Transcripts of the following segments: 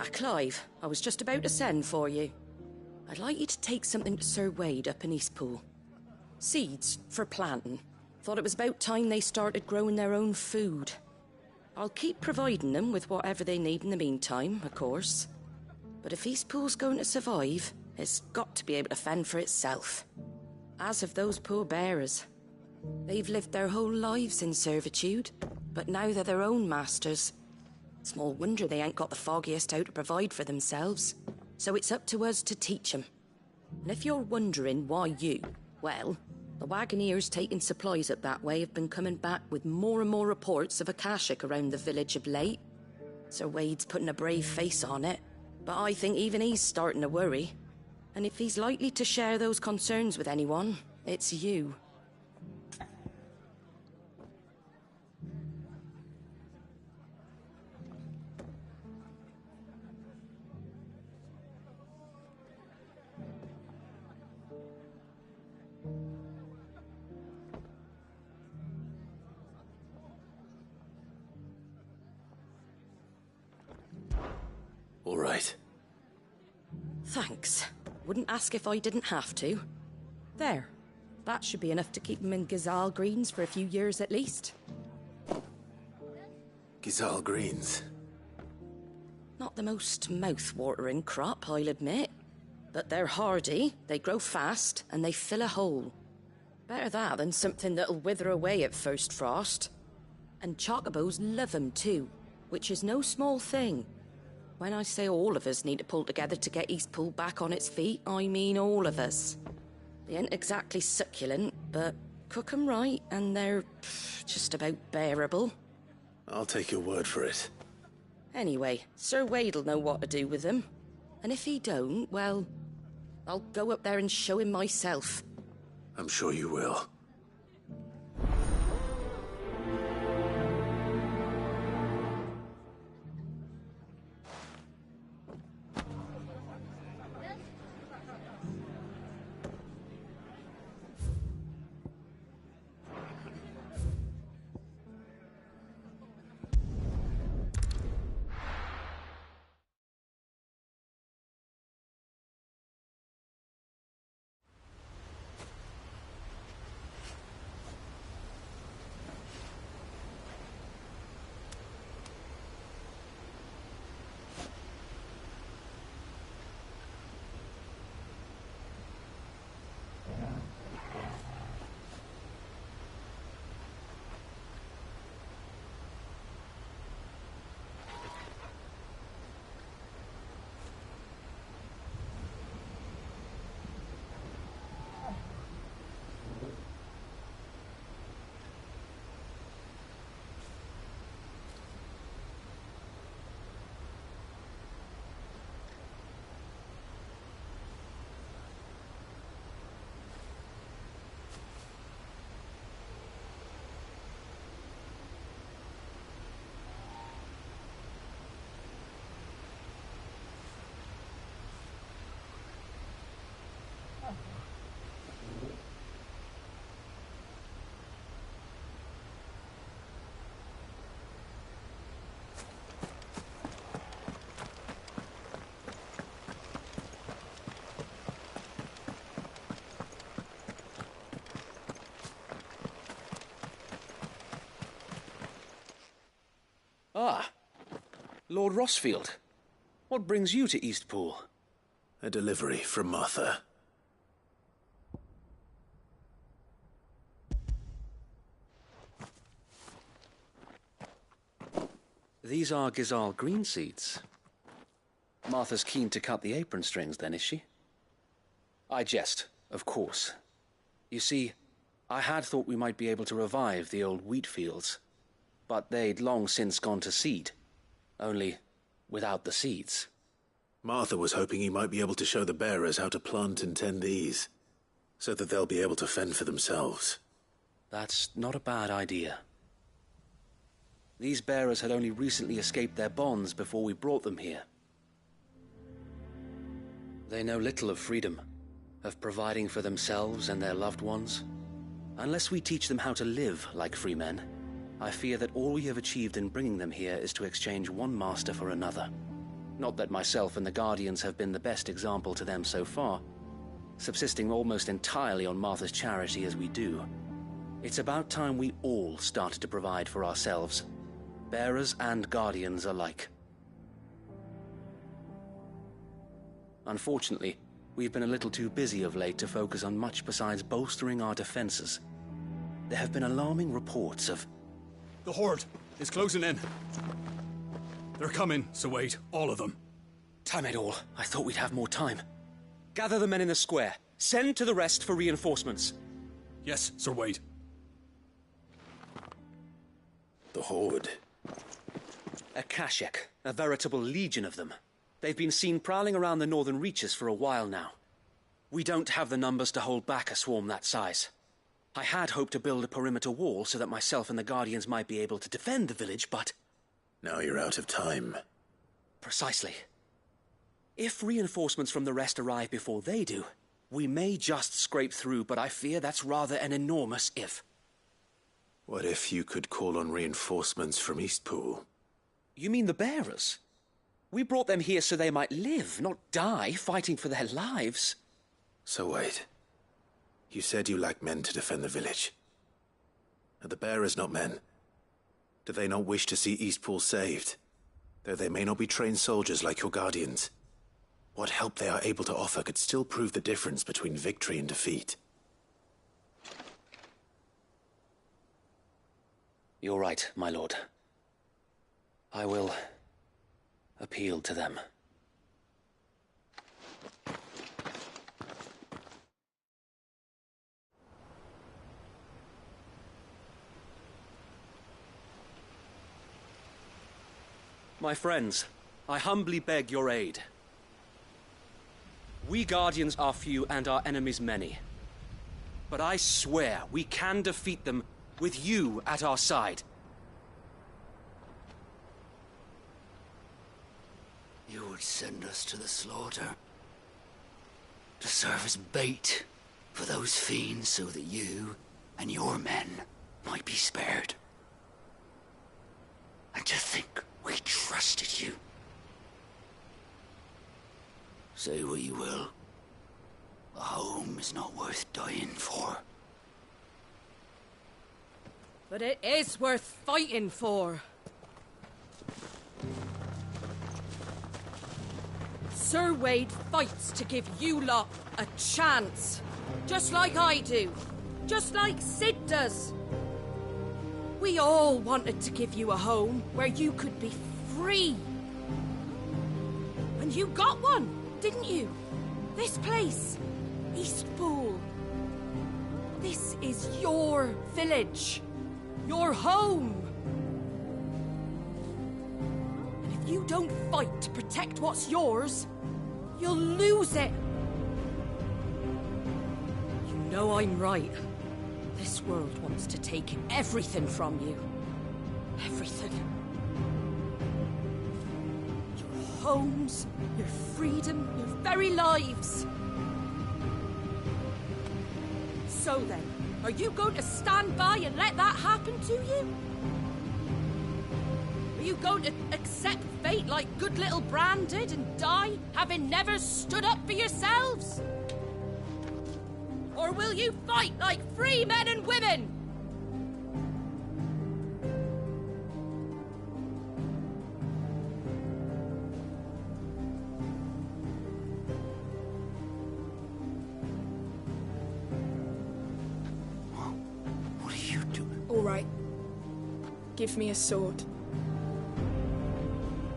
Clive, I was just about to send for you. I'd like you to take something to Sir Wade up in Eastpool. Seeds for planting. Thought it was about time they started growing their own food. I'll keep providing them with whatever they need in the meantime, of course. But if Eastpool's going to survive, it's got to be able to fend for itself. As have those poor bearers. They've lived their whole lives in servitude, but now they're their own masters. Small wonder they ain't got the foggiest how to provide for themselves. So it's up to us to teach them. And if you're wondering why you, well, the Wagoneers taking supplies up that way have been coming back with more and more reports of Akashic around the village of late. Sir Wade's putting a brave face on it, but I think even he's starting to worry. And if he's likely to share those concerns with anyone, it's you. All right. Thanks. Wouldn't ask if I didn't have to. There. That should be enough to keep them in Gysahl Greens for a few years at least. Gysahl Greens. Not the most mouth-watering crop, I'll admit. But they're hardy, they grow fast, and they fill a hole. Better that than something that'll wither away at first frost. And chocobos love 'em too, which is no small thing. When I say all of us need to pull together to get Eastpool back on its feet, I mean all of us. They ain't exactly succulent, but cook 'em right and they're just about bearable. I'll take your word for it. Anyway, Sir Wade'll know what to do with them. And if he don't, well, I'll go up there and show him myself. I'm sure you will. Ah, Lord Rossfield. What brings you to Eastpool? A delivery from Martha. These are Gysahl green seeds. Martha's keen to cut the apron strings then, is she? I jest, of course. You see, I had thought we might be able to revive the old wheat fields, but they'd long since gone to seed, only without the seeds. Martha was hoping he might be able to show the bearers how to plant and tend these, so that they'll be able to fend for themselves. That's not a bad idea. These bearers had only recently escaped their bonds before we brought them here. They know little of freedom, of providing for themselves and their loved ones. Unless we teach them how to live like free men, I fear that all we have achieved in bringing them here is to exchange one master for another. Not that myself and the Guardians have been the best example to them so far, subsisting almost entirely on Martha's charity as we do. It's about time we all started to provide for ourselves, bearers and Guardians alike. Unfortunately, we've been a little too busy of late to focus on much besides bolstering our defenses. There have been alarming reports of... The Horde is closing in. They're coming, so wait, all of them. Damn it all, I thought we'd have more time. Gather the men in the square. Send to the rest for reinforcements. Yes, Sir Wade. The Horde. A Kashek, a veritable legion of them. They've been seen prowling around the northern reaches for a while now. We don't have the numbers to hold back a swarm that size. I had hoped to build a perimeter wall so that myself and the Guardians might be able to defend the village, but... Now you're out of time. Precisely. If reinforcements from the rest arrive before they do, we may just scrape through, but I fear that's rather an enormous if. What if you could call on reinforcements from Eastpool? You mean the bearers? We brought them here so they might live, not die, fighting for their lives. So wait. You said you lack men to defend the village. Are the bearers not men? Do they not wish to see Eastpool saved? Though they may not be trained soldiers like your Guardians. What help they are able to offer could still prove the difference between victory and defeat. You're right, my lord. I will appeal to them. My friends, I humbly beg your aid. We Guardians are few and our enemies many. But I swear we can defeat them with you at our side. You would send us to the slaughter, to serve as bait for those fiends so that you and your men might be spared. And to think we trusted you. Say what you will, a home is not worth dying for. But it is worth fighting for. Sir Wade fights to give you lot a chance. Just like I do. Just like Sid does. We all wanted to give you a home where you could be free. And you got one, didn't you? This place, Eastpool. This is your village. Your home. And if you don't fight to protect what's yours, you'll lose it. You know I'm right. This world wants to take everything from you. Everything. Your homes, your freedom, your very lives. So then, are you going to stand by and let that happen to you? Are you going to accept fate like good little Bran did and die, having never stood up for yourselves? Or will you fight like free men and women? What are you doing? All right. Give me a sword.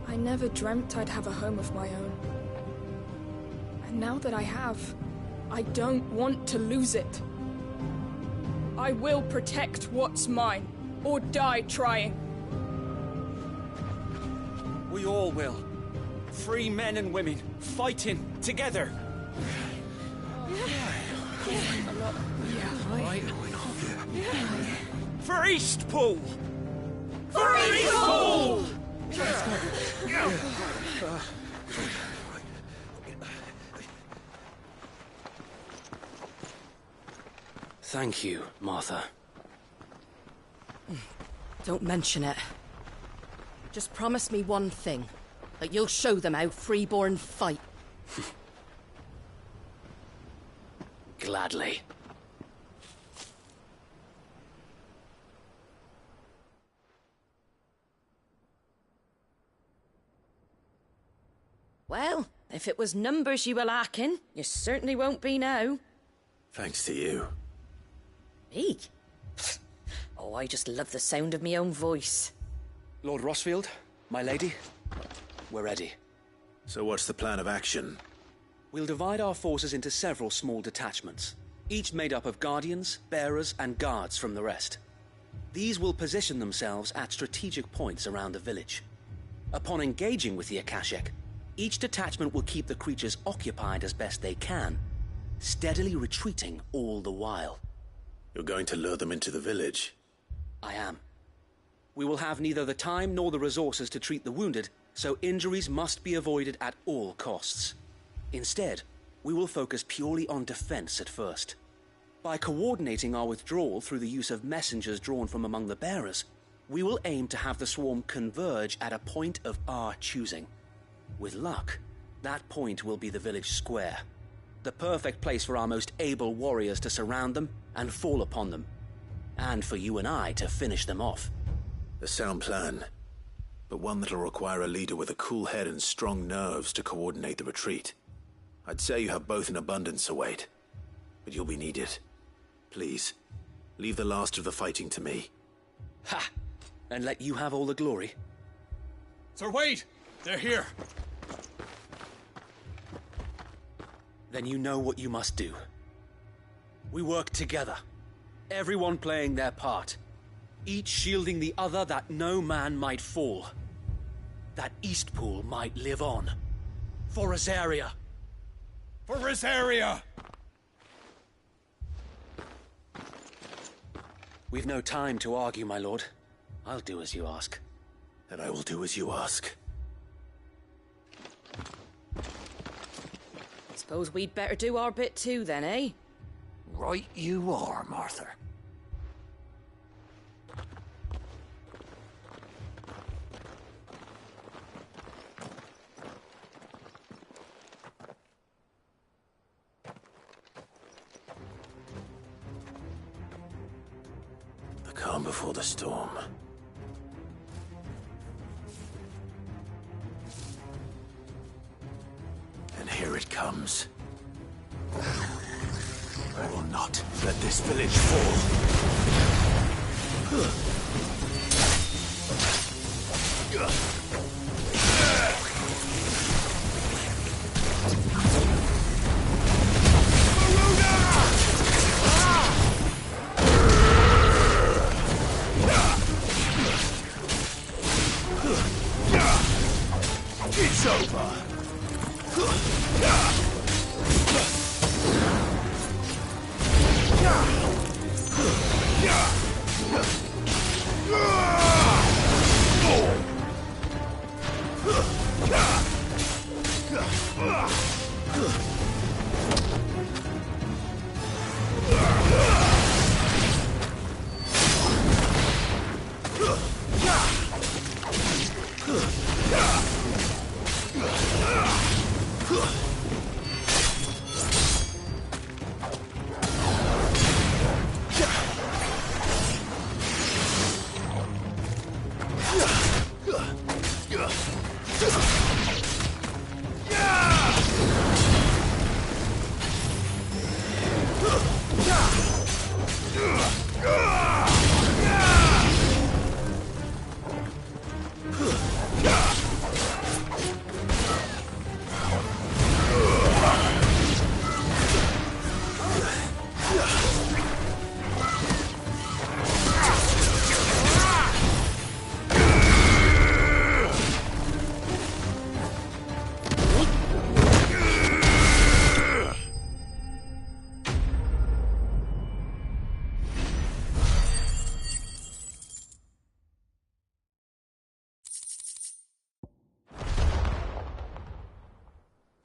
I never dreamt I'd have a home of my own. And now that I have, I don't want to lose it. I will protect what's mine, or die trying. We all will. Free men and women, fighting together. For Eastpool! For Eastpool! Thank you, Martha. Don't mention it. Just promise me one thing. But you'll show them how freeborn fight. Gladly. Well, if it was numbers you were lacking, you certainly won't be now. Thanks to you. Me? Oh, I just love the sound of my own voice. Lord Rosfield, my lady, we're ready. So what's the plan of action? We'll divide our forces into several small detachments, each made up of guardians, bearers, and guards from the rest. These will position themselves at strategic points around the village. Upon engaging with the Akashek, each detachment will keep the creatures occupied as best they can, steadily retreating all the while. You're going to lure them into the village? I am. We will have neither the time nor the resources to treat the wounded, so injuries must be avoided at all costs. Instead, we will focus purely on defense at first. By coordinating our withdrawal through the use of messengers drawn from among the bearers, we will aim to have the swarm converge at a point of our choosing. With luck, that point will be the village square, the perfect place for our most able warriors to surround them and fall upon them, and for you and I to finish them off. A sound plan, but one that'll require a leader with a cool head and strong nerves to coordinate the retreat. I'd say you have both in abundance, Sir Wade, but you'll be needed. Please, leave the last of the fighting to me. Ha! And let you have all the glory. Sir Wade! They're here! Then you know what you must do. We work together, everyone playing their part, each shielding the other that no man might fall, that Eastpool might live on. For Rosaria! For Rosaria! We've no time to argue, my lord. I'll do as you ask. And I will do as you ask. Suppose we'd better do our bit too then, eh? Right you are, Martha. The calm before the storm. And here it comes. I will not let this village fall. It's over.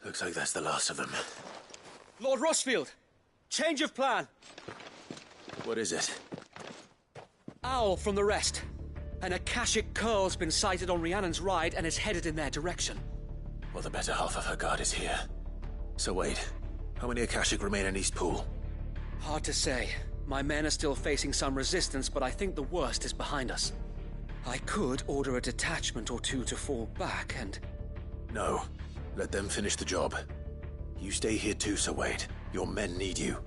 Looks like that's the last of them. Lord Rosfield! Change of plan! What is it? Owl from the rest. An Akashic Curl's been sighted on Rhiannon's Ride and is headed in their direction. Well, the better half of her guard is here. So wait, how many Akashic remain in Eastpool? Hard to say. My men are still facing some resistance, but I think the worst is behind us. I could order a detachment or two to fall back and... No. Let them finish the job. You stay here too, Sir Wade. Your men need you.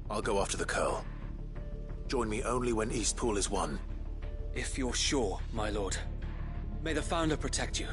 I'll go after the Curl. Join me only when Eastpool is won. If you're sure, my lord. May the Founder protect you.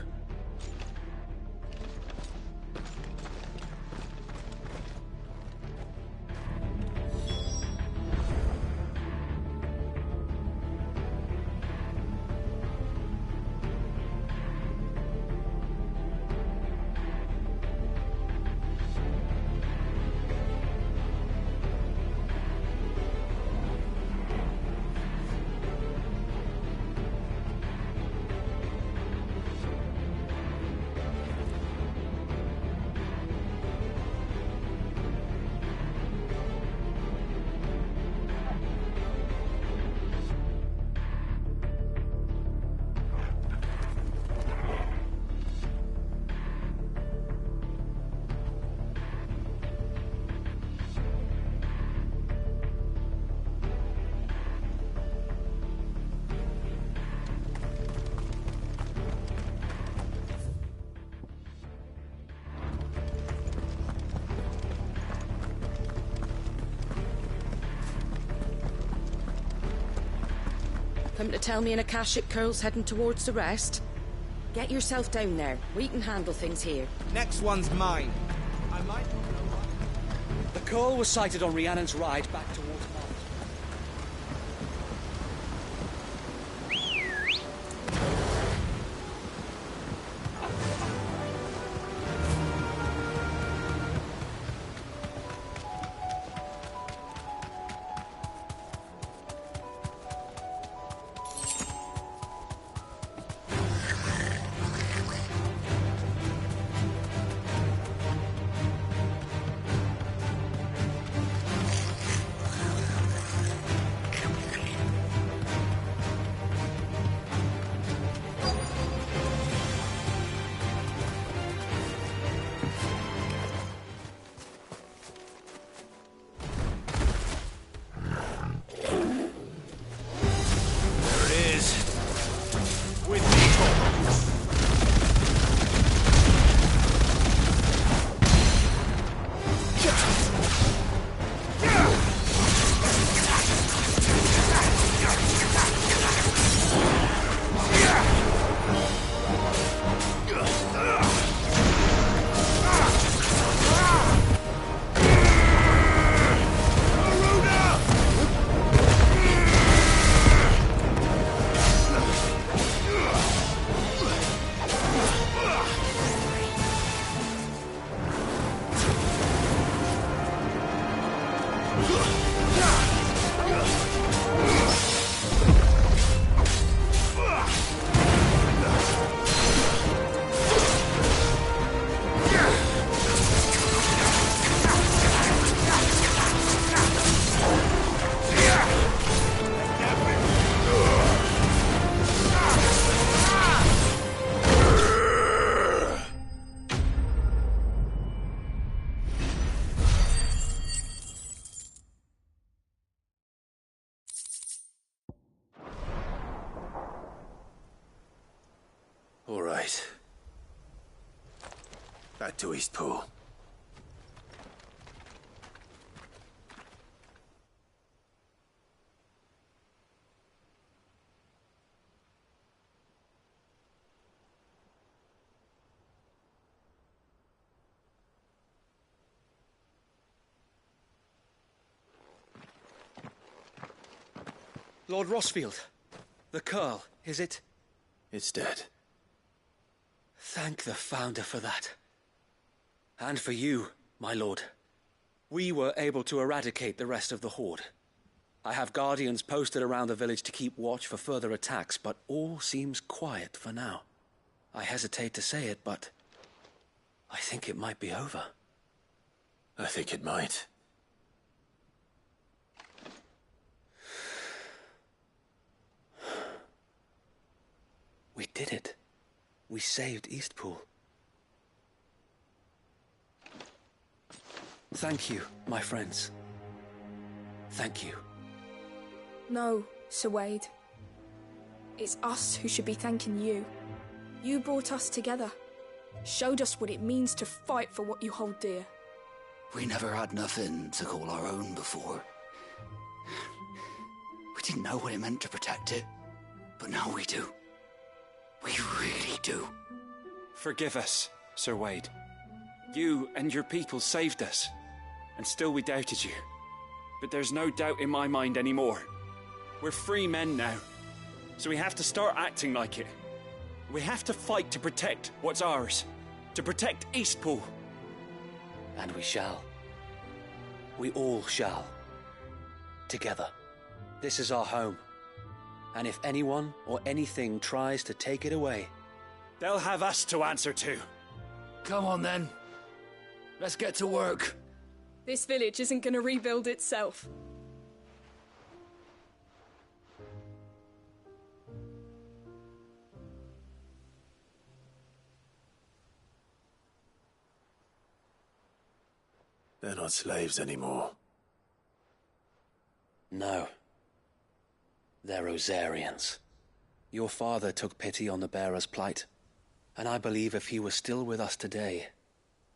Come to tell me an Akashic Curl's heading towards the rest? Get yourself down there. We can handle things here. Next one's mine. I might... The Curl was sighted on Rhiannon's Ride back towards Mars. All right. Back to Eastpool. Lord Rosfield, the Curl, is it? It's dead. Thank the Founder for that. And for you, my lord. We were able to eradicate the rest of the Horde. I have guardians posted around the village to keep watch for further attacks, but all seems quiet for now. I hesitate to say it, but I think it might be over. I think it might. We did it. We saved Eastpool. Thank you, my friends. Thank you. No, Sir Wade. It's us who should be thanking you. You brought us together. Showed us what it means to fight for what you hold dear. We never had nothing to call our own before. We didn't know what it meant to protect it, but now we do. We really do. Forgive us, Sir Wade. You and your people saved us, and still we doubted you. But there's no doubt in my mind anymore. We're free men now, so we have to start acting like it. We have to fight to protect what's ours, to protect Eastpool. And we shall. We all shall. Together. This is our home. And if anyone or anything tries to take it away, they'll have us to answer to. Come on then. Let's get to work. This village isn't gonna rebuild itself. They're not slaves anymore. no. They're Rosarians. Your father took pity on the bearer's plight, and I believe if he was still with us today,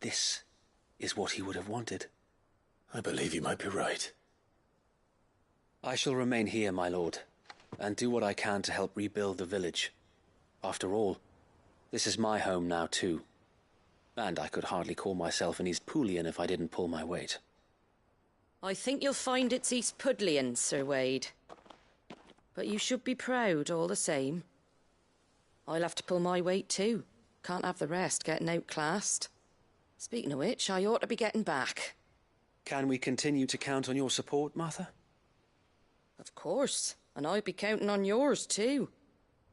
this is what he would have wanted. I believe you might be right. I shall remain here, my lord, and do what I can to help rebuild the village. After all, this is my home now too, and I could hardly call myself an Eastpoolian if I didn't pull my weight. I think you'll find it's Eastpudlian, Sir Wade. But you should be proud all the same. I'll have to pull my weight too. Can't have the rest getting outclassed. Speaking of which, I ought to be getting back. Can we continue to count on your support, Martha? Of course, and I'll be counting on yours too.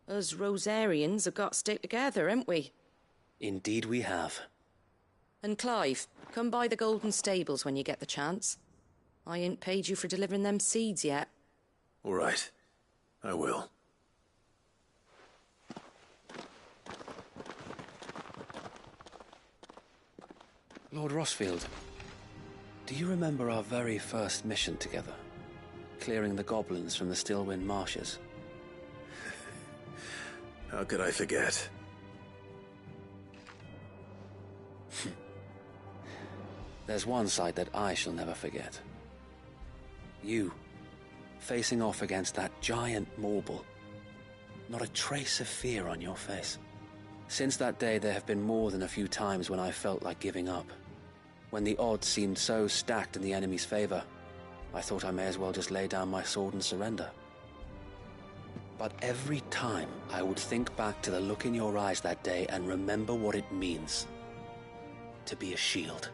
Us Rosarians have got to stick together, haven't we? Indeed we have. And Clive, come by the Golden Stables when you get the chance. I ain't paid you for delivering them seeds yet. All right. I will. Lord Rossfield, do you remember our very first mission together? Clearing the goblins from the Stillwind marshes? How could I forget? There's one sight that I shall never forget. You, facing off against that giant Morble. Not a trace of fear on your face. Since that day, there have been more than a few times when I felt like giving up. When the odds seemed so stacked in the enemy's favor, I thought I may as well just lay down my sword and surrender. But every time I would think back to the look in your eyes that day and remember what it means to be a shield.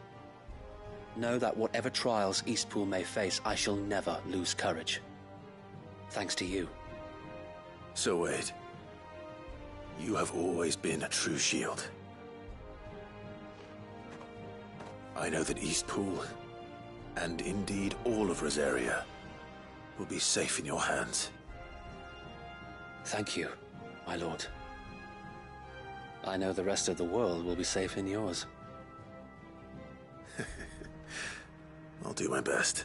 Know that whatever trials Eastpool may face, I shall never lose courage. Thanks to you. So Wade, you have always been a true shield. I know that Eastpool, and indeed all of Rosaria, will be safe in your hands. Thank you, my lord. I know the rest of the world will be safe in yours. I'll do my best.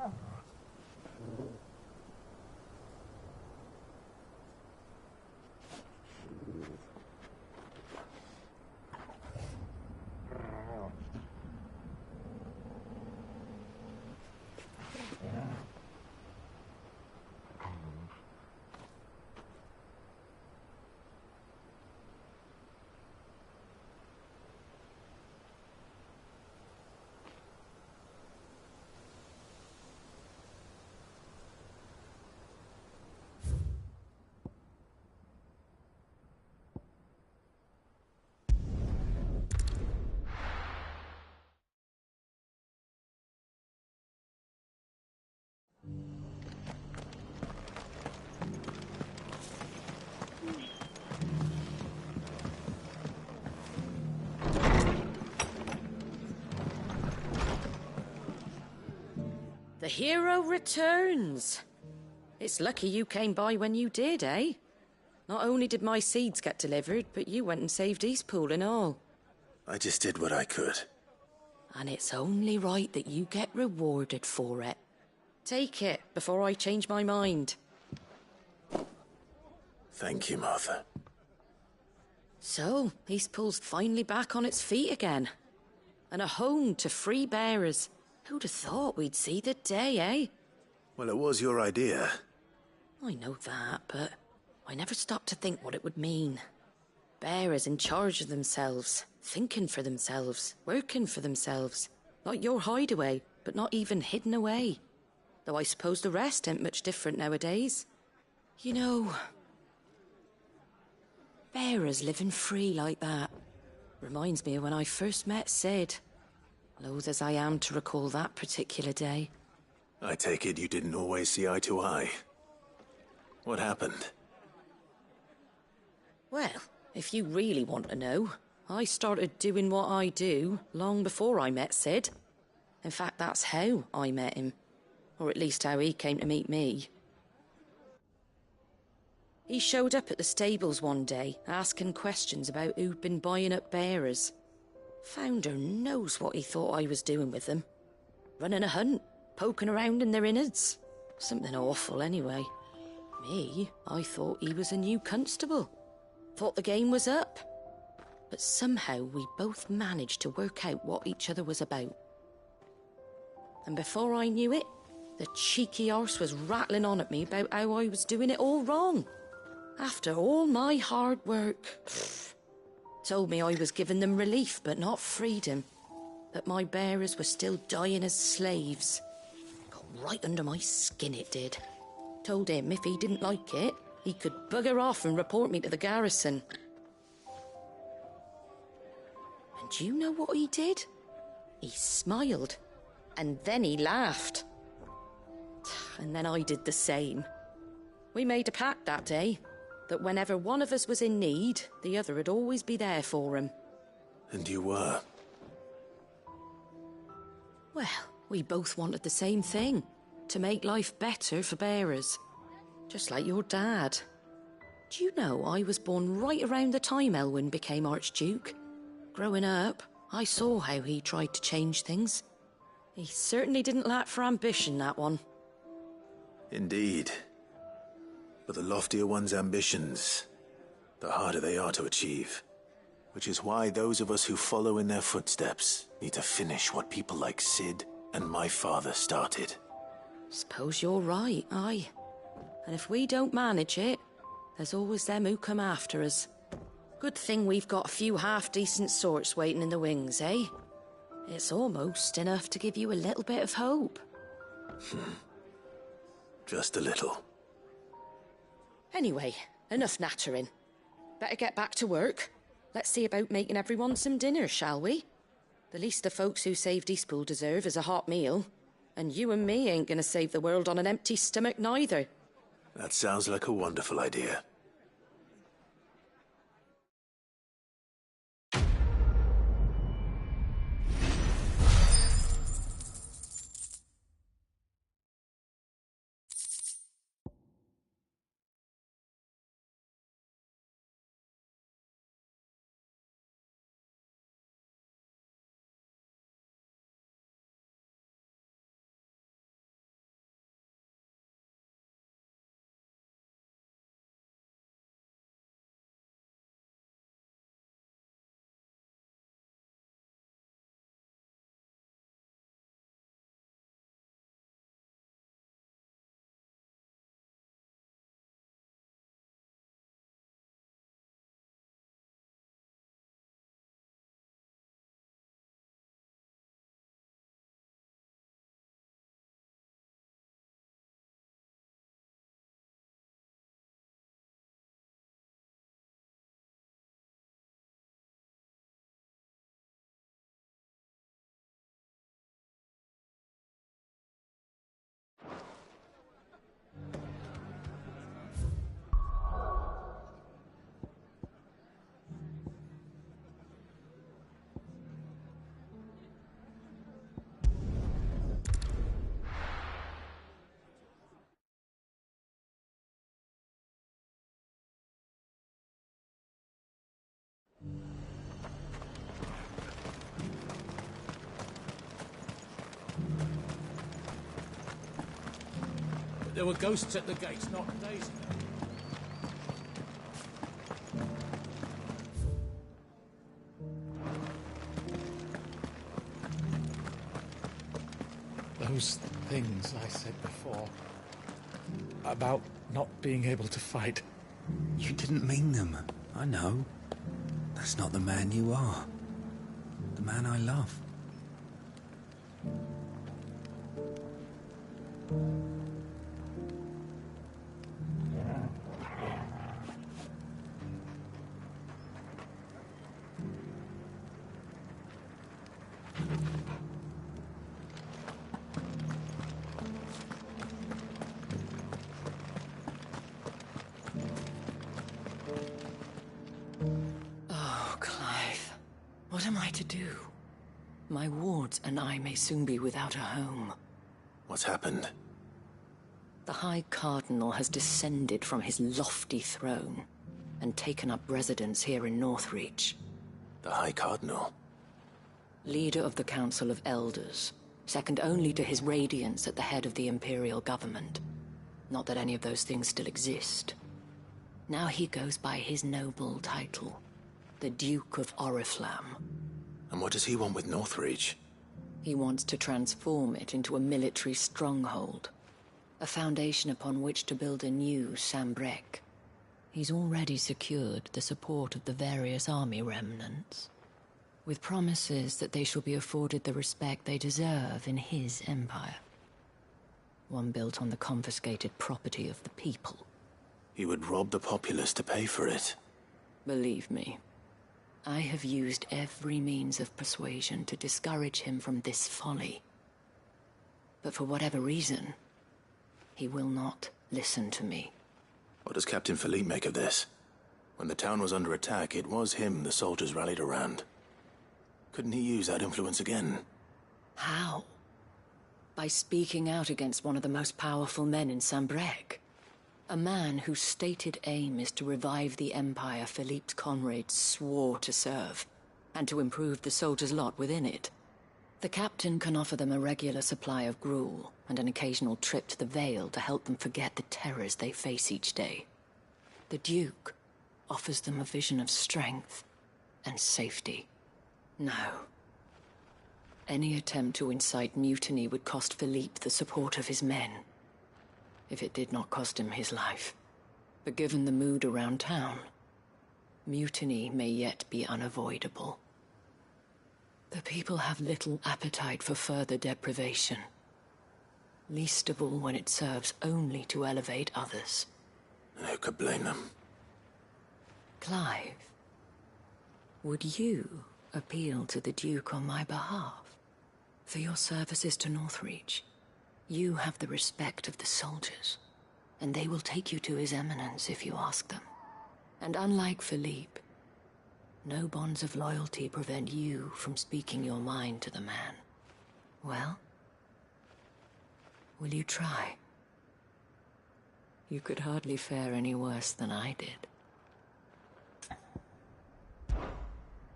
Oh. hero returns. It's lucky you came by when you did, eh? Not only did my seeds get delivered, but you went and saved Eastpool and all. I just did what I could. And it's only right that you get rewarded for it. Take it before I change my mind. Thank you, Martha. So, Eastpool's finally back on its feet again. And a home to free bearers. Who'd have thought we'd see the day, eh? Well, it was your idea. I know that, but I never stopped to think what it would mean. Bearers in charge of themselves, thinking for themselves, working for themselves. Like your hideaway, but not even hidden away. Though I suppose the rest ain't much different nowadays. You know, bearers living free like that reminds me of when I first met Sid. Loath as I am to recall that particular day. I take it you didn't always see eye to eye. What happened? Well, if you really want to know, I started doing what I do long before I met Sid. In fact, that's how I met him. Or at least how he came to meet me. He showed up at the stables one day, asking questions about who'd been buying up bearers. Founder knows what he thought I was doing with them. Running a hunt, poking around in their innards. Something awful anyway. Me, I thought he was a new constable. Thought the game was up. But somehow we both managed to work out what each other was about. And before I knew it, the cheeky arse was rattling on at me about how I was doing it all wrong. After all my hard work. Told me I was giving them relief but not freedom. That my bearers were still dying as slaves. Got right under my skin, it did. Told him if he didn't like it, he could bugger off and report me to the garrison. And do you know what he did? He smiled. And then he laughed. And then I did the same. We made a pact that day, that whenever one of us was in need, the other would always be there for him. And you were? Well, we both wanted the same thing. To make life better for bearers. Just like your dad. Do you know I was born right around the time Elwyn became Archduke? Growing up, I saw how he tried to change things. He certainly didn't lack for ambition, that one. Indeed. But the loftier one's ambitions, the harder they are to achieve. Which is why those of us who follow in their footsteps need to finish what people like Sid and my father started. Suppose you're right, aye. And if we don't manage it, there's always them who come after us. Good thing we've got a few half-decent sorts waiting in the wings, eh? It's almost enough to give you a little bit of hope. Just a little. Anyway, enough nattering. Better get back to work. Let's see about making everyone some dinner, shall we? The least the folks who saved Eastpool deserve is a hot meal. And you and me ain't gonna save the world on an empty stomach neither. That sounds like a wonderful idea. There were ghosts at the gates not days ago. Those things I said before about not being able to fight. You didn't mean them. I know. That's not the man you are. The man I love. Oh, Clive. What am I to do? My wards and I may soon be without a home. What's happened? The High Cardinal has descended from his lofty throne and taken up residence here in Northreach. The High Cardinal? Leader of the Council of Elders, second only to his Radiance at the head of the Imperial government. Not that any of those things still exist. Now he goes by his noble title, the Duke of Oriflamme. And what does he want with Northreach? He wants to transform it into a military stronghold, a foundation upon which to build a new Sambrec. He's already secured the support of the various army remnants, with promises that they shall be afforded the respect they deserve in his empire. One built on the confiscated property of the people. He would rob the populace to pay for it. Believe me, I have used every means of persuasion to discourage him from this folly. But for whatever reason, he will not listen to me. What does Captain Philippe make of this? When the town was under attack, it was him the soldiers rallied around. Couldn't he use that influence again? How? By speaking out against one of the most powerful men in Sambrec. A man whose stated aim is to revive the empire Philippe's comrades swore to serve, and to improve the soldiers' lot within it. The captain can offer them a regular supply of gruel, and an occasional trip to the Vale to help them forget the terrors they face each day. The Duke offers them a vision of strength and safety. No. Any attempt to incite mutiny would cost Philippe the support of his men, if it did not cost him his life. But given the mood around town, mutiny may yet be unavoidable. The people have little appetite for further deprivation, least of all when it serves only to elevate others. And who could blame them? Clive, would you appeal to the Duke on my behalf? For your services to Northreach, you have the respect of the soldiers, and they will take you to His Eminence if you ask them. And unlike Philippe, no bonds of loyalty prevent you from speaking your mind to the man. Well, will you try? You could hardly fare any worse than I did.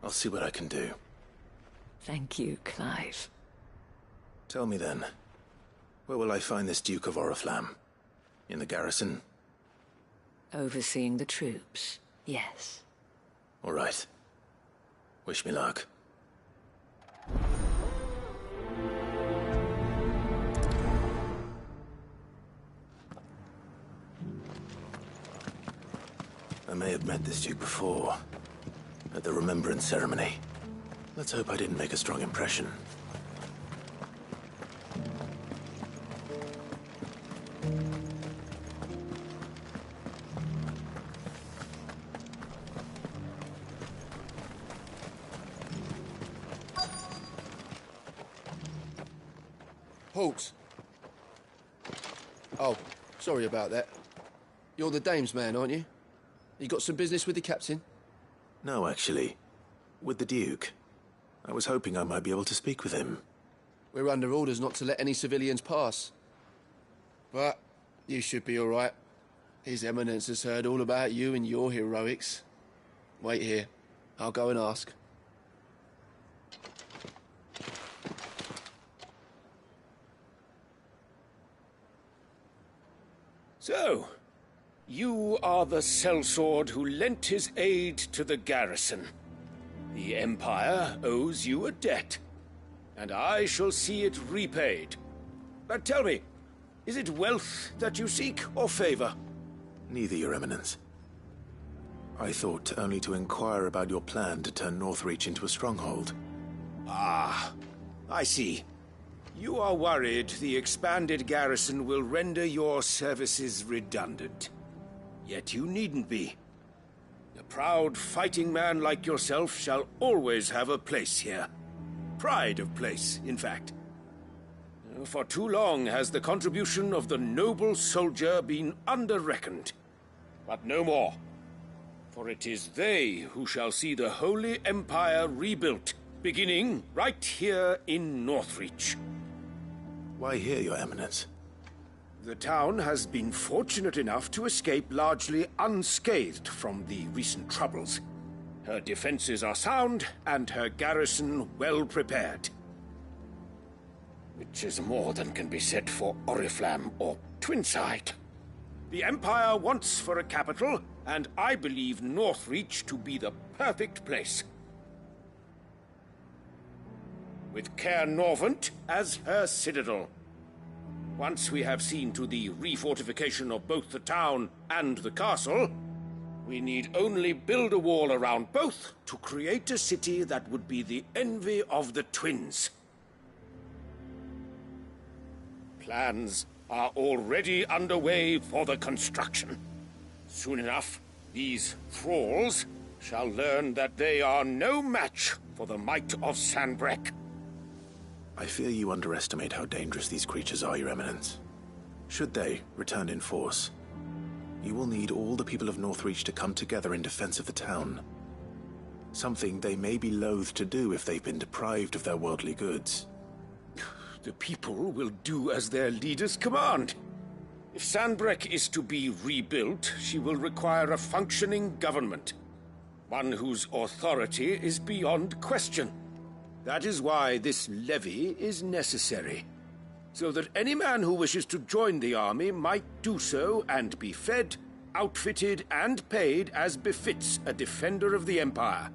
I'll see what I can do. Thank you, Clive. Tell me then, where will I find this Duke of Oriflamme? In the garrison? Overseeing the troops, yes. All right. Wish me luck. I may have met this Duke before, at the Remembrance Ceremony. Let's hope I didn't make a strong impression. Hawks. Oh, sorry about that. You're the dame's man, aren't you? You got some business with the captain? No, actually. With the Duke. I was hoping I might be able to speak with him. We're under orders not to let any civilians pass. But you should be all right. His Eminence has heard all about you and your heroics. Wait here. I'll go and ask. So, you are the sellsword who lent his aid to the garrison. The Empire owes you a debt, and I shall see it repaid. But tell me, is it wealth that you seek, or favor? Neither, Your Eminence. I thought only to inquire about your plan to turn Northreach into a stronghold. Ah, I see. You are worried the expanded garrison will render your services redundant. Yet you needn't be. A proud fighting man like yourself shall always have a place here. Pride of place, in fact. For too long has the contribution of the noble soldier been under-reckoned. But no more. For it is they who shall see the Holy Empire rebuilt, beginning right here in Northreach. Why here, Your Eminence? The town has been fortunate enough to escape largely unscathed from the recent troubles. Her defenses are sound, and her garrison well prepared. Which is more than can be said for Oriflamme or Twinside. The Empire wants for a capital, and I believe Northreach to be the perfect place. With Caer Norvent as her citadel. Once we have seen to the refortification of both the town and the castle, we need only build a wall around both to create a city that would be the envy of the twins. Plans are already underway for the construction. Soon enough, these thralls shall learn that they are no match for the might of Sanbreque. I fear you underestimate how dangerous these creatures are, Your Eminence. Should they return in force, you will need all the people of Northreach to come together in defense of the town. Something they may be loath to do if they've been deprived of their worldly goods. The people will do as their leaders command. If Sanbreque is to be rebuilt, she will require a functioning government. One whose authority is beyond question. That is why this levy is necessary. So that any man who wishes to join the army might do so and be fed, outfitted, and paid as befits a defender of the Empire.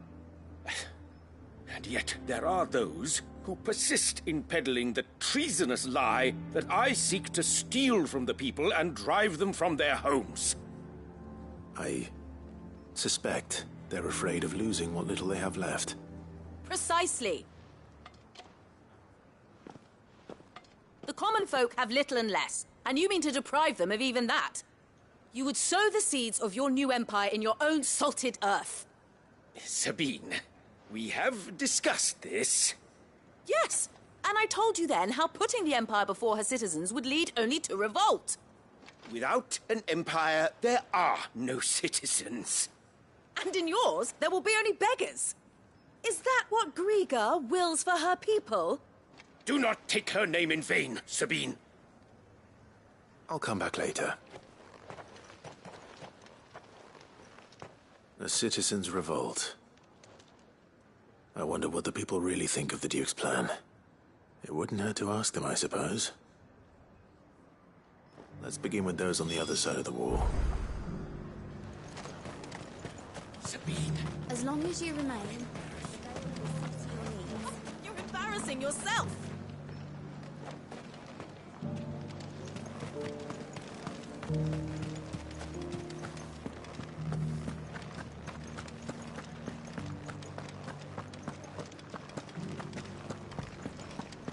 And yet there are those who persist in peddling the treasonous lie that I seek to steal from the people and drive them from their homes. I suspect they're afraid of losing what little they have left. Precisely. The common folk have little and less, and you mean to deprive them of even that. You would sow the seeds of your new empire in your own salted earth. Sabine, we have discussed this. Yes, and I told you then how putting the empire before her citizens would lead only to revolt. Without an empire, there are no citizens. And in yours, there will be only beggars. Is that what Griga wills for her people? Do not take her name in vain, Sabine. I'll come back later. A citizens' revolt. I wonder what the people really think of the Duke's plan. It wouldn't hurt to ask them, I suppose. Let's begin with those on the other side of the wall. Sabine. As long as you remain... You're embarrassing yourself!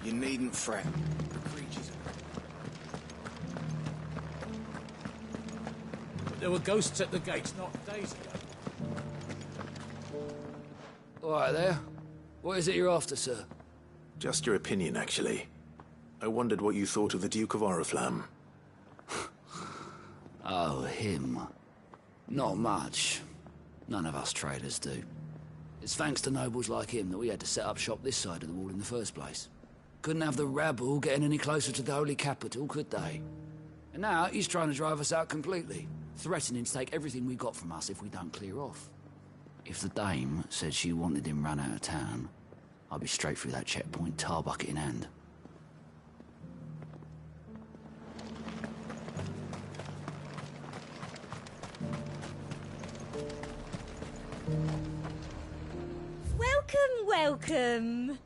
You needn't fret. The creatures But there were ghosts at the gates not days ago. All right there. What is it you're after, sir? Just your opinion, actually. I wondered what you thought of the Duke of Oriflamme. Oh, him. Not much. None of us traders do. It's thanks to nobles like him that we had to set up shop this side of the wall in the first place. Couldn't have the rabble getting any closer to the holy capital, could they? And now he's trying to drive us out completely, threatening to take everything we got from us if we don't clear off. If the dame said she wanted him run out of town, I'd be straight through that checkpoint, tar bucket in hand. welcome.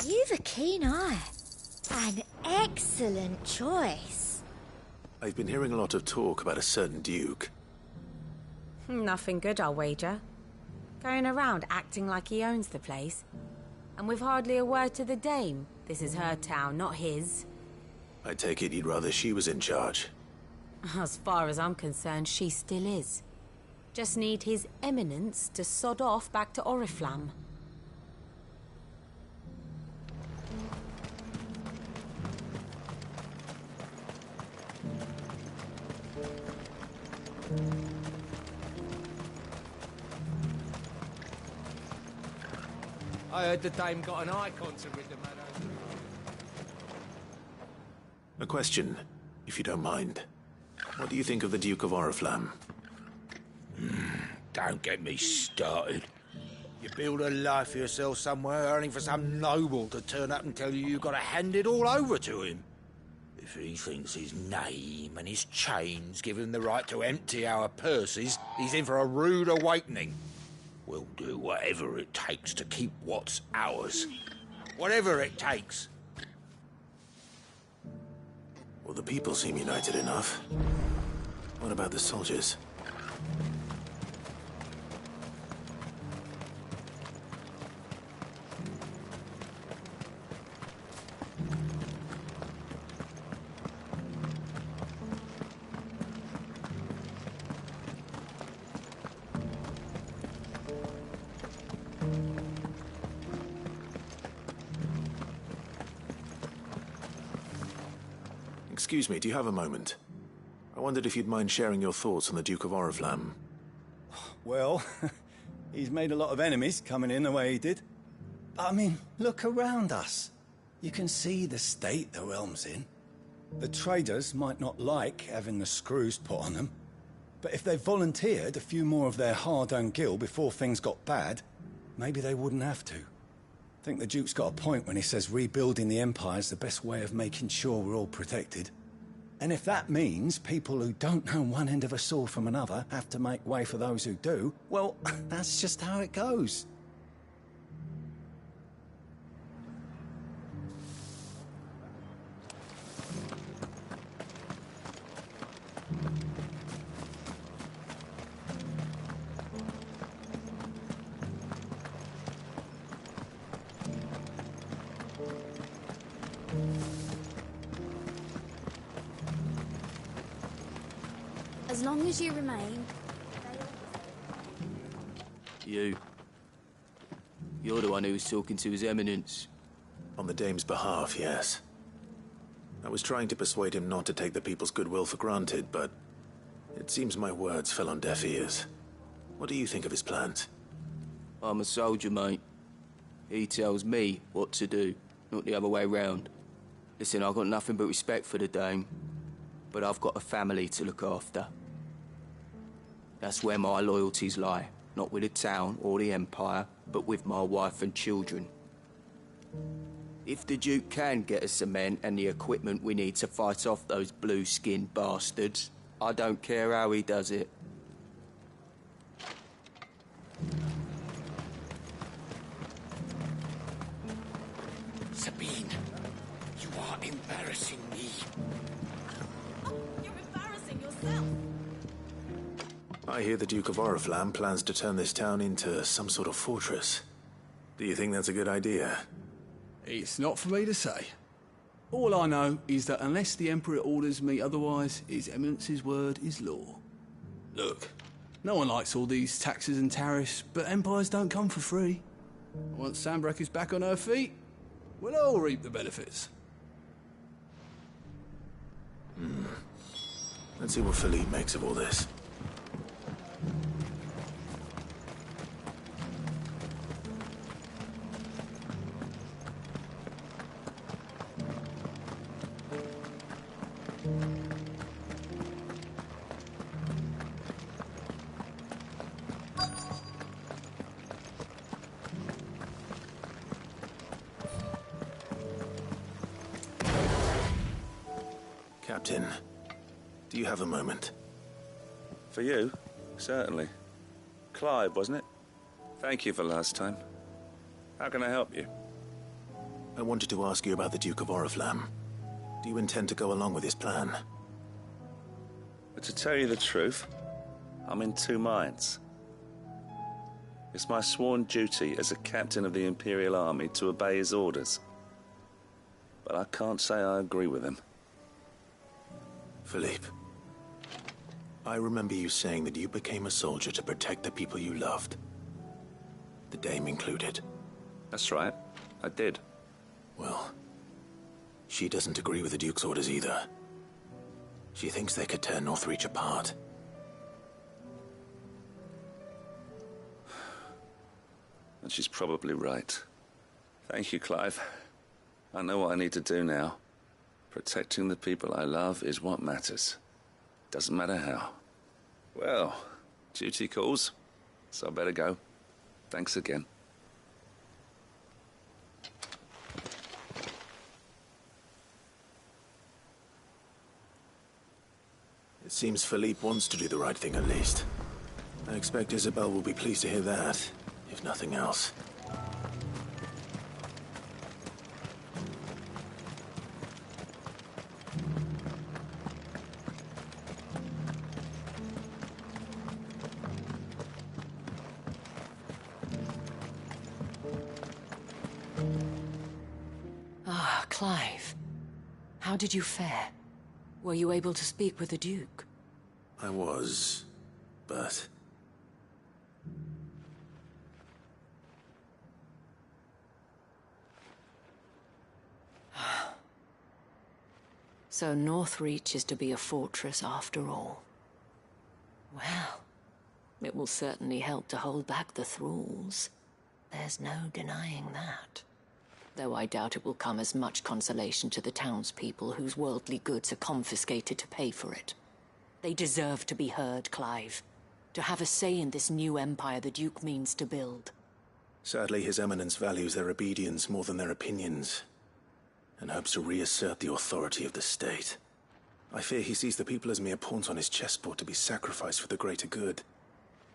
You've a keen eye. An excellent choice. I've been hearing a lot of talk about a certain duke. Nothing good, I'll wager. Going around acting like he owns the place. And with hardly a word to the dame. This is her town, not his. I take it you'd rather she was in charge. As far as I'm concerned, she still is. Just need his eminence to sod off back to Oriflamme. I heard the dame got an icon to rid the man over. A question, if you don't mind. What do you think of the Duke of Oriflamme? Don't get me started. You build a life for yourself somewhere, earning for some noble to turn up and tell you you've got to hand it all over to him. If he thinks his name and his chains give him the right to empty our purses, he's in for a rude awakening. We'll do whatever it takes to keep what's ours. Whatever it takes. Well, the people seem united enough. What about the soldiers? Excuse me, do you have a moment? I wondered if you'd mind sharing your thoughts on the Duke of Oriflamme. Well, he's made a lot of enemies coming in the way he did. But I mean, look around us. You can see the state the realm's in. The traders might not like having the screws put on them, but if they volunteered a few more of their hard-earned gil before things got bad, maybe they wouldn't have to. I think the Duke's got a point when he says rebuilding the Empire's the best way of making sure we're all protected. And if that means people who don't know one end of a sword from another have to make way for those who do, well, that's just how it goes. As long as you remain... You're the one who was talking to His Eminence. On the Dame's behalf, yes. I was trying to persuade him not to take the people's goodwill for granted, but it seems my words fell on deaf ears. What do you think of his plans? I'm a soldier, mate. He tells me what to do, not the other way round. Listen, I've got nothing but respect for the Dame, but I've got a family to look after. That's where my loyalties lie, not with the town or the Empire, but with my wife and children. If the Duke can get us some men and the equipment we need to fight off those blue-skinned bastards, I don't care how he does it. Sabine, you are embarrassing me. You're embarrassing yourself. I hear the Duke of Oriflamme plans to turn this town into some sort of fortress. Do you think that's a good idea? It's not for me to say. All I know is that unless the Emperor orders me otherwise, His Eminence's word is law. Look, no one likes all these taxes and tariffs, but empires don't come for free. Once Sanbreque is back on her feet, we'll all reap the benefits. Let's see what Philippe makes of all this. Captain, do you have a moment? For you? Certainly. Clive, wasn't it? Thank you for last time. How can I help you? I wanted to ask you about the Duke of Oriflamme. Do you intend to go along with his plan? But to tell you the truth, I'm in two minds. It's my sworn duty as a captain of the Imperial Army to obey his orders. But I can't say I agree with him. Philippe, I remember you saying that you became a soldier to protect the people you loved. The Dame included. That's right, I did. Well, she doesn't agree with the Duke's orders either. She thinks they could tear Northreach apart. And she's probably right. Thank you, Clive. I know what I need to do now. Protecting the people I love is what matters. Doesn't matter how. Well, duty calls, so I better go. Thanks again. It seems Philippe wants to do the right thing at least. I expect Isabel will be pleased to hear that, if nothing else. Ah, Clive. How did you fare? Were you able to speak with the Duke? I was, but... So Northreach is to be a fortress after all. Well, it will certainly help to hold back the thralls. There's no denying that. Though I doubt it will come as much consolation to the townspeople whose worldly goods are confiscated to pay for it. They deserve to be heard, Clive. To have a say in this new empire the Duke means to build. Sadly, His Eminence values their obedience more than their opinions, and hopes to reassert the authority of the state. I fear he sees the people as mere pawns on his chessboard to be sacrificed for the greater good.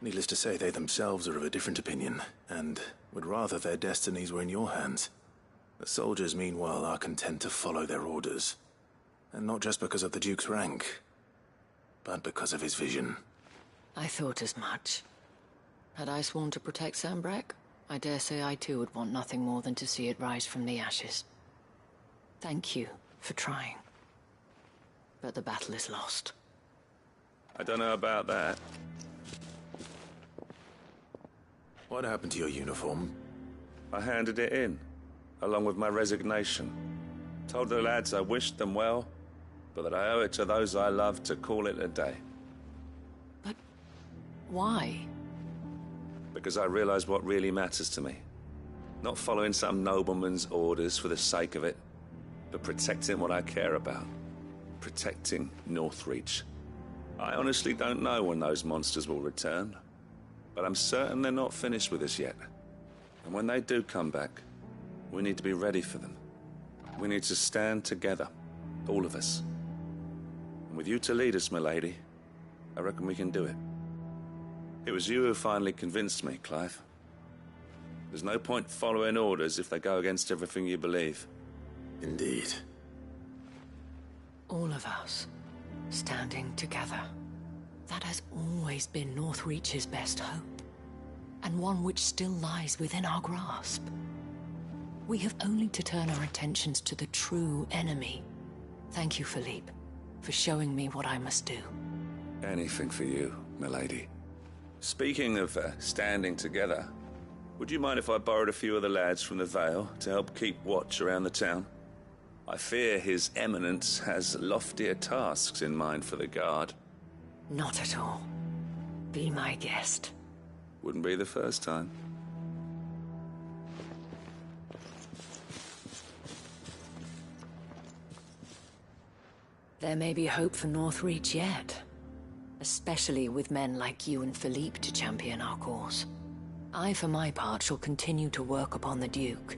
Needless to say, they themselves are of a different opinion, and would rather their destinies were in your hands. The soldiers, meanwhile, are content to follow their orders. And not just because of the Duke's rank, but because of his vision. I thought as much. Had I sworn to protect Sanbreque, I dare say I too would want nothing more than to see it rise from the ashes. Thank you for trying. But the battle is lost. I don't know about that. What happened to your uniform? I handed it in, along with my resignation. Told the lads I wished them well, but that I owe it to those I love to call it a day. But why? Because I realized what really matters to me. Not following some nobleman's orders for the sake of it, but protecting what I care about. Protecting Northreach. I honestly don't know when those monsters will return, but I'm certain they're not finished with us yet. And when they do come back, we need to be ready for them. We need to stand together, all of us. And with you to lead us, milady, I reckon we can do it. It was you who finally convinced me, Clive. There's no point following orders if they go against everything you believe. Indeed. All of us, standing together. That has always been Northreach's best hope, and one which still lies within our grasp. We have only to turn our attentions to the true enemy. Thank you, Philippe, for showing me what I must do. Anything for you, milady. Speaking of standing together, would you mind if I borrowed a few of the lads from the Vale to help keep watch around the town? I fear His Eminence has loftier tasks in mind for the guard. Not at all. Be my guest. Wouldn't be the first time. There may be hope for Northreach yet. Especially with men like you and Philippe to champion our cause. I, for my part, shall continue to work upon the Duke,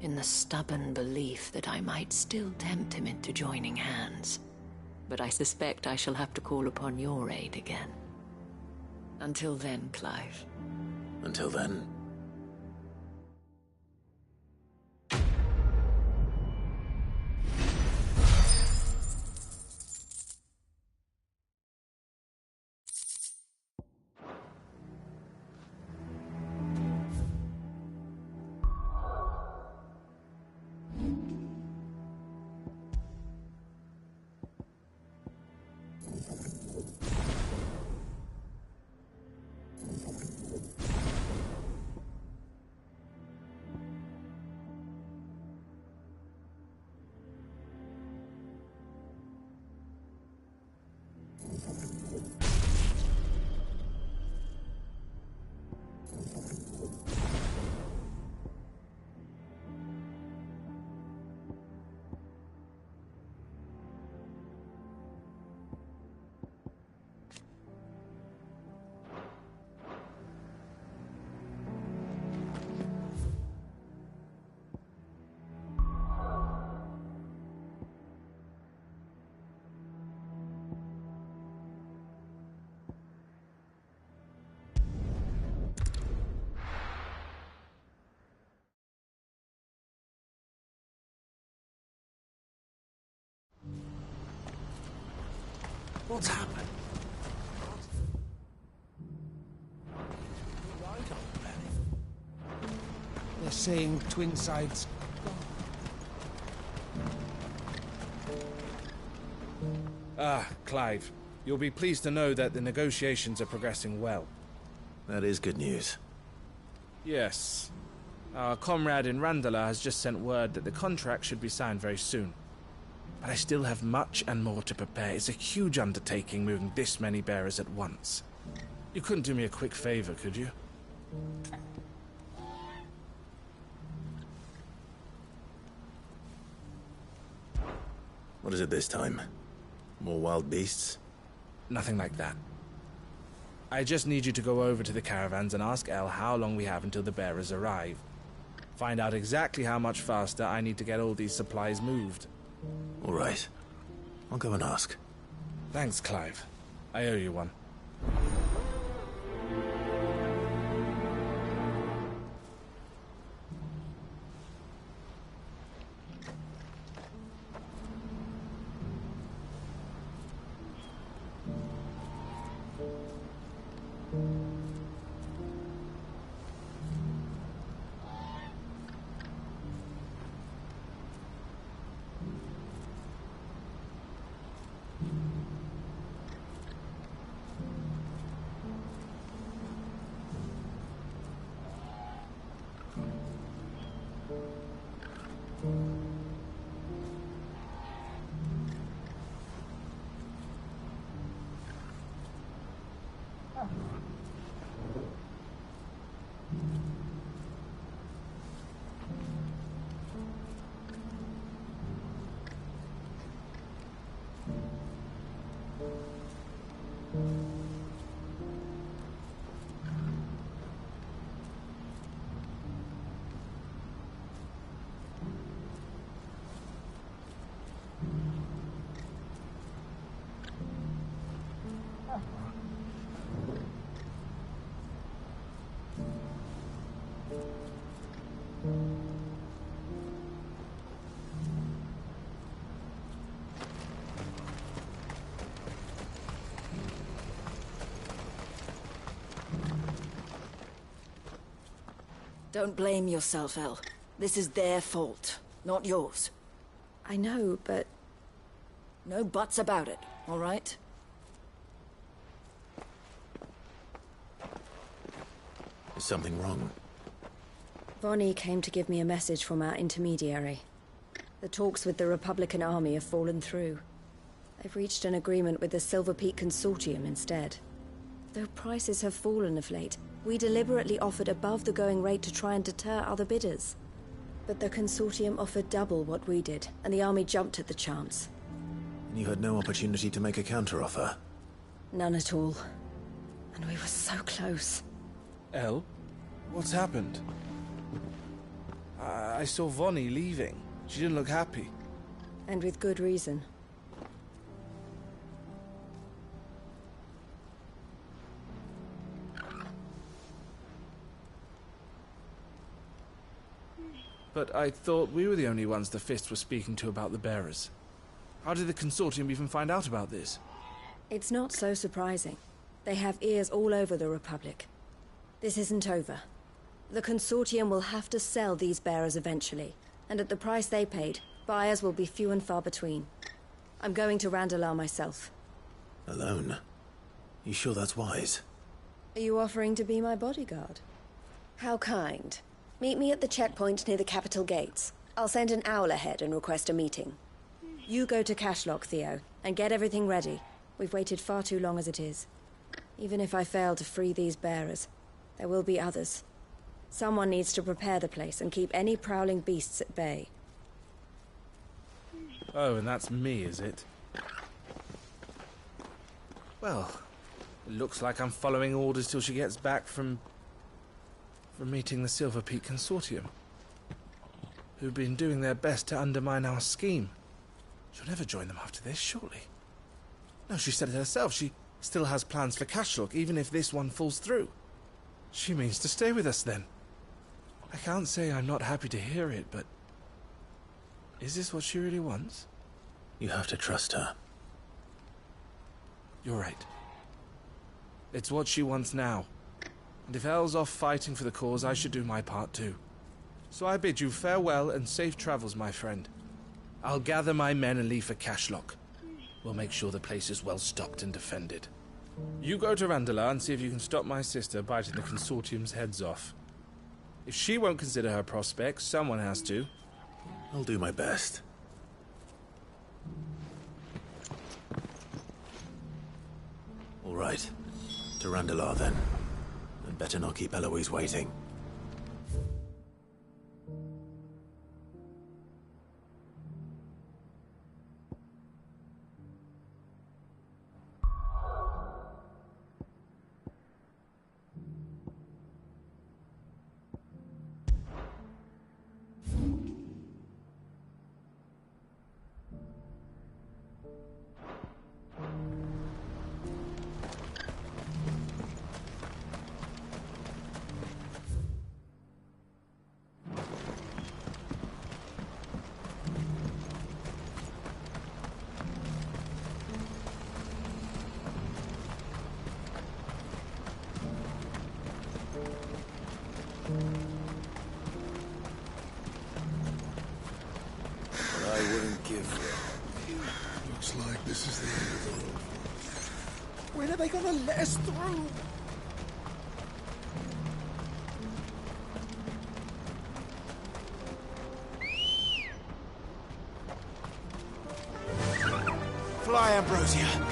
in the stubborn belief that I might still tempt him into joining hands. But I suspect I shall have to call upon your aid again. Until then, Clive. Until then? What's happened? They're saying Twin Sides. Clive. You'll be pleased to know that the negotiations are progressing well. That is good news. Yes. Our comrade in Randala has just sent word that the contract should be signed very soon. But I still have much and more to prepare. It's a huge undertaking moving this many bearers at once. You couldn't do me a quick favor, could you? What is it this time? More wild beasts? Nothing like that. I just need you to go over to the caravans and ask El how long we have until the bearers arrive. Find out exactly how much faster I need to get all these supplies moved. All right. I'll go and ask. Thanks, Clive. I owe you one. Don't blame yourself, El. This is their fault, not yours. I know, but... No buts about it, all right? Is something wrong? Vonnie came to give me a message from our intermediary. The talks with the Republican army have fallen through. They've reached an agreement with the Silver Peak Consortium instead. Though prices have fallen of late, we deliberately offered above the going rate to try and deter other bidders. But the Consortium offered double what we did, and the army jumped at the chance. And you had no opportunity to make a counteroffer? None at all. And we were so close. El? What's happened? I saw Vonnie leaving. She didn't look happy. And with good reason. But I thought we were the only ones the Fist were speaking to about the bearers. How did the Consortium even find out about this? It's not so surprising. They have ears all over the Republic. This isn't over. The Consortium will have to sell these bearers eventually, and at the price they paid, buyers will be few and far between. I'm going to Randalar myself. Alone? You sure that's wise? Are you offering to be my bodyguard? How kind. Meet me at the checkpoint near the capital gates. I'll send an owl ahead and request a meeting. You go to Cashlock, Theo, and get everything ready. We've waited far too long as it is. Even if I fail to free these bearers, there will be others. Someone needs to prepare the place and keep any prowling beasts at bay. Oh, and that's me, is it? Well, it looks like I'm following orders till she gets back from meeting the Silver Peak Consortium, who've been doing their best to undermine our scheme. She'll never join them after this, surely. No, she said it herself. She still has plans for Cashlock, even if this one falls through. She means to stay with us, then. I can't say I'm not happy to hear it, but... is this what she really wants? You have to trust her. You're right. It's what she wants now. And if Elle's off fighting for the cause, I should do my part too. So I bid you farewell and safe travels, my friend. I'll gather my men and leave for Cashlock. We'll make sure the place is well stocked and defended. You go to Randalar and see if you can stop my sister biting the Consortium's heads off. If she won't consider her prospects, someone has to. I'll do my best. All right. To Randalar, then. And better not keep Eloise waiting. Looks like this is the end of the road. When are they gonna let us through? Fly, Ambrosia.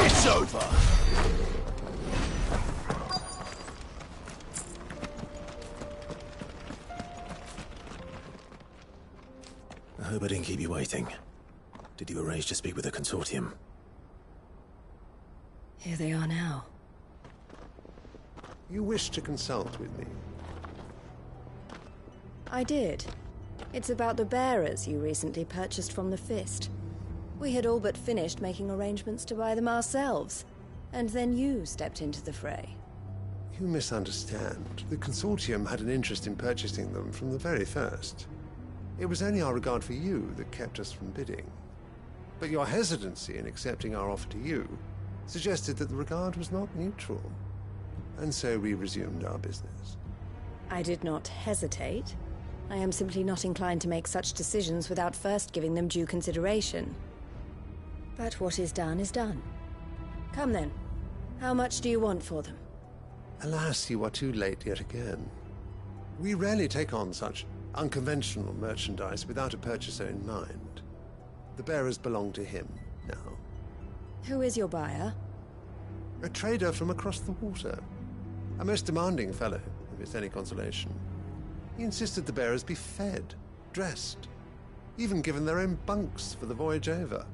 It's over. I hope I didn't keep you waiting. Did you arrange to speak with the Consortium? Here they are now. You wish to consult with me? I did. It's about the bearers you recently purchased from the Fist. We had all but finished making arrangements to buy them ourselves, and then you stepped into the fray. You misunderstand. The Consortium had an interest in purchasing them from the very first. It was only our regard for you that kept us from bidding. But your hesitancy in accepting our offer to you suggested that the regard was not mutual. And so we resumed our business. I did not hesitate. I am simply not inclined to make such decisions without first giving them due consideration. But what is done is done. Come then. How much do you want for them? Alas, you are too late yet again. We rarely take on such unconventional merchandise without a purchaser in mind. The bearers belong to him now. Who is your buyer? A trader from across the water. A most demanding fellow, if it's any consolation. He insisted the bearers be fed, dressed, even given their own bunks for the voyage over.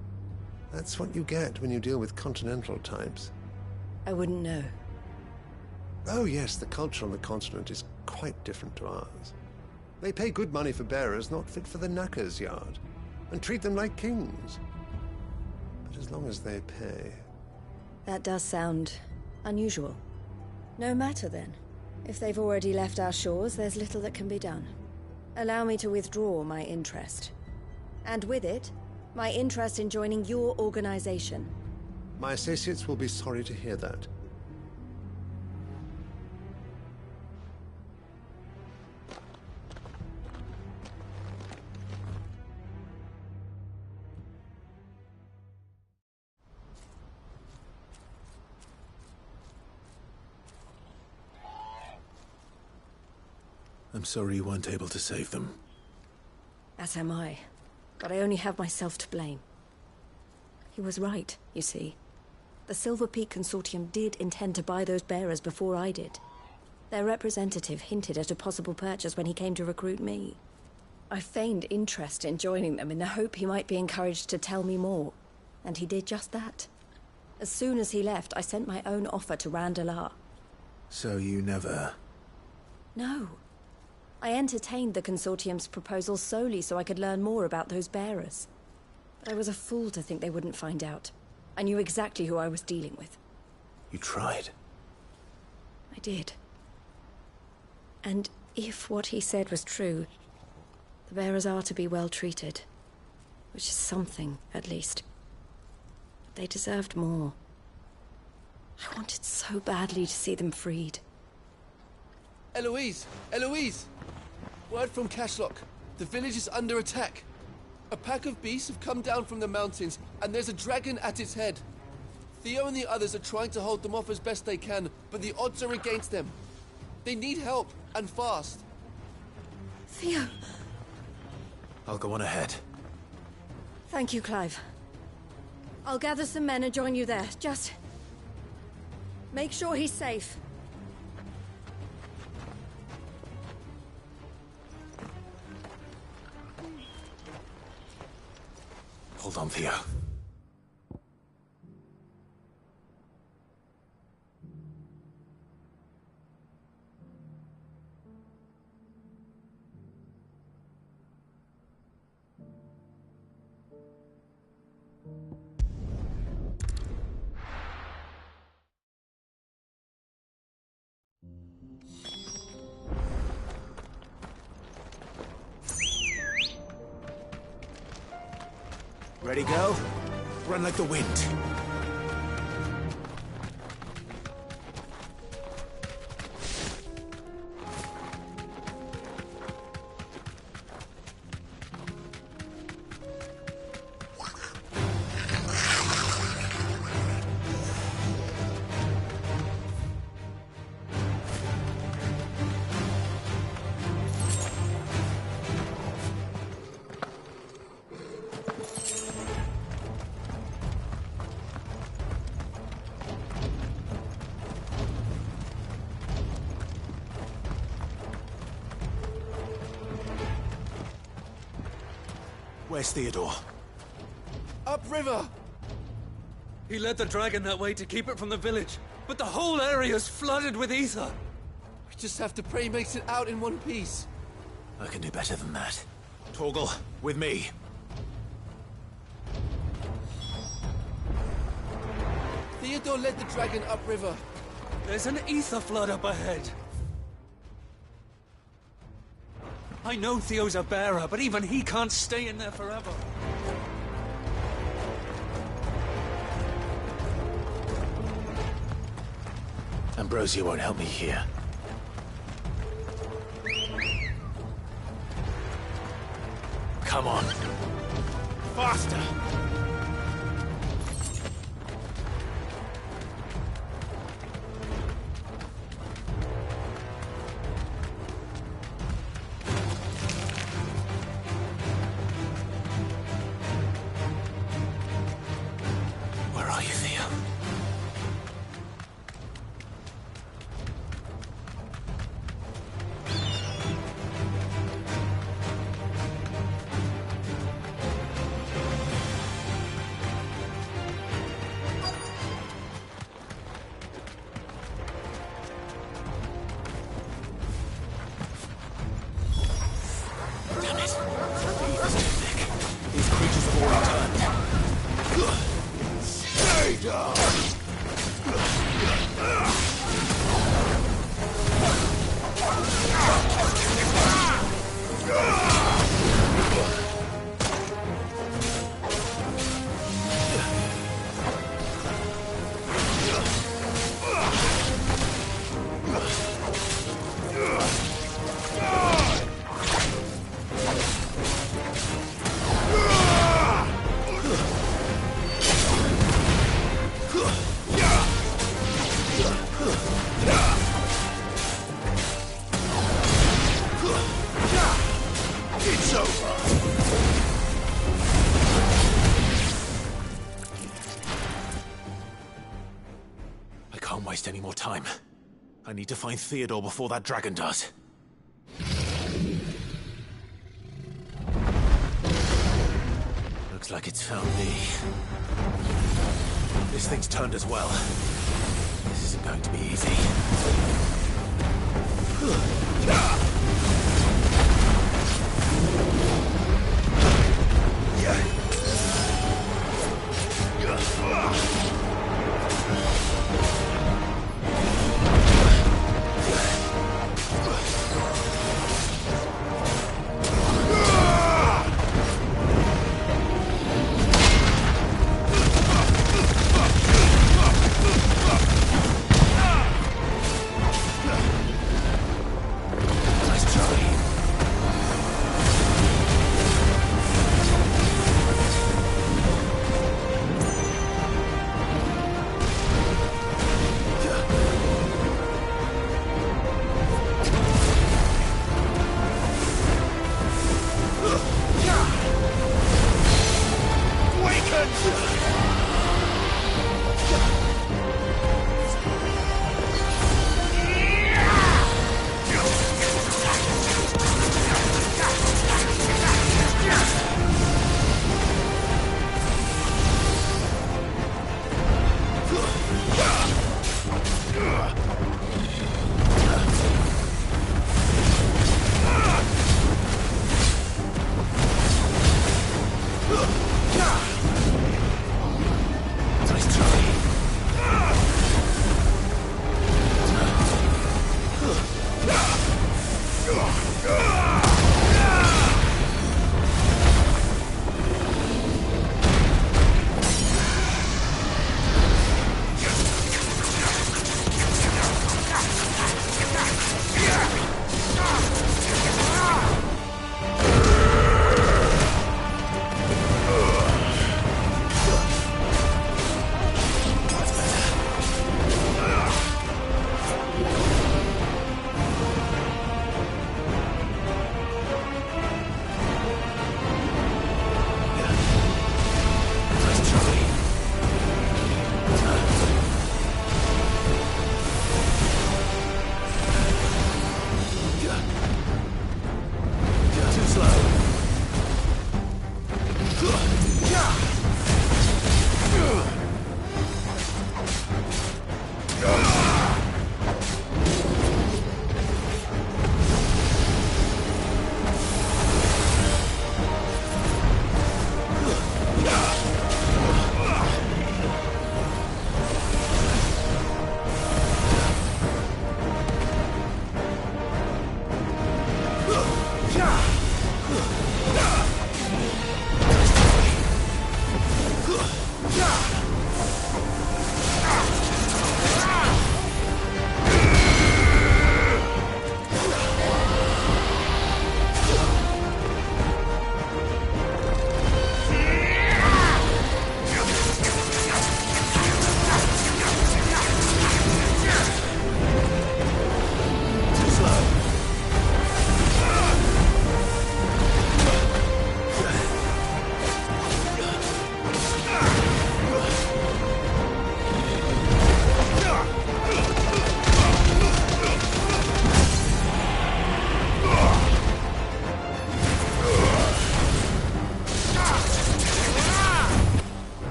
That's what you get when you deal with continental types. I wouldn't know. Oh yes, the culture on the continent is quite different to ours. They pay good money for bearers not fit for the knacker's yard, and treat them like kings. But as long as they pay... That does sound unusual. No matter then. If they've already left our shores, there's little that can be done. Allow me to withdraw my interest. And with it, my interest in joining your organization. My associates will be sorry to hear that. I'm sorry you weren't able to save them. As am I. But I only have myself to blame. He was right, you see. The Silver Peak Consortium did intend to buy those bearers before I did. Their representative hinted at a possible purchase when he came to recruit me. I feigned interest in joining them in the hope he might be encouraged to tell me more. And he did just that. As soon as he left, I sent my own offer to Randalar. So you never... No. I entertained the Consortium's proposal solely so I could learn more about those bearers. But I was a fool to think they wouldn't find out. I knew exactly who I was dealing with. You tried. I did. And if what he said was true, the bearers are to be well treated. Which is something, at least. But they deserved more. I wanted so badly to see them freed. Eloise! Eloise! Word from Cashlock. The village is under attack. A pack of beasts have come down from the mountains, and there's a dragon at its head. Theo and the others are trying to hold them off as best they can, but the odds are against them. They need help, and fast. Theo! I'll go on ahead. Thank you, Clive. I'll gather some men and join you there. Just... make sure he's safe. Hold on, Theo. Ready, go? Run like the wind. Where's Theodore? Upriver! He led the dragon that way to keep it from the village, but the whole area's flooded with ether. We just have to pray he makes it out in one piece. I can do better than that. Torgal, with me. Theodore led the dragon upriver. There's an ether flood up ahead. I know Theo's a bearer, but even he can't stay in there forever. Ambrosia won't help me here. Come on. Faster! more time. I need to find Theodore before that dragon does. Looks like it's found me. This thing's turned as well. This isn't going to be easy.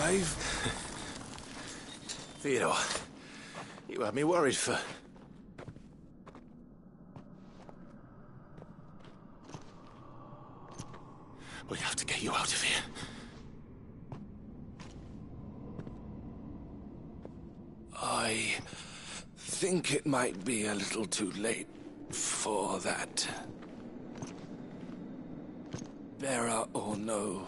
Clive? Theodore, you had me worried for... We have to get you out of here. I think it might be a little too late for that. Bearer or no,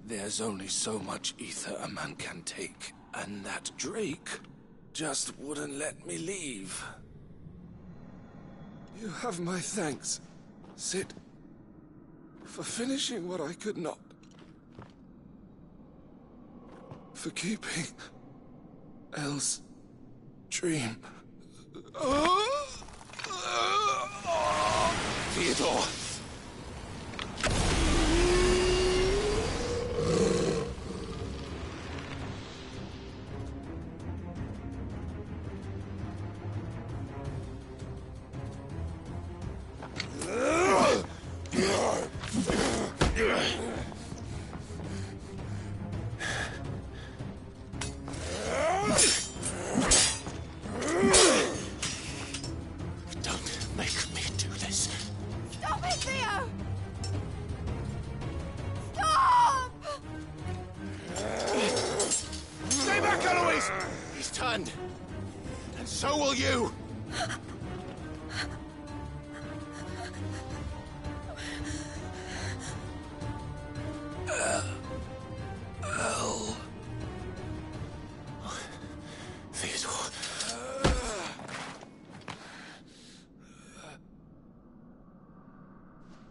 there's only so much ether a man can take, and that Drake just wouldn't let me leave. You have my thanks, Cid, for finishing what I could not. For keeping Elle's dream. Theodore! So will you! Elle. Theodore.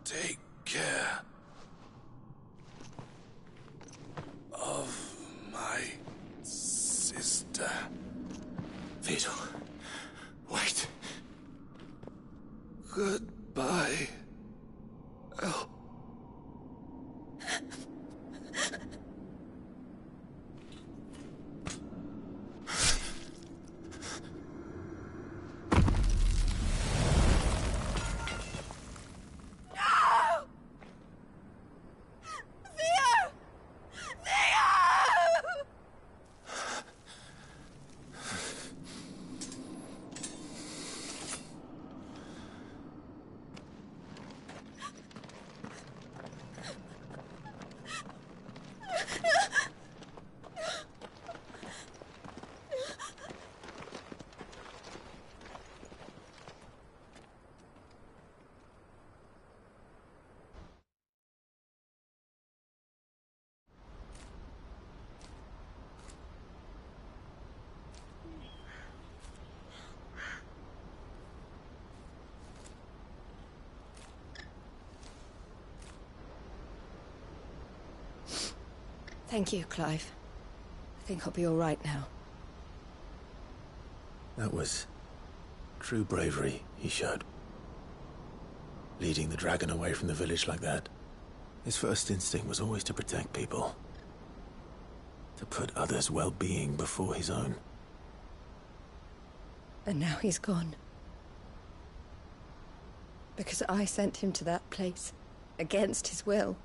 Take care of my sister. Theodore. Wait. Goodbye, Elle. Thank you, Clive. I think I'll be all right now. That was true bravery he showed. Leading the dragon away from the village like that. His first instinct was always to protect people. To put others' well-being before his own. And now he's gone. Because I sent him to that place, against his will.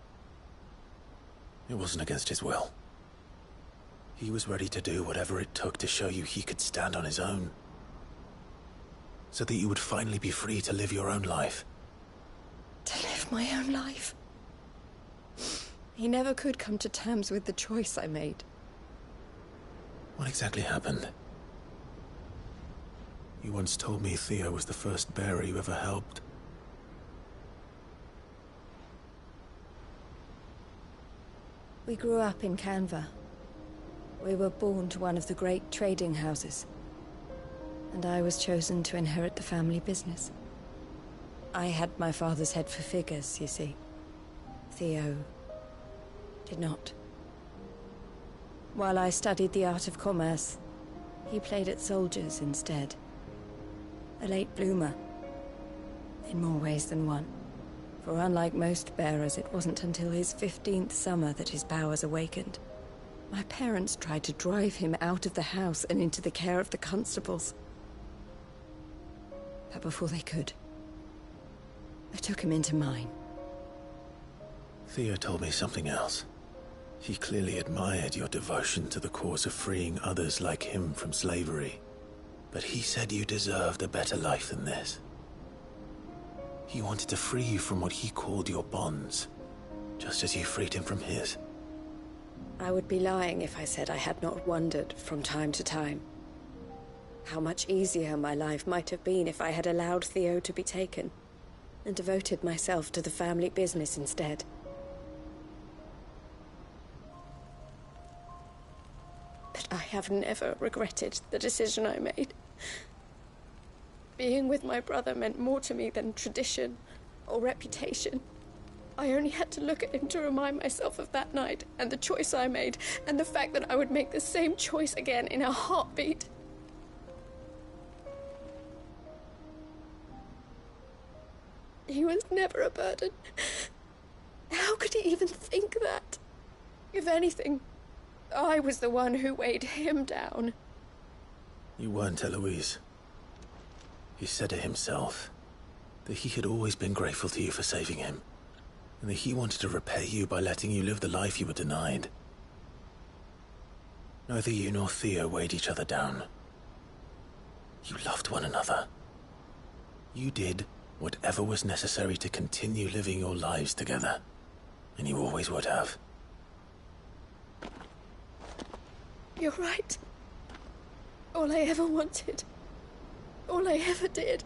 It wasn't against his will. He was ready to do whatever it took to show you he could stand on his own. So that you would finally be free to live your own life. To live my own life? He never could come to terms with the choice I made. What exactly happened? You once told me Theo was the first bearer you ever helped. We grew up in Canva. We were born to one of the great trading houses. And I was chosen to inherit the family business. I had my father's head for figures, you see. Theo did not. While I studied the art of commerce, he played at soldiers instead. A late bloomer, in more ways than one. For unlike most bearers, it wasn't until his 15th summer that his powers awakened. My parents tried to drive him out of the house and into the care of the constables. But before they could, I took him into mine. Theo told me something else. He clearly admired your devotion to the cause of freeing others like him from slavery. But he said you deserved a better life than this. He wanted to free you from what he called your bonds, just as you freed him from his. I would be lying if I said I had not wondered from time to time how much easier my life might have been if I had allowed Theo to be taken and devoted myself to the family business instead. But I have never regretted the decision I made. Being with my brother meant more to me than tradition or reputation. I only had to look at him to remind myself of that night and the choice I made and the fact that I would make the same choice again in a heartbeat. He was never a burden. How could he even think that? If anything, I was the one who weighed him down. You weren't, Eloise. He said it himself, that he had always been grateful to you for saving him, and that he wanted to repay you by letting you live the life you were denied. Neither you nor Theo weighed each other down. You loved one another. You did whatever was necessary to continue living your lives together, and you always would have. You're right. All I ever wanted, all I ever did,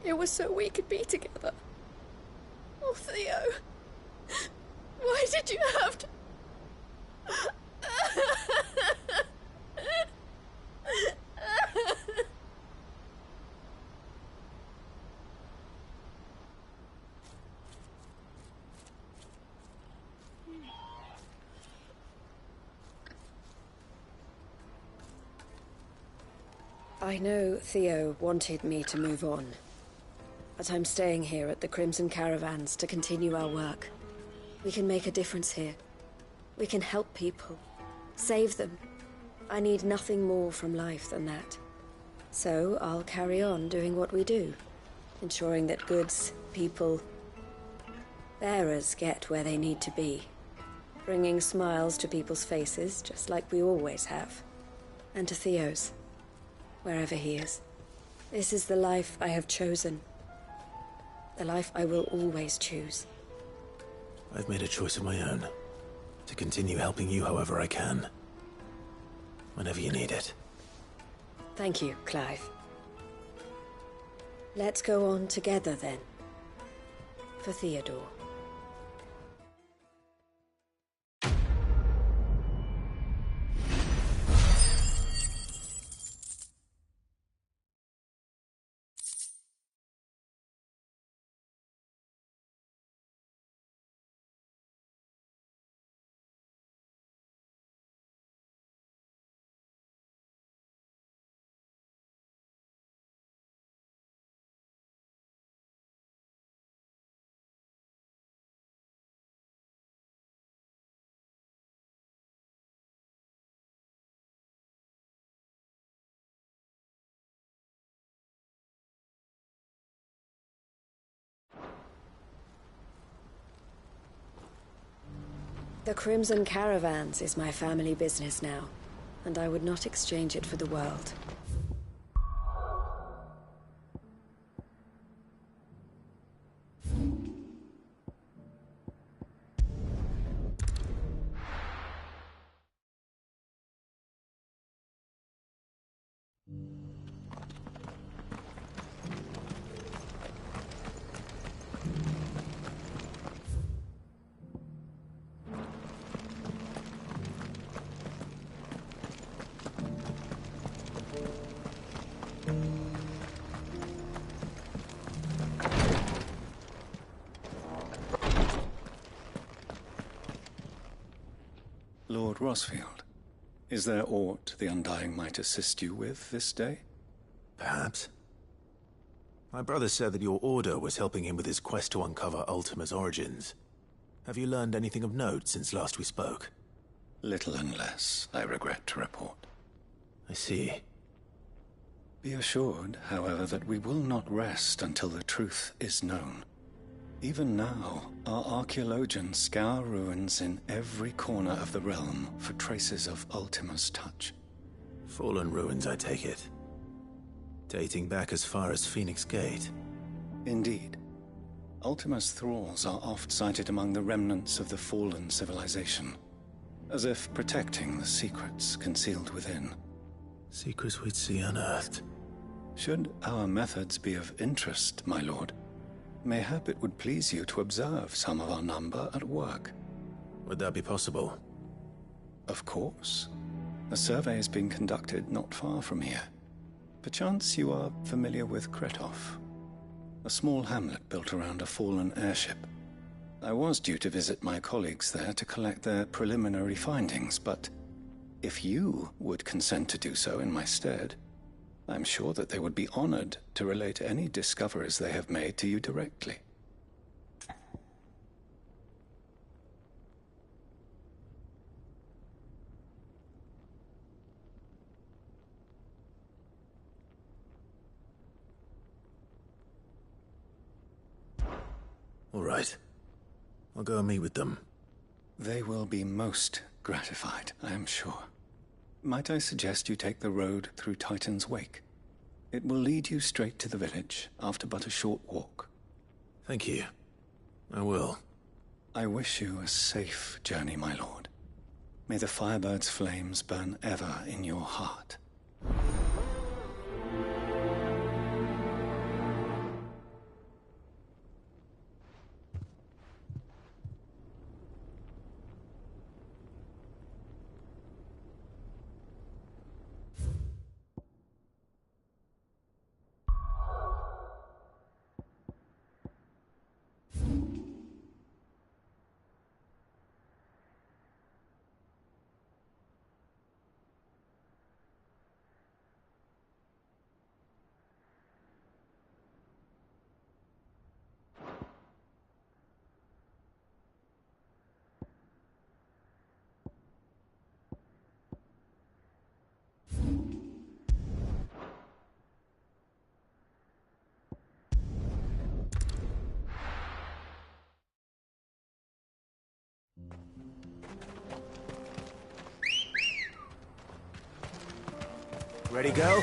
it was so we could be together. Oh, Theo, why did you have to... I know Theo wanted me to move on, but I'm staying here at the Crimson Caravans to continue our work. We can make a difference here. We can help people, save them. I need nothing more from life than that. So I'll carry on doing what we do, ensuring that goods, people, bearers get where they need to be, bringing smiles to people's faces just like we always have, and to Theo's. Wherever he is. This is the life I have chosen. The life I will always choose. I've made a choice of my own. To continue helping you however I can. Whenever you need it. Thank you, Clive. Let's go on together then. For Theodore. The Crimson Caravans is my family business now, and I would not exchange it for the world. Lord Rosfield, is there aught the Undying might assist you with this day? Perhaps. My brother said that your order was helping him with his quest to uncover Ultima's origins. Have you learned anything of note since last we spoke? Little and less, I regret to report. I see. Be assured, however, that we will not rest until the truth is known. Even now, our archaeologians scour ruins in every corner of the realm for traces of Ultima's touch. Fallen ruins, I take it. Dating back as far as Phoenix Gate. Indeed. Ultima's thralls are oft sighted among the remnants of the fallen civilization, as if protecting the secrets concealed within. Secrets we'd see unearthed. Should our methods be of interest, my lord, mayhap it would please you to observe some of our number at work. Would that be possible? Of course. A survey is being conducted not far from here. Perchance you are familiar with Kretov, a small hamlet built around a fallen airship. I was due to visit my colleagues there to collect their preliminary findings, but if you would consent to do so in my stead, I'm sure that they would be honored to relate any discoveries they have made to you directly. All right. I'll go and meet with them. They will be most gratified, I am sure. Might I suggest you take the road through Titan's Wake? It will lead you straight to the village after but a short walk. Thank you. I will. I wish you a safe journey, my lord. May the Firebird's flames burn ever in your heart. Ready, go?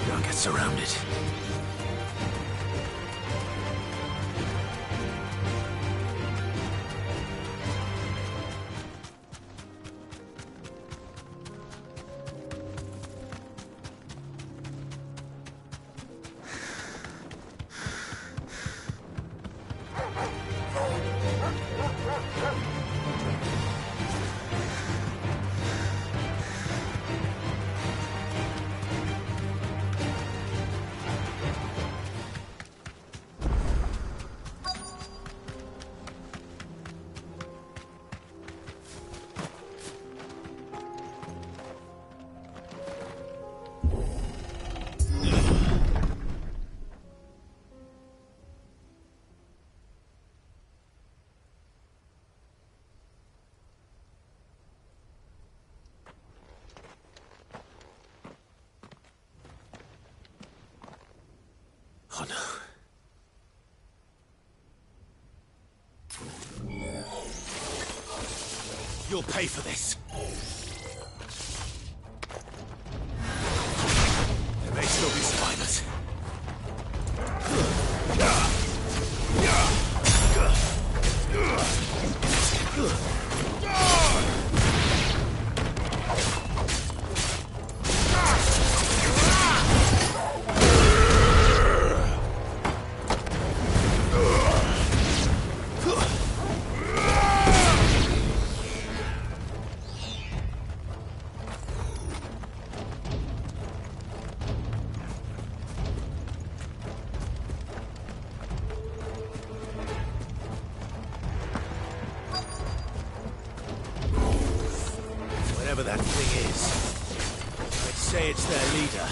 Don't get surrounded. Oh no. You'll pay for this. There may still be survivors. Ugh! It's their leader.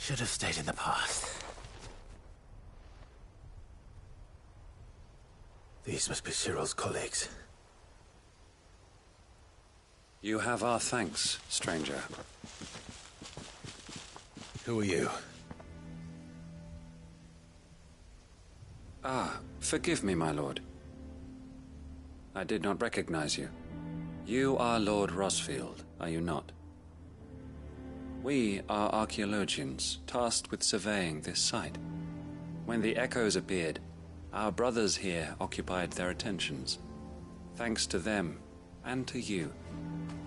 Should have stayed in the past. These must be Cyril's colleagues. You have our thanks, stranger. Who are you? Ah, forgive me, my lord. I did not recognize you. You are Lord Rosfield, are you not? We are archaeologians, tasked with surveying this site. When the echoes appeared, our brothers here occupied their attentions. Thanks to them, and to you,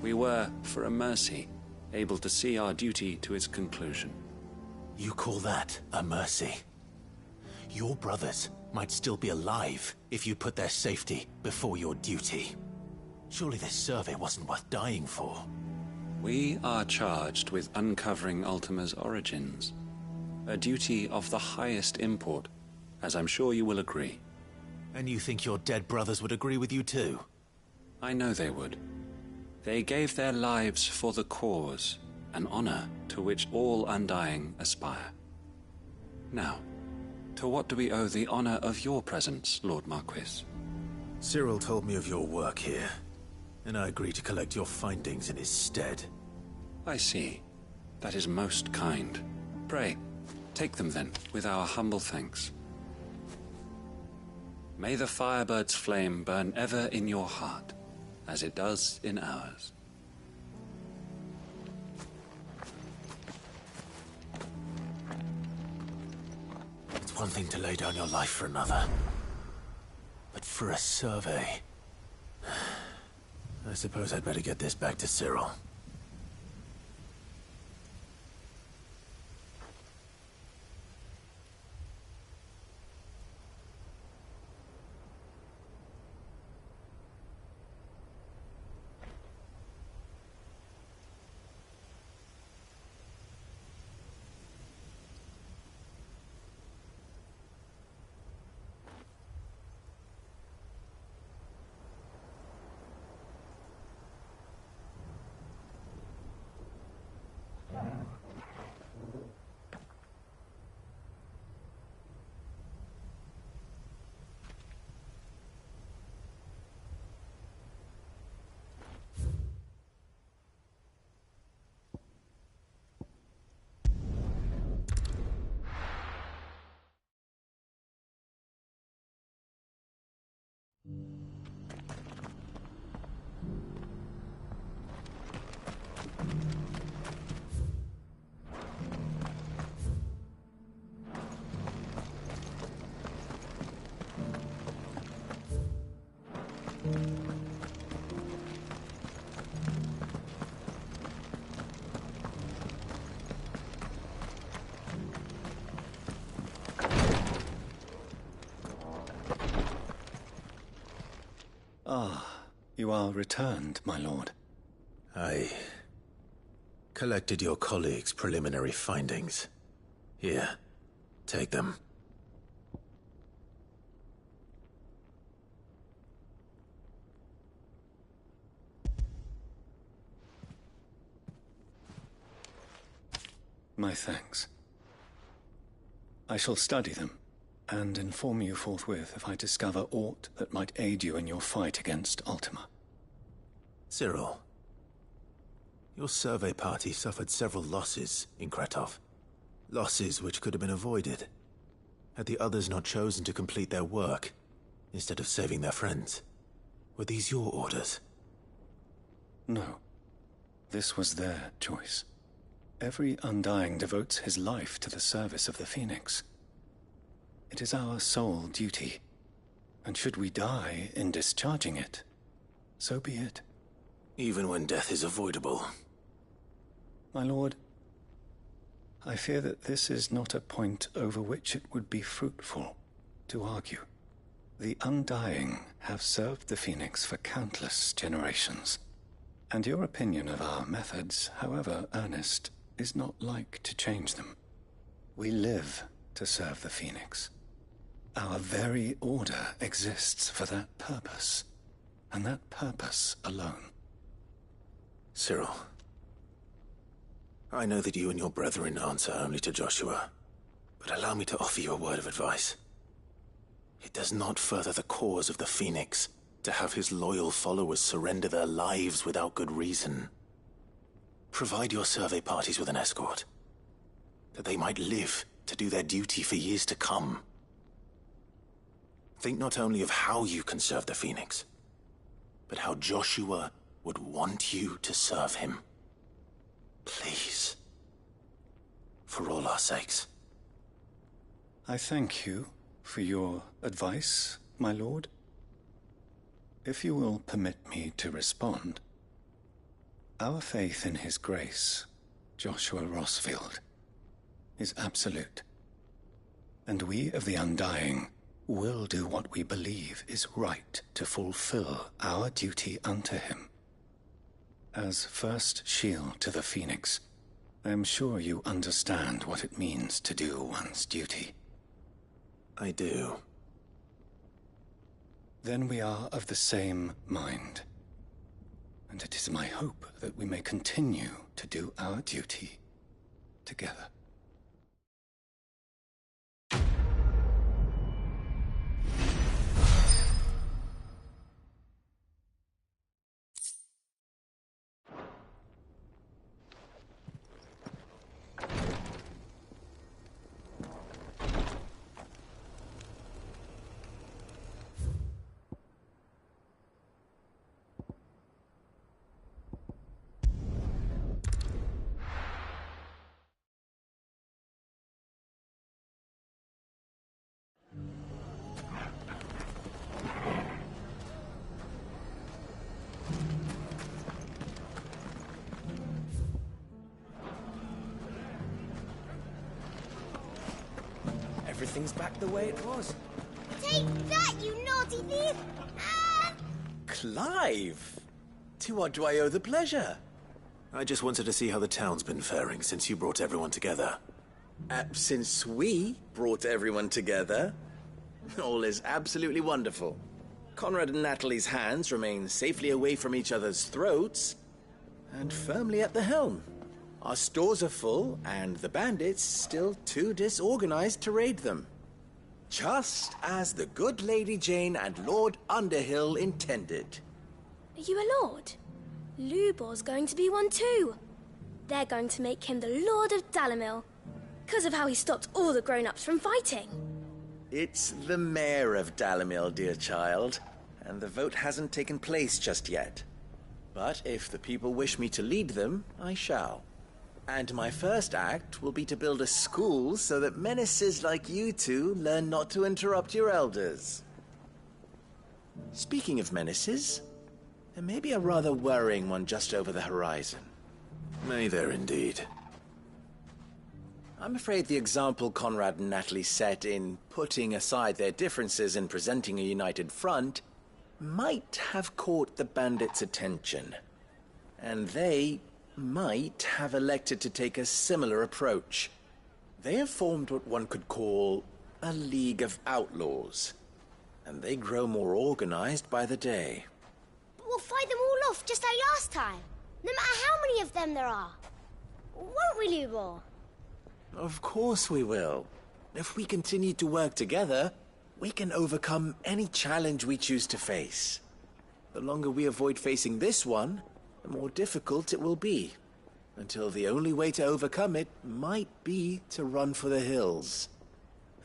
we were, for a mercy, able to see our duty to its conclusion. You call that a mercy? Your brothers might still be alive if you put their safety before your duty. Surely this survey wasn't worth dying for. We are charged with uncovering Ultima's origins. A duty of the highest import, as I'm sure you will agree. And you think your dead brothers would agree with you too? I know they would. They gave their lives for the cause, an honor to which all Undying aspire. Now, to what do we owe the honor of your presence, Lord Marquis? Cyril told me of your work here, and I agreed to collect your findings in his stead. I see. That is most kind. Pray, take them then, with our humble thanks. May the Firebird's flame burn ever in your heart, as it does in ours. It's one thing to lay down your life for another, but for a survey... I suppose I'd better get this back to Cyril. Ah, you are returned, my lord. I collected your colleagues' preliminary findings. Here, take them. My thanks. I shall study them, and inform you forthwith if I discover aught that might aid you in your fight against Ultima. Cyril, your survey party suffered several losses in Kretov. Losses which could have been avoided, had the others not chosen to complete their work, instead of saving their friends. Were these your orders? No. This was their choice. Every Undying devotes his life to the service of the Phoenix. It is our sole duty, and should we die in discharging it, so be it. Even when death is avoidable. My lord, I fear that this is not a point over which it would be fruitful to argue. The Undying have served the Phoenix for countless generations, and your opinion of our methods, however earnest, is not like to change them. We live to serve the Phoenix. Our very order exists for that purpose, and that purpose alone. Cyril, I know that you and your brethren answer only to Joshua, but allow me to offer you a word of advice. It does not further the cause of the Phoenix to have his loyal followers surrender their lives without good reason. Provide your survey parties with an escort, that they might live to do their duty for years to come. Think not only of how you can serve the Phoenix, but how Joshua would want you to serve him. Please. For all our sakes. I thank you for your advice, my lord. If you will permit me to respond, our faith in his grace, Joshua Rossfield, is absolute. And we of the Undying will do what we believe is right to fulfill our duty unto him. As first shield to the Phoenix, I am sure you understand what it means to do one's duty. I do. Then we are of the same mind. And it is my hope that we may continue to do our duty together. Everything's back the way it was. Take that, you naughty thief! Ah! Clive! To what do I owe the pleasure? I just wanted to see how the town's been faring since you brought everyone together. Since we brought everyone together, all is absolutely wonderful. Conrad and Natalie's hands remain safely away from each other's throats, and firmly at the helm. Our stores are full, and the bandits still too disorganized to raid them. Just as the good Lady Jane and Lord Underhill intended. Are you a lord? Lubor's going to be one too. They're going to make him the Lord of Dalimil, because of how he stopped all the grown-ups from fighting. It's the mayor of Dalimil, dear child, and the vote hasn't taken place just yet. But if the people wish me to lead them, I shall. And my first act will be to build a school so that menaces like you two learn not to interrupt your elders. Speaking of menaces, there may be a rather worrying one just over the horizon. May there indeed. I'm afraid the example Conrad and Natalie set in putting aside their differences and presenting a united front might have caught the bandits' attention. And they might have elected to take a similar approach. They have formed what one could call a League of Outlaws, and they grow more organized by the day. But we'll fight them all off just like last time, no matter how many of them there are. Won't we, Lubor? Of course we will. If we continue to work together, we can overcome any challenge we choose to face. The longer we avoid facing this one, the more difficult it will be, until the only way to overcome it might be to run for the hills.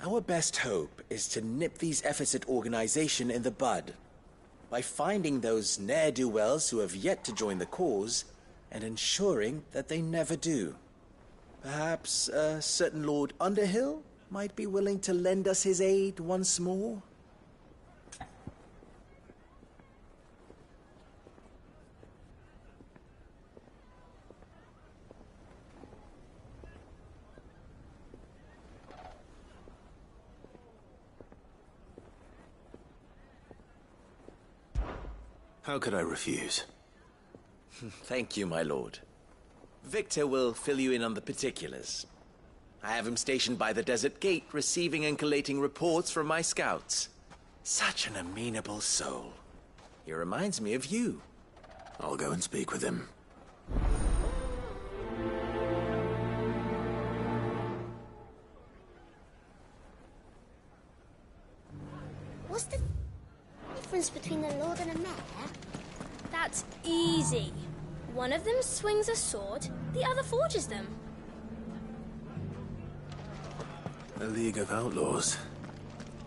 Our best hope is to nip these efforts at organization in the bud, by finding those ne'er-do-wells who have yet to join the cause, and ensuring that they never do. Perhaps a certain Lord Underhill might be willing to lend us his aid once more? How could I refuse? Thank you, my lord. Victor will fill you in on the particulars. I have him stationed by the Desert Gate, receiving and collating reports from my scouts. Such an amenable soul. He reminds me of you. I'll go and speak with him. What's the difference between a lord and a mayor? That's easy. One of them swings a sword, the other forges them. A League of Outlaws.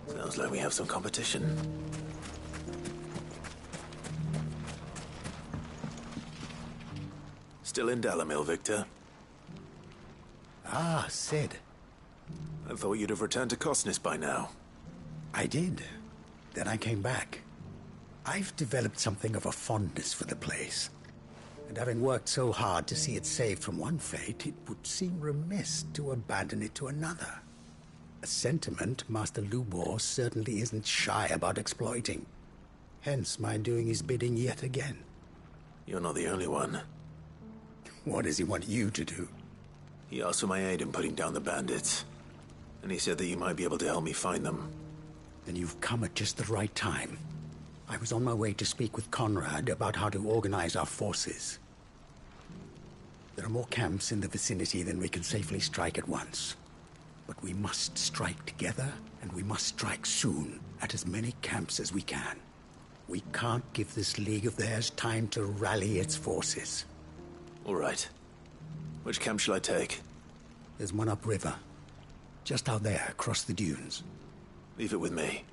Sounds like we have some competition. Still in Dalimil, Victor? Ah, Cid. I thought you'd have returned to Cosnis by now. I did. Then I came back. I've developed something of a fondness for the place. And having worked so hard to see it saved from one fate, it would seem remiss to abandon it to another. A sentiment Master Lubor certainly isn't shy about exploiting. Hence my doing his bidding yet again. You're not the only one. What does he want you to do? He asked for my aid in putting down the bandits. And he said that you might be able to help me find them. Then you've come at just the right time. I was on my way to speak with Conrad about how to organize our forces. There are more camps in the vicinity than we can safely strike at once. But we must strike together, and we must strike soon at as many camps as we can. We can't give this league of theirs time to rally its forces. All right. Which camp shall I take? There's one upriver. Just out there, across the dunes. Leave it with me.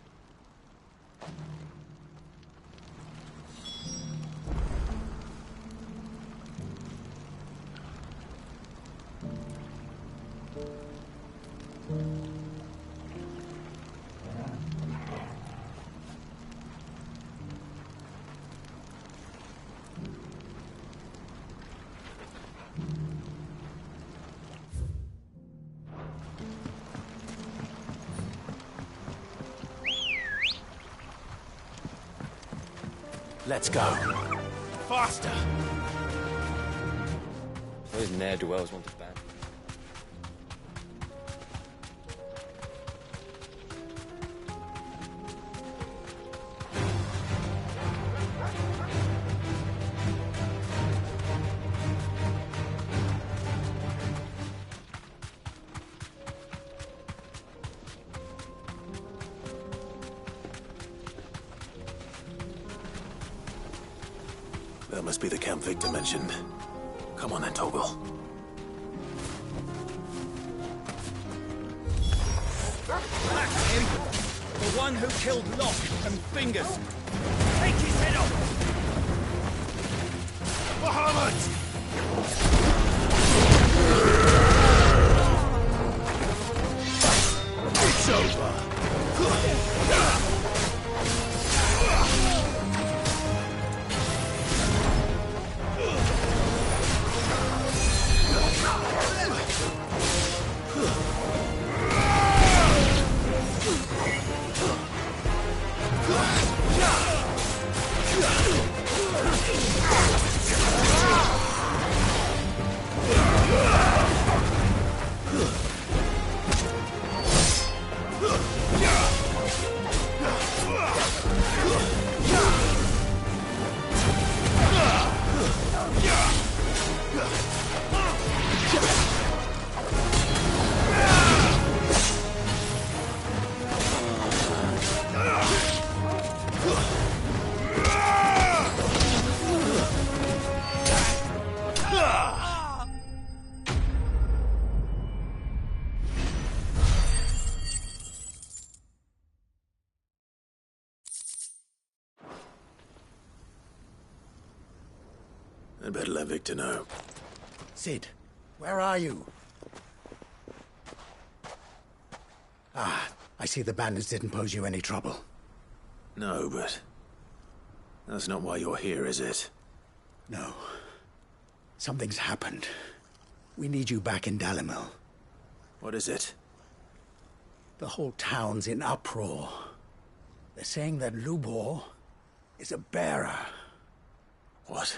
Let's go. Faster! Those ne'er-do-wells want us back. That must be the camp Victor mentioned. Come on then, Toggle. That's him! The one who killed Locke and Fingers! Take his head off! Muhammad! It's over! I'd better let Victor know. Cid, where are you? Ah, I see the bandits didn't pose you any trouble. No, but that's not why you're here, is it? No. Something's happened. We need you back in Dalimil. What is it? The whole town's in uproar. They're saying that Lubor is a bearer. What?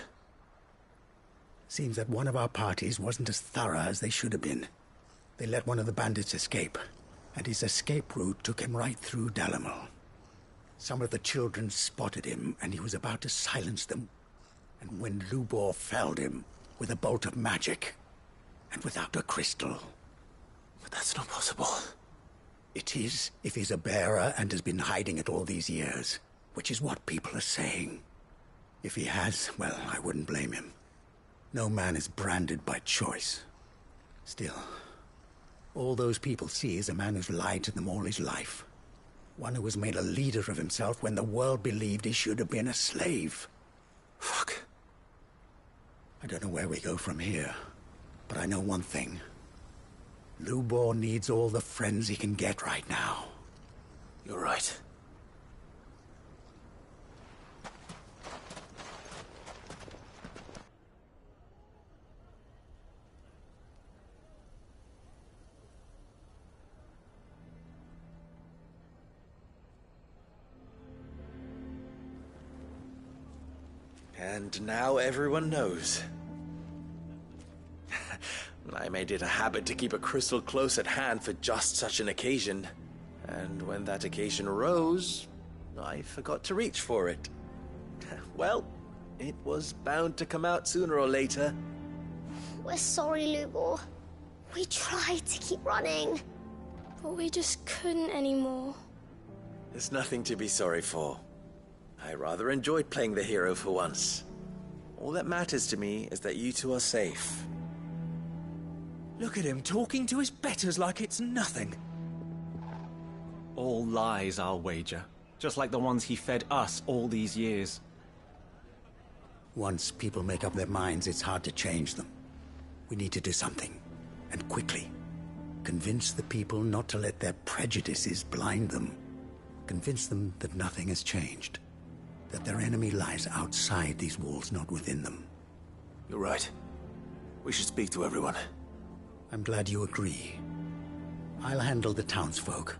Seems that one of our parties wasn't as thorough as they should have been. They let one of the bandits escape, and his escape route took him right through Dalimil. Some of the children spotted him, and he was about to silence them. And when Lubor felled him with a bolt of magic, and without a crystal. But that's not possible. It is, if he's a bearer and has been hiding it all these years, which is what people are saying. If he has, well, I wouldn't blame him. No man is branded by choice. Still, all those people see is a man who's lied to them all his life. One who was made a leader of himself when the world believed he should have been a slave. Fuck. I don't know where we go from here, but I know one thing. Lubor needs all the friends he can get right now. You're right. And now everyone knows. I made it a habit to keep a crystal close at hand for just such an occasion. And when that occasion arose, I forgot to reach for it. Well, it was bound to come out sooner or later. We're sorry, Lubor. We tried to keep running, but we just couldn't anymore. There's nothing to be sorry for. I rather enjoyed playing the hero for once. All that matters to me is that you two are safe. Look at him talking to his betters like it's nothing. All lies, I'll wager. Just like the ones he fed us all these years. Once people make up their minds, it's hard to change them. We need to do something, and quickly. Convince the people not to let their prejudices blind them. Convince them that nothing has changed. That their enemy lies outside these walls, not within them. You're right. We should speak to everyone. I'm glad you agree. I'll handle the townsfolk.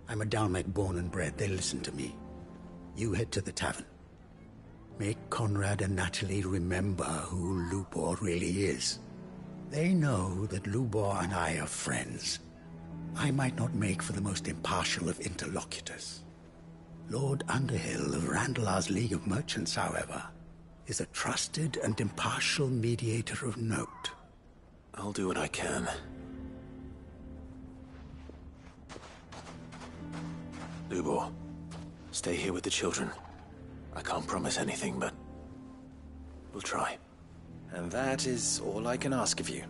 I'm a Dalmek born and bred. They listen to me. You head to the tavern. Make Conrad and Natalie remember who Lubor really is. They know that Lubor and I are friends. I might not make for the most impartial of interlocutors. Lord Underhill of Randalar's League of Merchants, however, is a trusted and impartial mediator of note. I'll do what I can. Lubor, stay here with the children. I can't promise anything, but we'll try. And that is all I can ask of you.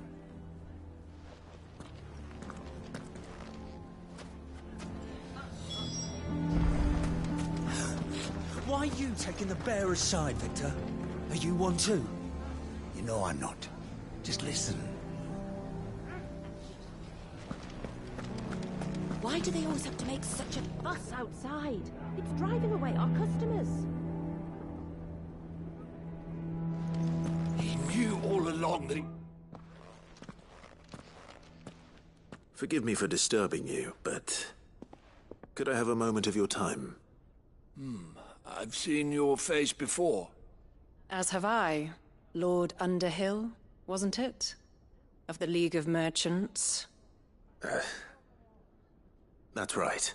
Why are you taking the bearer's side, Victor? Are you one too? You know I'm not. Just listen. Why do they always have to make such a fuss outside? It's driving away our customers. He knew all along that he... Forgive me for disturbing you, but could I have a moment of your time? I've seen your face before. As have I. Lord Underhill, wasn't it? Of the League of Merchants. That's right.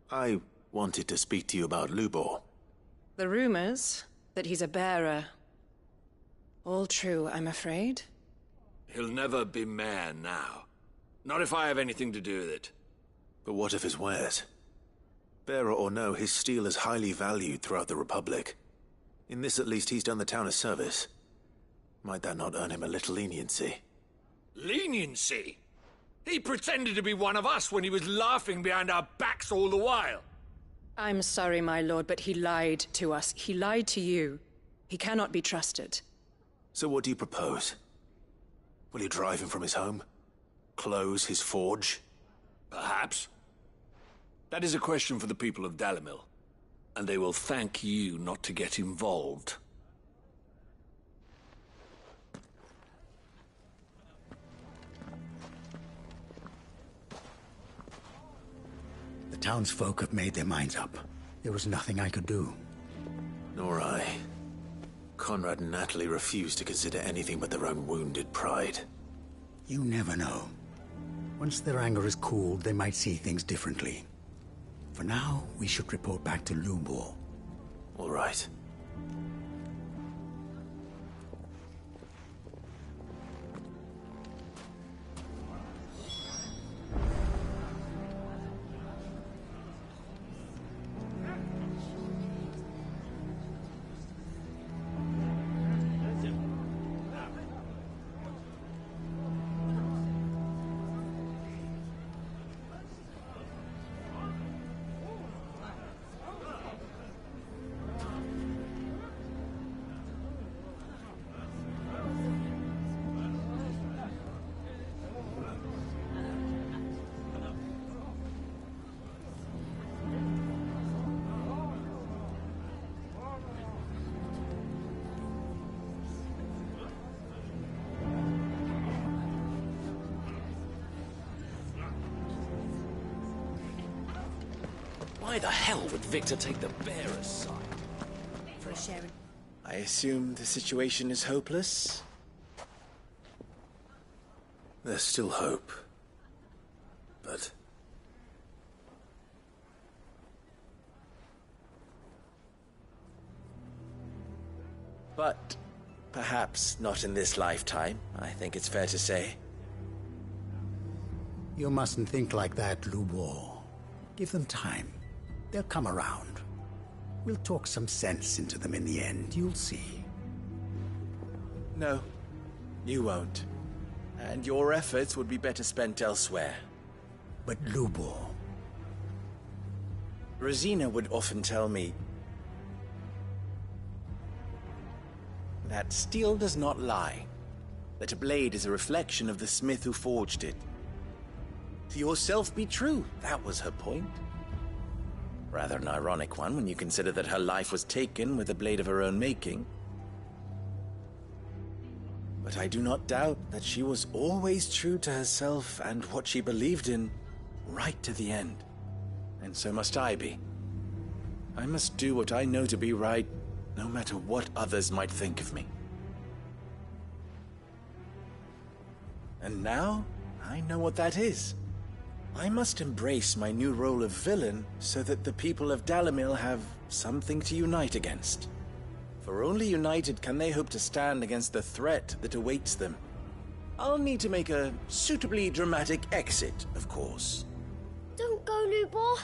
I wanted to speak to you about Lubor. The rumors that he's a bearer. All true, I'm afraid. He'll never be mayor now. Not if I have anything to do with it. But what of his wares? Bearer or no, his steel is highly valued throughout the Republic. In this, at least, he's done the town a service. Might that not earn him a little leniency? Leniency? He pretended to be one of us when he was laughing behind our backs all the while. I'm sorry, my lord, but he lied to us. He lied to you. He cannot be trusted. So what do you propose? Will you drive him from his home? Close his forge? Perhaps. That is a question for the people of Dalimil, and they will thank you not to get involved. The townsfolk have made their minds up. There was nothing I could do. Nor I. Conrad and Natalie refused to consider anything but their own wounded pride. You never know. Once their anger is cooled, they might see things differently. For now, we should report back to Lubor. All right. Why the hell would Victor take the bearer's side? For Sharon. I assume the situation is hopeless? There's still hope. But... But perhaps not in this lifetime, I think it's fair to say. You mustn't think like that, Lubor. Give them time. They'll come around. We'll talk some sense into them in the end, you'll see. No, you won't. And your efforts would be better spent elsewhere. But Lubor... Rosina would often tell me that steel does not lie, that a blade is a reflection of the smith who forged it. To yourself be true, that was her point. Rather an ironic one when you consider that her life was taken with a blade of her own making. But I do not doubt that she was always true to herself and what she believed in, right to the end. And so must I be. I must do what I know to be right, no matter what others might think of me. And now, I know what that is. I must embrace my new role of villain so that the people of Dalimil have something to unite against. For only united can they hope to stand against the threat that awaits them. I'll need to make a suitably dramatic exit, of course. Don't go, Lubor.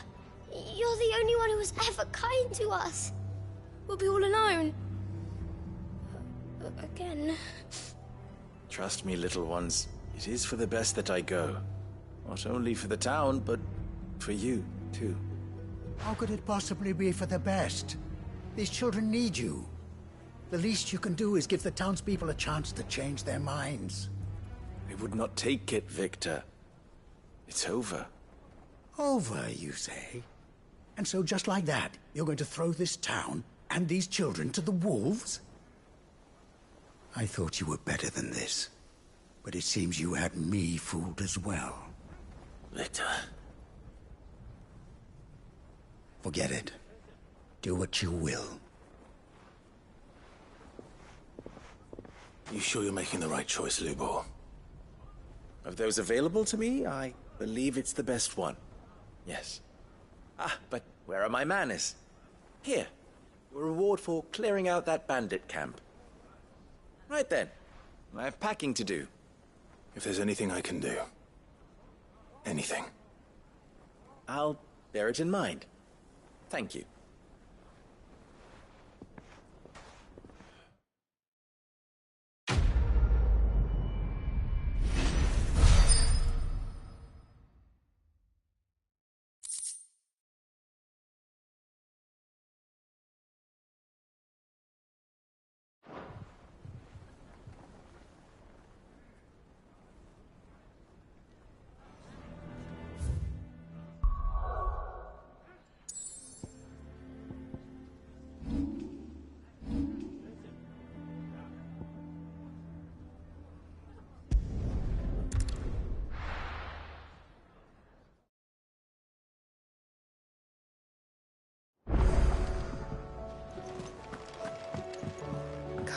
You're the only one who was ever kind to us. We'll be all alone. Again. Trust me, little ones. It is for the best that I go. Not only for the town, but for you, too. How could it possibly be for the best? These children need you. The least you can do is give the townspeople a chance to change their minds. I would not take it, Victor. It's over. Over, you say? And so just like that, you're going to throw this town and these children to the wolves? I thought you were better than this. But it seems you had me fooled as well. Victor. Forget it. Do what you will. You sure you're making the right choice, Lubor? Of those available to me, I believe it's the best one. Yes. Ah, but where are my manners? Here. Your reward for clearing out that bandit camp. Right then. I have packing to do. If there's anything I can do. Anything. I'll bear it in mind. Thank you.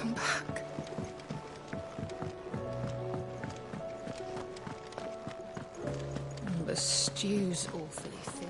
come back. Oh, the stew's awfully thin.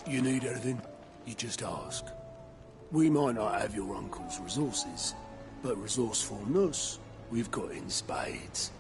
You need anything, you just ask. We might not have your uncle's resources, but resourcefulness, we've got in spades.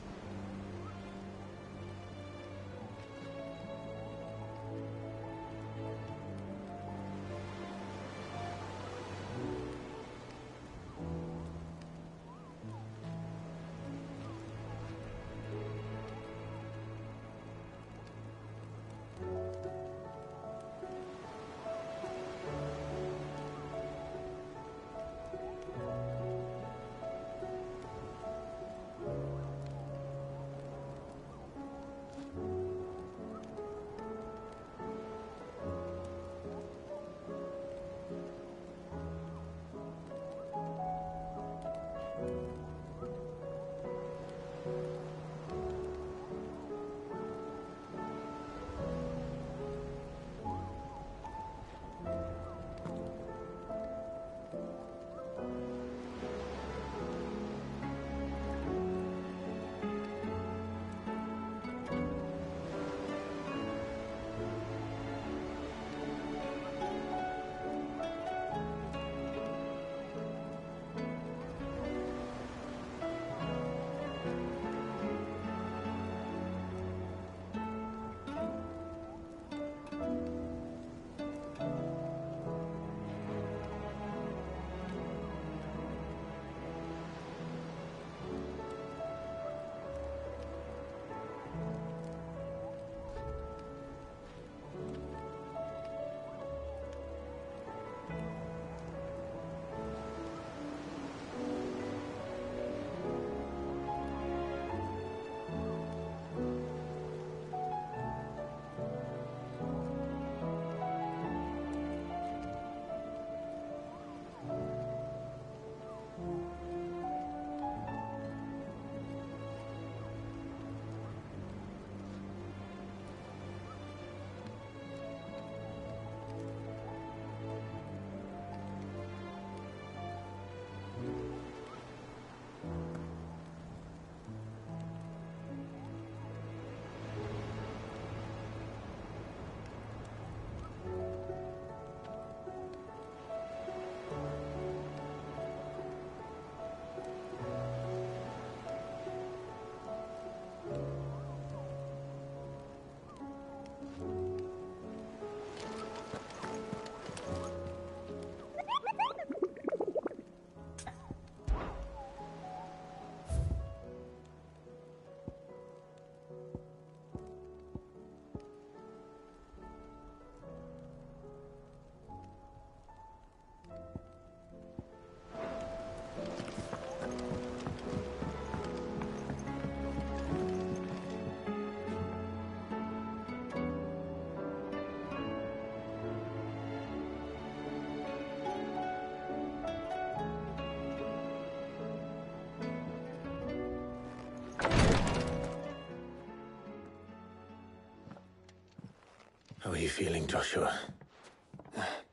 How are you feeling, Joshua?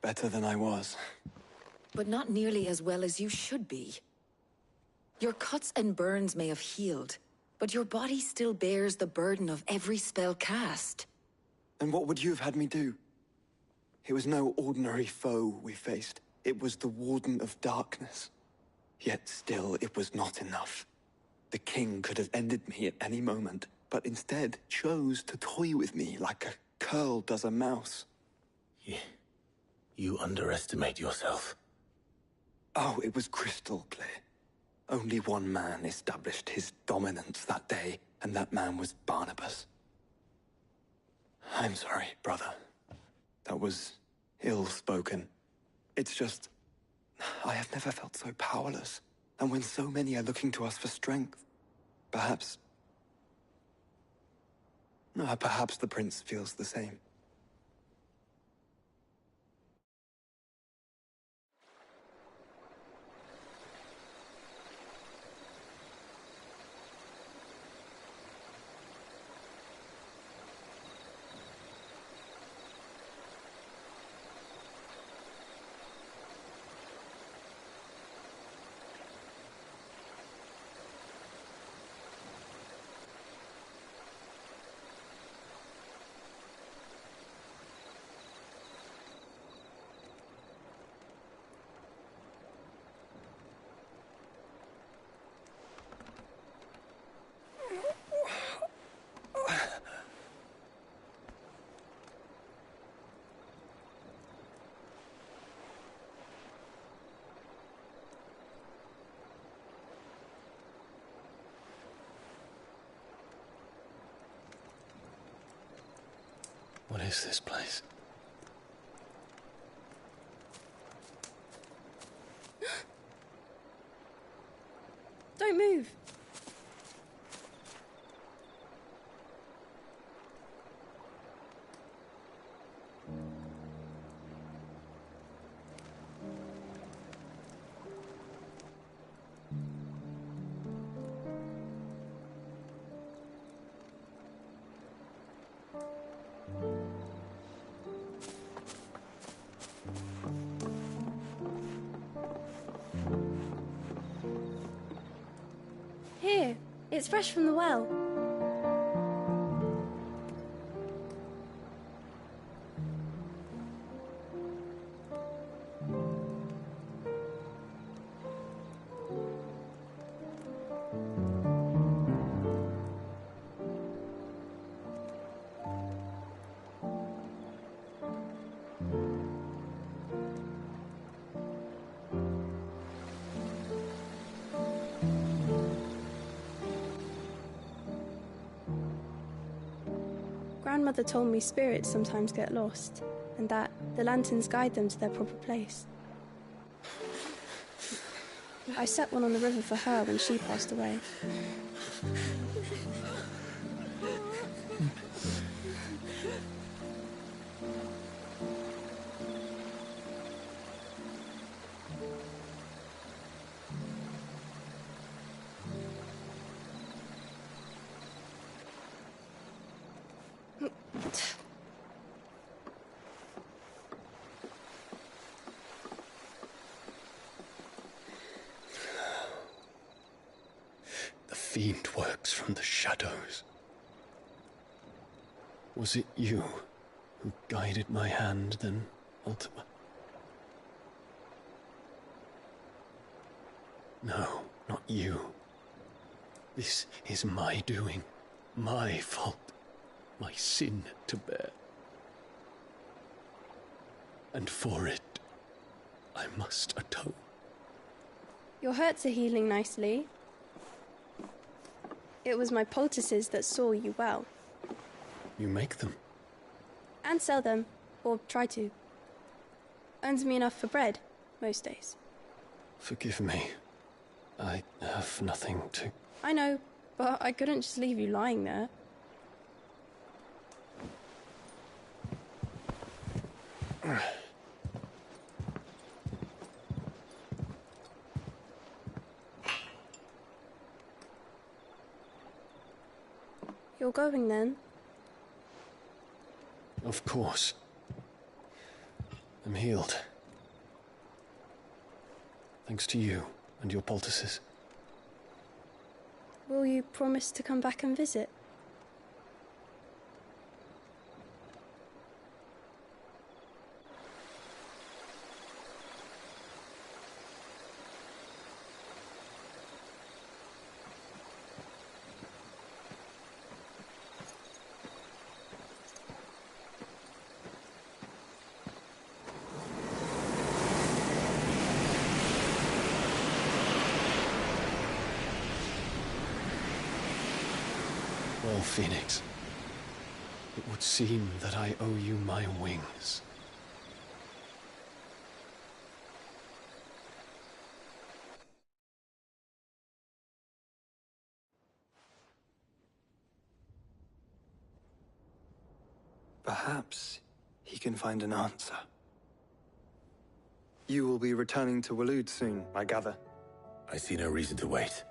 Better than I was. But not nearly as well as you should be. Your cuts and burns may have healed, but your body still bears the burden of every spell cast. And what would you have had me do? It was no ordinary foe we faced. It was the Warden of Darkness. Yet still, it was not enough. The king could have ended me at any moment, but instead chose to toy with me like a curl does a mouse. You underestimate yourself. Oh, it was crystal clear. Only one man established his dominance that day, and that man was Barnabas. I'm sorry, brother. That was ill-spoken. It's just, I have never felt so powerless. And when so many are looking to us for strength, perhaps the prince feels the same. What is this place? Don't move. Here, it's fresh from the well. Grandmother told me spirits sometimes get lost, and that the lanterns guide them to their proper place. I set one on the river for her when she passed away. The fiend works from the shadows. Was it you who guided my hand, then, Ultima? No, not you. This is my doing, my fault, my sin to bear. And for it, I must atone. Your hurts are healing nicely. It was my poultices that saw you well. You make them? And sell them, or try to. Earns me enough for bread, most days. Forgive me. I have nothing to... I know, but I couldn't just leave you lying there. You're going then? Of course. I'm healed. Thanks to you and your poultices. Will you promise to come back and visit? Well, Phoenix, it would seem that I owe you my wings. Perhaps he can find an answer. You will be returning to Waloed soon, I gather. I see no reason to wait.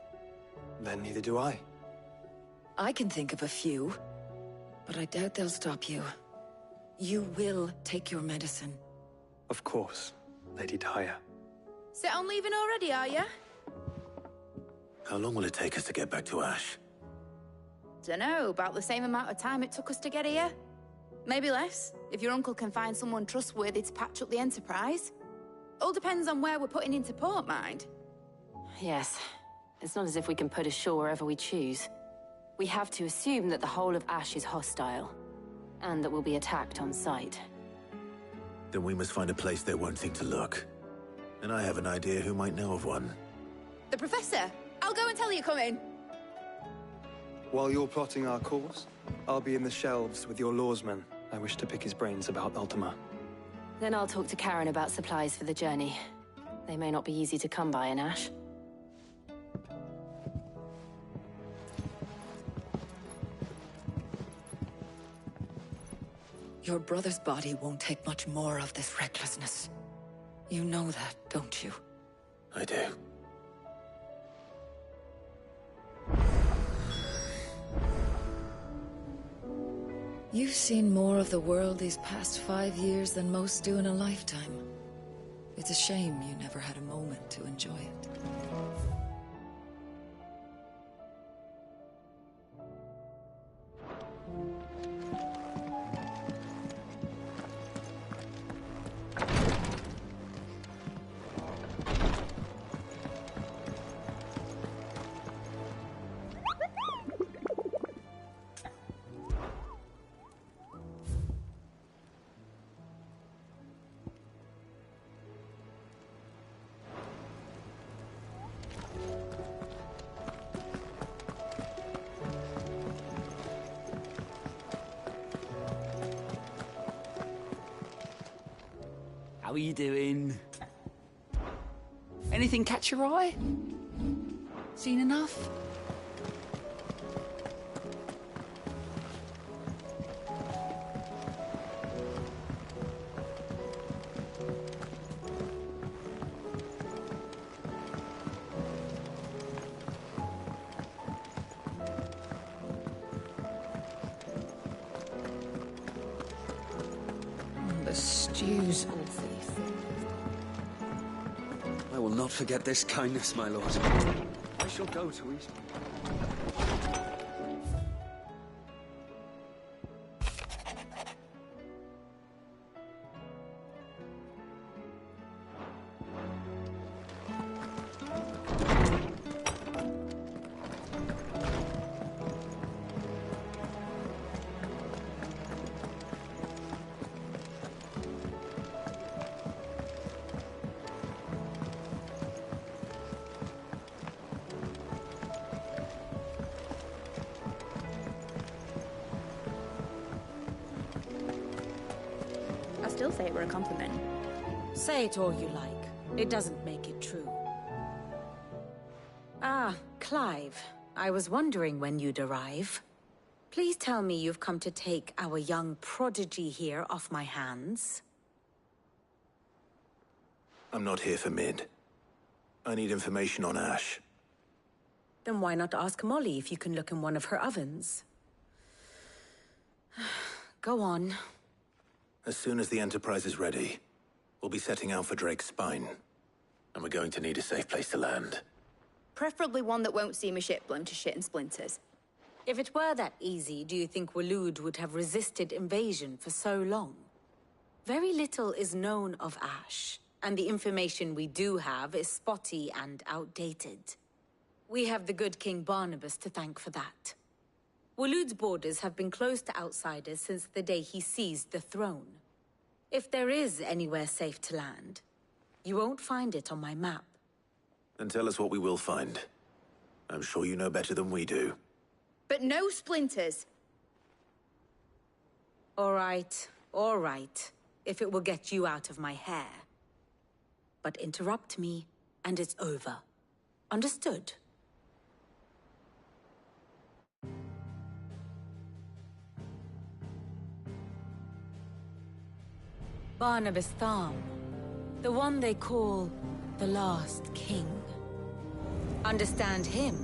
Then neither do I. I can think of a few, but I doubt they'll stop you. You will take your medicine. Of course, Lady Daya. Set on leaving already, are you? How long will it take us to get back to Ash? Dunno, about the same amount of time it took us to get here. Maybe less, if your uncle can find someone trustworthy to patch up the Enterprise. All depends on where we're putting into port, mind. Yes. It's not as if we can put ashore wherever we choose. We have to assume that the whole of Ash is hostile, and that we'll be attacked on sight. Then we must find a place they won't think to look. And I have an idea who might know of one. The Professor! I'll go and tell you come in. While you're plotting our course, I'll be in the shelves with your lawsman. I wish to pick his brains about Ultima. Then I'll talk to Karen about supplies for the journey. They may not be easy to come by in Ash. Your brother's body won't take much more of this recklessness. You know that, don't you? I do. You've seen more of the world these past 5 years than most do in a lifetime. It's a shame you never had a moment to enjoy it. How are you doing? Anything catch your eye? Seen enough? The stew's awfully thick. I will not forget this kindness, my lord. I shall go to East. I still say it were a compliment. Say it all you like. It doesn't make it true. Ah, Clive. I was wondering when you'd arrive. Please tell me you've come to take our young prodigy here off my hands. I'm not here for Mid. I need information on Ash. Then why not ask Molly if you can look in one of her ovens? Go on. As soon as the Enterprise is ready, We'll be setting out for Drake's Spine, and we're going to need a safe place to land. Preferably one that won't see my ship blown to shit and splinters. If it were that easy, do you think Waloed would have resisted invasion for so long? Very little is known of Ash, and the information we do have is spotty and outdated. We have the good King Barnabas to thank for that. Waloed's borders have been closed to outsiders since the day he seized the throne. If there is anywhere safe to land, you won't find it on my map. Then tell us what we will find. I'm sure you know better than we do. But no splinters! All right, if it will get you out of my hair. But interrupt me, and it's over. Understood? Barnabas Tharm, the one they call the Last King. Understand him,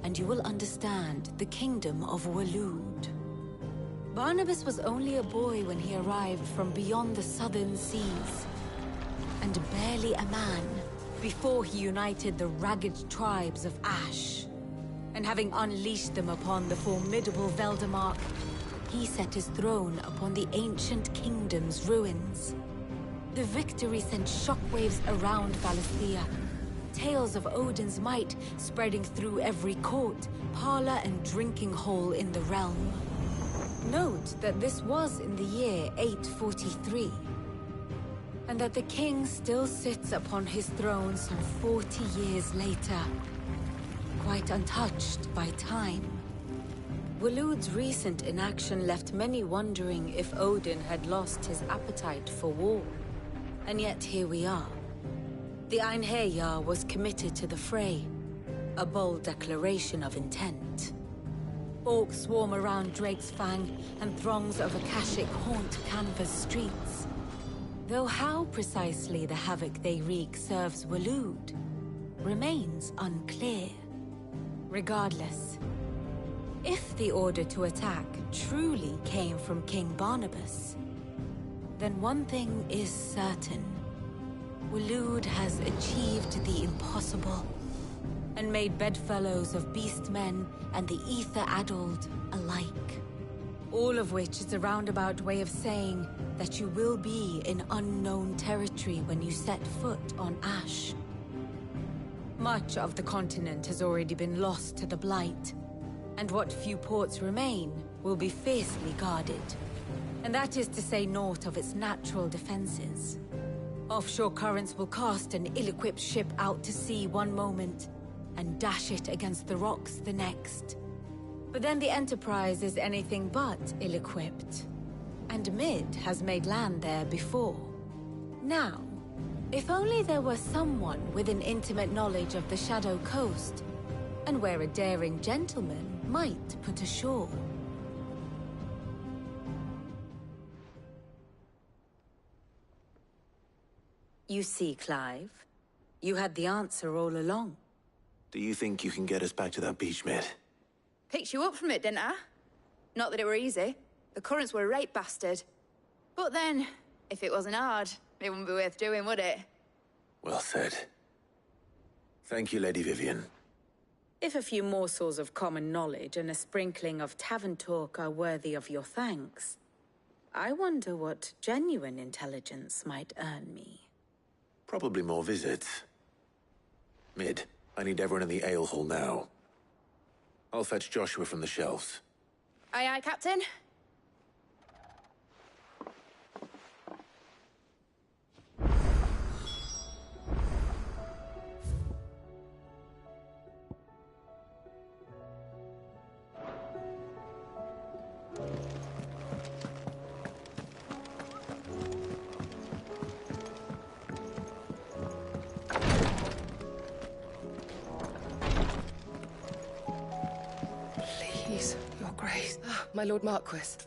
and you will understand the kingdom of Waloed. Barnabas was only a boy when he arrived from beyond the southern seas, and barely a man before he united the ragged tribes of Ash. And having unleashed them upon the formidable Veldamark, he set his throne upon the ancient kingdom's ruins. The victory sent shockwaves around Valisthea, tales of Odin's might spreading through every court, parlor, and drinking hole in the realm. Note that this was in the year 843, and that the king still sits upon his throne some 40 years later, quite untouched by time. Waloed's recent inaction left many wondering if Odin had lost his appetite for war. And yet here we are. The Einherjar was committed to the fray, a bold declaration of intent. Orcs swarm around Drake's Fang, and throngs of Akashic haunt Canva's streets. Though how precisely the havoc they wreak serves Waloed remains unclear. Regardless, if the order to attack truly came from King Barnabas, then one thing is certain. Waloed has achieved the impossible, and made bedfellows of beastmen and the ether-addled alike. All of which is a roundabout way of saying that you will be in unknown territory when you set foot on Ash. Much of the continent has already been lost to the Blight, and what few ports remain will be fiercely guarded. And that is to say naught of its natural defenses. Offshore currents will cast an ill-equipped ship out to sea one moment, and dash it against the rocks the next. But then the Enterprise is anything but ill-equipped. And Mid has made land there before. Now, if only there were someone with an intimate knowledge of the Shadow Coast, and where a daring gentleman might put ashore. You see, Clive, you had the answer all along. Do you think you can get us back to that beach, Mid? Picked you up from it, didn't I? Not that it were easy. The currents were a right bastard. But then, if it wasn't hard, it wouldn't be worth doing, would it? Well said. Thank you, Lady Vivian. If a few morsels of common knowledge and a sprinkling of tavern talk are worthy of your thanks, I wonder what genuine intelligence might earn me. Probably more visits. Mid, I need everyone in the ale hall now. I'll fetch Joshua from the shelves. Aye, aye, Captain. Please, Your Grace. My Lord Marquis.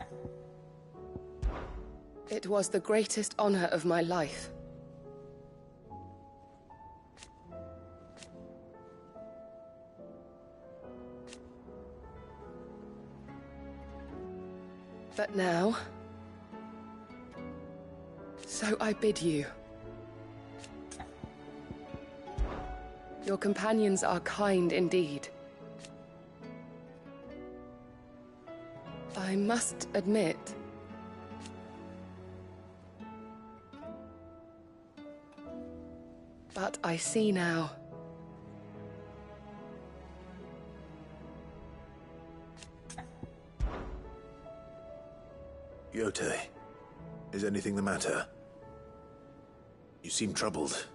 It was the greatest honor of my life. But now... so I bid you Your companions are kind indeed. I must admit... But I see now. Yotei, is anything the matter? You seem troubled.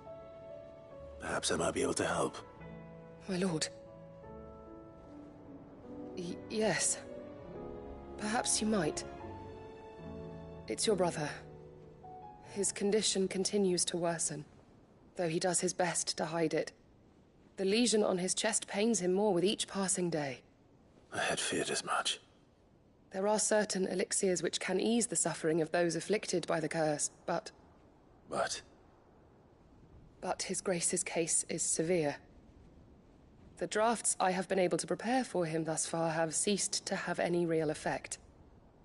Perhaps I might be able to help. My lord. Yes. Perhaps you might. It's your brother. His condition continues to worsen, though he does his best to hide it. The lesion on his chest pains him more with each passing day. I had feared as much. There are certain elixirs which can ease the suffering of those afflicted by the curse, but... But His Grace's case is severe. The drafts I have been able to prepare for him thus far have ceased to have any real effect.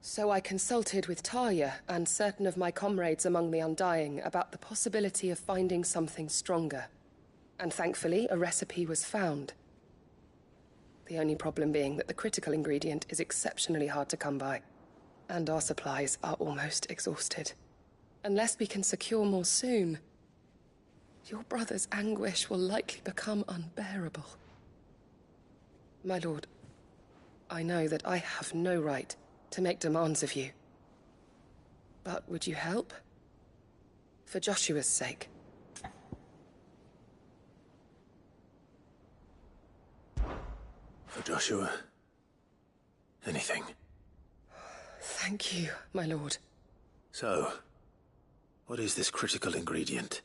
So I consulted with Tarja and certain of my comrades among the Undying about the possibility of finding something stronger. And thankfully, a recipe was found. The only problem being that the critical ingredient is exceptionally hard to come by, and our supplies are almost exhausted. Unless we can secure more soon, your brother's anguish will likely become unbearable. My lord, I know that I have no right to make demands of you. But would you help? For Joshua's sake. For Joshua? Anything. Thank you, my lord. So, what is this critical ingredient?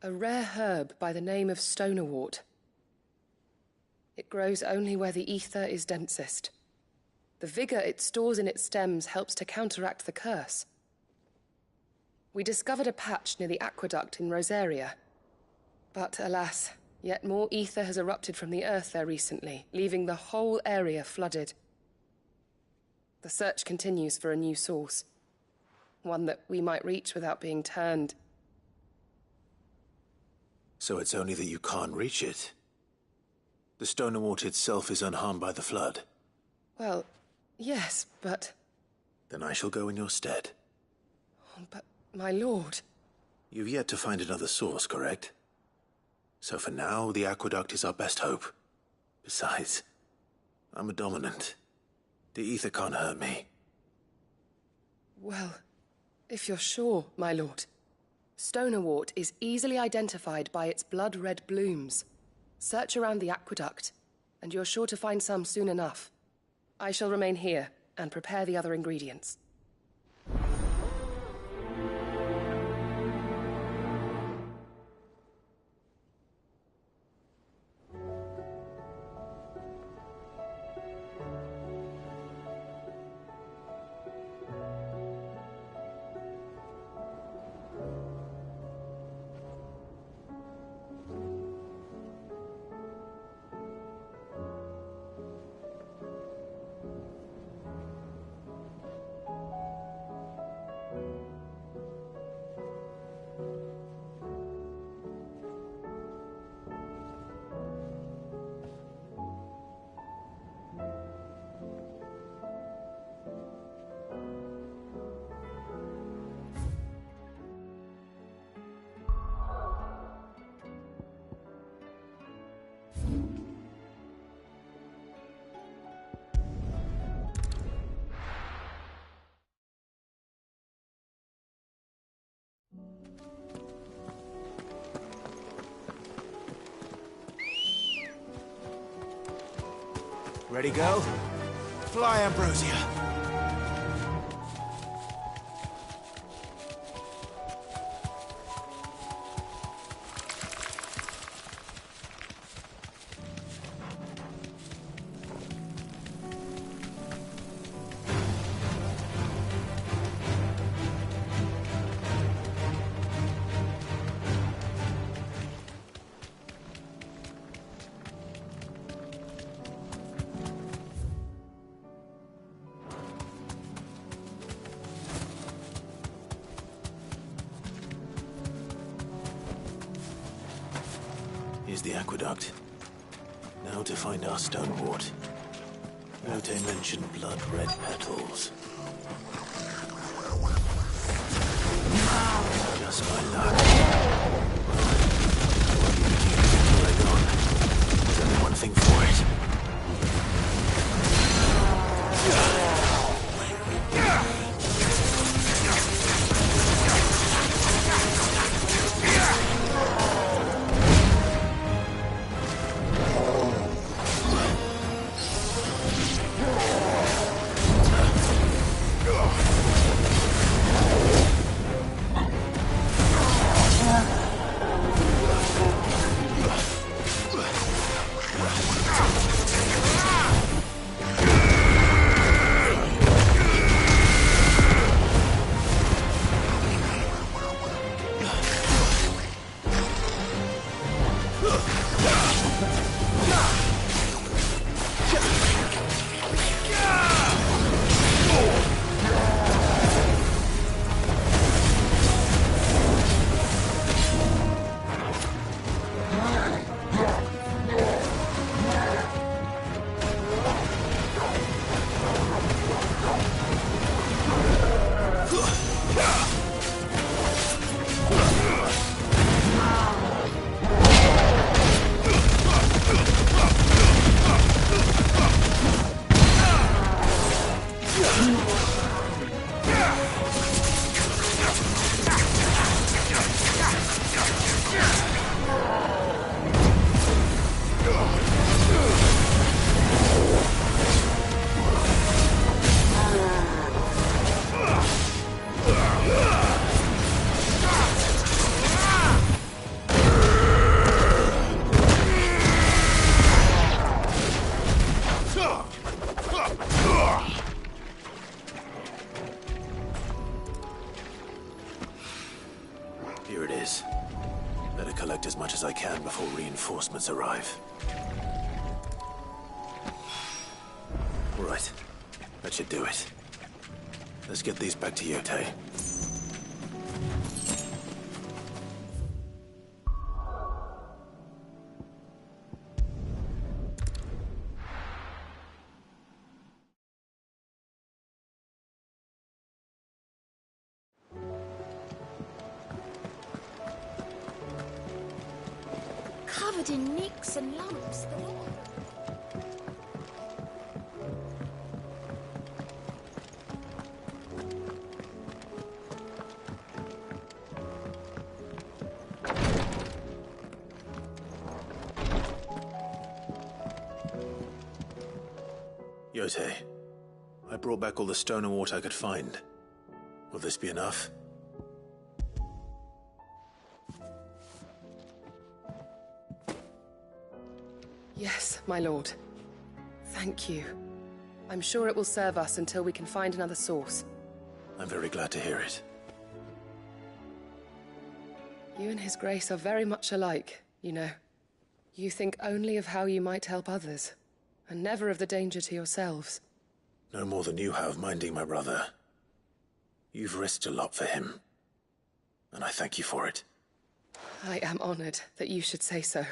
A rare herb by the name of stonerwort. It grows only where the ether is densest. The vigor it stores in its stems helps to counteract the curse. We discovered a patch near the aqueduct in Rosaria. But alas, yet more ether has erupted from the earth there recently, leaving the whole area flooded. The search continues for a new source. One that we might reach without being turned. So it's only that you can't reach it? The stonerwort itself is unharmed by the flood? Well, yes, but... Then I shall go in your stead. Oh, but, my lord... You've yet to find another source, correct? So for now, the aqueduct is our best hope. Besides, I'm a dominant. The ether can't hurt me. Well, if you're sure, my lord. Stonerwort is easily identified by its blood-red blooms. Search around the aqueduct, and you're sure to find some soon enough. I shall remain here and prepare the other ingredients. Ready, go? Fly, Ambrosia. is the aqueduct. Now to find our stone wart. Yote mentioned blood-red petals. Just my luck. There's only one thing for it. Here it is. Better collect as much as I can before reinforcements arrive. Right. That should do it. Let's get these back to Yote. Covered in nicks and lumps. Yote, I brought back all the stone and wart I could find. Will this be enough? Yes, my lord. Thank you. I'm sure it will serve us until we can find another source. I'm very glad to hear it. You and His Grace are very much alike, you know. You think only of how you might help others, and never of the danger to yourselves. No more than you have minding my brother. You've risked a lot for him, and I thank you for it. I am honored that you should say so.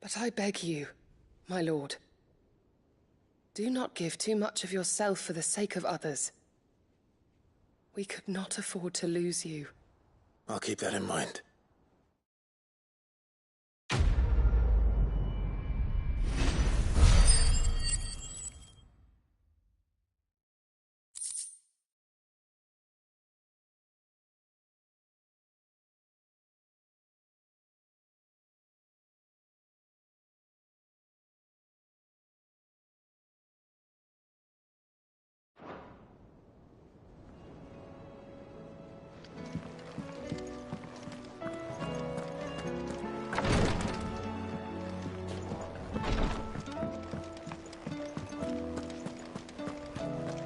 But I beg you, my lord, do not give too much of yourself for the sake of others. We could not afford to lose you. I'll keep that in mind.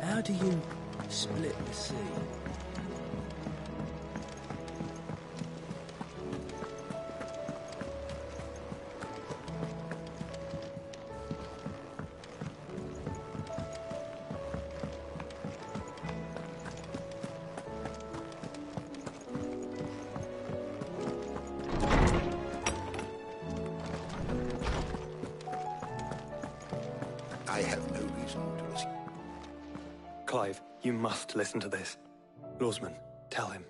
How do you split the sea? You must listen to this. Lawsman, tell him.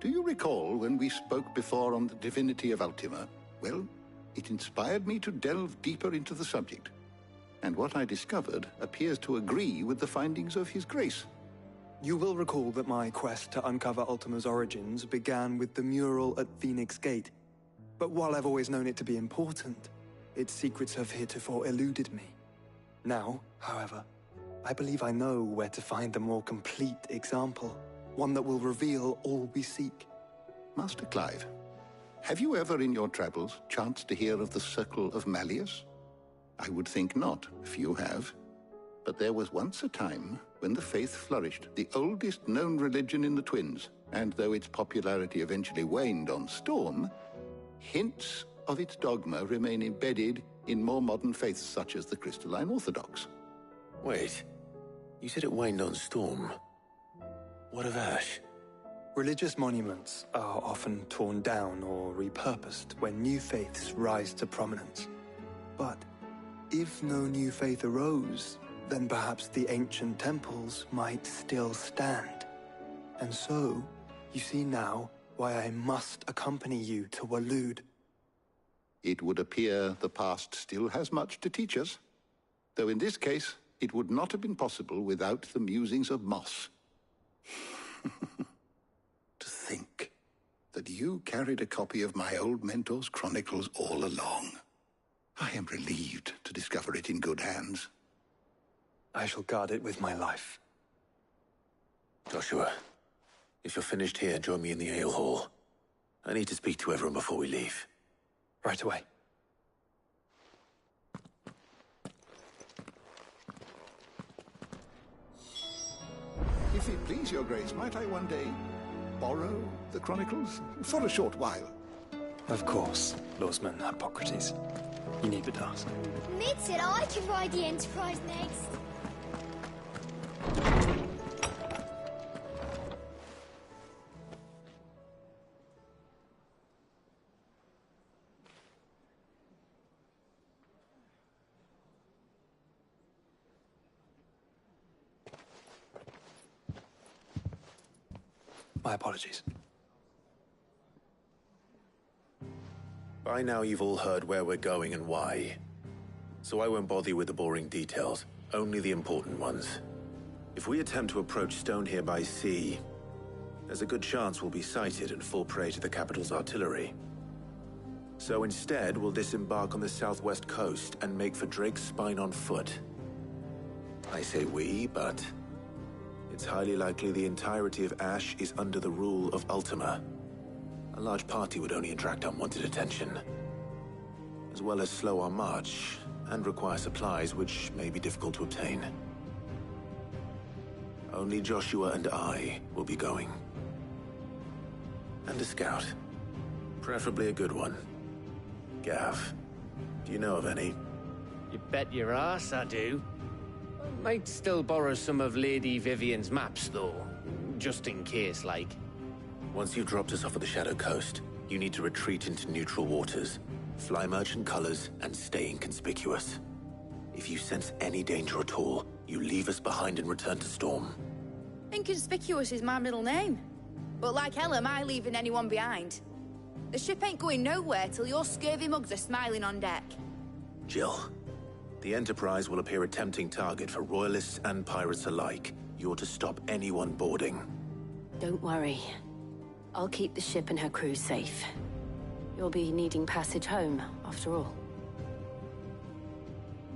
Do you recall when we spoke before on the divinity of Ultima? Well, it inspired me to delve deeper into the subject. And what I discovered appears to agree with the findings of His Grace. You will recall that my quest to uncover Ultima's origins began with the mural at Phoenix Gate. But while I've always known it to be important, its secrets have heretofore eluded me. Now, however, I believe I know where to find the more complete example, one that will reveal all we seek. Master Clive, have you ever in your travels chanced to hear of the Circle of Malleus? I would think not, if you have. But there was once a time when the faith flourished, the oldest known religion in the Twins, and though its popularity eventually waned on Storm, hints of its dogma remain embedded in more modern faiths such as the Crystalline Orthodox. Wait, you said it waned on Storm. What of Ash? Religious monuments are often torn down or repurposed when new faiths rise to prominence. But if no new faith arose, then perhaps the ancient temples might still stand. And so, you see now why I must accompany you to Waloed. It would appear the past still has much to teach us, though in this case, it would not have been possible without the musings of Moss. To think that you carried a copy of my old mentor's chronicles all along. I am relieved to discover it in good hands. I shall guard it with my life. Joshua, if you're finished here, join me in the ale hall. I need to speak to everyone before we leave. Right away. If it please your grace, might I one day borrow the chronicles for a short while? Of course, Lawsman Hippocrates. You need but ask. Mid said I could ride the Enterprise next. My apologies. By now you've all heard where we're going and why. So I won't bother you with the boring details, only the important ones. If we attempt to approach Stone here by sea, there's a good chance we'll be sighted and fall prey to the capital's artillery. So instead, we'll disembark on the southwest coast and make for Drake's Spine on foot. I say we, but it's highly likely the entirety of Ash is under the rule of Ultima. A large party would only attract unwanted attention, as well as slow our march and require supplies which may be difficult to obtain. Only Joshua and I will be going. And a scout. Preferably a good one. Gav, do you know of any? You bet your ass I do. Might still borrow some of Lady Vivian's maps, though. Just in case, like. Once you've dropped us off at the Shadow Coast, you need to retreat into neutral waters, fly merchant colors, and stay inconspicuous. If you sense any danger at all, you leave us behind and return to Storm. Inconspicuous is my middle name. But like hell am I leaving anyone behind. The ship ain't going nowhere till your scurvy mugs are smiling on deck. Jill, the Enterprise will appear a tempting target for royalists and pirates alike. You're to stop anyone boarding. Don't worry. I'll keep the ship and her crew safe. You'll be needing passage home, after all.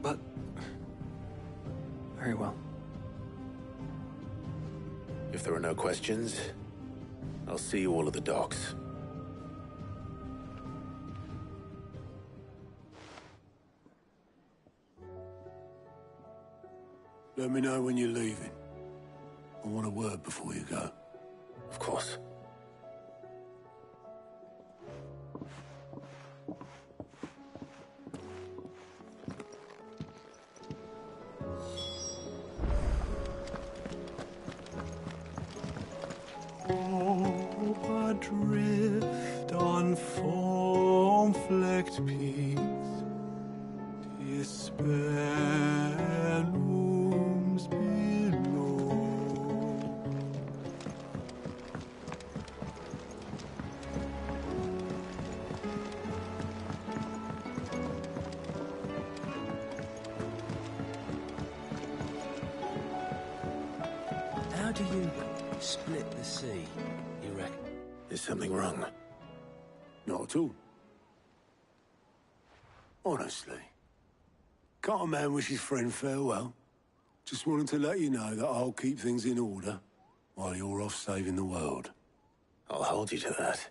But... very well. If there are no questions, I'll see you all at the docks. Let me know when you're leaving. I want a word before you go. Of course. Adrift on foam-flecked peaks, despair looms below. do you split the sea, you reckon? Is something wrong? Not at all. Honestly. Can't a man wish his friend farewell? Just wanted to let you know that I'll keep things in order while you're off saving the world. I'll hold you to that.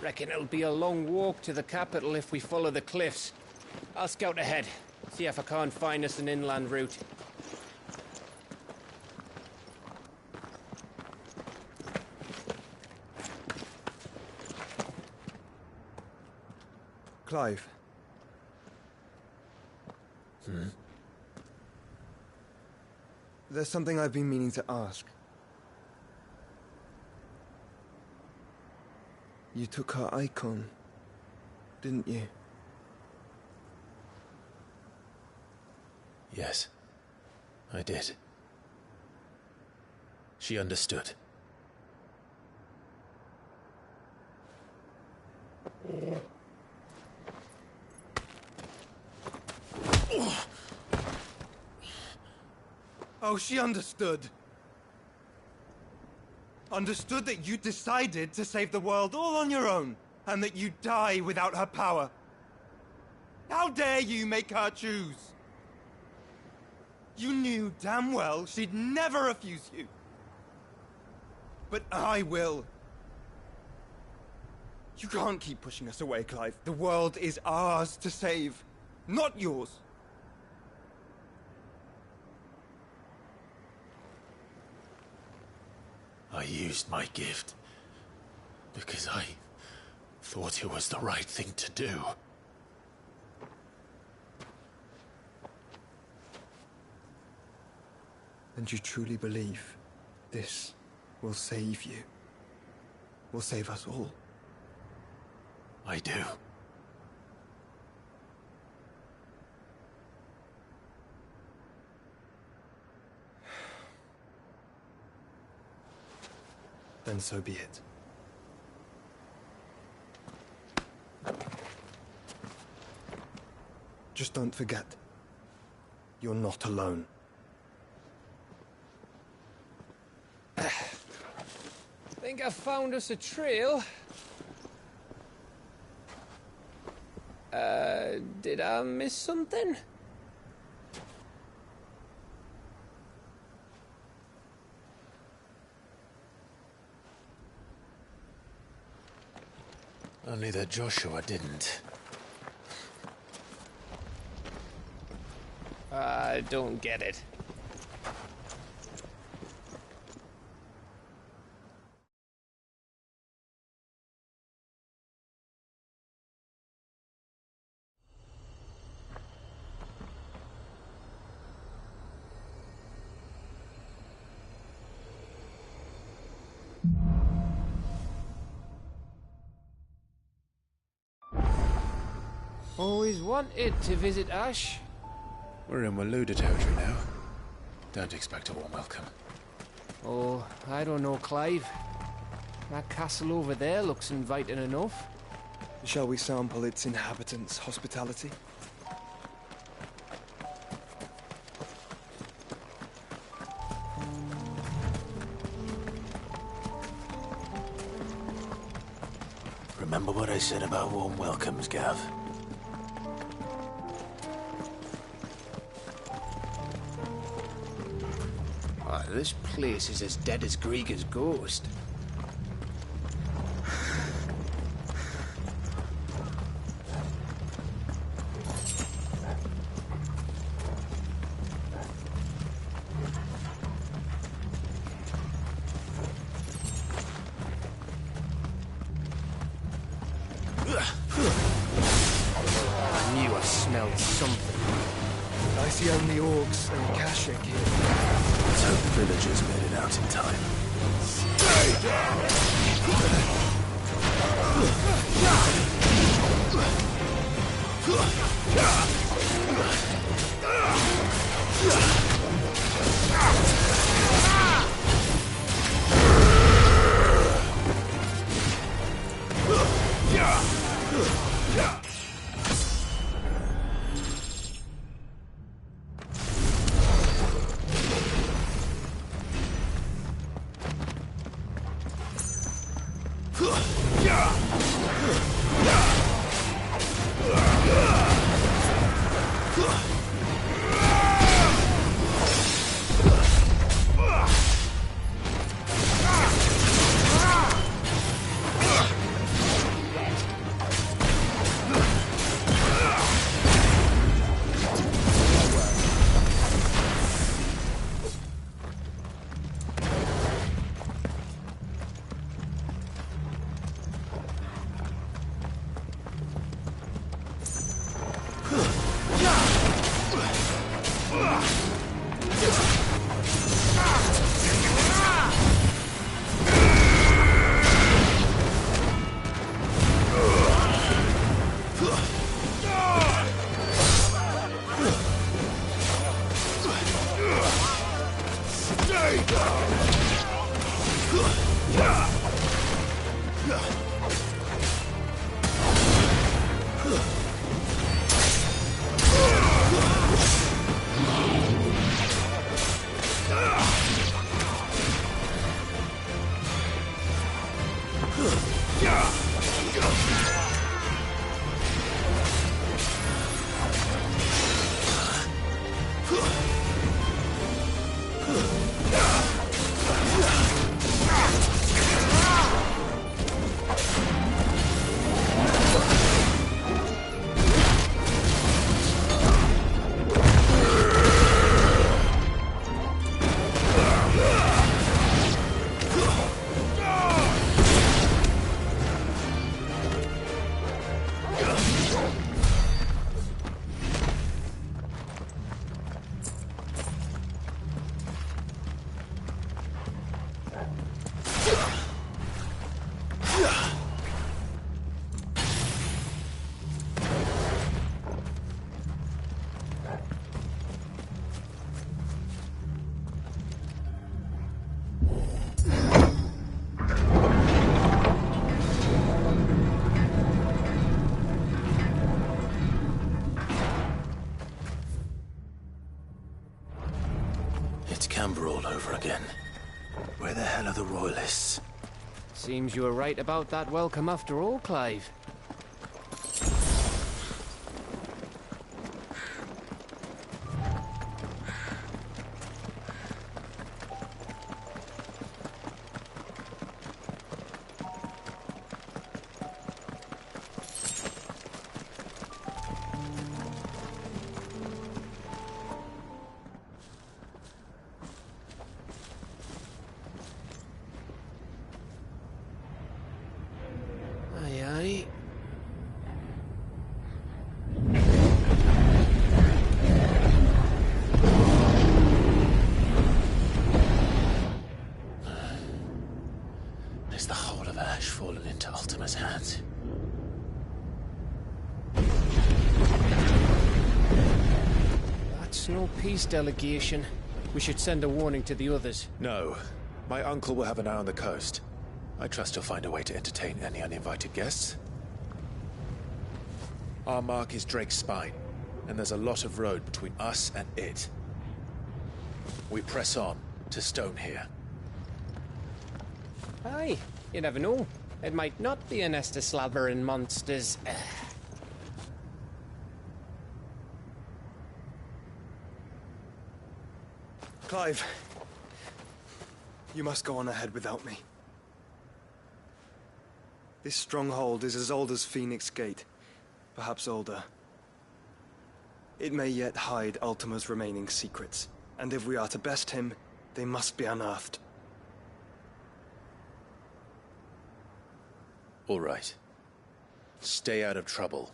Reckon it'll be a long walk to the capital if we follow the cliffs. I'll scout ahead, see if I can't find us an inland route. Clive. There's something I've been meaning to ask. You took her icon, didn't you? Yes, I did. She understood. Oh, she understood. Understood that you decided to save the world all on your own, and that you'd die without her power. How dare you make her choose? You knew damn well she'd never refuse you. But I will. You can't keep pushing us away, Clive. The world is ours to save, not yours. I used my gift because I thought it was the right thing to do. And you truly believe this will save you? Will save us all? I do. Then so be it. Just don't forget, you're not alone. Think I found us a trail. Did I miss something? Only that Joshua didn't. I don't get it. Always wanted to visit Ash. We're in Waloda territory now. Don't expect a warm welcome. Oh, I don't know, Clive. That castle over there looks inviting enough. Shall we sample its inhabitants' hospitality? Remember what I said about warm welcomes, Gav? This place is as dead as Greagor's ghost. I knew I smelled something. I see only orcs and Kashik here. Let's hope the villagers made it out in time. Stay down! It's Camber all over again. Where the hell are the Royalists? Seems you were right about that welcome after all, Clive. Is the whole of Ash fallen into Ultima's hands? That's no peace delegation. We should send a warning to the others. No. My uncle will have an eye on the coast. I trust he'll find a way to entertain any uninvited guests. Our mark is Drake's Spine, and there's a lot of road between us and it. We press on to Stonehere. Aye, you never know. It might not be a nest of slavering monsters. Clive, you must go on ahead without me. This stronghold is as old as Phoenix Gate, perhaps older. It may yet hide Ultima's remaining secrets, and if we are to best him, they must be unearthed. All right. Stay out of trouble.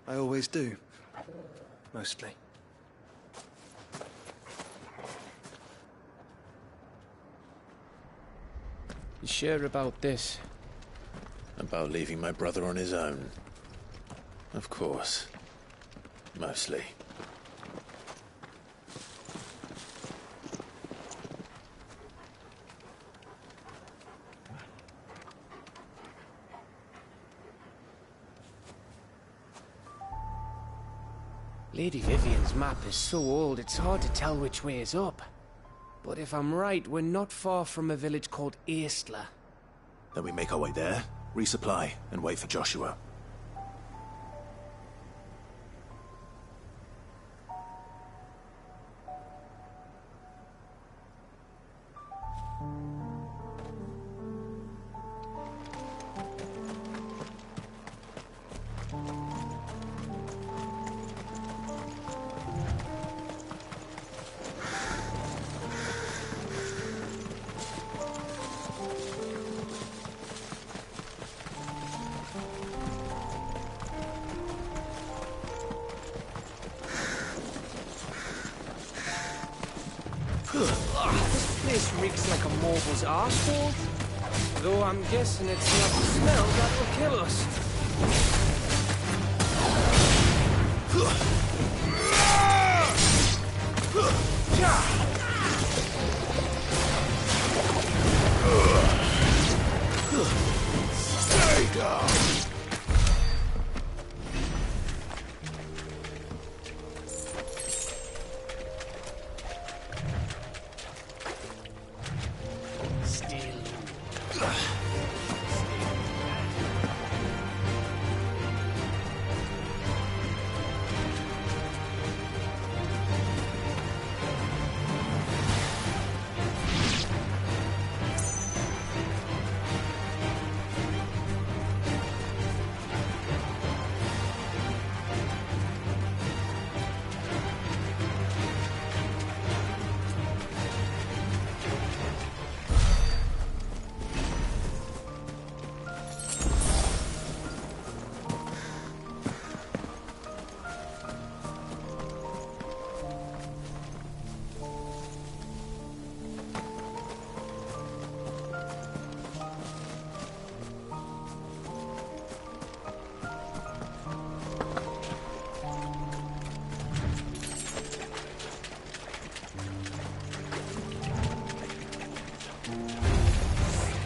I always do. Mostly. You sure about this? About leaving my brother on his own. Of course. Mostly. Lady Vivian's map is so old it's hard to tell which way is up. But if I'm right, we're not far from a village called Aistla. Then we make our way there, resupply, and wait for Joshua. This place reeks like a morble's arsehole. Though I'm guessing it's not the smell that will kill us. Stay down!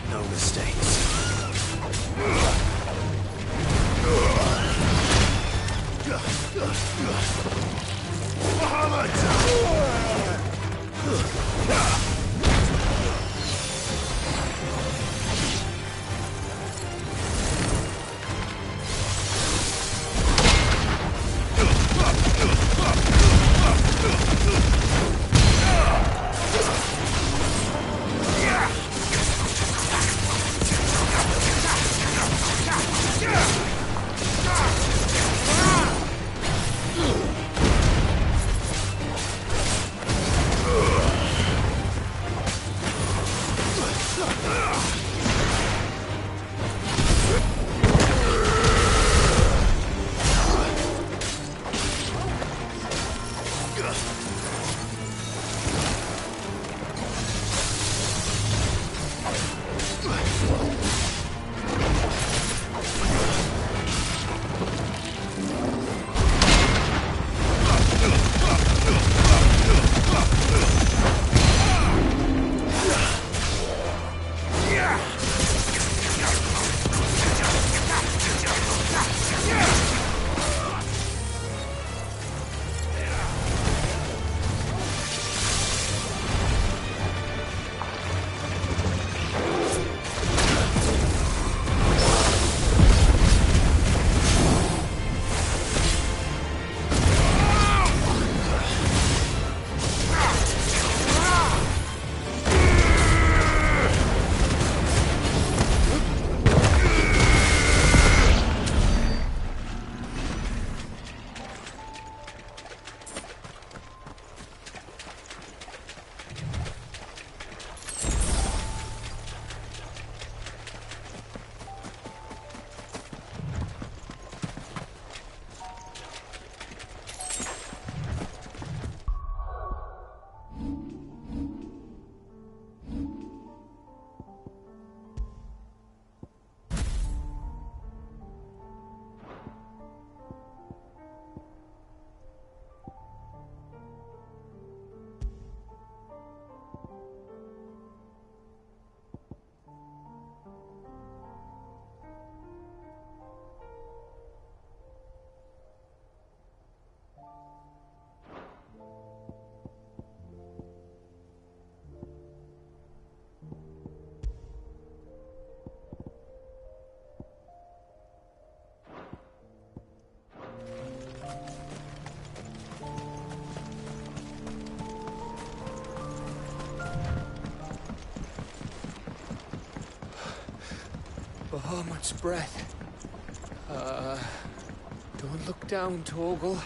No mistakes. Bahamut's breath. Don't look down, Torgal.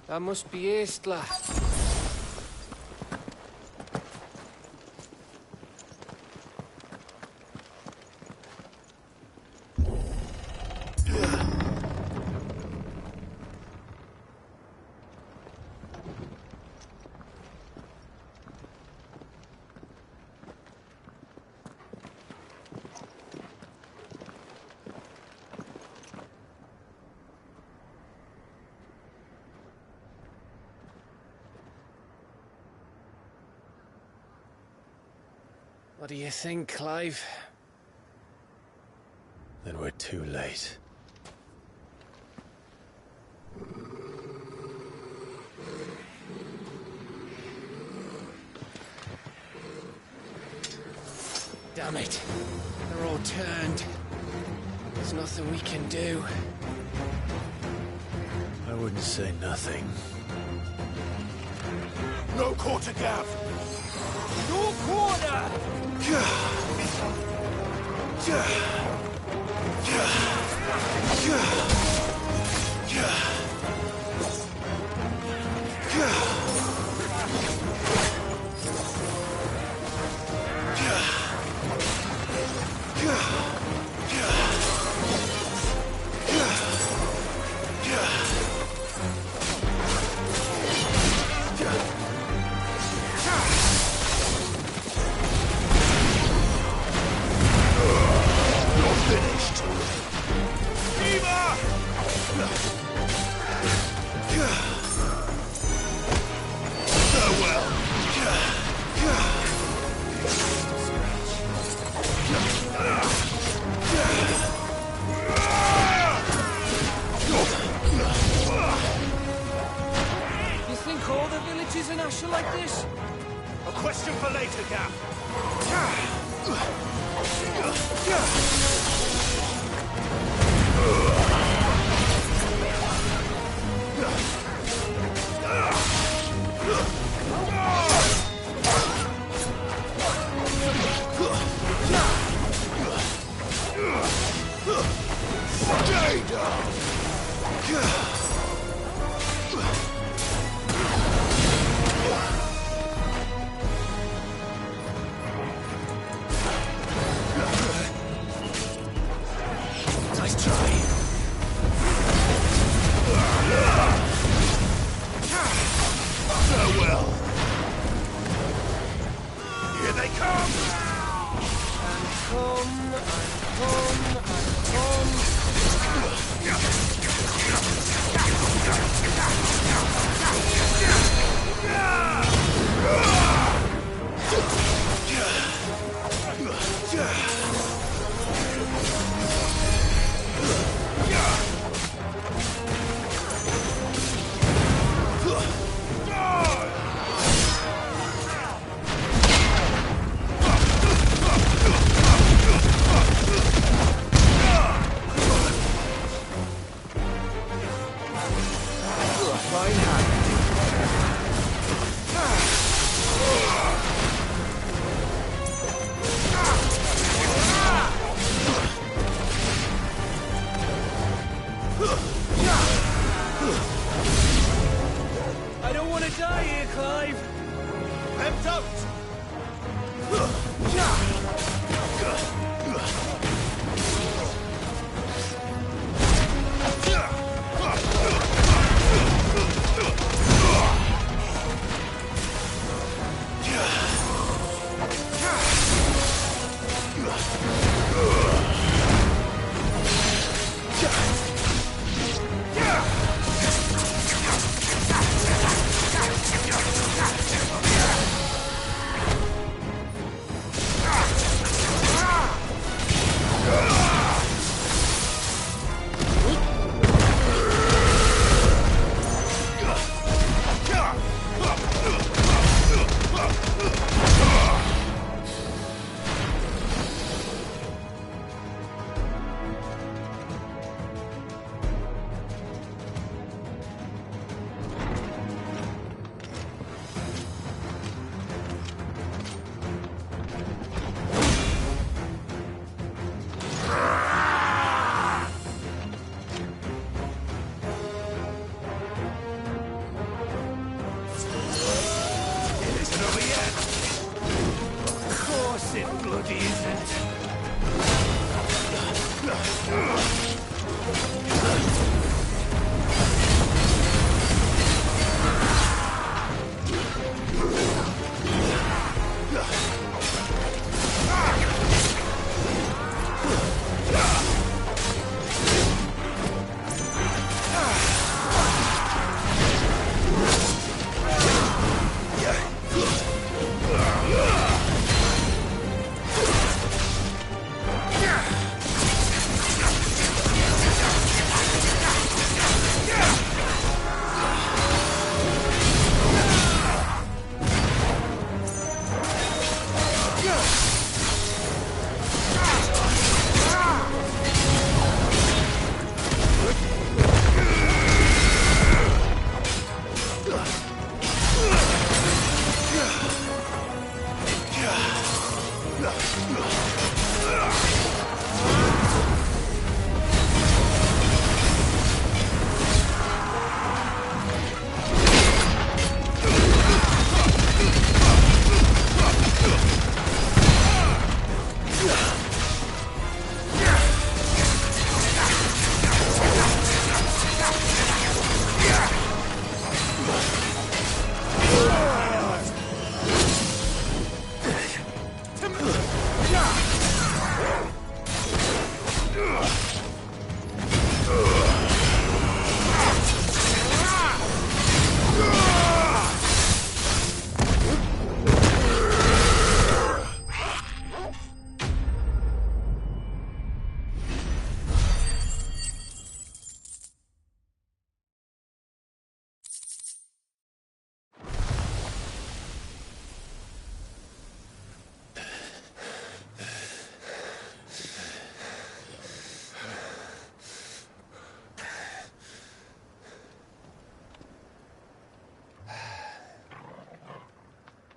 That must be Aistla. What do you think, Clive? Then we're too late. Damn it. They're all turned. There's nothing we can do. I wouldn't say nothing. No quarter, Gav! No quarter! later, Cap. Nice try. Farewell. Here they come! I don't want to die here, Clive. Them don't.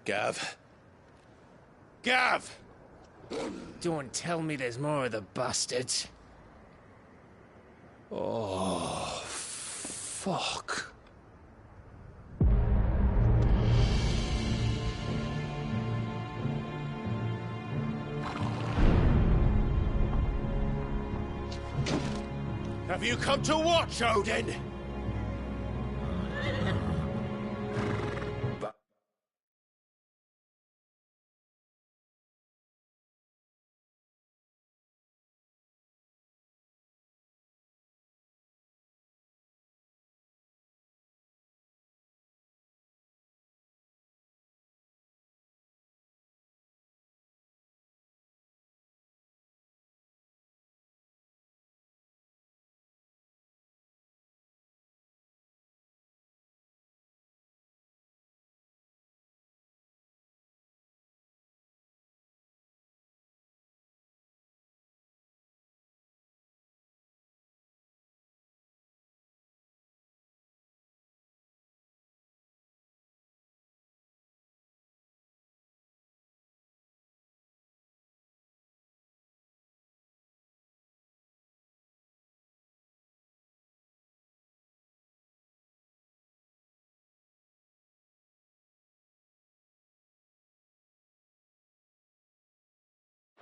Gav. Gav! Don't tell me there's more of the bastards. Oh, fuck. Have you come to watch, Odin?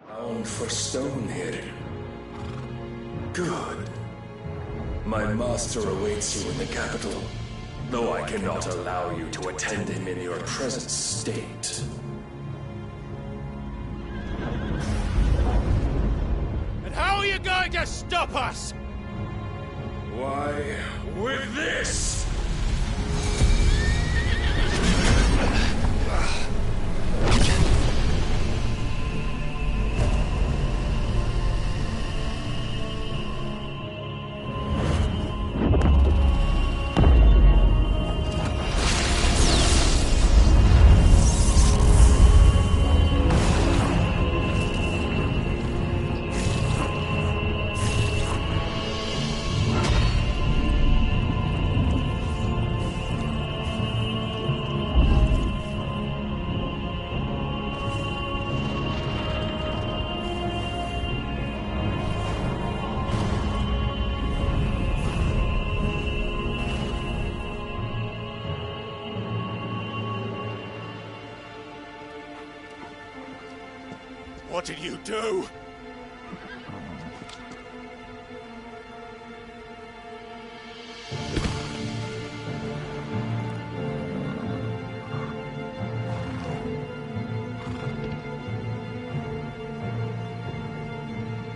Bound for stone here. Good. My master awaits you in the capital, though I cannot allow you to attend him in your present state. And how are you going to stop us? Why, with this! What did you do?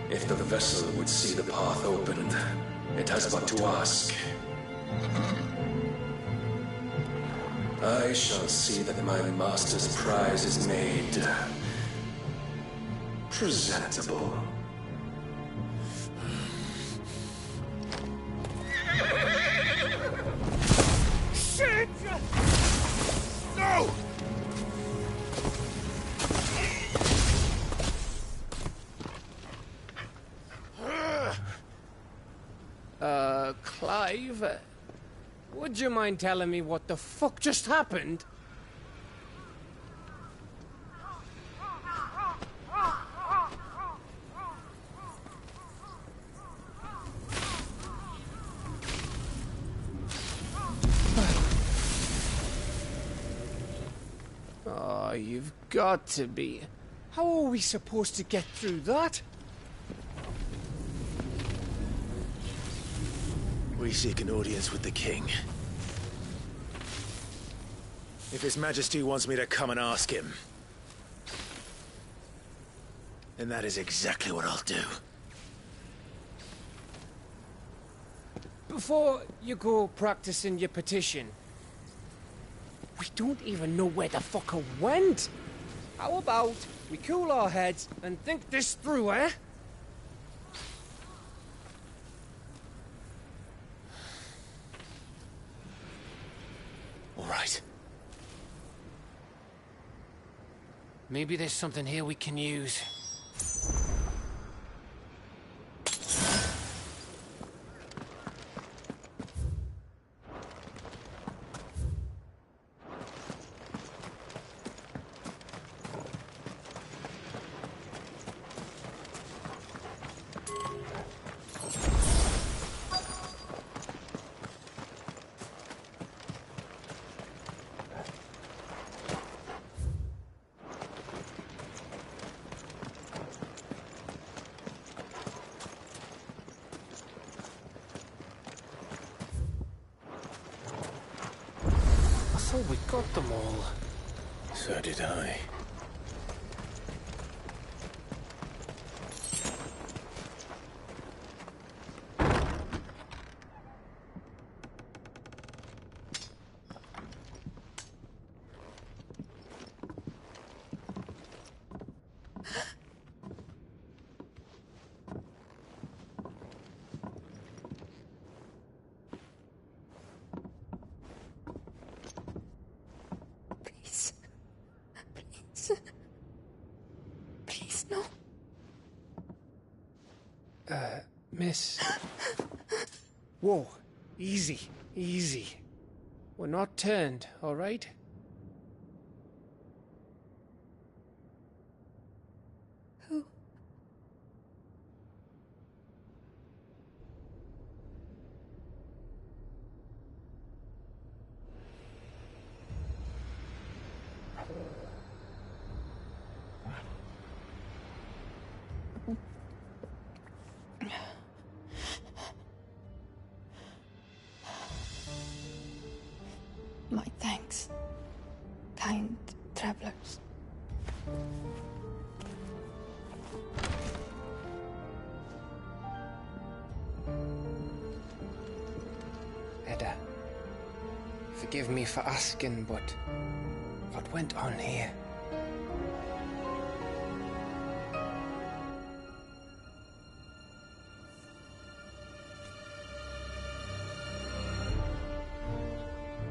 If the vessel would see the path opened, it has but to ask. I shall see that my master's prize is made presentable. Shit! No! Clive, would you mind telling me what the fuck just happened? Oh, you've got to be. How are we supposed to get through that? We seek an audience with the king. If His Majesty wants me to come and ask him, then that is exactly what I'll do. Before you go practicing your petition, we don't even know where the fucker went. How about we cool our heads and think this through, eh? All right. Maybe there's something here we can use. thought we got them all. So did I. Please, no. Miss. Whoa. Easy. Easy. We're not turned, all right? Who? My thanks, kind travelers. Edda, forgive me for asking, but what went on here?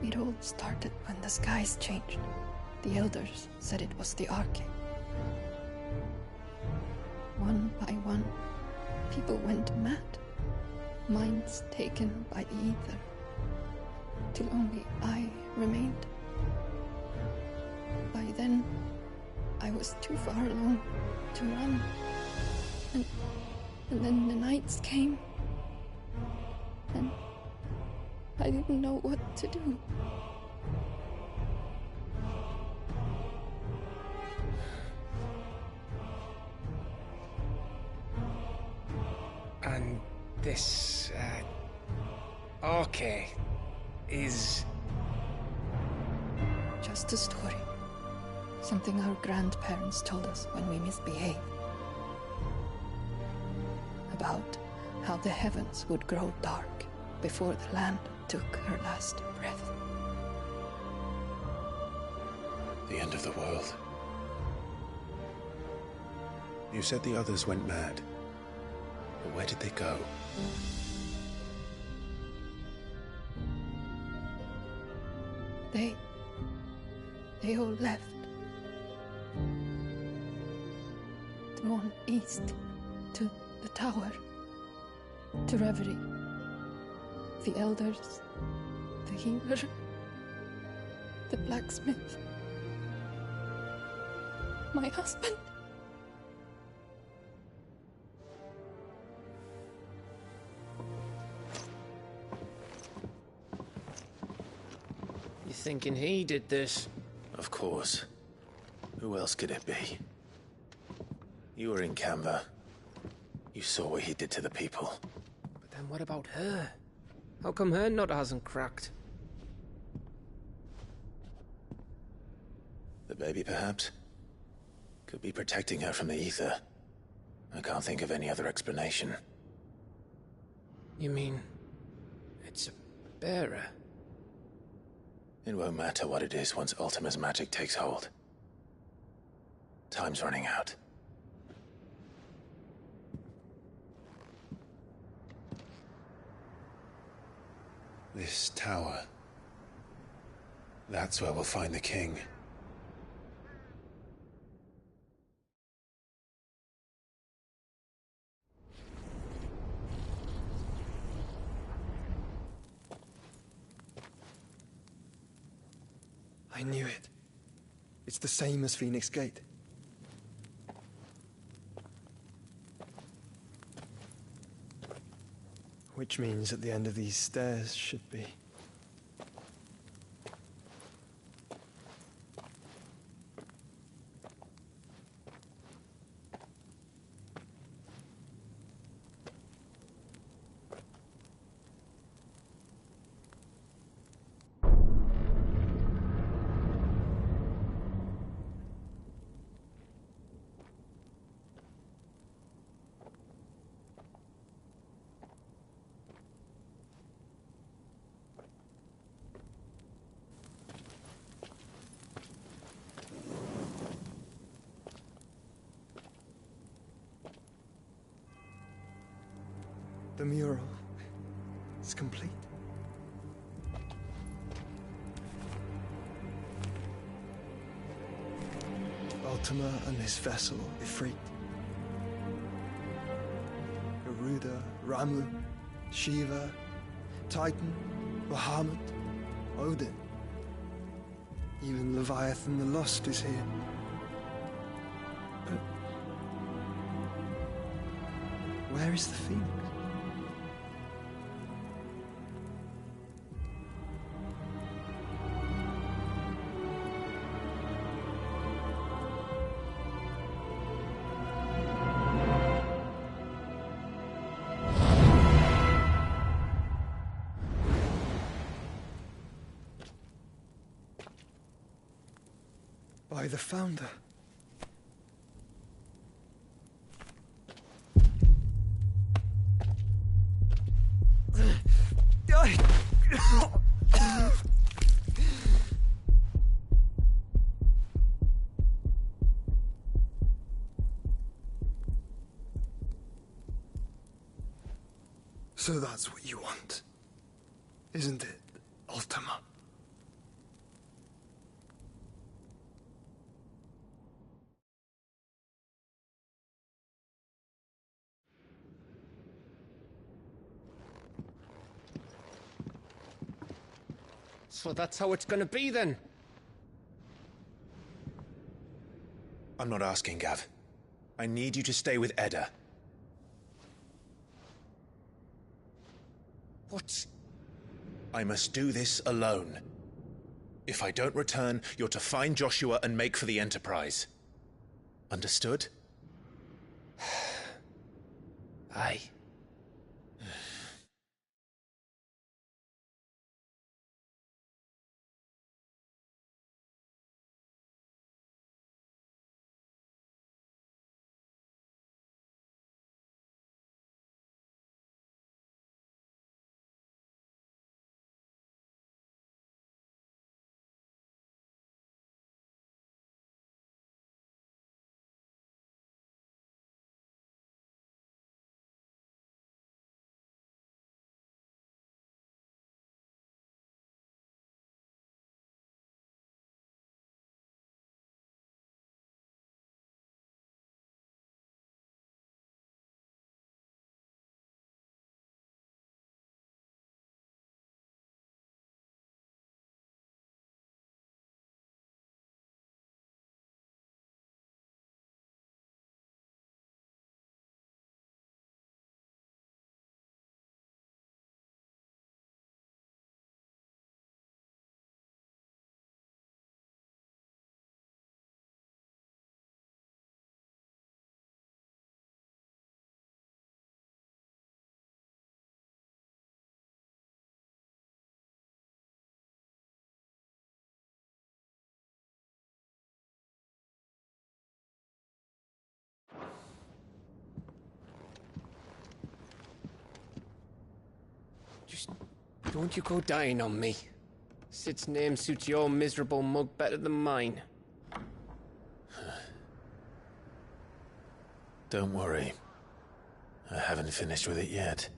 It all started when the skies changed. The elders said it was the Arche. One by one, people went mad. Minds taken by the ether. Till only I remained. By then, I was too far along to run. And then the nights came. And I didn't know what to do. And this, Arche is... Just a story. Something our grandparents told us when we misbehaved. About how the heavens would grow dark before the land took her last breath. The end of the world. You said the others went mad. But where did they go? They all left. Drawn east to the tower, to Reverie. The elders, the healer, the blacksmith, my husband. You thinking he did this? Of course. Who else could it be? You were in Canva. You saw what he did to the people. But then what about her? How come her nut hasn't cracked? The baby, perhaps? Could be protecting her from the ether. I can't think of any other explanation. You mean... it's a bearer? It won't matter what it is once Ultima's magic takes hold. Time's running out. This tower. That's where we'll find the king. I knew it. It's the same as Phoenix Gate. Which means at the end of these stairs should be... The mural is complete. Ultima and his vessel, Ifrit. Garuda, Ramu, Shiva, Titan, Bahamut, Odin. Even Leviathan the Lost is here. But where is the Phoenix? By the Founder. So that's what you want, isn't it, Ultima? So that's how it's gonna be then? I'm not asking, Gav. I need you to stay with Edda. What? I must do this alone. If I don't return, you're to find Joshua and make for the Enterprise. Understood? Aye. Just don't you go dying on me. Sid's name suits your miserable mug better than mine. Don't worry. I haven't finished with it yet.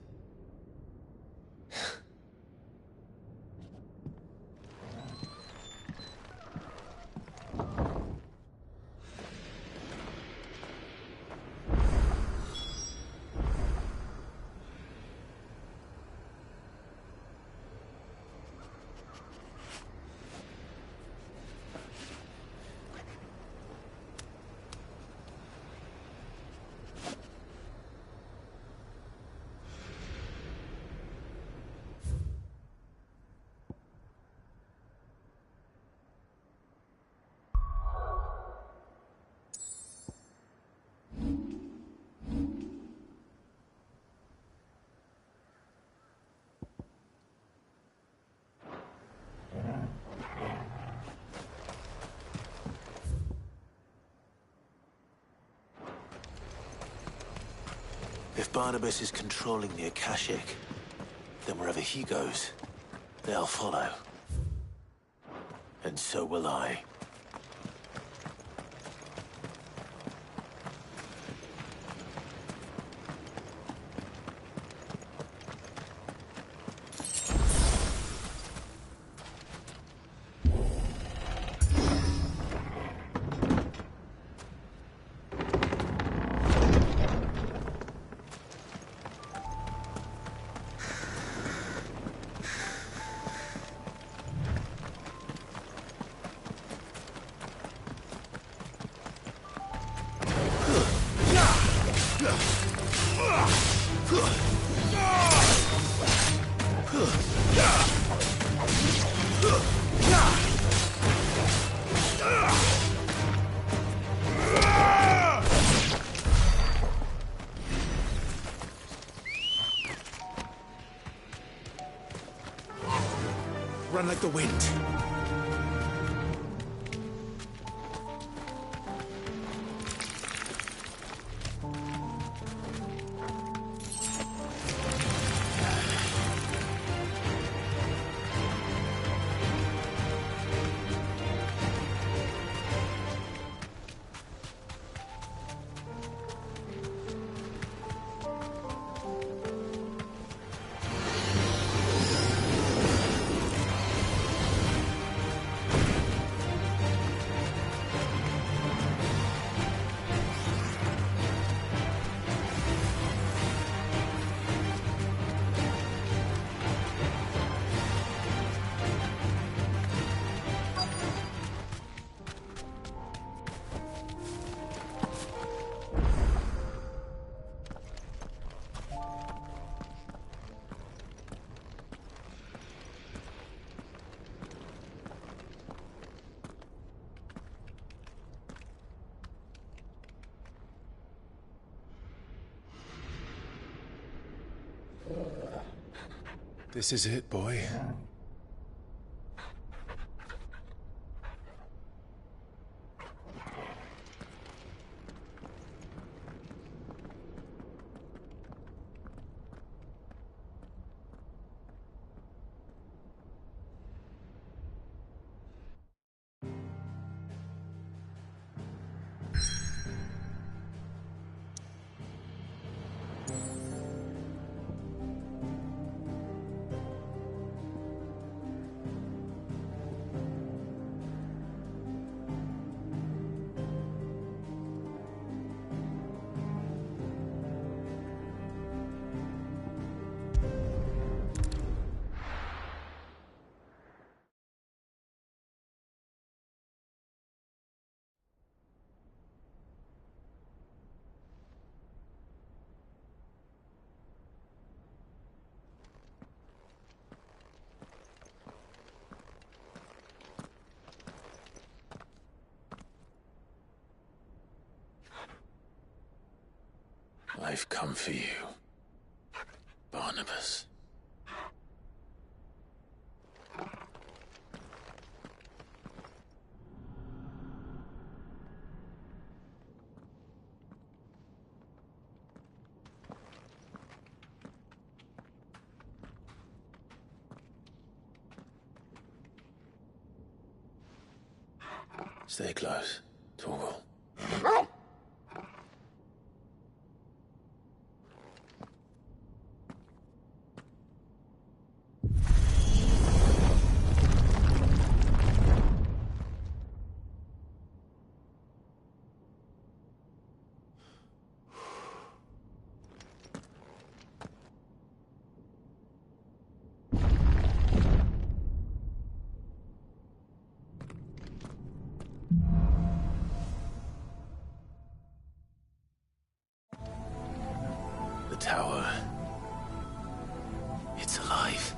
If Barnabas is controlling the Akashic, then wherever he goes, they'll follow. And so will I. run like the wind. This is it, boy. I've come for you, Barnabas. Stay close, Torgal. The tower. It's alive.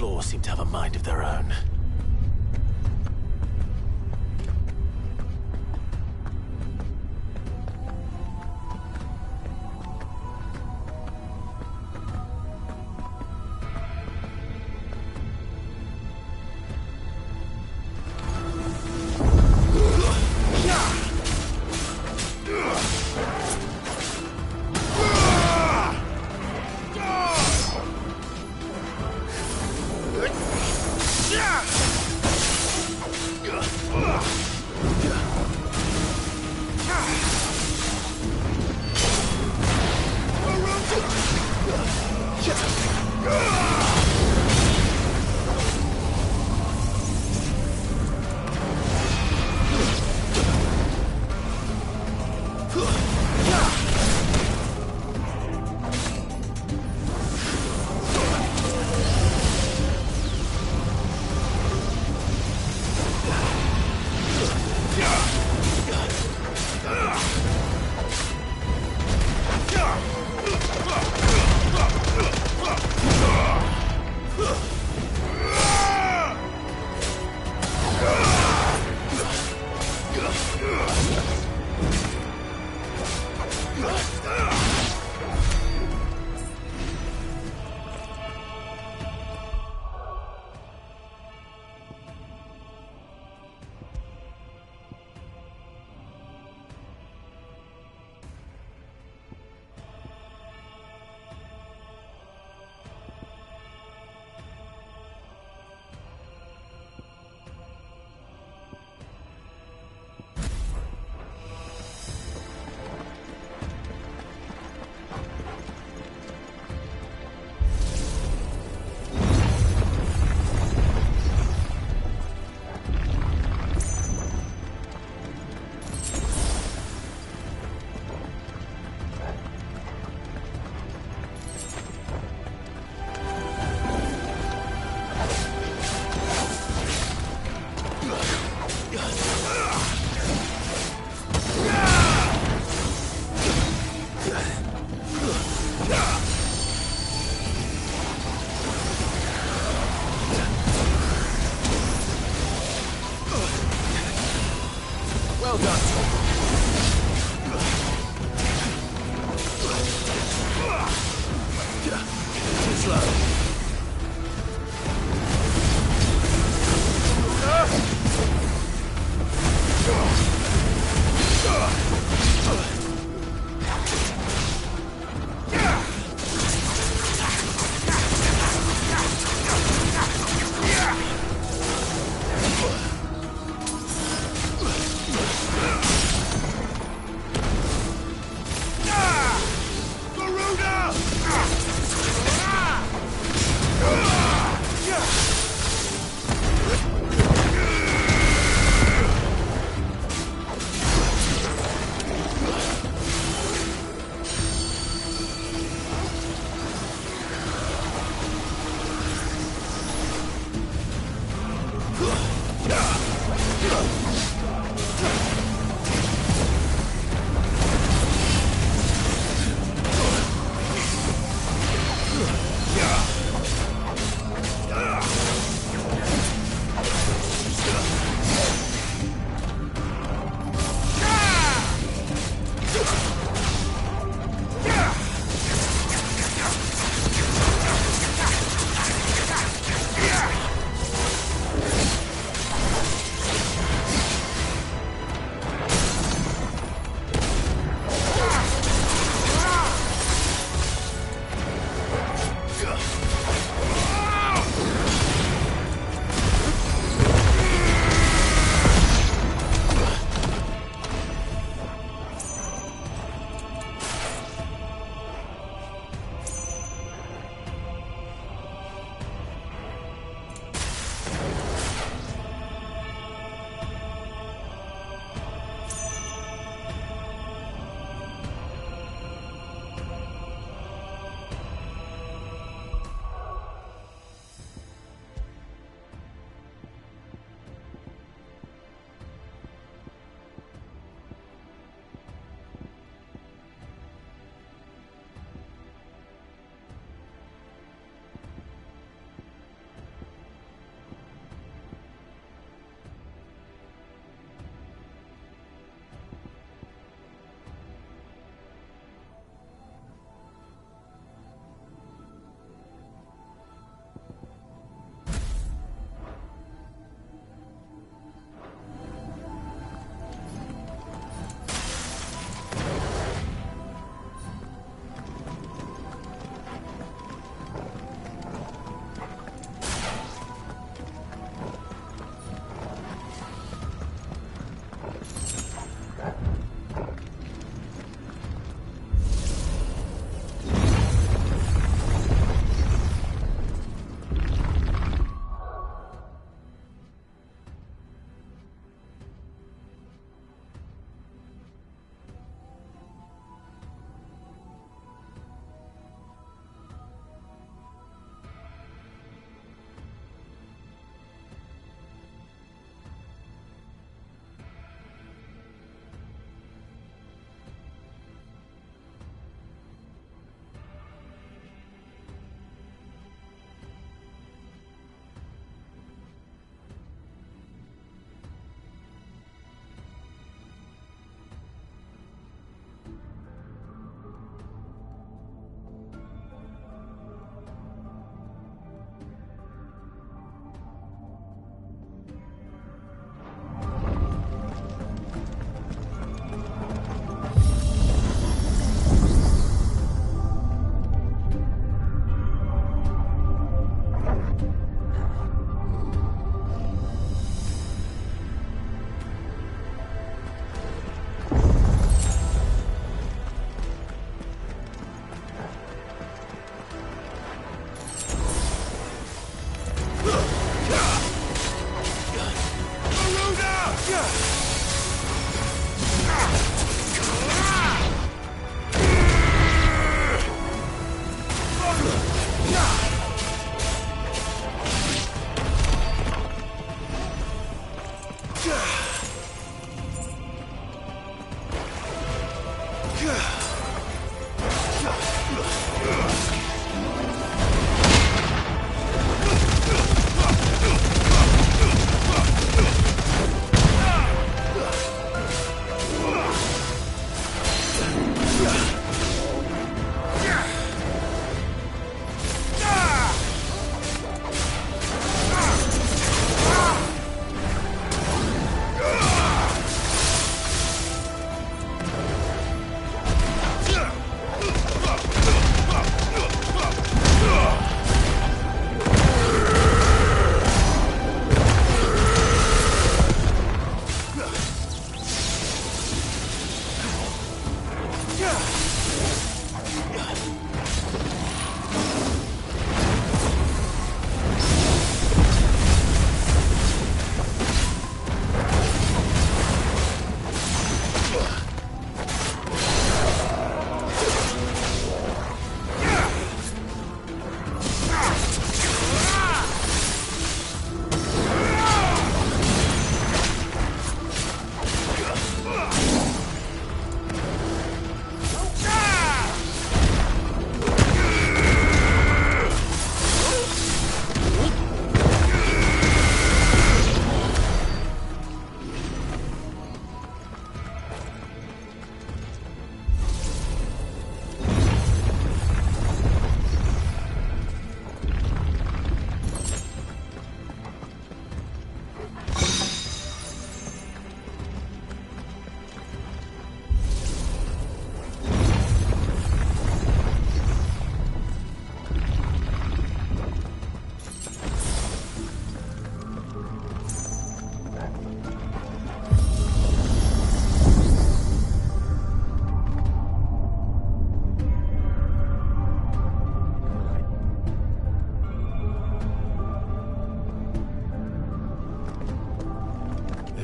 claws seem to have a mind of their own.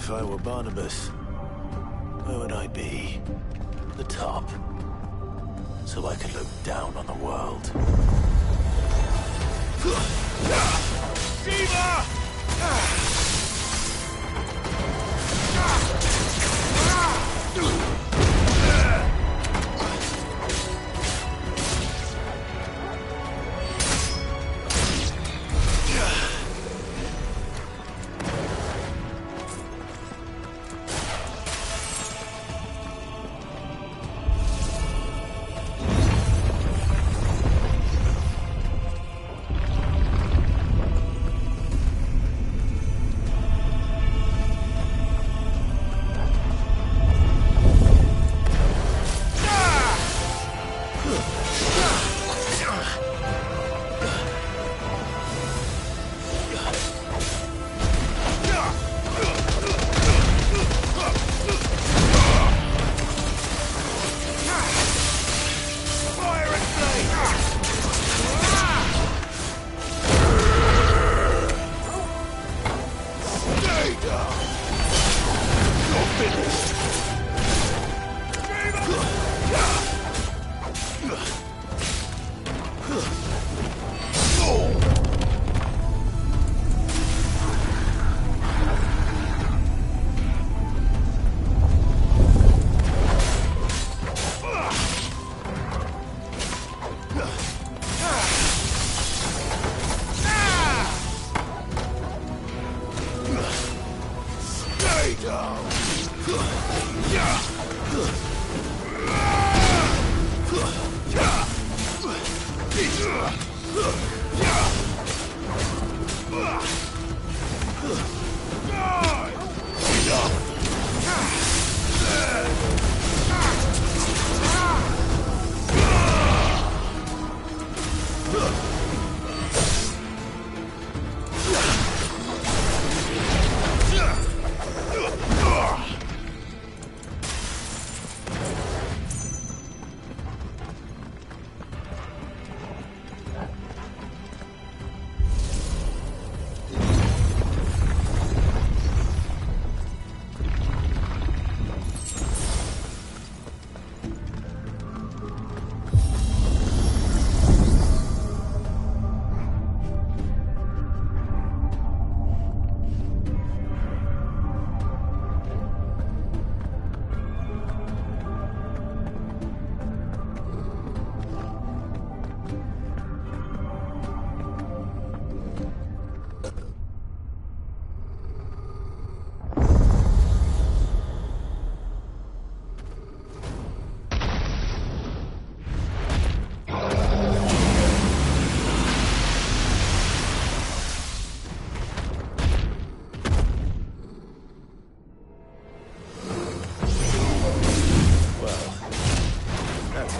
If I were Barnabas, where would I be? The top. So I could look down on the world. Shiva!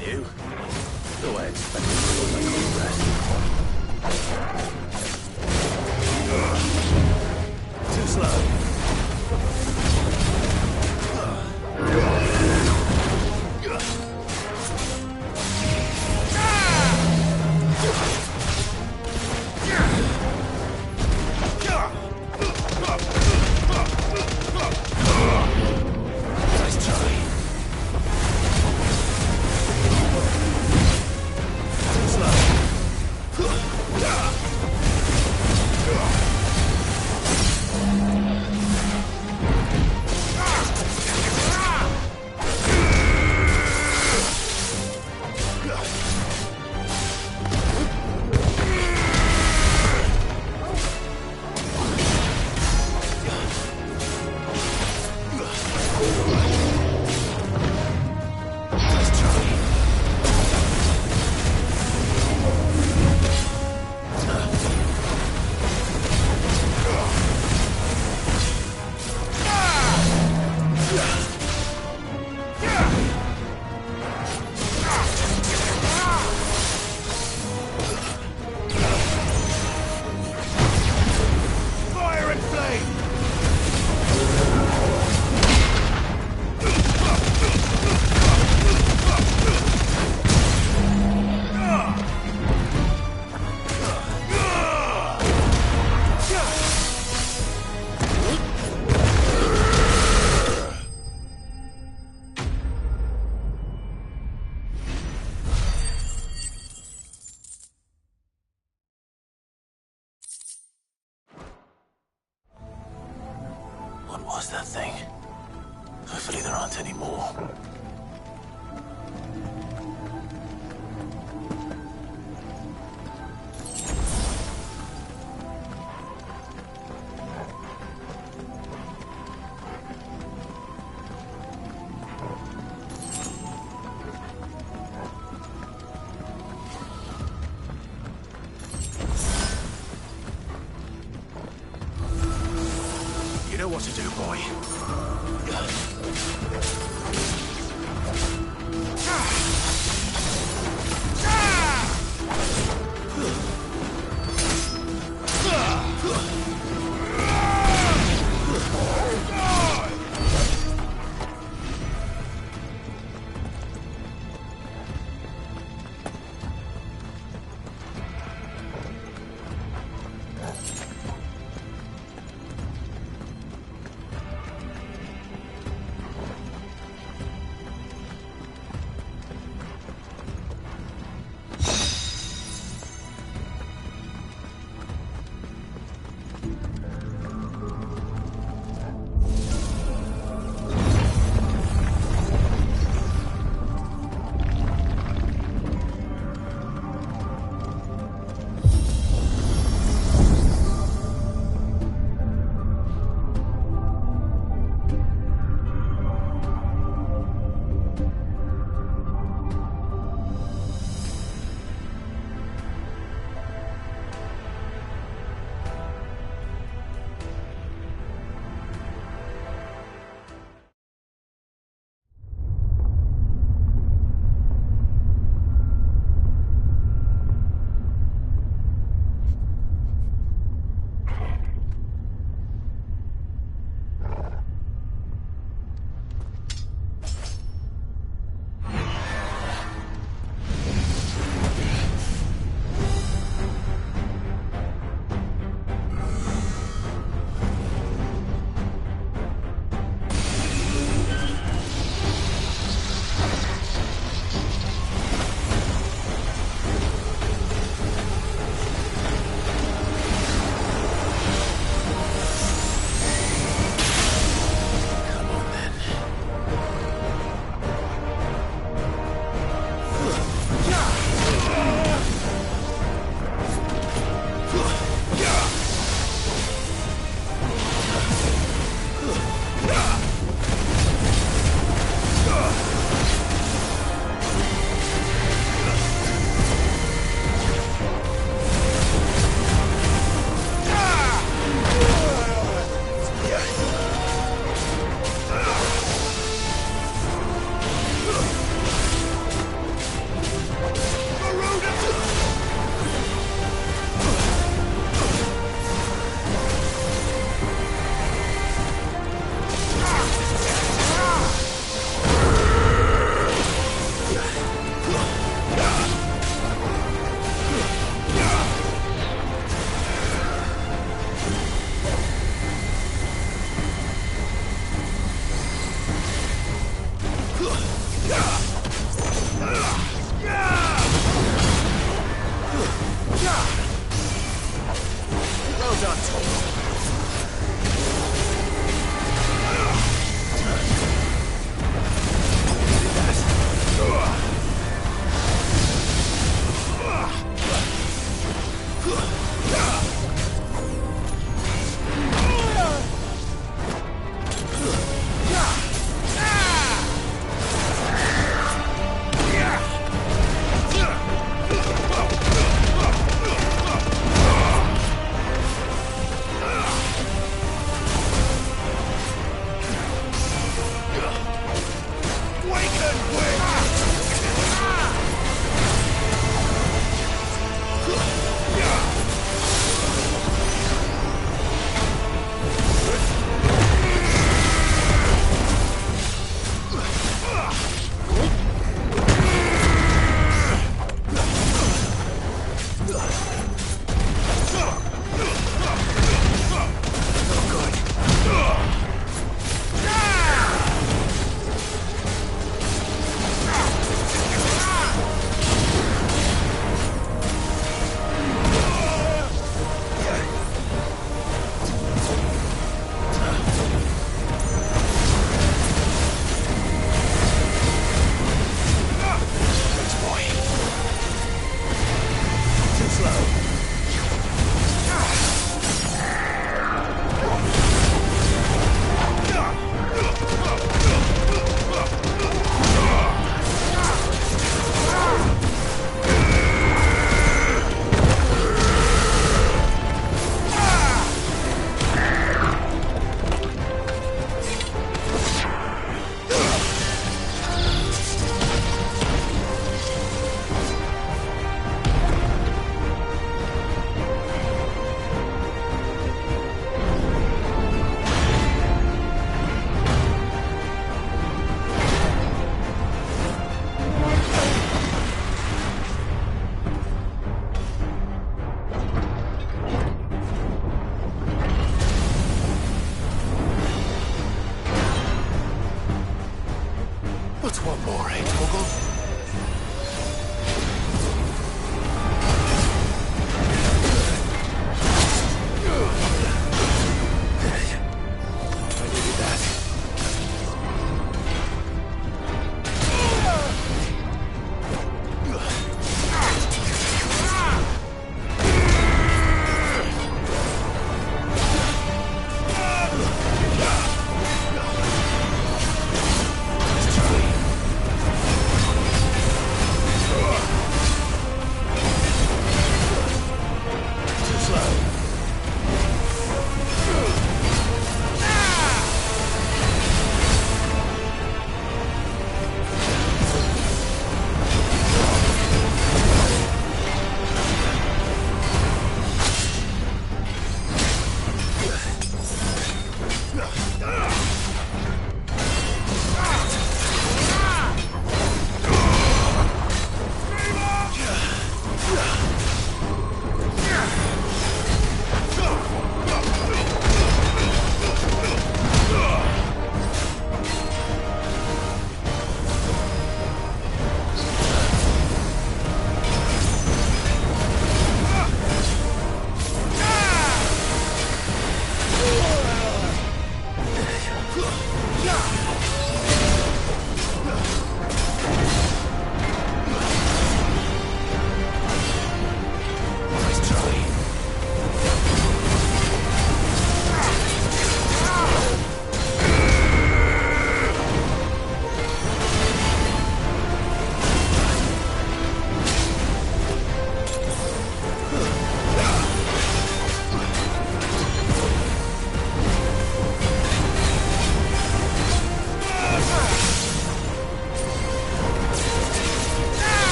You? Do I expect you to look like a rest? Too slow. What was that thing? Hopefully there aren't any more. You know what to do, boy.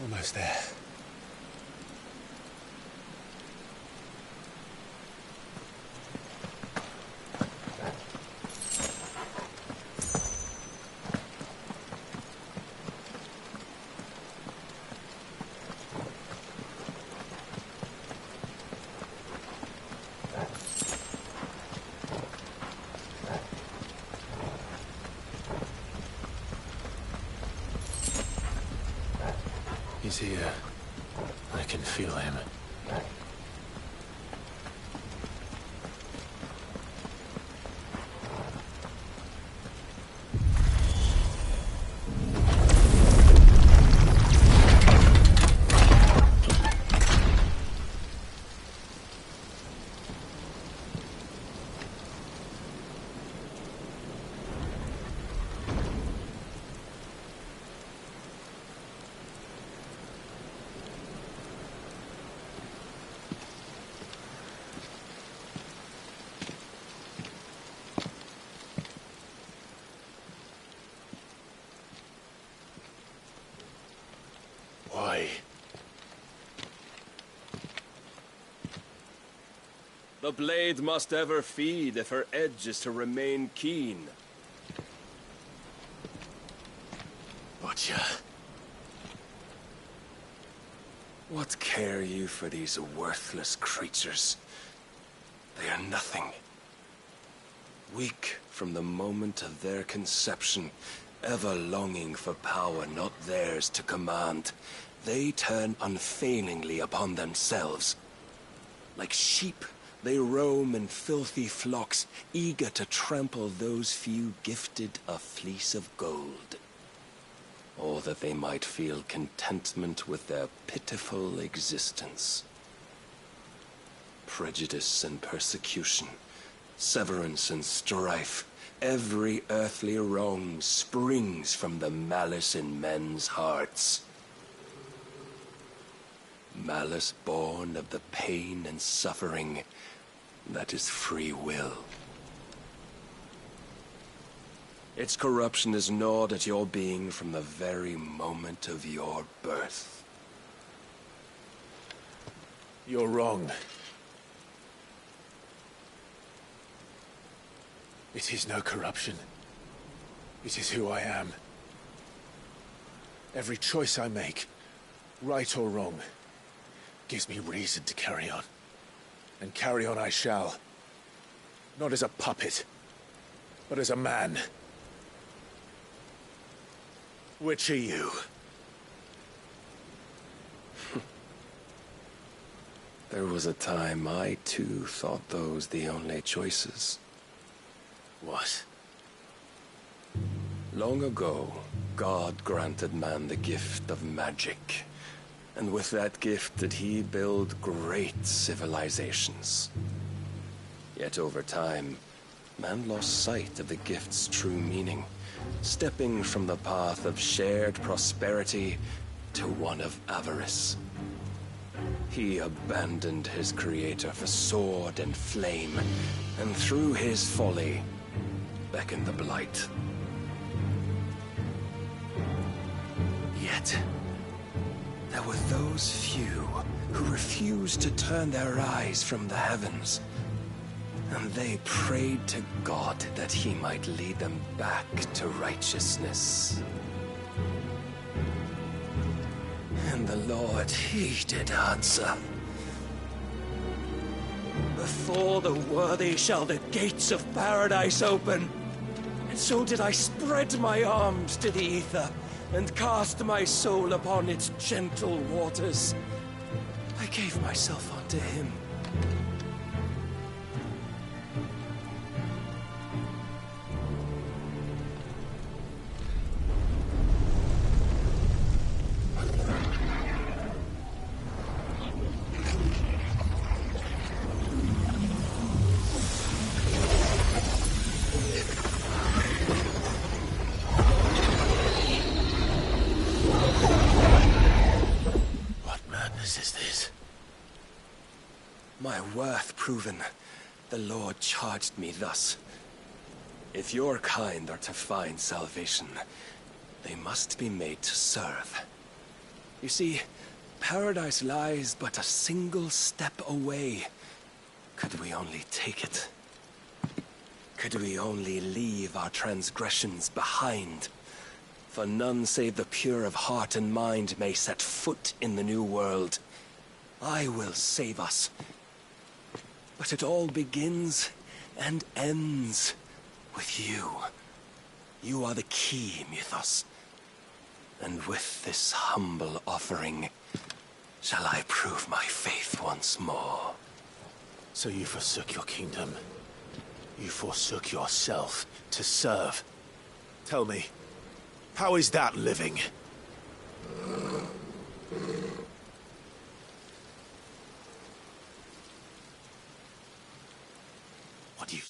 Almost there. He's here. I can feel him. Why? The blade must ever feed if her edge is to remain keen. Butcher. What care you for these worthless creatures? They are nothing. Weak from the moment of their conception, ever longing for power not theirs to command, they turn unfailingly upon themselves. Like sheep, they roam in filthy flocks, eager to trample those few gifted a fleece of gold. Or that they might feel contentment with their pitiful existence. Prejudice and persecution, severance and strife, every earthly wrong springs from the malice in men's hearts. Malice born of the pain and suffering that is free will. Its corruption is gnawed at your being from the very moment of your birth. You're wrong. It is no corruption. It is who I am. Every choice I make, right or wrong, gives me reason to carry on. And carry on I shall. Not as a puppet, but as a man. Which are you? There was a time I too thought those the only choices. What? Long ago, God granted man the gift of magic. And with that gift did he build great civilizations. Yet over time, man lost sight of the gift's true meaning, stepping from the path of shared prosperity to one of avarice. He abandoned his creator for sword and flame, and through his folly, beckoned the blight. Yet, there were those few who refused to turn their eyes from the heavens, and they prayed to God that he might lead them back to righteousness. And the Lord, he did answer. Before the worthy shall the gates of paradise open. And so did I spread my arms to the ether, and cast my soul upon its gentle waters. I gave myself unto him. My worth proven, the Lord charged me thus. If your kind are to find salvation, they must be made to serve. You see, paradise lies but a single step away. Could we only take it? Could we only leave our transgressions behind? For none save the pure of heart and mind may set foot in the new world. I will save us. But it all begins and ends with you. You are the key, Mythos. And with this humble offering, shall I prove my faith once more. So you forsook your kingdom. You forsook yourself to serve. Tell me, how is that living? What do you...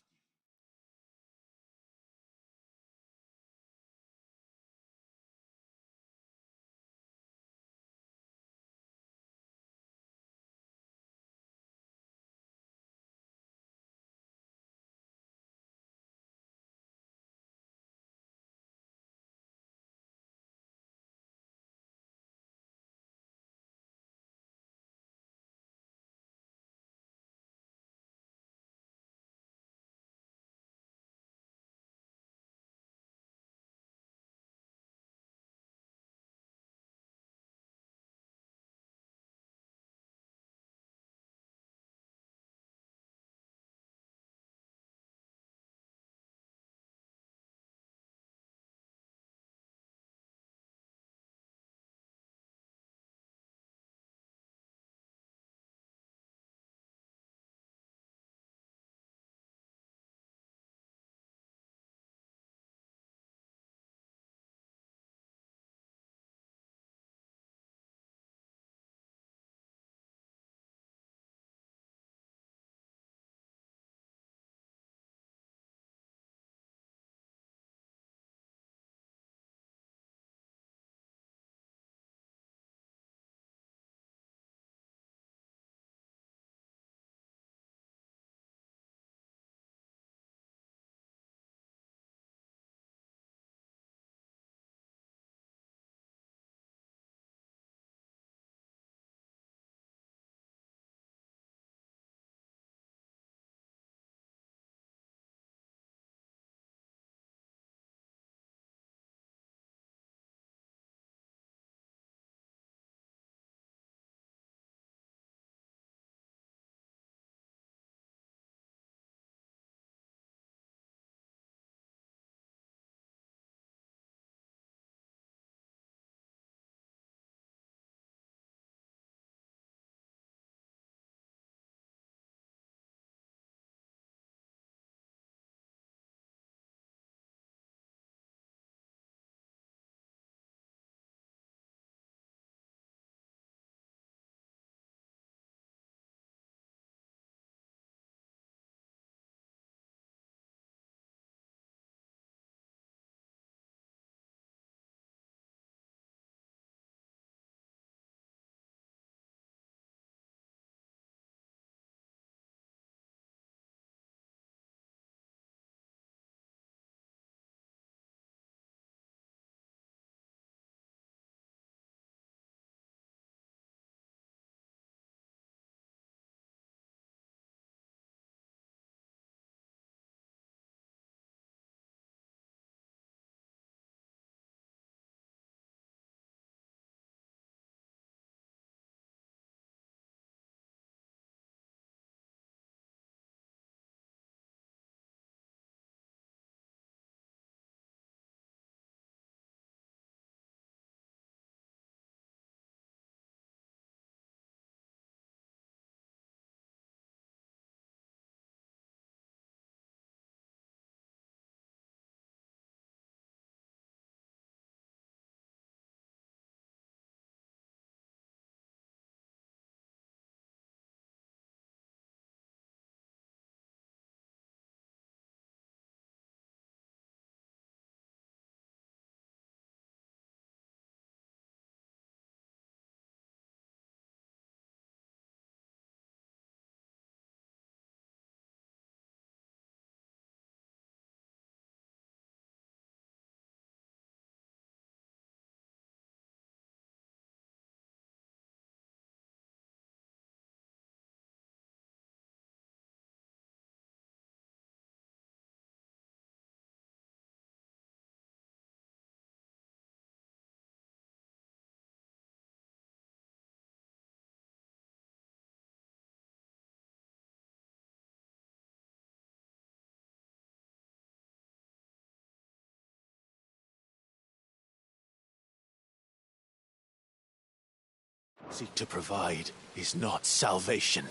Seek to provide is not salvation.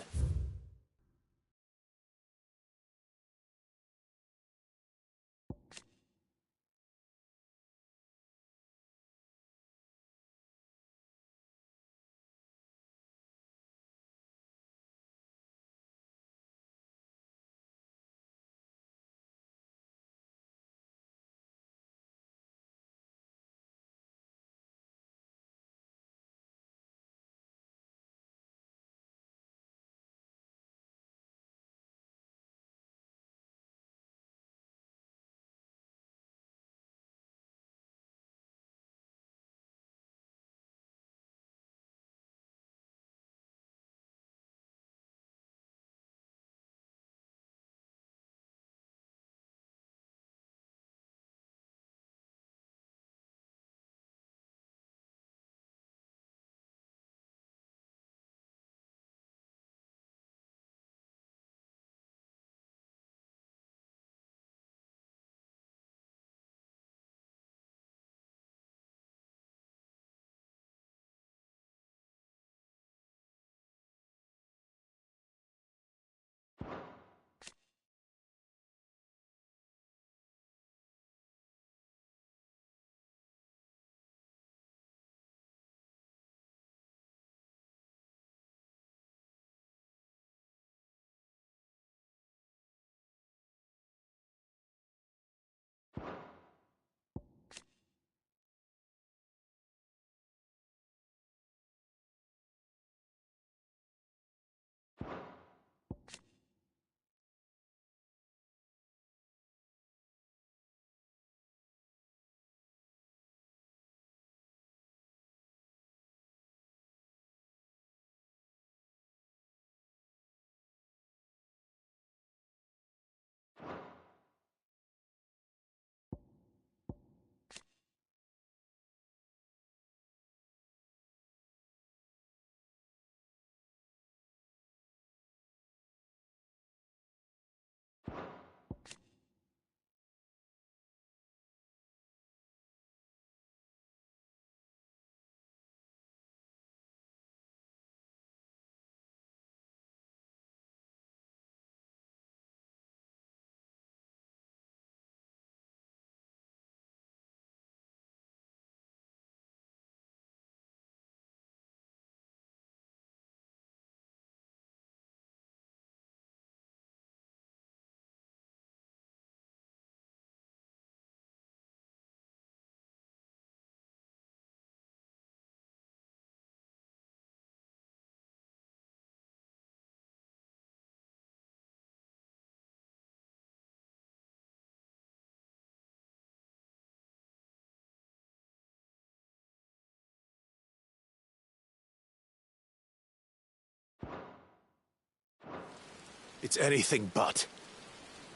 It's anything but.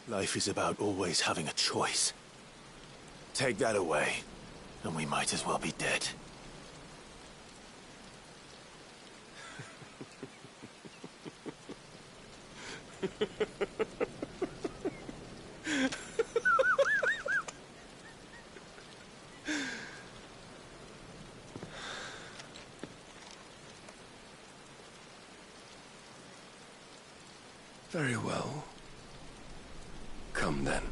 Life is about always having a choice. Take that away, and we might as well be dead. Very well. Come then.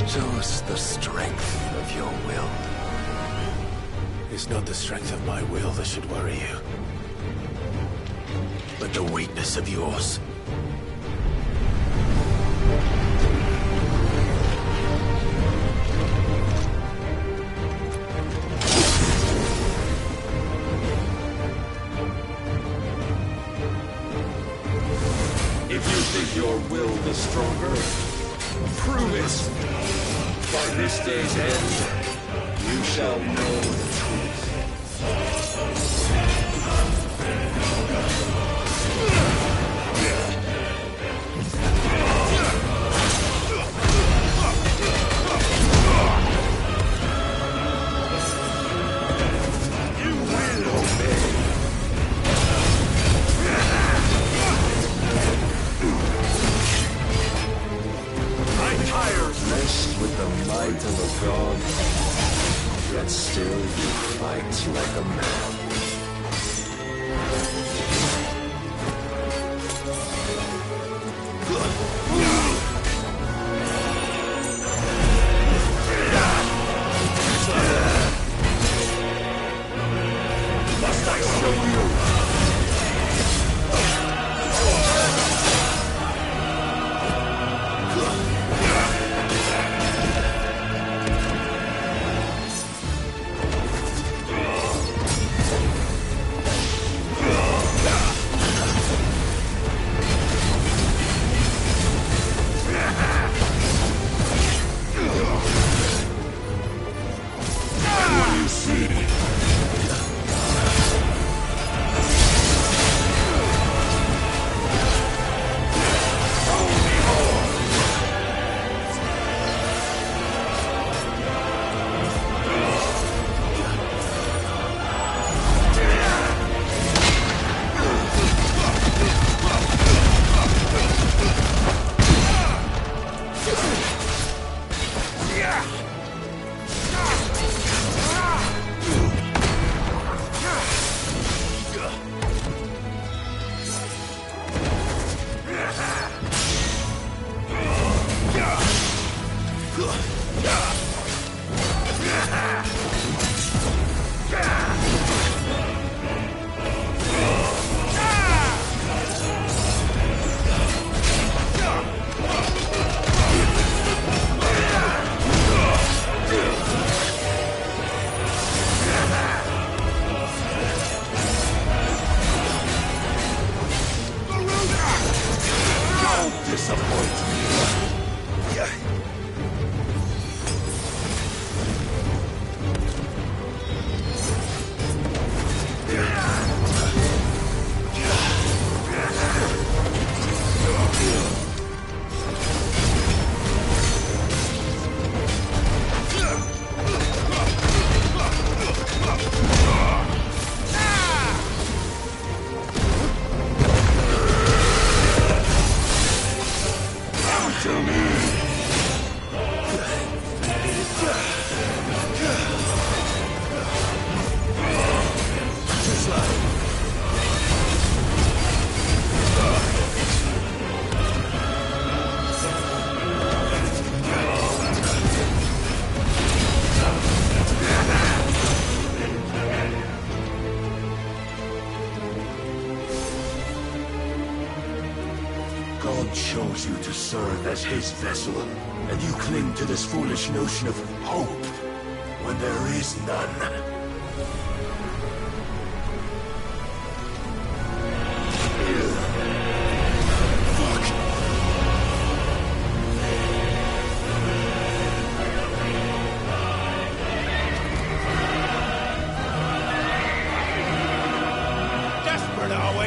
Show us the strength of your will. It's not the strength of my will that should worry you, but the weakness of yours. If you think your will is stronger, prove it. By this day's end, you shall know the truth. You will obey. My tires rest with the might of a god. Yet still you fight like a man. Must I show you? God chose you to serve as his vessel, and you cling to this foolish notion of hope when there is none. Desperate, are we?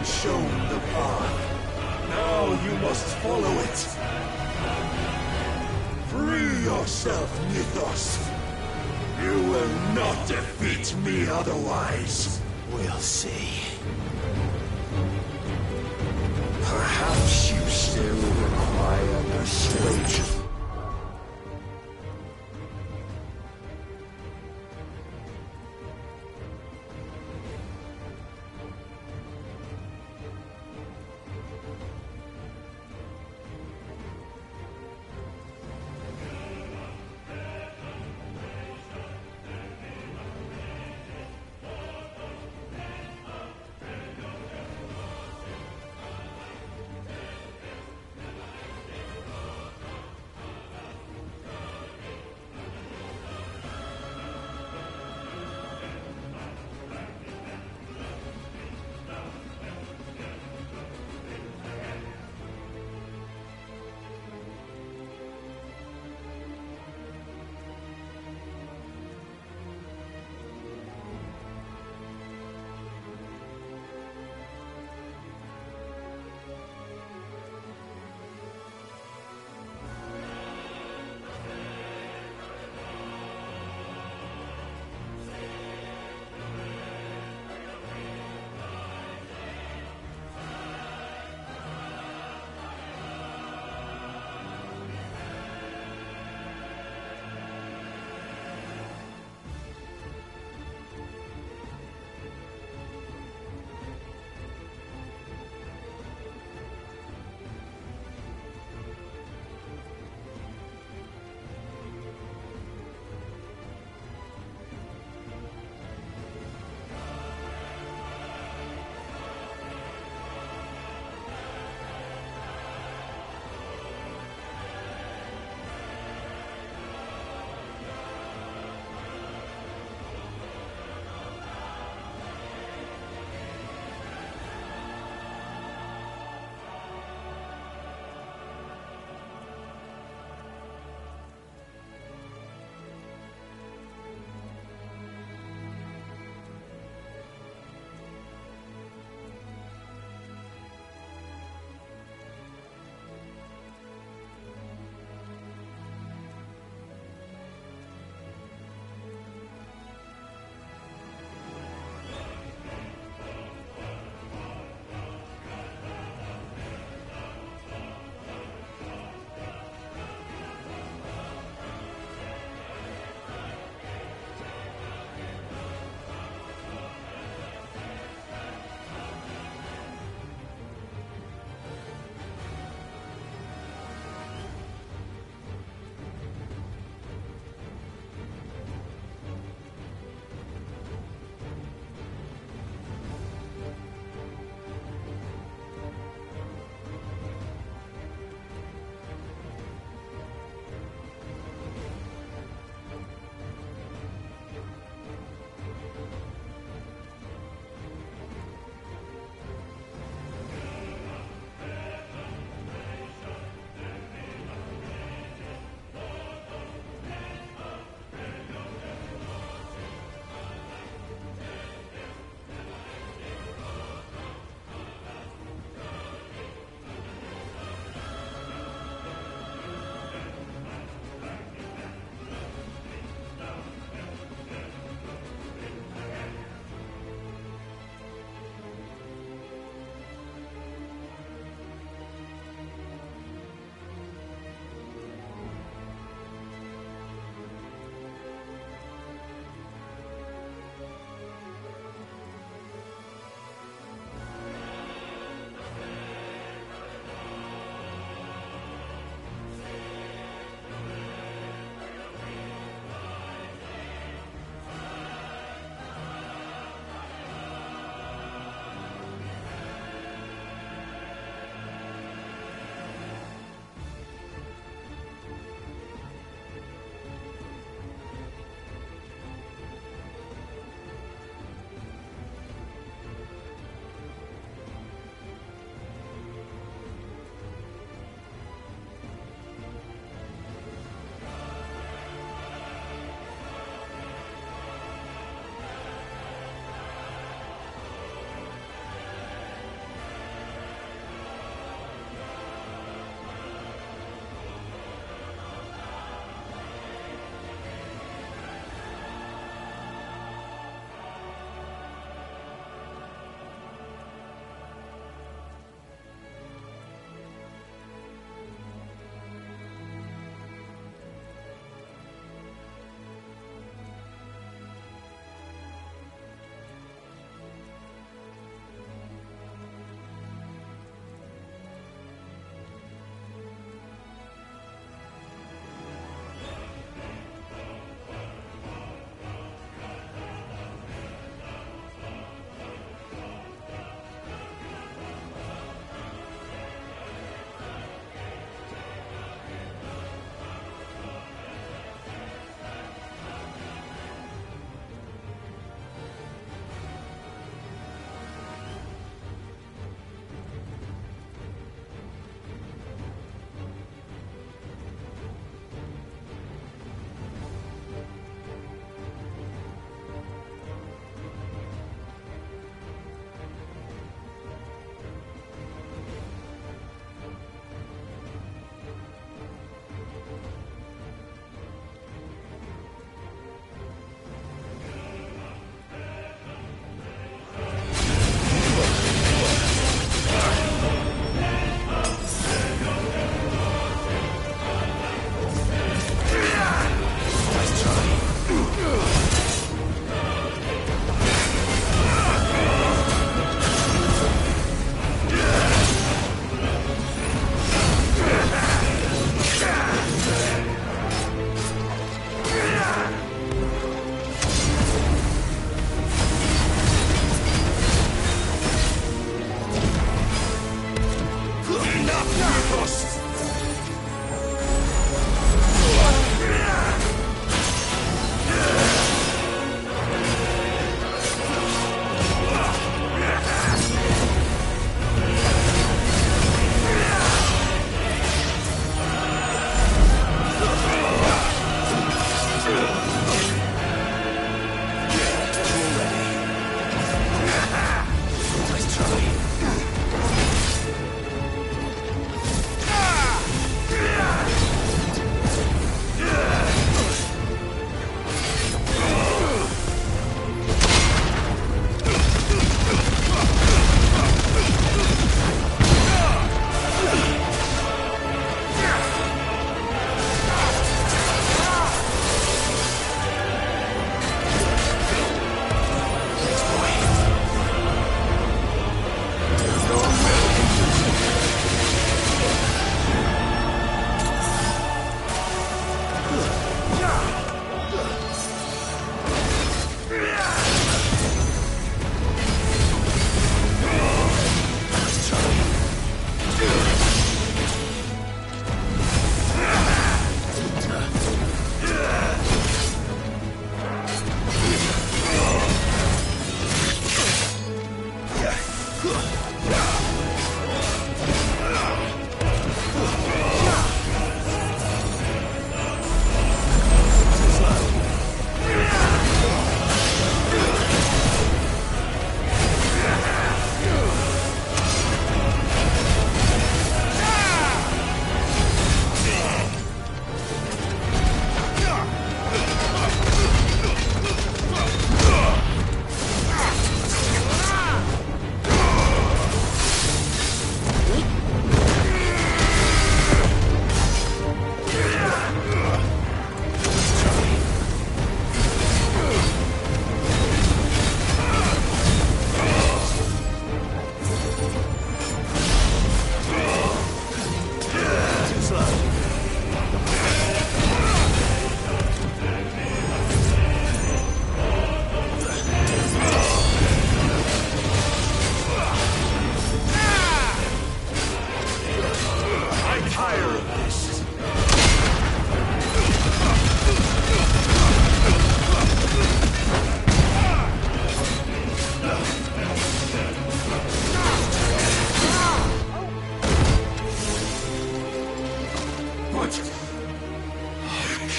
Shown the path. Now you must follow it. Free yourself, Mythos. You will not defeat me otherwise. We'll see. Perhaps you still require persuasion.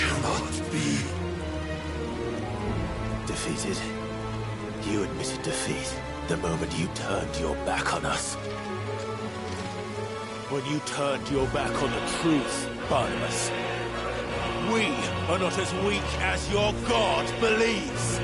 cannot be. Defeated? You admitted defeat the moment you turned your back on us. When you turned your back on the truth, Barnabas. We are not as weak as your god believes.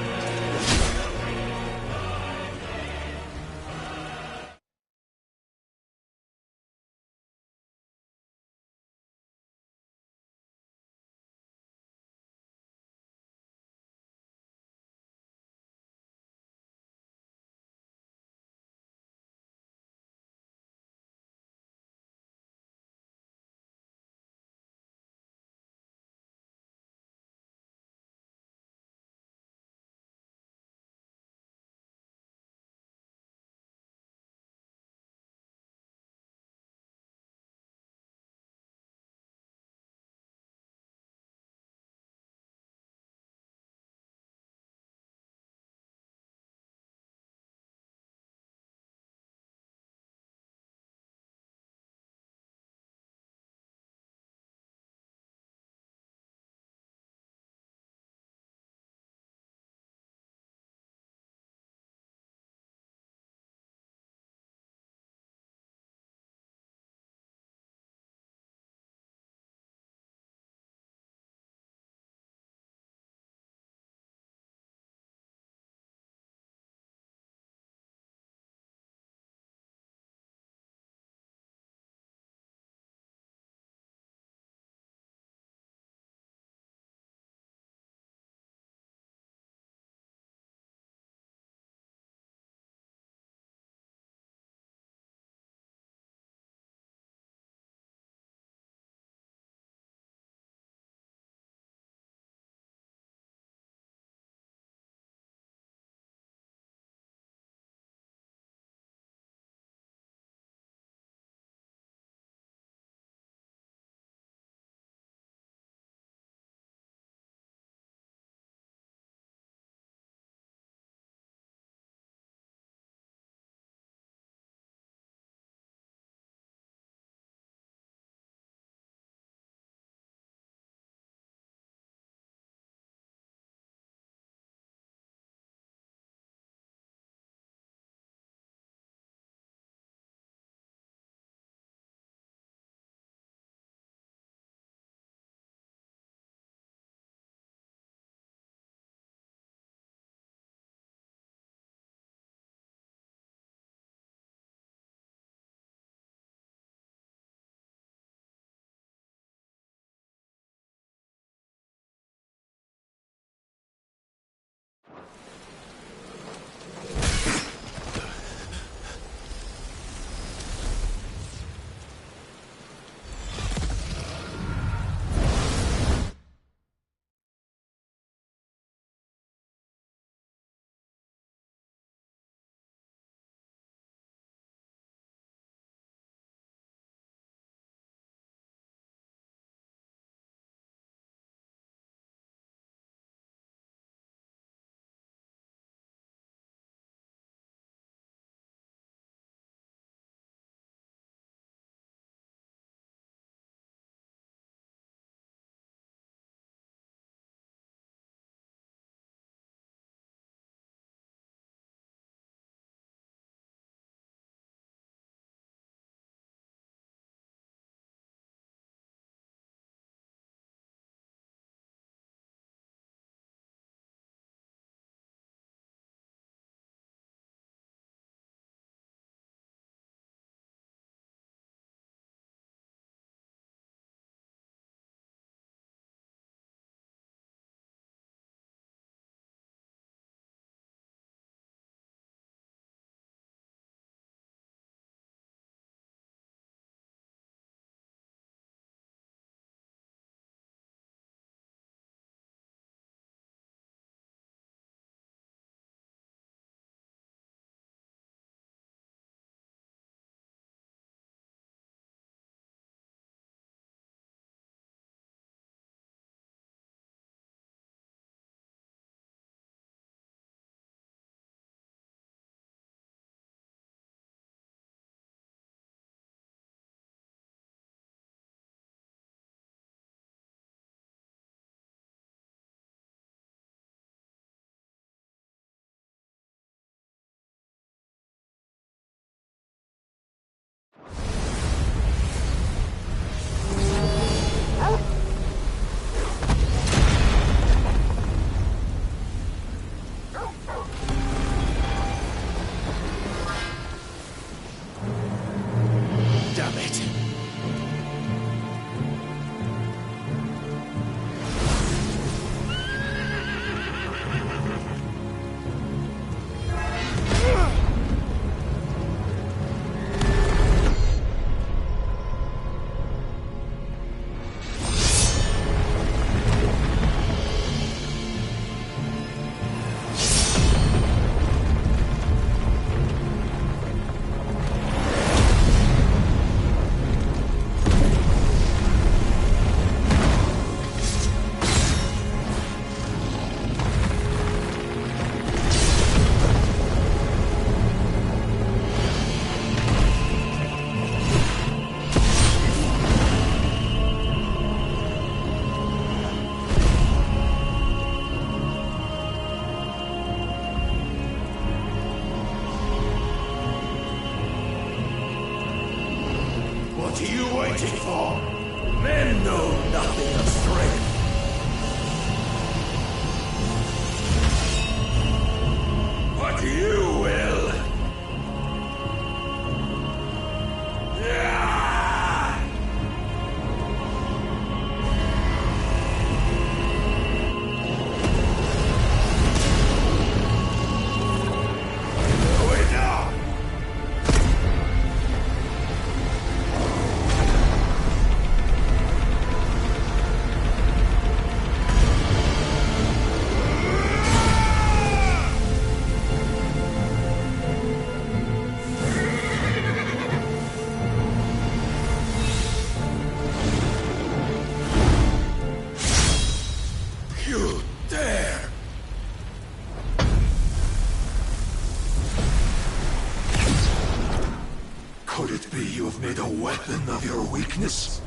You've made a weapon of your weakness.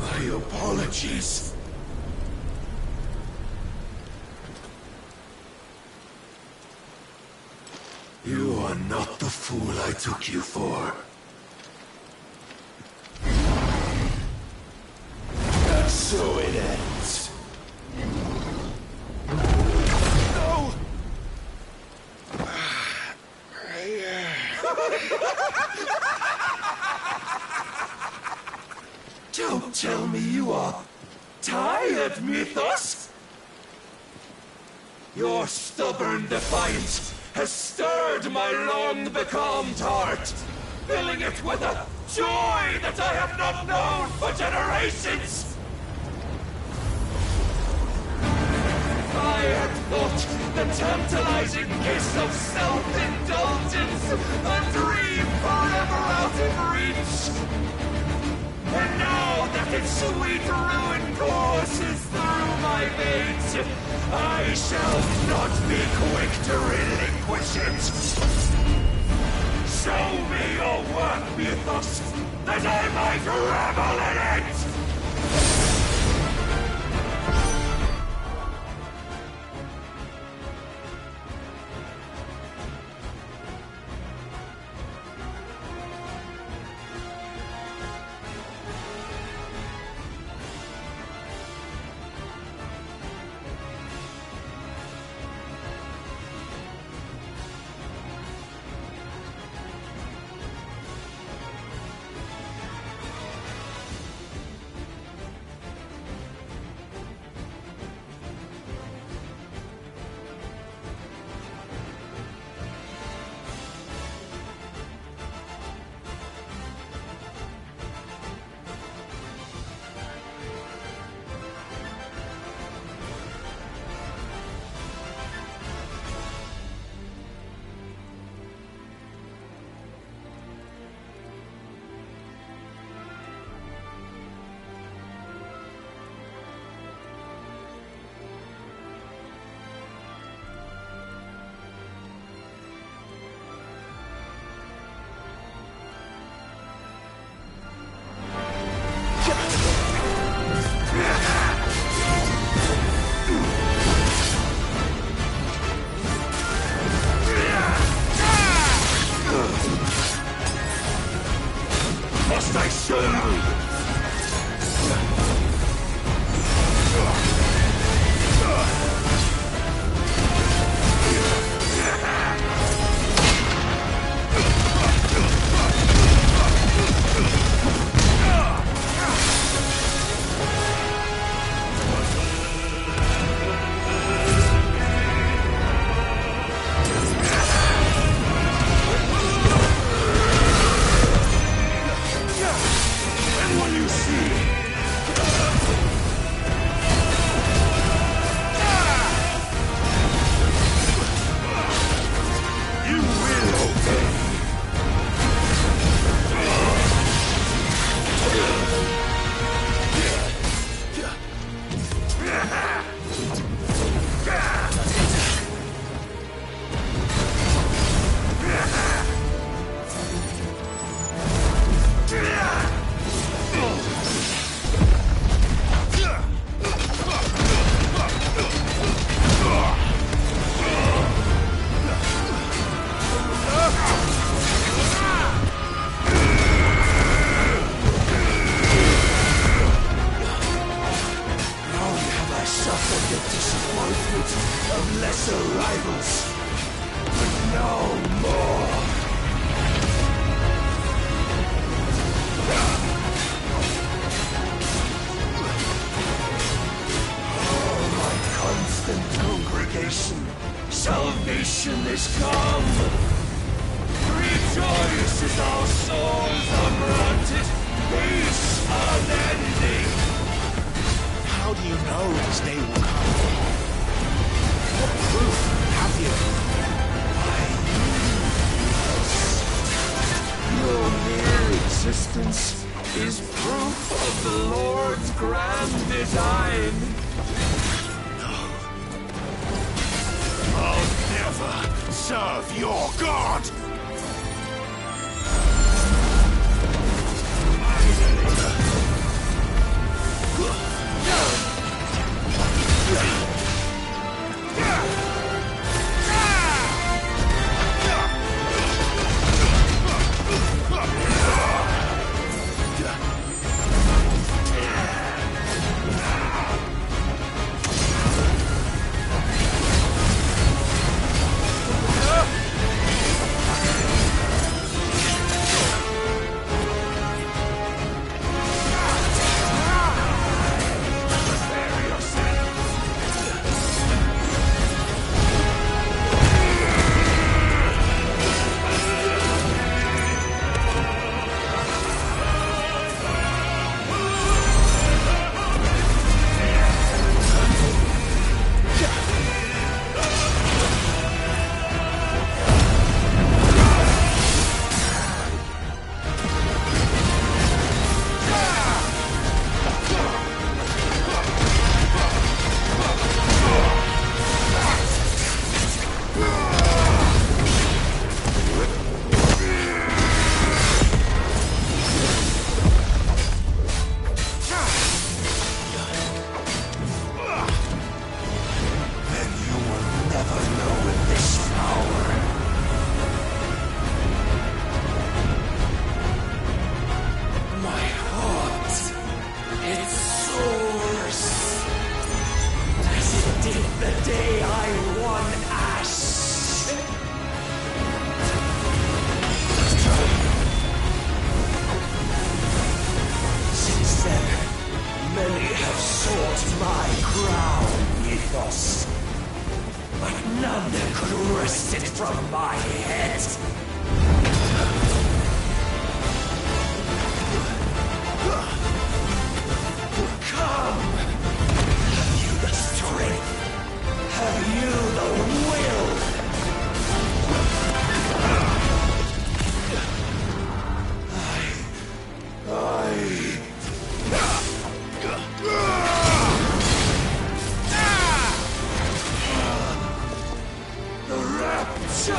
My apologies. You are not the fool I took you for. And so it ends. No! Don't tell me you are tired, Mythos! Your stubborn defiance has stirred my long-becalmed heart, filling it with a joy that I have not known for generations! I had thought the tantalizing kiss of self-indulgence a dream forever out of reach. And now that its sweet ruin courses through my veins, I shall not be quick to relinquish it. Show me your work, Mythos, that I might revel in it! Must I show you? Of lesser rivals, but no more. Oh, my constant congregation, salvation is come. Rejoice as our souls are granted peace unending. How do you know this day will come? What proof have you? Your mere existence is proof of the Lord's grand design. I'll never serve your God! None could wrest it from my head. Come! Have you the strength? Have you the will? The rapture!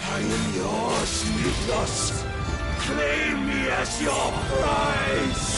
I am yours, Mythos. Claim me as your prize!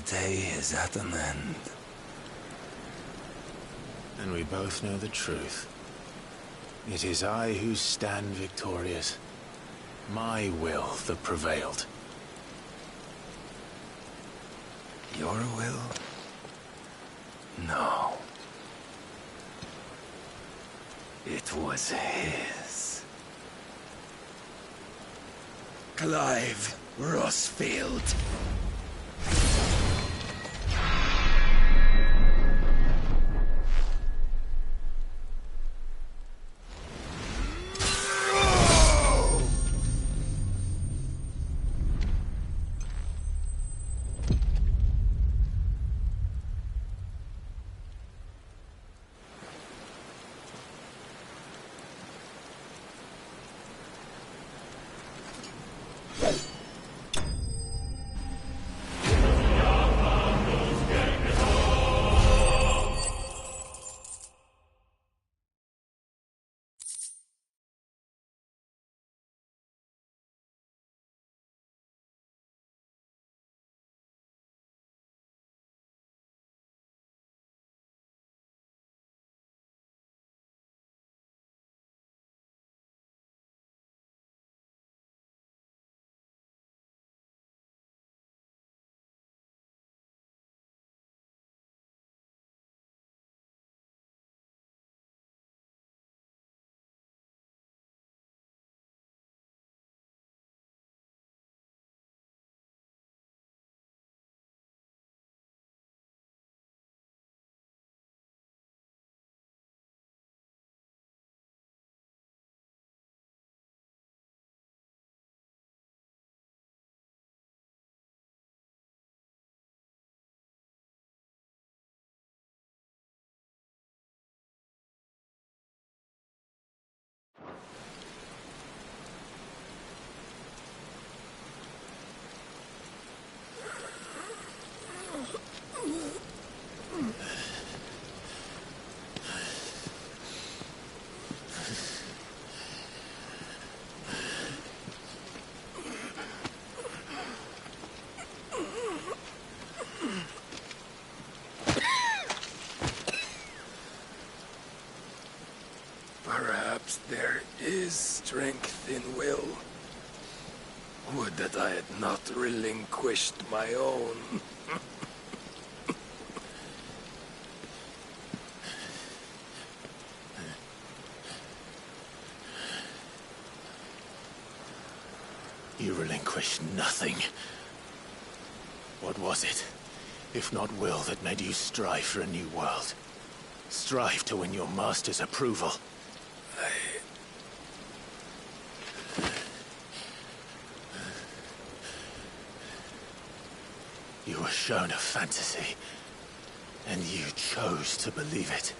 day is at an end. And we both know the truth. It is I who stand victorious. My will that prevailed. Your will? No. It was his. Clive Rossfield. Perhaps there is strength in will. Would that I had not relinquished my own. You relinquished nothing. What was it, if not will, that made you strive for a new world? Strive to win your master's approval? You were shown a fantasy, and you chose to believe it.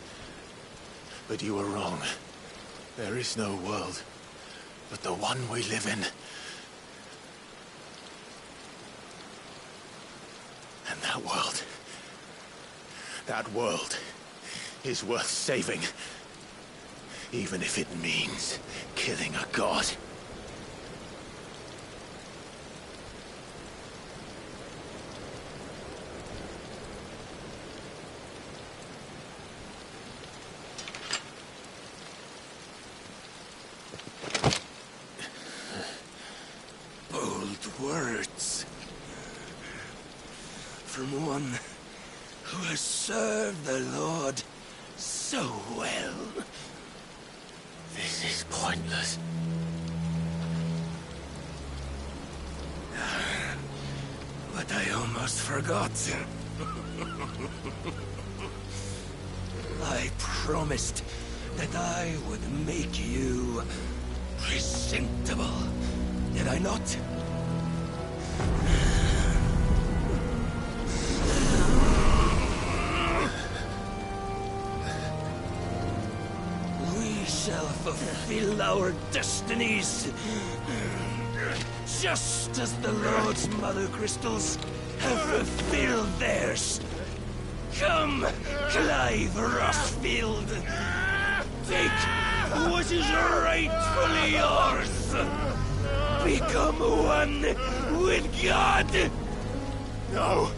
But you were wrong. There is no world, but the one we live in. And that world is worth saving. Even if it means killing a god. Bold words. From one who has served the Lord so well. This is pointless. But I almost forgot. I promised that I would make you presentable. Did I not? We shall fulfill our destinies. Just as the Lord's Mother Crystals have fulfilled theirs. Come, Clive Rossfield. Take what is rightfully yours. Become one with God. No.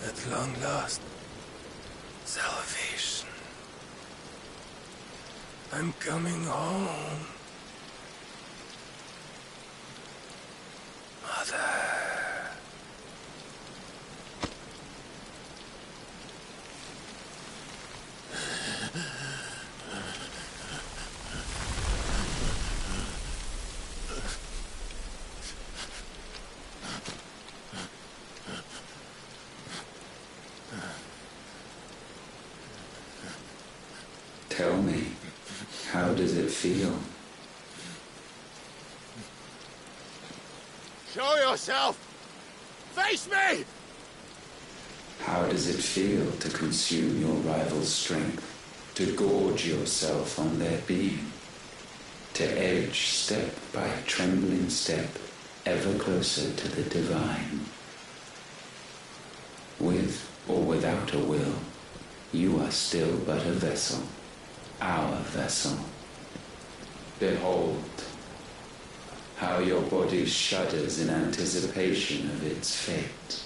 At long last, salvation. I'm coming home. Mother. Tell me, how does it feel? Show yourself! Face me! How does it feel to consume your rival's strength, to gorge yourself on their being, to edge step by trembling step ever closer to the divine? With or without a will, you are still but a vessel, our vessel. Behold, how your body shudders in anticipation of its fate.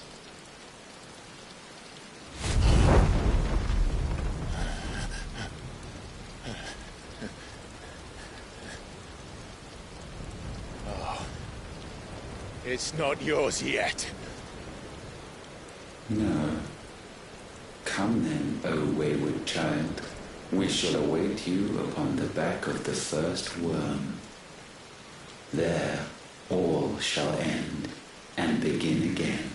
Oh, it's not yours yet. No. Come then, O wayward child. We shall await you upon the back of the first worm. There all shall end and begin again.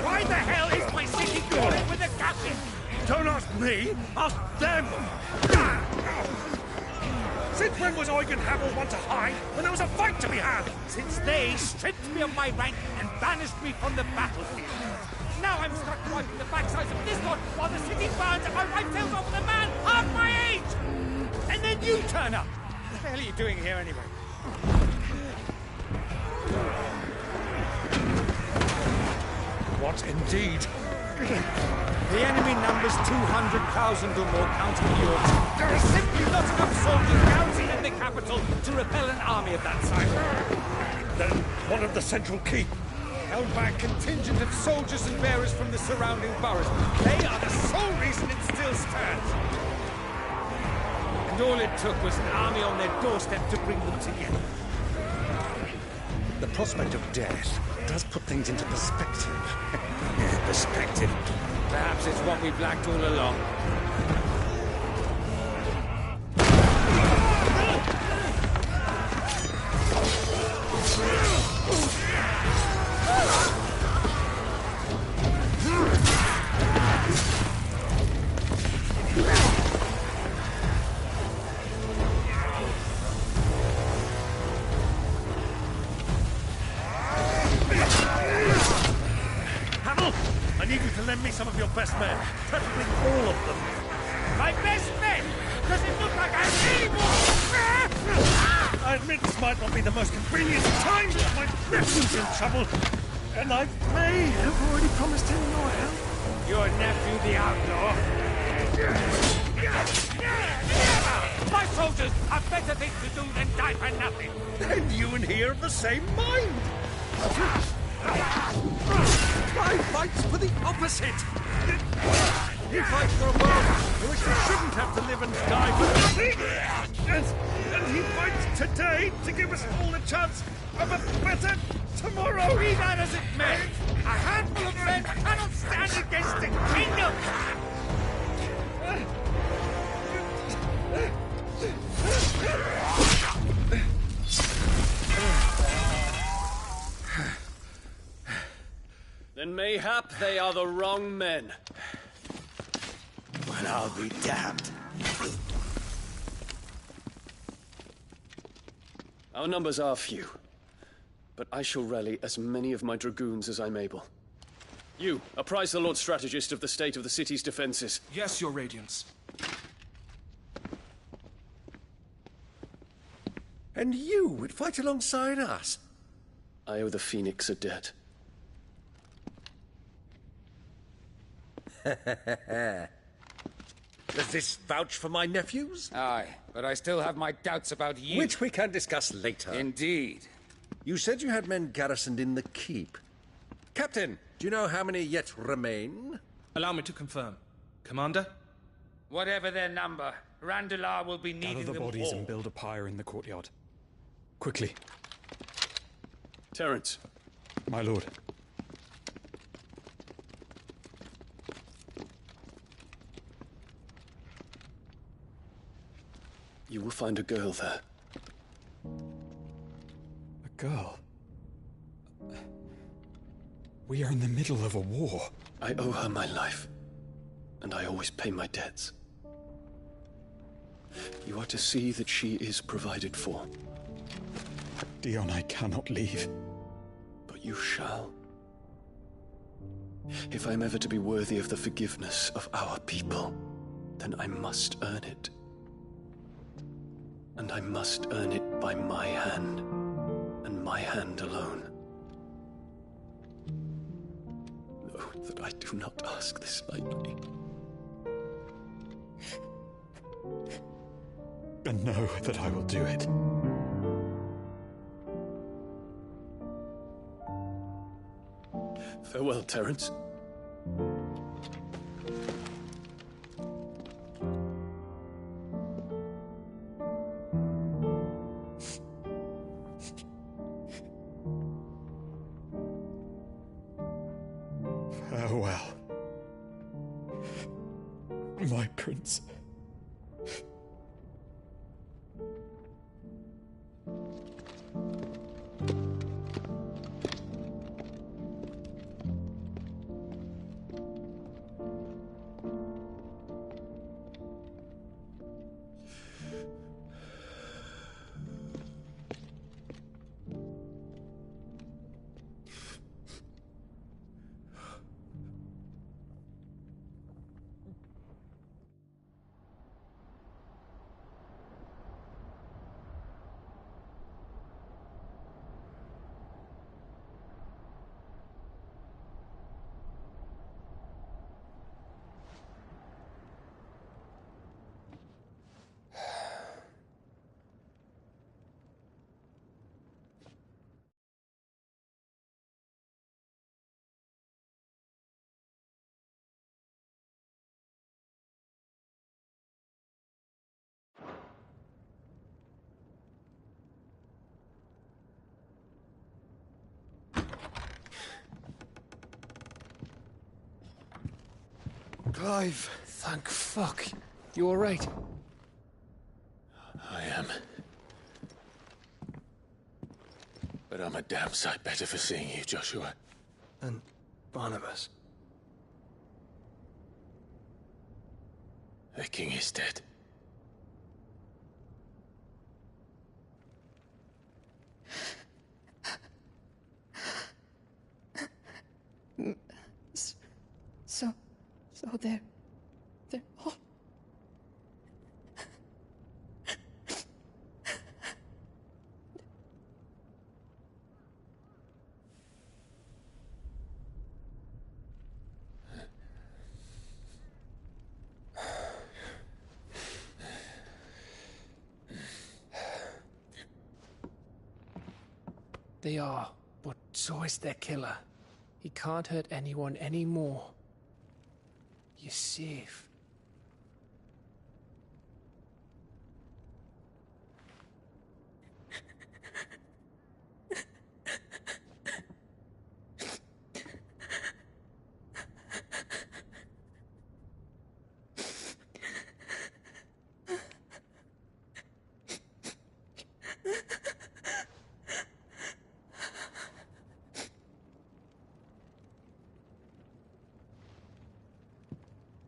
Why the hell is my city crawling with the captain? Don't ask me, ask them! Since when was Eugen Hamel one to hide when there was a fight to be had? Since they stripped me of my rank and banished me from the battlefield. Now I'm stuck wiping the backsides of this lot while the city burns and my wife tails off with a man half my age! And then you turn up! What the hell are you doing here anyway? What indeed? The enemy numbers 200,000 or more, counting Yorks. There are simply not enough soldiers garrisoned in the capital to repel an army of that size. Then what of the central keep? Held by a contingent of soldiers and bearers from the surrounding boroughs. They are the sole reason it still stands. And all it took was an army on their doorstep to bring them together. The prospect of death does put things into perspective. Perspective. Perhaps it's what we've lacked all along. I I need you to lend me some of your best men, preferably all of them. My best men! Does it look like I need more? I admit this might not be the most convenient time, but my nephew's in trouble, and I may have already promised him your help. Your nephew, the outlaw? My soldiers have better things to do than die for nothing. And you and he are of the same mind. I fights for the opposite. He fights for a world in which we shouldn't have to live and die for nothing. And he fights today to give us all a chance of a better tomorrow. Be that as it may, a handful of men cannot stand against the kingdom. Then mayhap they are the wrong men. Well, I'll be damned. Our numbers are few, but I shall rally as many of my dragoons as I'm able. You, apprise the Lord Strategist of the state of the city's defenses. Yes, Your Radiance. And you would fight alongside us? I owe the Phoenix a debt. Does this vouch for my nephews? Aye, but I still have my doubts about you. Which we can discuss later. Indeed. You said you had men garrisoned in the keep. Captain, do you know how many yet remain? Allow me to confirm. Commander? Whatever their number, Randalar will be needing Gather the them bodies all. and build a pyre in the courtyard. Quickly. Terence. My lord. You will find a girl there. A girl? We are in the middle of a war. I owe her my life, and I always pay my debts. You are to see that she is provided for. Dion, I cannot leave. But you shall. If I'm ever to be worthy of the forgiveness of our people, then I must earn it. And I must earn it by my hand, and my hand alone. Know that I do not ask this lightly. And know that I will do it. Farewell, Terence. Farewell, my prince. Clive! Thank fuck. You alright? I am. But I'm a damn sight better for seeing you, Joshua. And Barnabas. The king is dead. So they're all... They are, but so is their killer. He can't hurt anyone anymore. You're safe.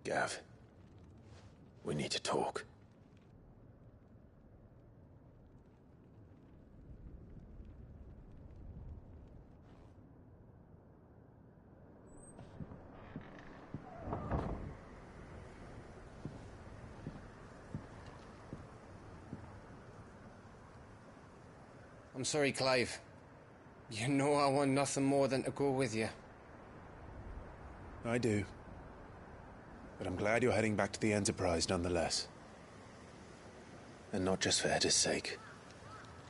Gav, we need to talk. I'm sorry, Clive. You know I want nothing more than to go with you. I do. But I'm glad you're heading back to the Enterprise nonetheless. And not just for Edda's sake.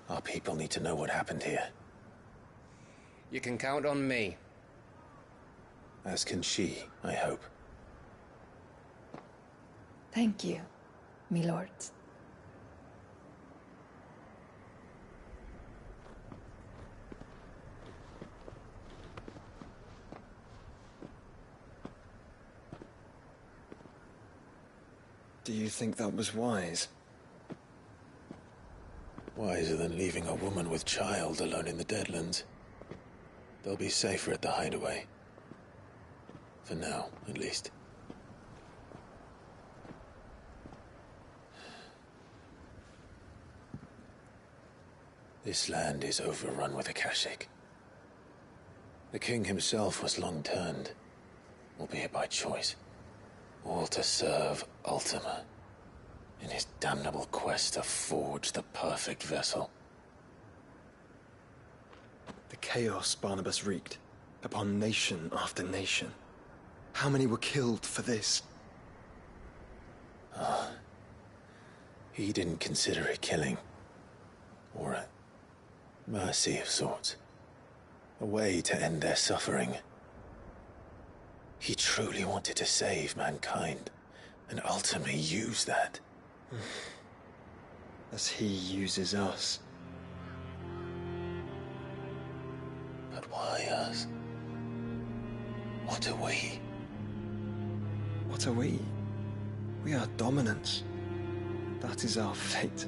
Our people need to know what happened here. You can count on me. As can she, I hope. Thank you, my lords. Do you think that was wise? Wiser than leaving a woman with child alone in the Deadlands. They'll be safer at the hideaway. For now, at least. This land is overrun with Akashic. The king himself was long turned, albeit by choice. All to serve Ultima, in his damnable quest to forge the perfect vessel. The chaos Barnabas wreaked upon nation after nation. How many were killed for this? He didn't consider it killing. Or a mercy of sorts. A way to end their suffering. He truly wanted to save mankind, and ultimately use that. As he uses us. But why us? What are we? What are we? We are dominants. That is our fate.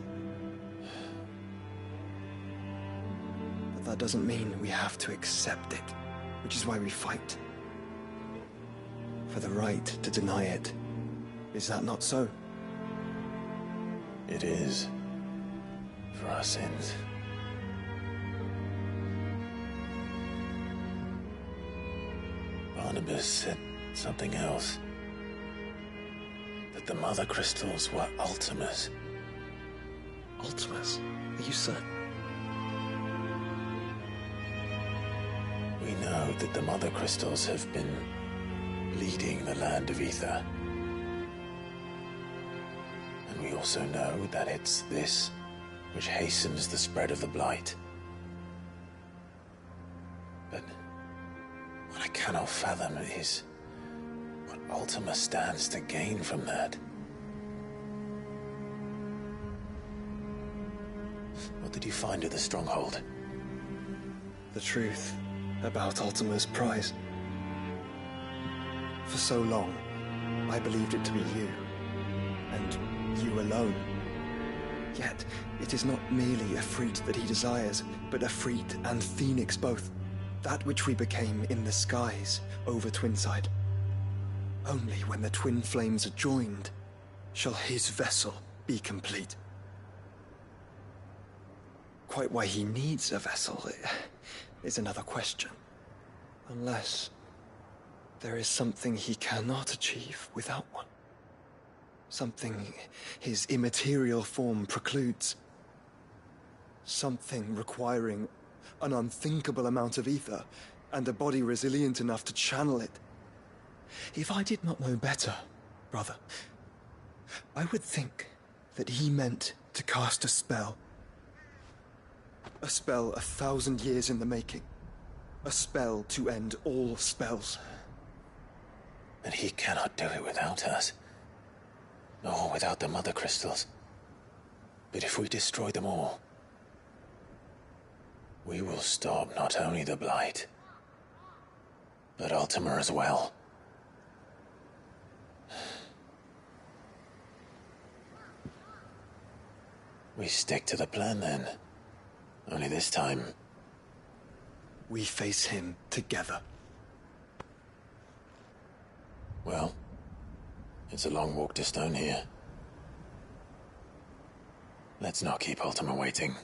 But that doesn't mean we have to accept it, which is why we fight. For the right to deny it. Is that not so? It is. For our sins. Barnabas said something else. That the Mother Crystals were Ultimas. Ultimas? Are you certain? We know that the Mother Crystals have been leading the land of Ether. And we also know that it's this which hastens the spread of the Blight. But what I cannot fathom is what Ultima stands to gain from that. What did you find at the Stronghold? The truth about Ultima's prize. For so long, I believed it to be you, and you alone. Yet, it is not merely Efreet that he desires, but Efreet and Phoenix both. That which we became in the skies over Twinside. Only when the twin flames are joined shall his vessel be complete. Quite why he needs a vessel is another question. Unless... There is something he cannot achieve without one. Something his immaterial form precludes. Something requiring an unthinkable amount of ether and a body resilient enough to channel it. If I did not know better, brother, I would think that he meant to cast a spell. A spell 1,000 years in the making. A spell to end all spells. And he cannot do it without us. Nor without the Mother Crystals. But if we destroy them all, we will stop not only the Blight, but Ultima as well. We stick to the plan then. Only this time, we face him together. Well, it's a long walk to Stone here. Let's not keep Ultima waiting.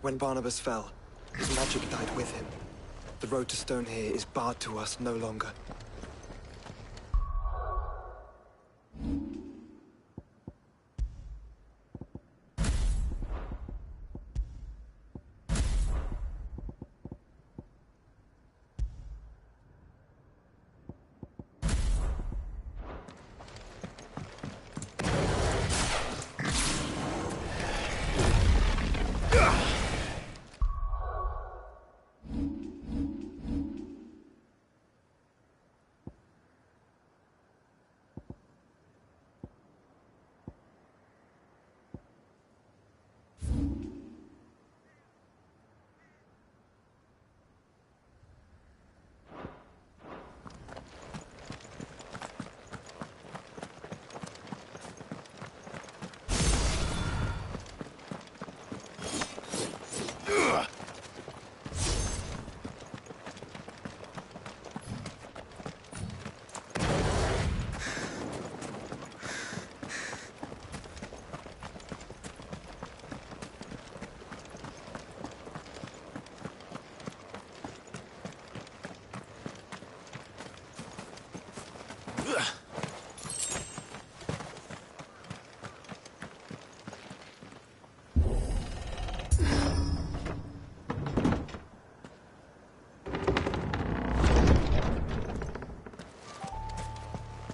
When Barnabas fell, his magic died with him. The road to Stone here is barred to us no longer.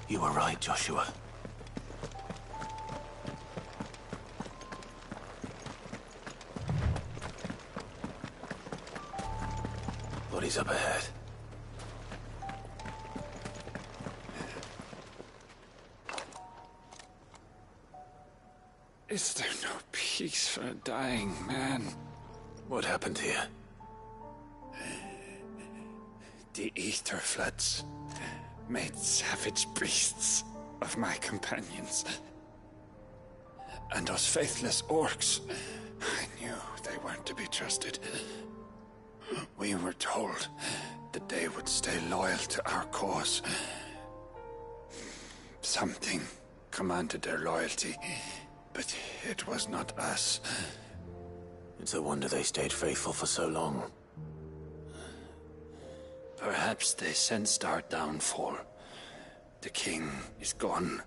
You were right, Joshua. Bodies up ahead. Is there no peace for a dying man? What happened here? The Ether Floods made savage beasts of my companions. And those faithless orcs, I knew they weren't to be trusted. We were told that they would stay loyal to our cause. Something commanded their loyalty, but it was not us. It's a wonder they stayed faithful for so long. Perhaps they sensed our downfall. The king is gone,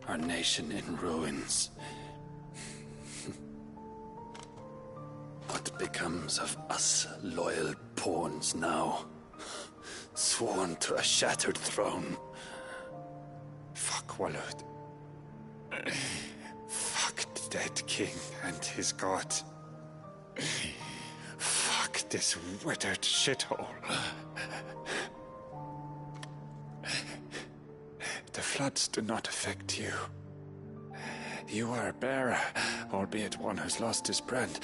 our nation in ruins. What becomes of us loyal pawns now? Sworn to a shattered throne. Fuck Waloed. Fuck the dead king and his god. Fuck this withered shithole. The floods do not affect you. You are a bearer, albeit one who's lost his brand.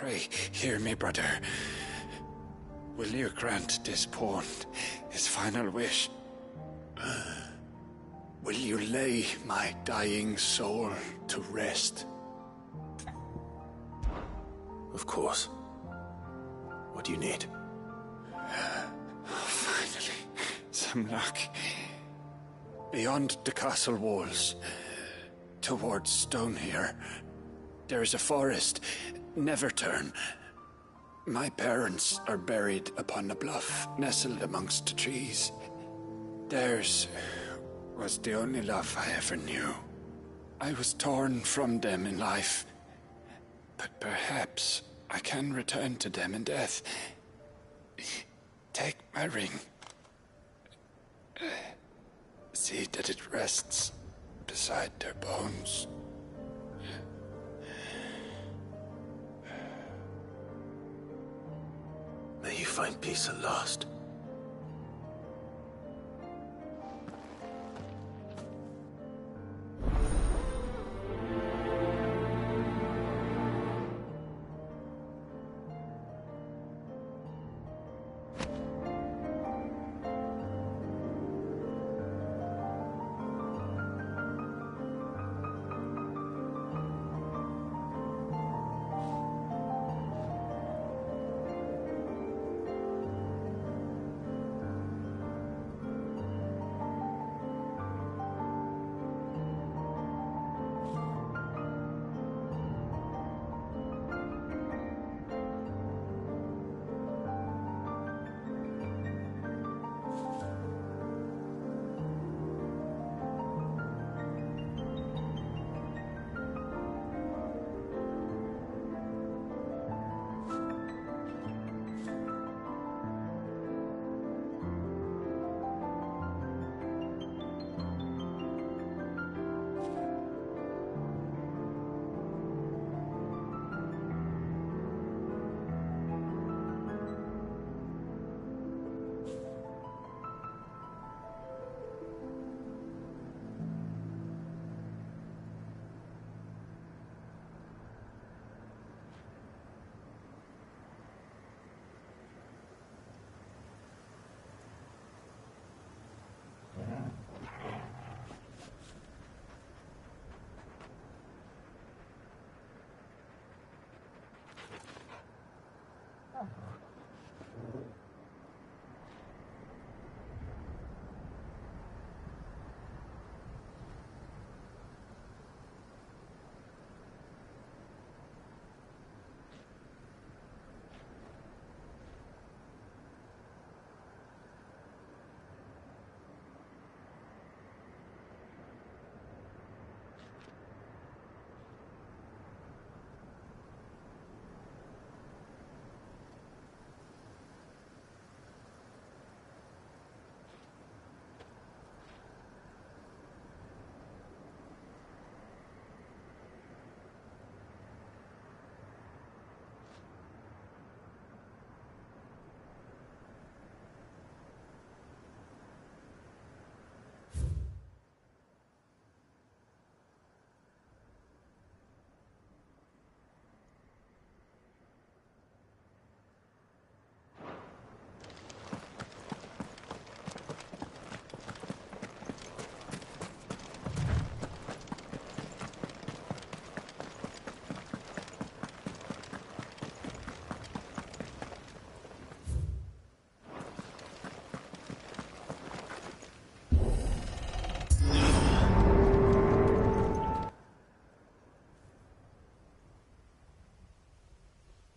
Pray, hear me, brother. Will you grant this pawn his final wish? Will you lay my dying soul to rest? Of course. What do you need? Finally, some luck. Beyond the castle walls, towards Stonehere, there is a forest. Neverturn. My parents are buried upon a bluff, nestled amongst the trees. Theirs was the only love I ever knew. I was torn from them in life, but perhaps I can return to them in death. Take my ring. See that it rests beside their bones. May you find peace at last.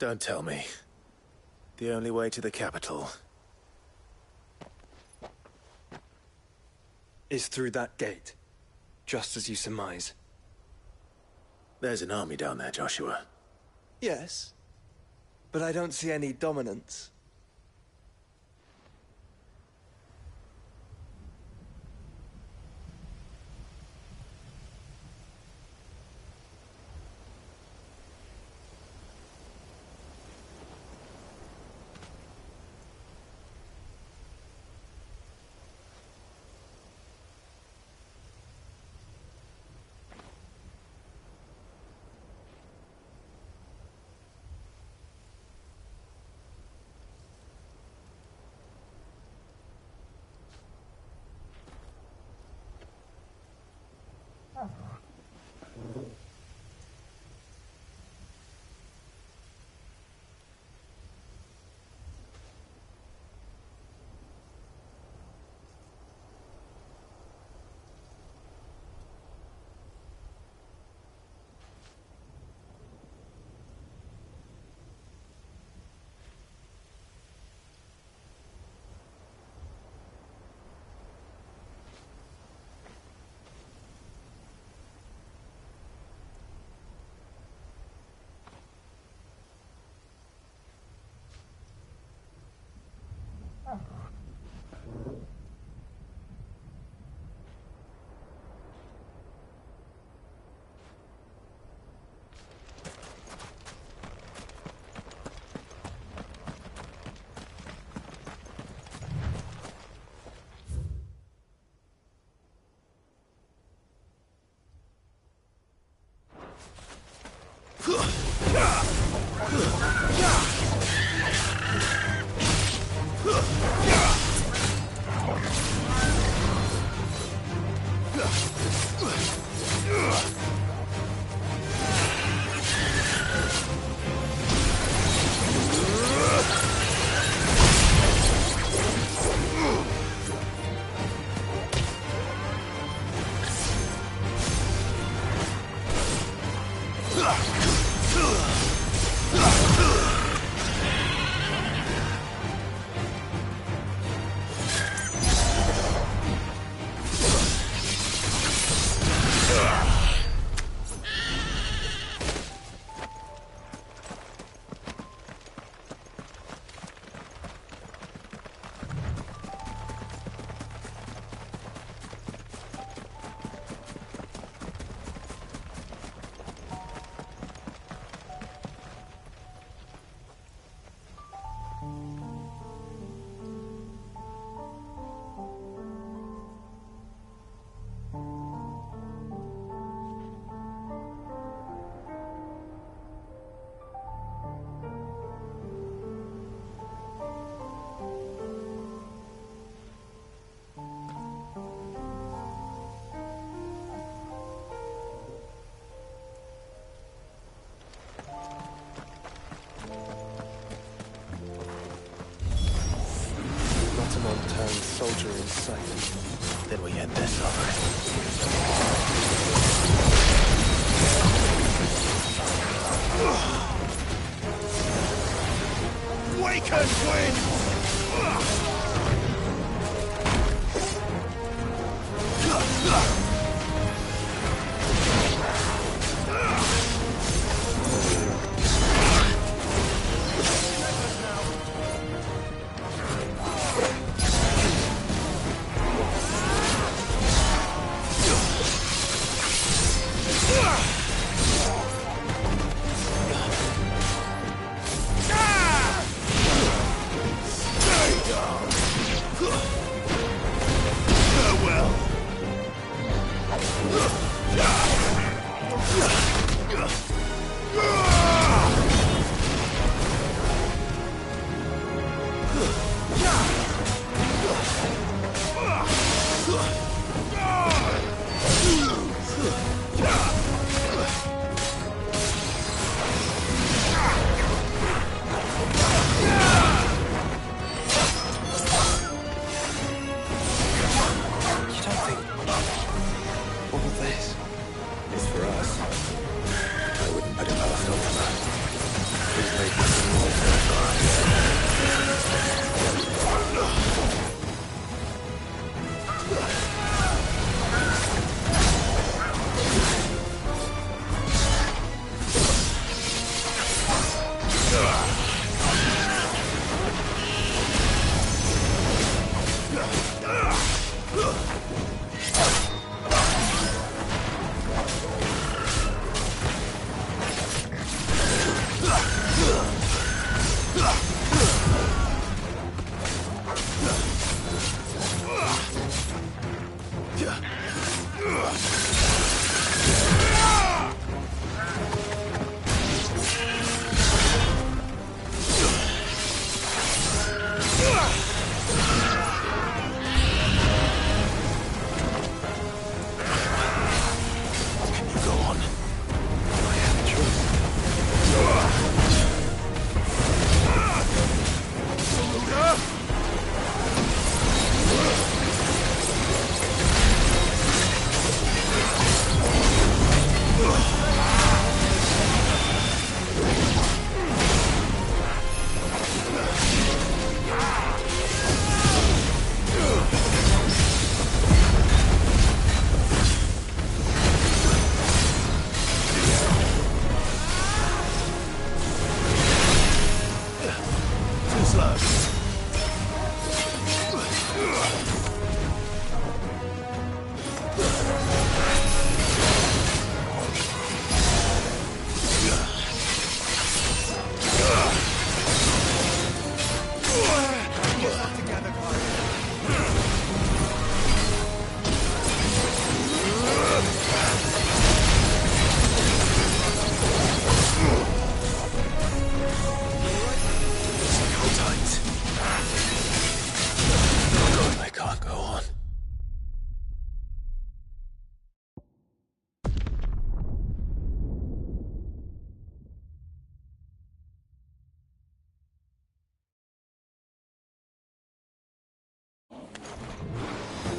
Don't tell me. The only way to the capital is through that gate, just as you surmise. There's an army down there, Joshua. Yes, but I don't see any dominance. Soldier in sight. Then we end their suffering. Waken, wind!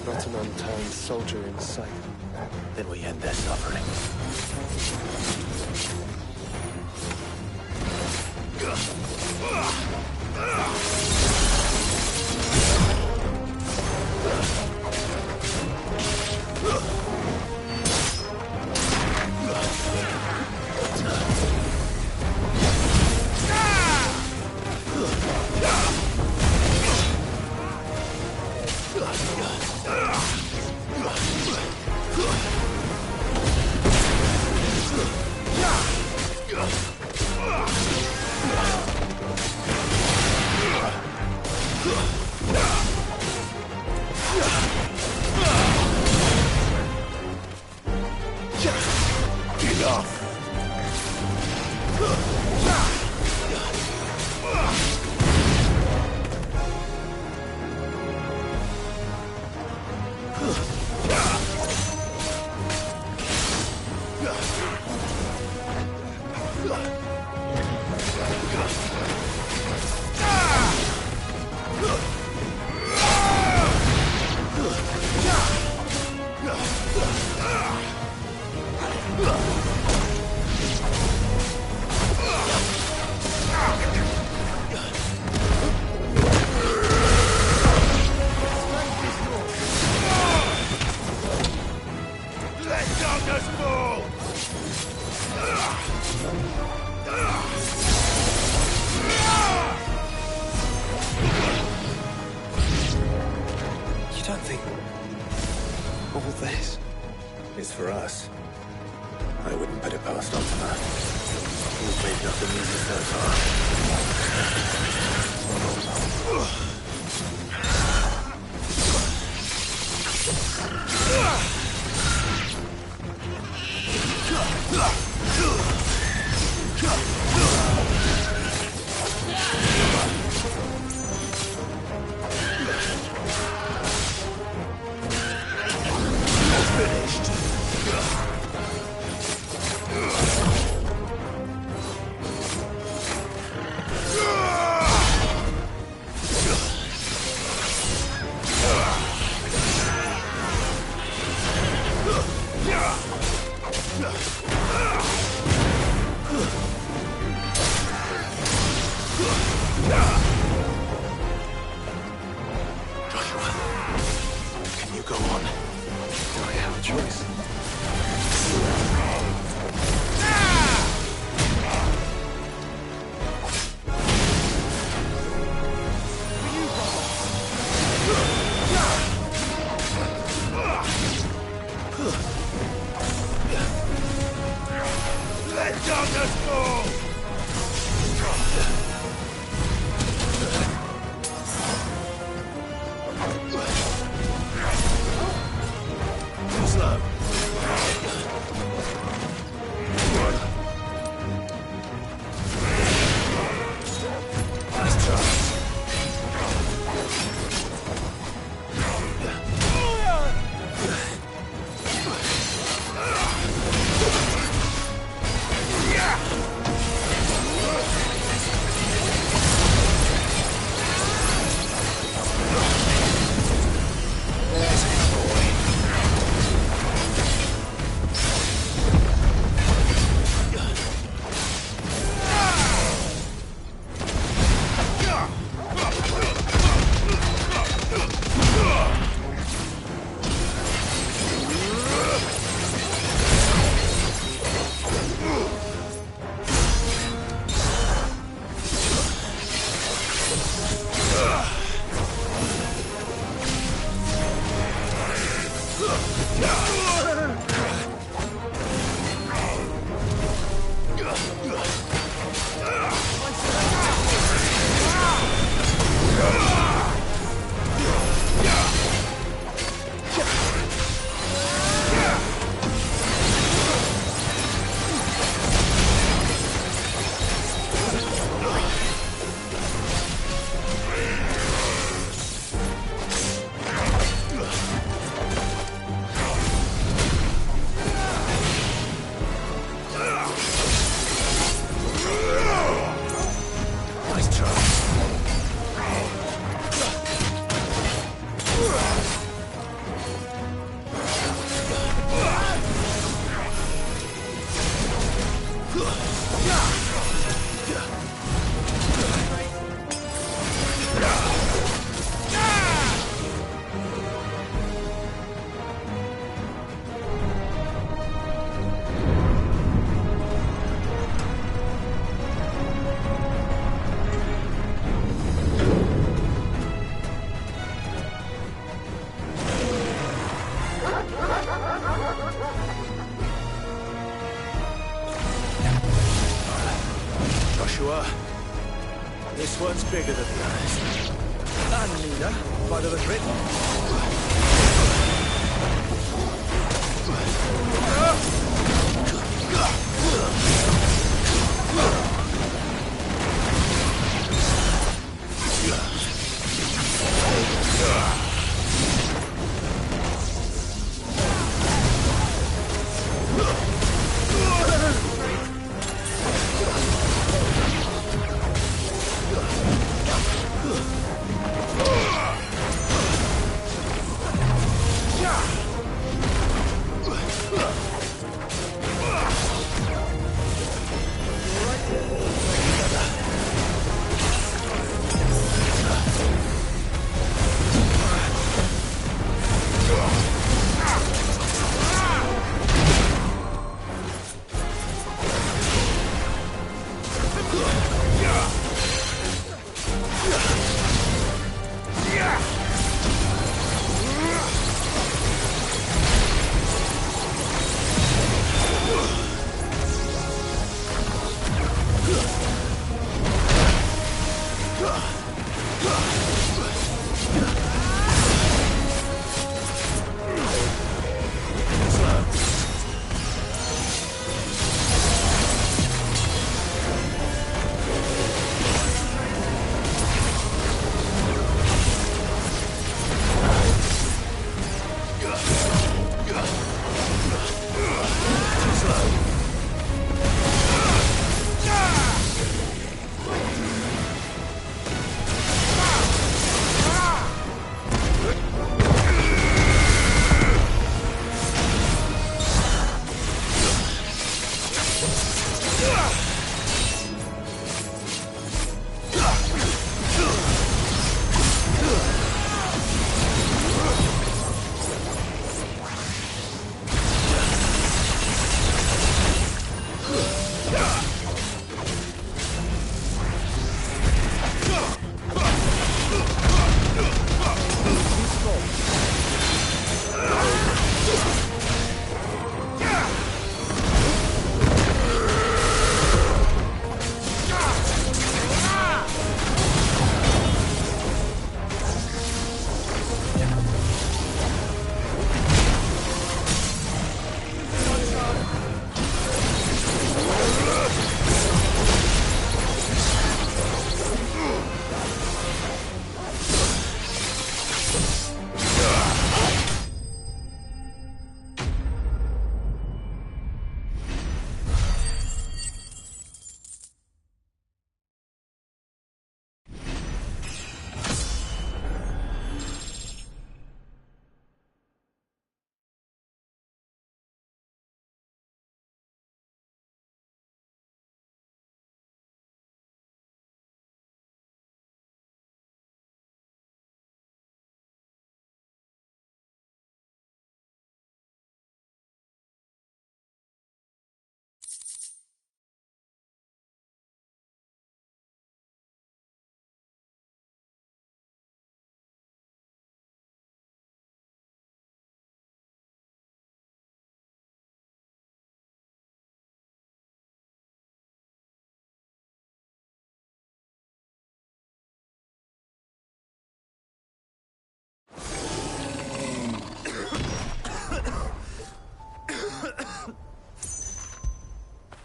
Not an unturned soldier in sight. Then we end their suffering. place. It's for us. I wouldn't put it past Ultima. We've made nothing easy so Joshua, this one's bigger than the others. And leader, by the look of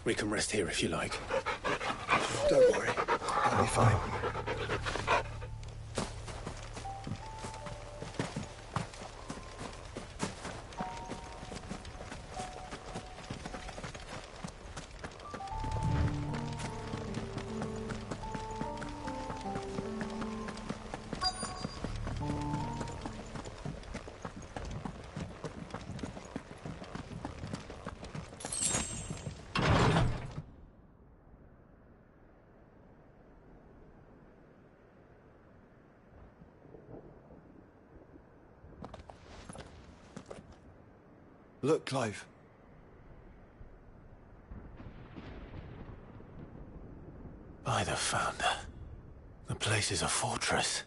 We can rest here if you like. Don't worry. I'll be fine. Look, Clive. By the Founder. The place is a fortress.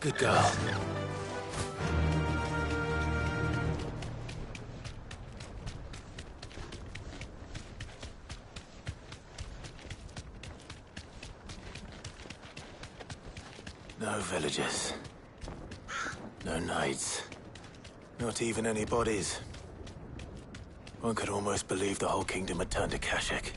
Good girl. No villages. No knights. Not even any bodies. One could almost believe the whole kingdom had turned to Kashyyyk.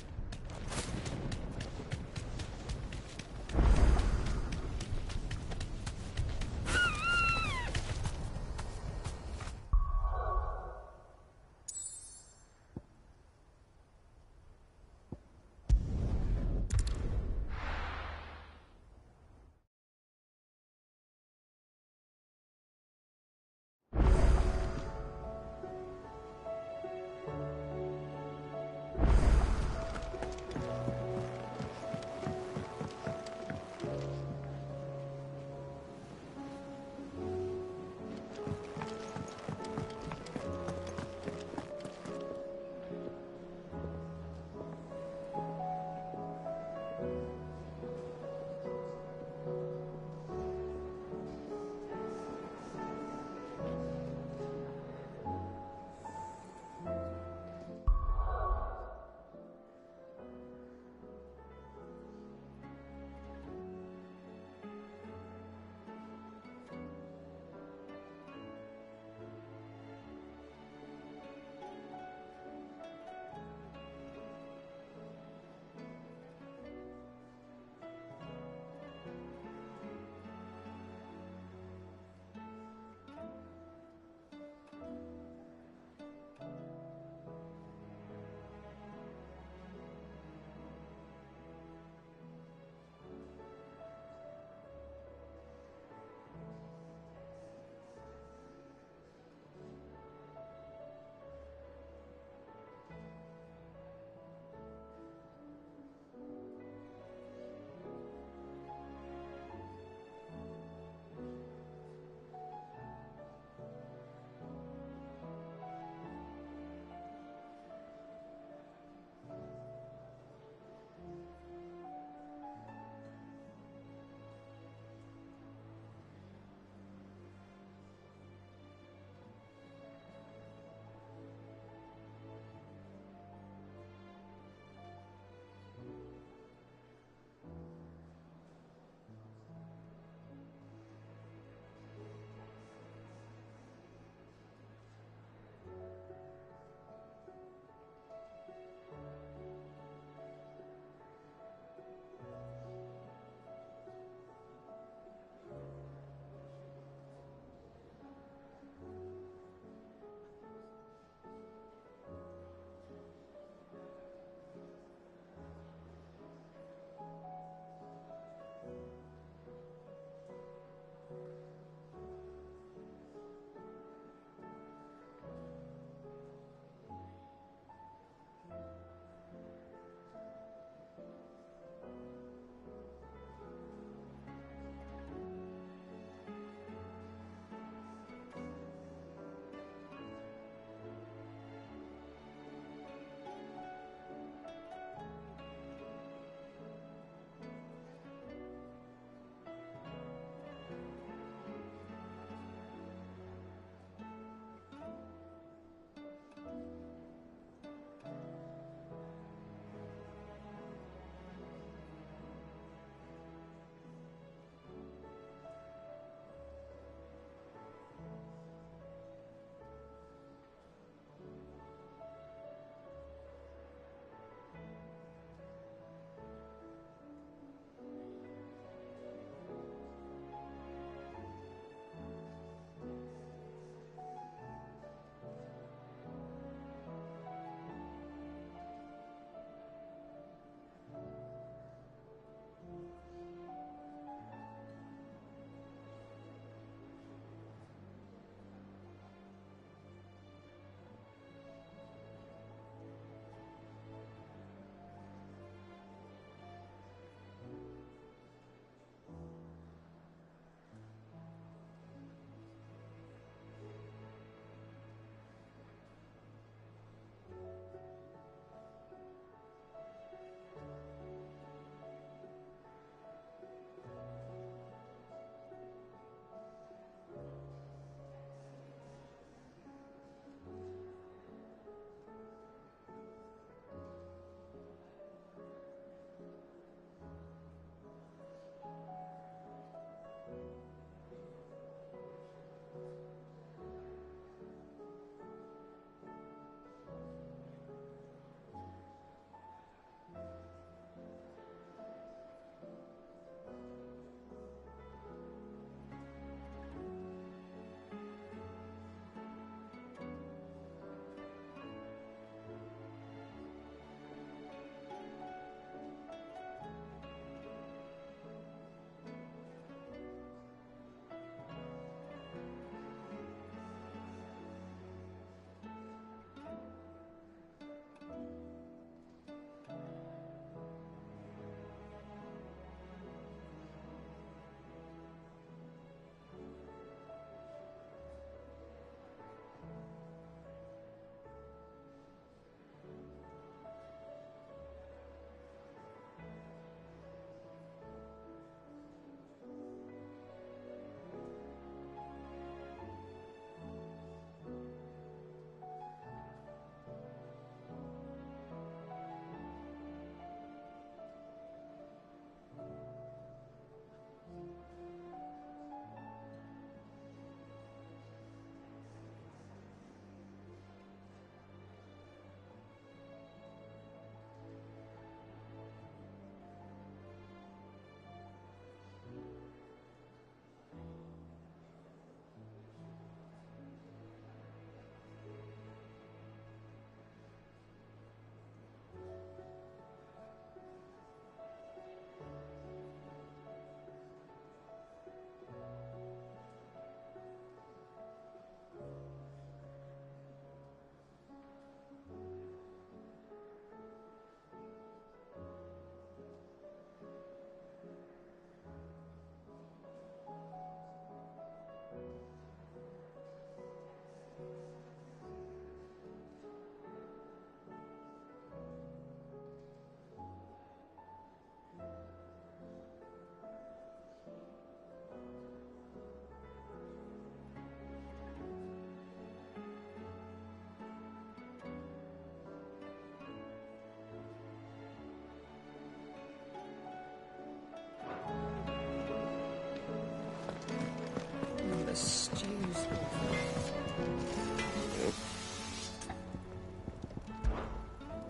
Stew's.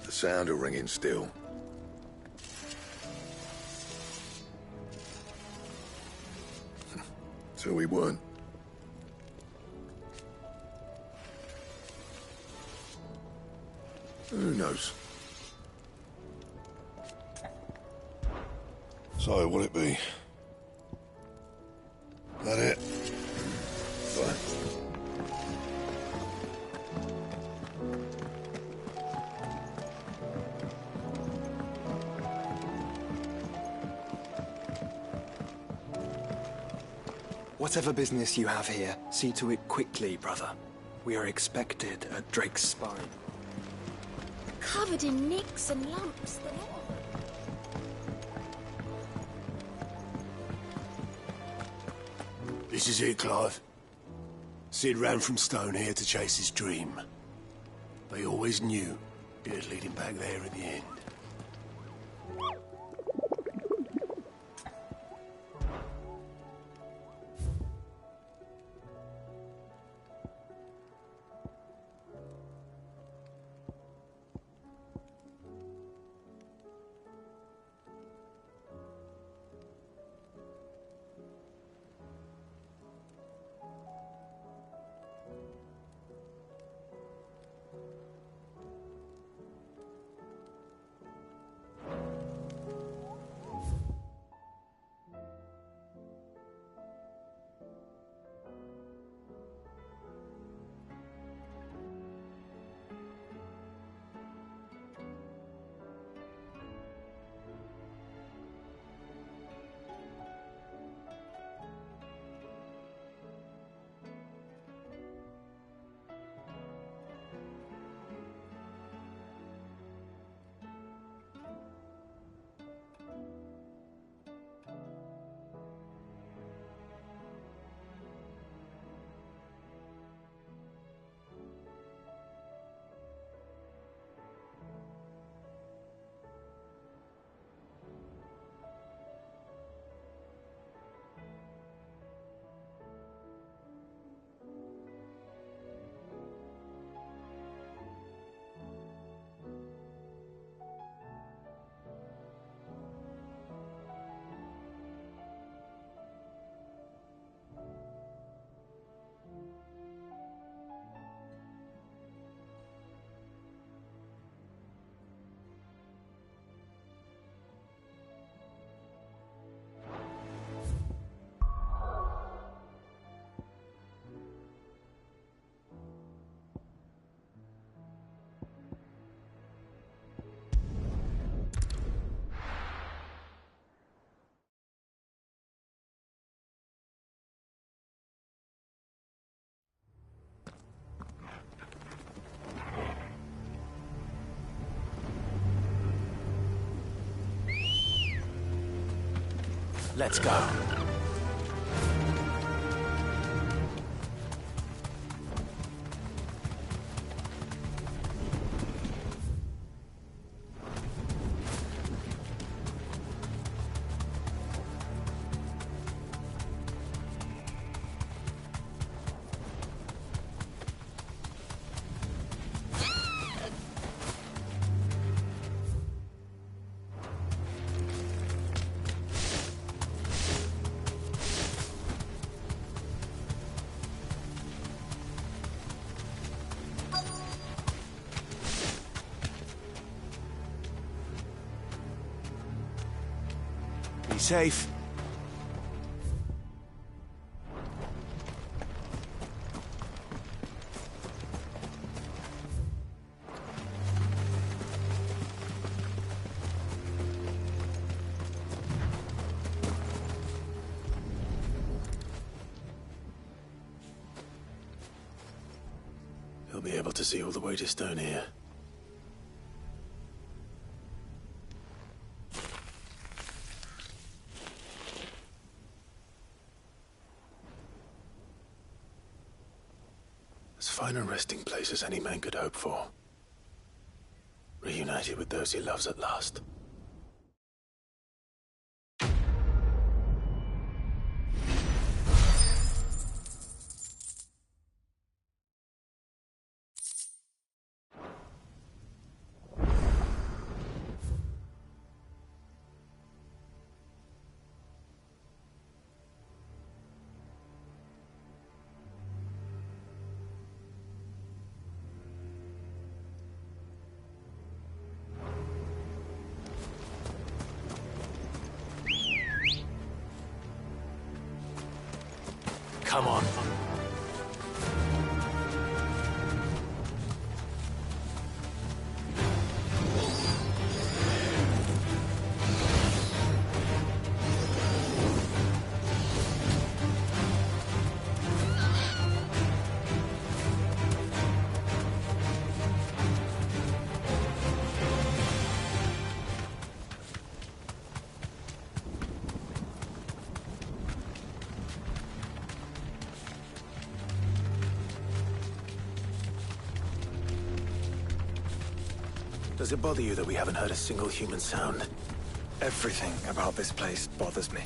The sound of ringing still. So we weren't. Who knows? So, what'll it be? That it? Fine. Whatever business you have here, see to it quickly, brother. We are expected at Drake's Spine. Covered in nicks and lumps, the lot. This is it, Clive. Sid ran from Stone here to chase his dream. They always knew it'd lead him back there in the end. Let's go. Be safe. He'll be able to see all the way to Stone here. As fine a resting place as any man could hope for. Reunited with those he loves at last. Come on. Does it bother you that we haven't heard a single human sound? Everything about this place bothers me.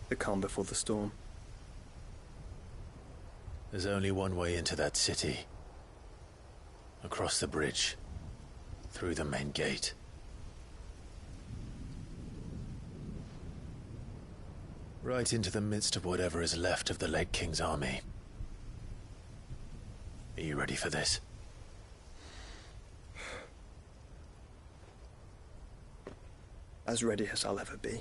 The calm before the storm. There's only one way into that city. Across the bridge. Through the main gate. Right into the midst of whatever is left of the late King's army. Are you ready for this? As ready as I'll ever be.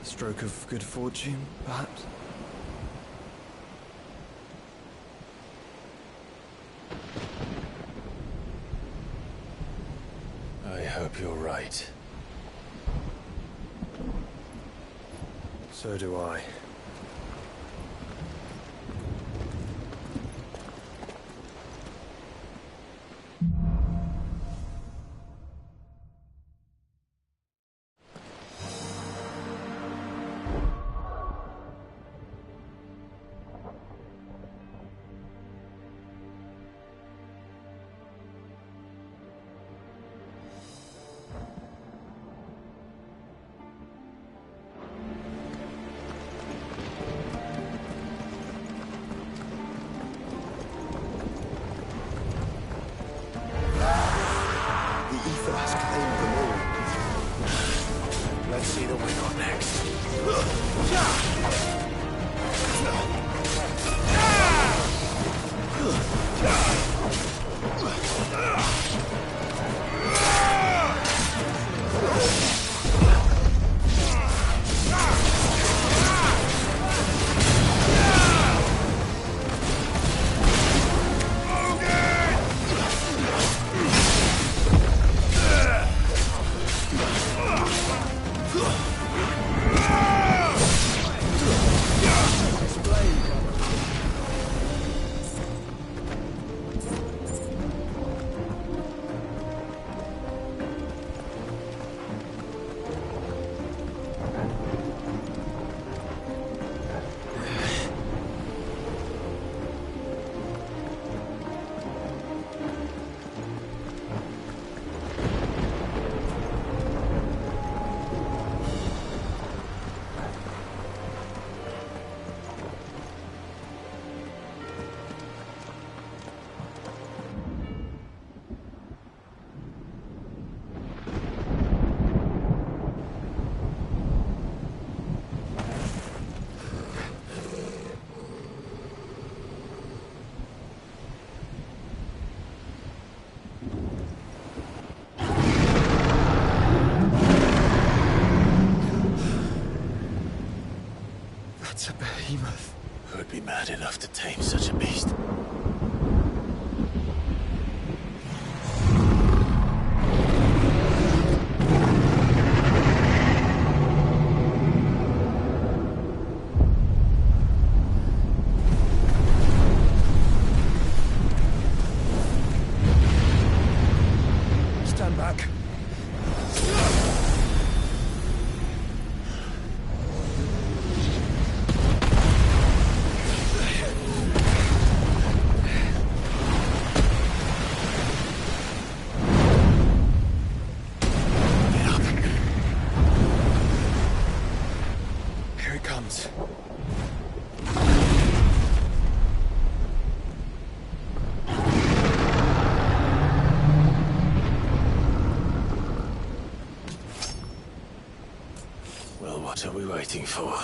Stroke of good fortune, perhaps? I hope you're right. So do I. Let's see the win on next. behemoth. Who'd be mad enough to tame such a beast? Stand back. Here it comes. Well, what are we waiting for?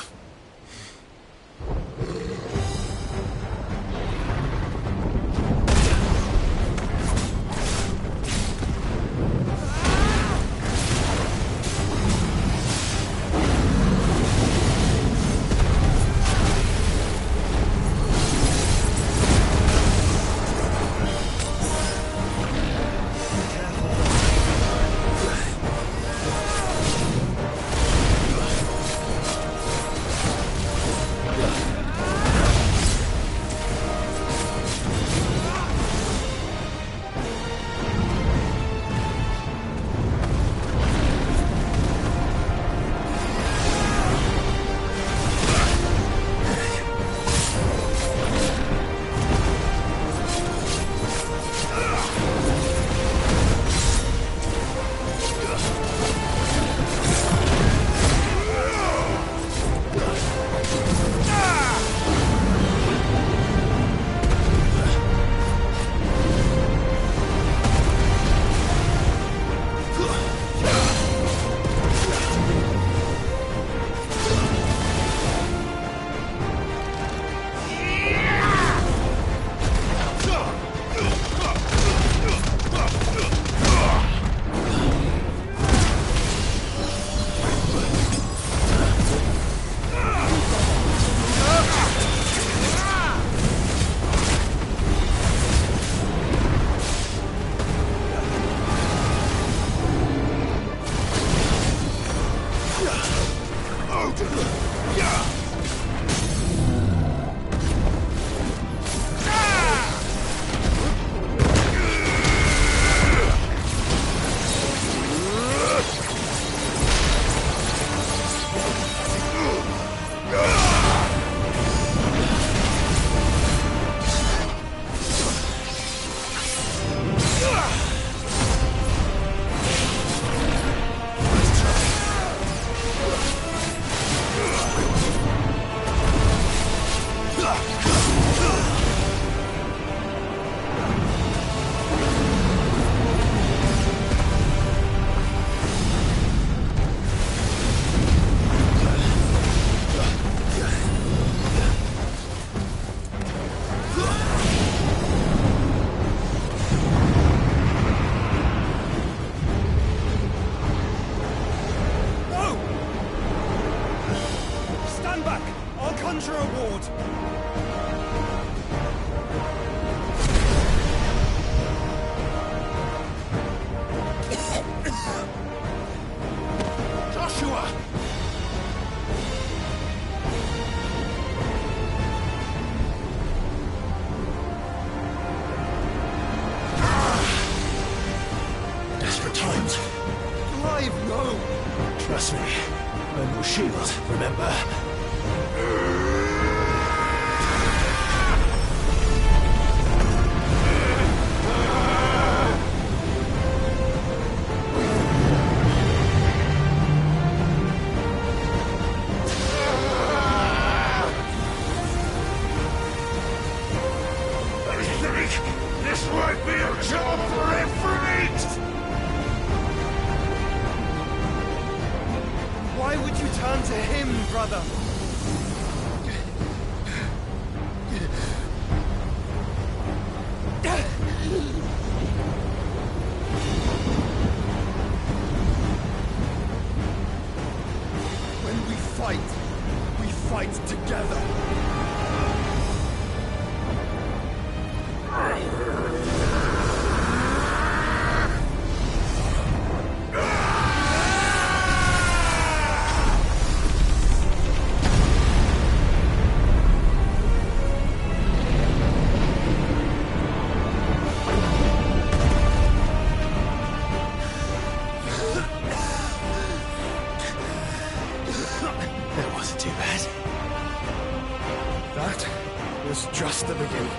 Trust me. No more shield, remember? This might be a job for Ifrit! Why would you turn to him, brother? When we fight fight together. That wasn't too bad. That was just the beginning.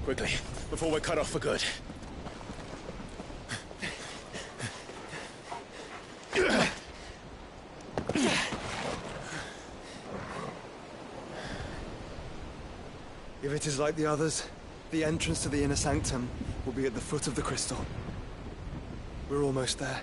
Quickly, before we're cut off for good. If it is like the others, the entrance to the inner sanctum will be at the foot of the crystal. We're almost there.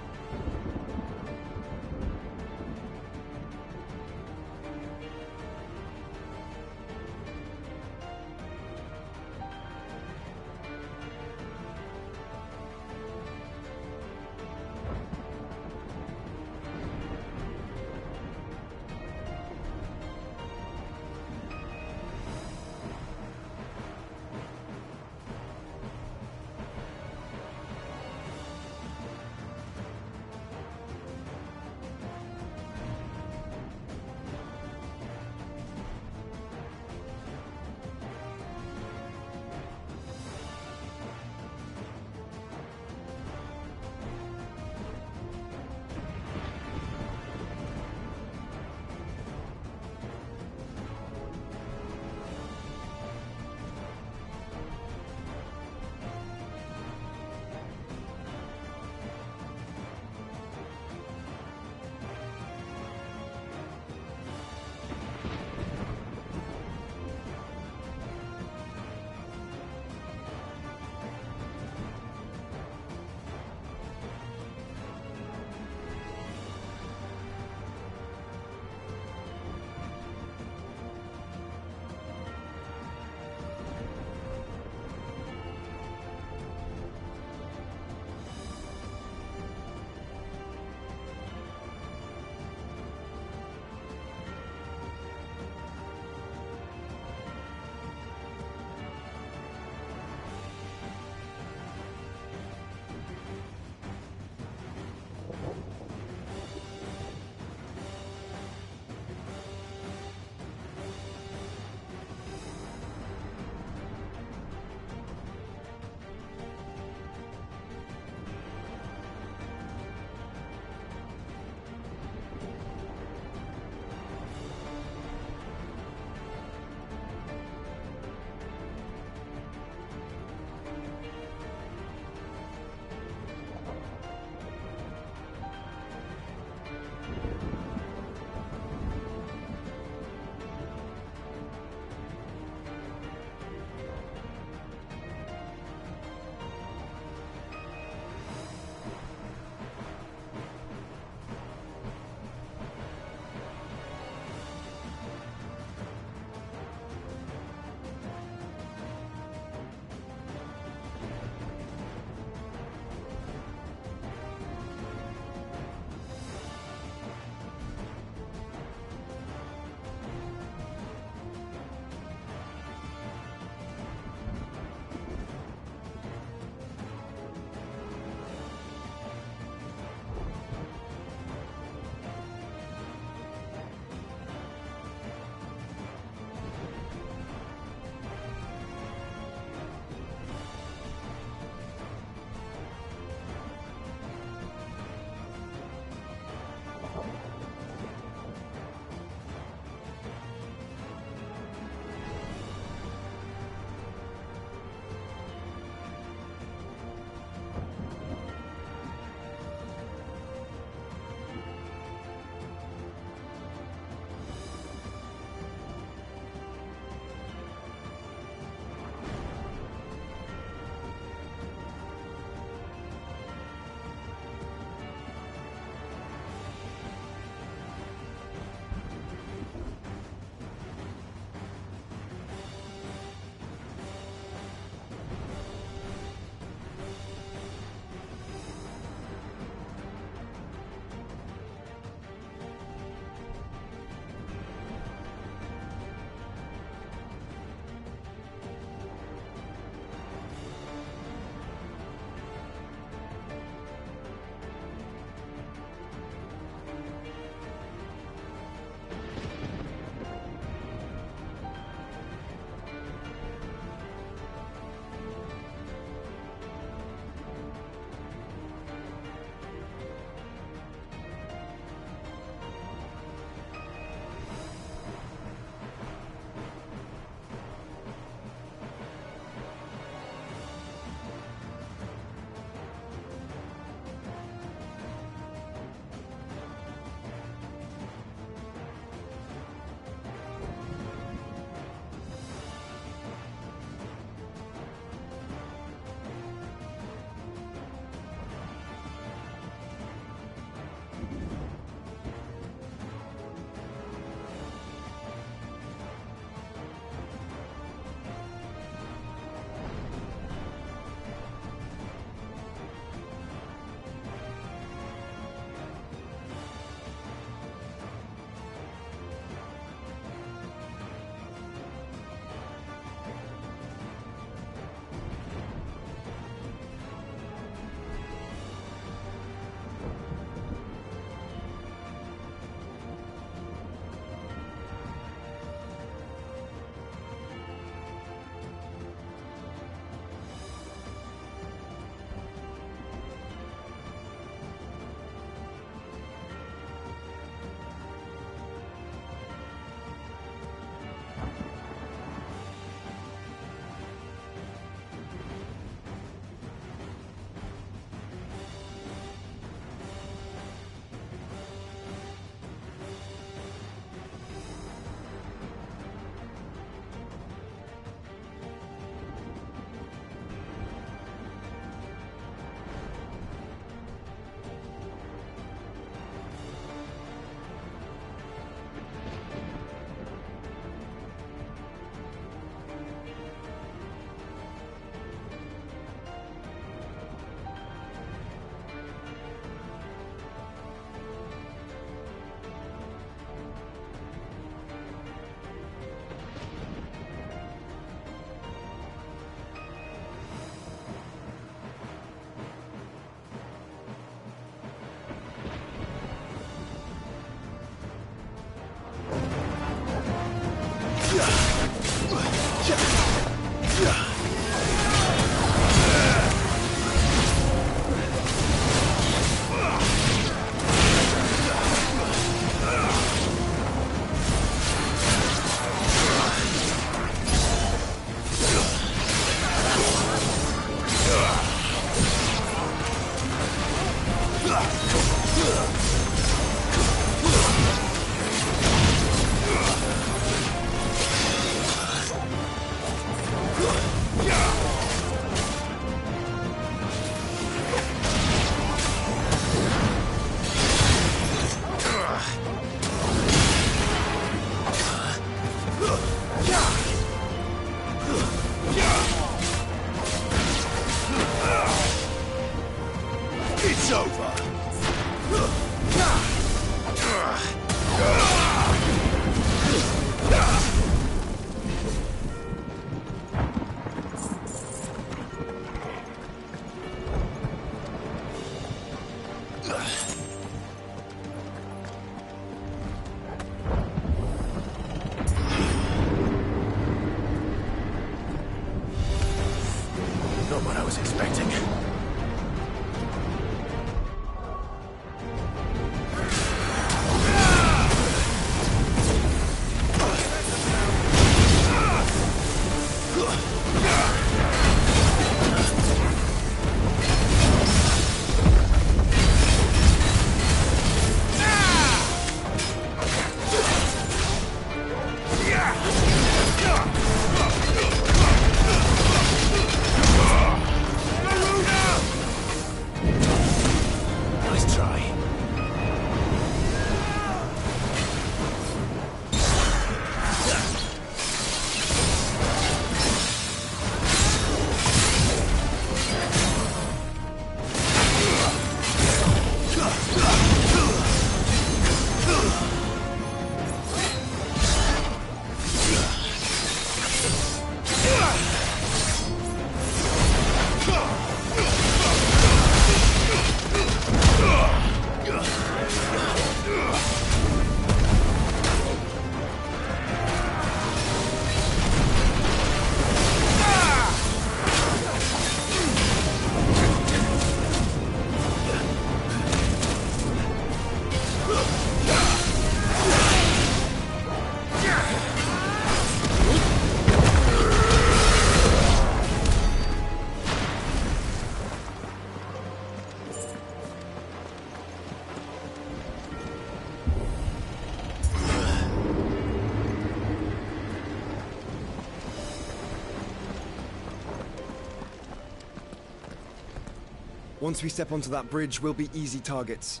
Once we step onto that bridge, we'll be easy targets.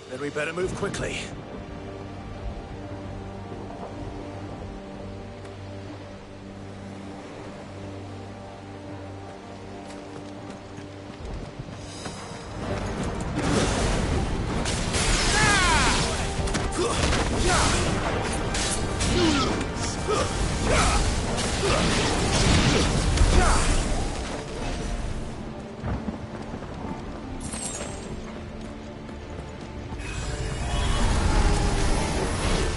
Then we better move quickly.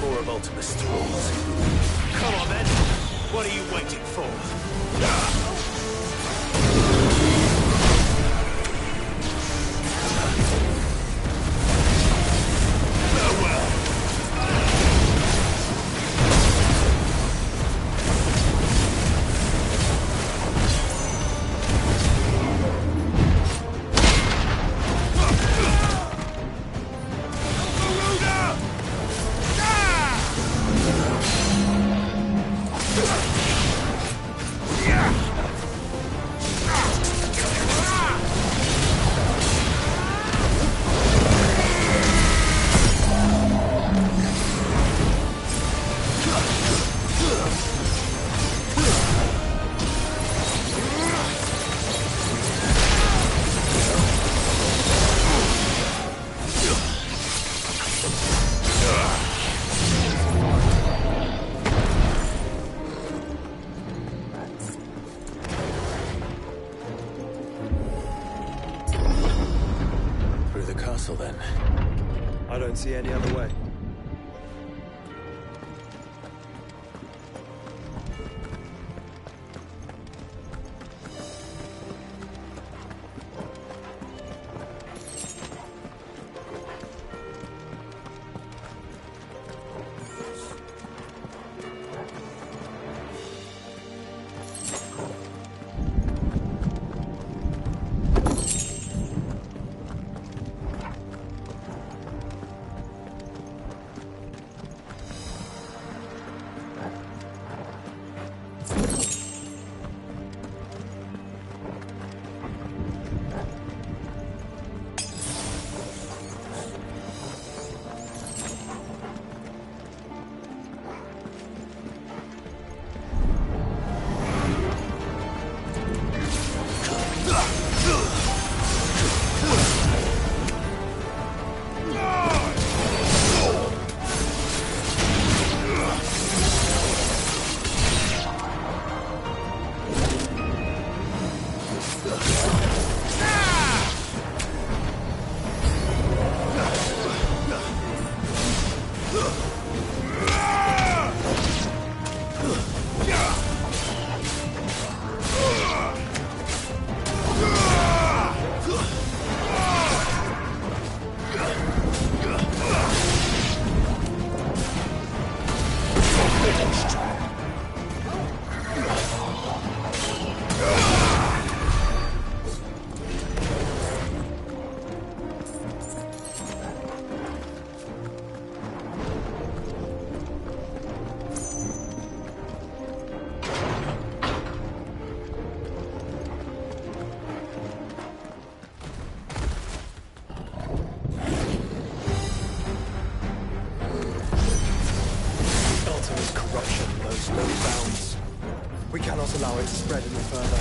Four of Ultimus thralls. Come on then! What are you waiting for? Then. I don't see any other way. Allow it to spread any further.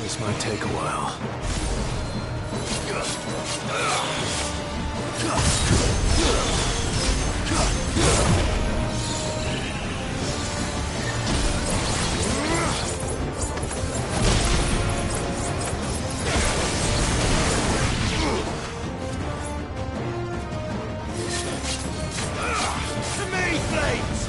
This might take a while. To me, Flames!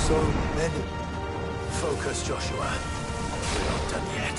So many. Focus, Joshua. We're not done yet.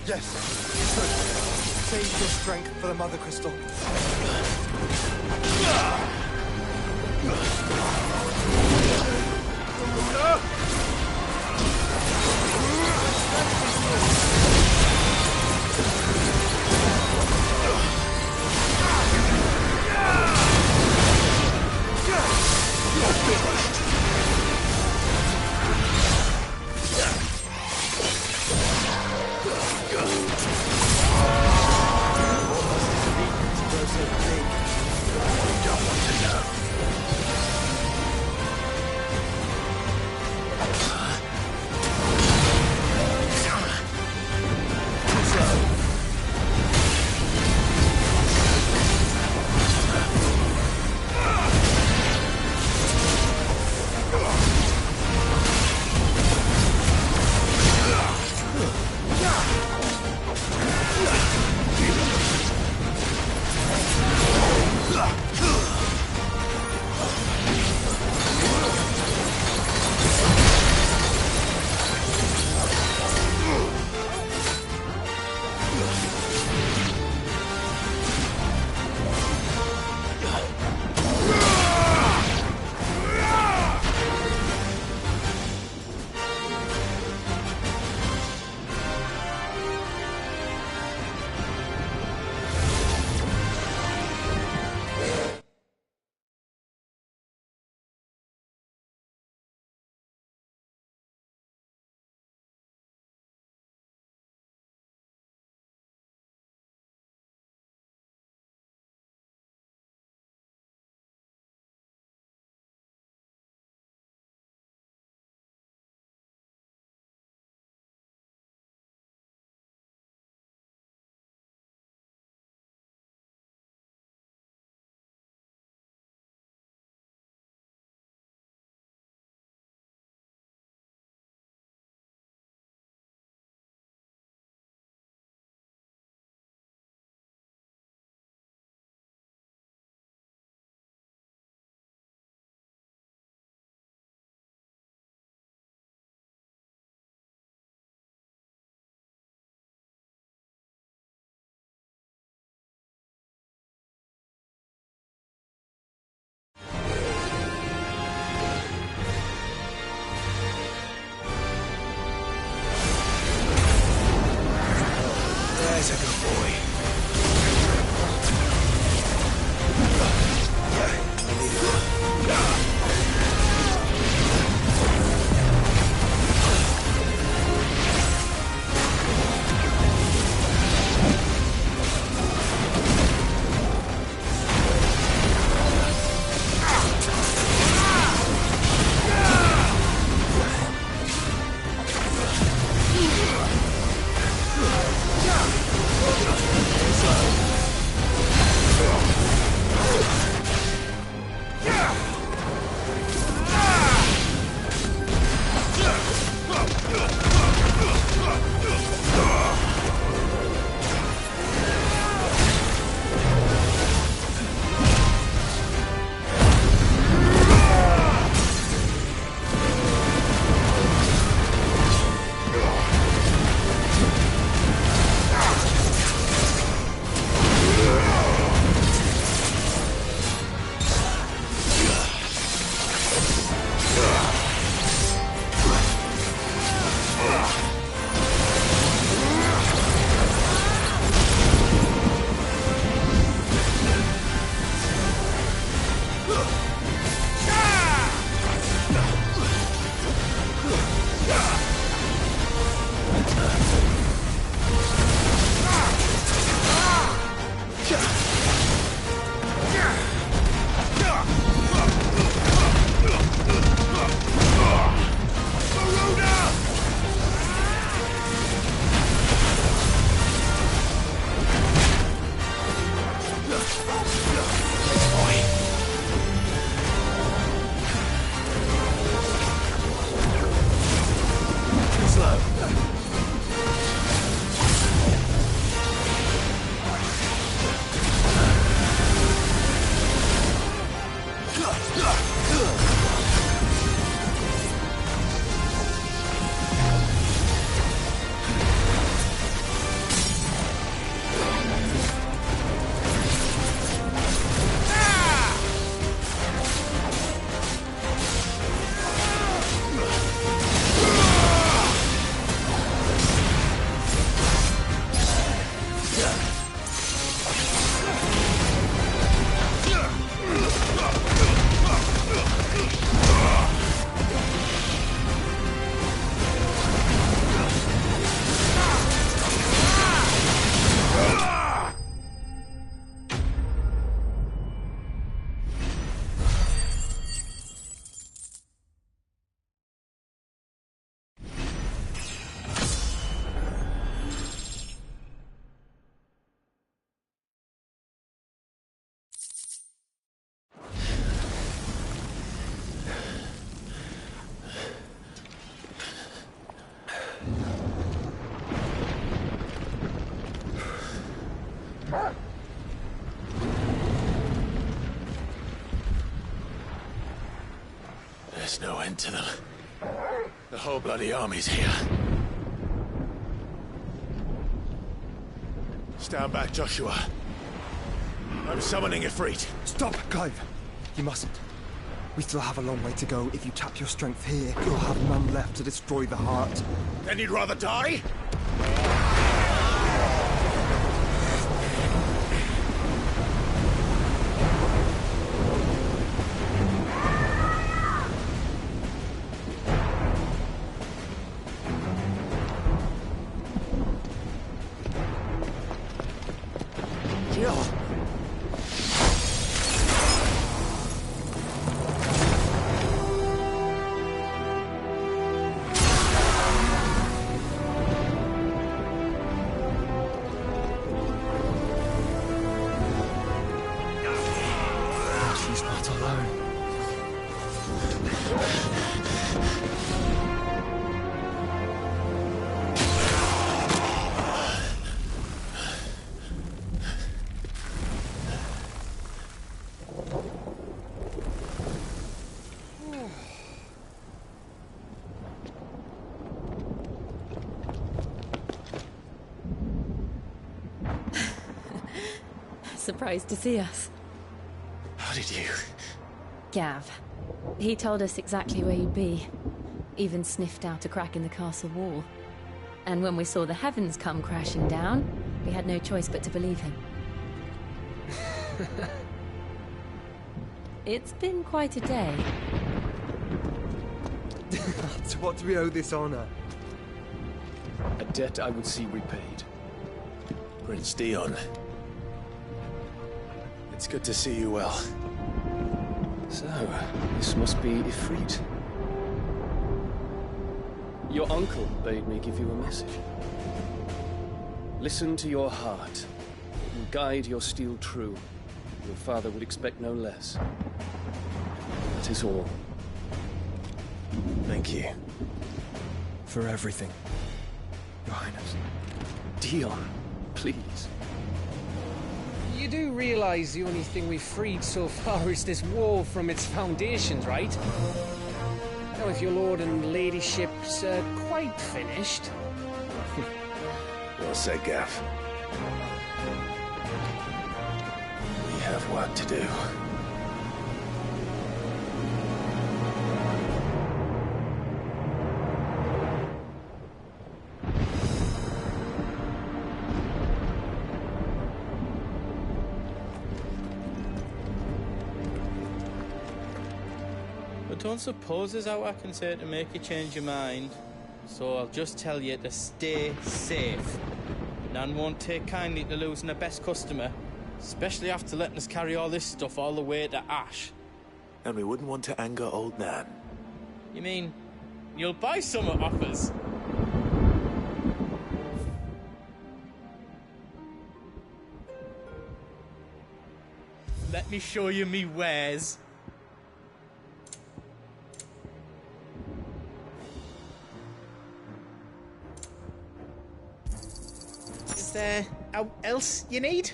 Yes, good. Save your strength for the Mother Crystal. That's a good boy. Yeah! There's no end to them. The whole bloody army's here. Stand back, Joshua. I'm summoning Ifrit. Stop, Clive! You mustn't. We still have a long way to go. If you tap your strength here, you'll have none left to destroy the heart. Then you'd rather die? She's not alone. Surprised to see us. How did you? Gav. He told us exactly where you'd be. Even sniffed out a crack in the castle wall. And when we saw the heavens come crashing down, we had no choice but to believe him. It's been quite a day. To what do we owe this honor? A debt I would see repaid. Prince Dion. It's good to see you well. So, this must be Ifrit. Your uncle bade me give you a message. Listen to your heart, and guide your steel true. Your father would expect no less. That is all. Thank you. For everything, Your Highness. Dion, please. You do realize the only thing we've freed so far is this wall from its foundations, right? Now, if your lord and ladyship's quite finished... Well said, Gav. We have work to do. I don't suppose there's out I can say to make you change your mind. So I'll just tell you to stay safe. Nan won't take kindly to losing her best customer, especially after letting us carry all this stuff all the way to Ash. And we wouldn't want to anger old Nan. You mean, you'll buy some at offers? Let me show you me wares. Is there out else you need?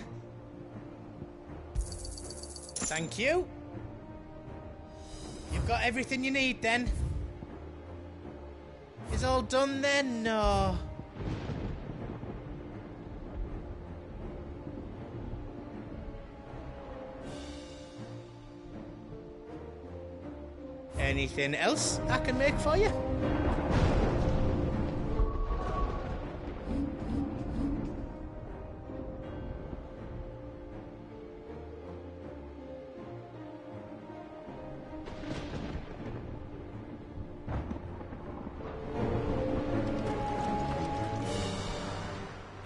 Thank you. You've got everything you need then? Is all done then? No. Anything else I can make for you?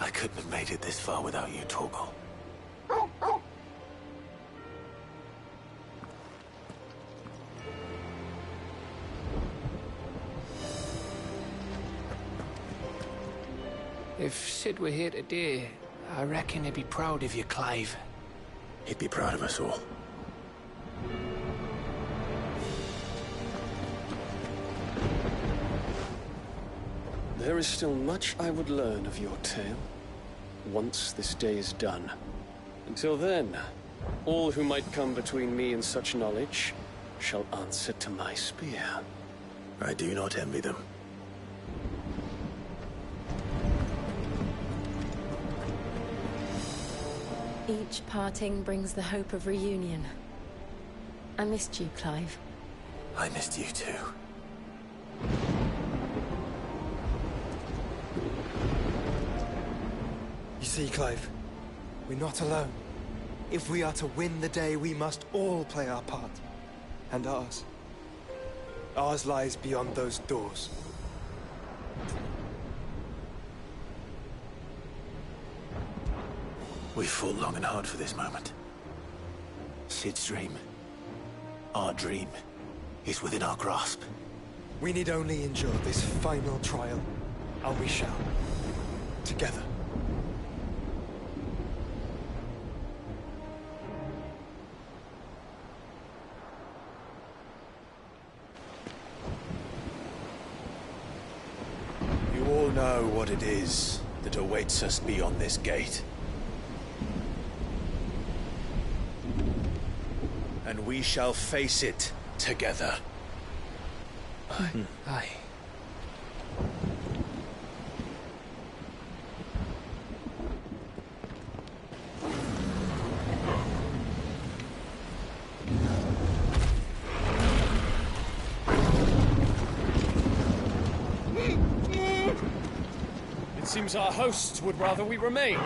I couldn't have made it this far without you, Torgal. If Sid were here today, I reckon he'd be proud of you, Clive. He'd be proud of us all. There is still much I would learn of your tale, once this day is done. Until then, all who might come between me and such knowledge shall answer to my spear. I do not envy them. Each parting brings the hope of reunion. I missed you, Clive. I missed you too. You see, Clive, we're not alone. If we are to win the day, we must all play our part. And ours. Ours lies beyond those doors. We fought long and hard for this moment. Sid's dream, our dream, is within our grasp. We need only endure this final trial, and we shall. Together. You all know what it is that awaits us beyond this gate. And we shall face it together. Aye. It seems our hosts would rather we remain.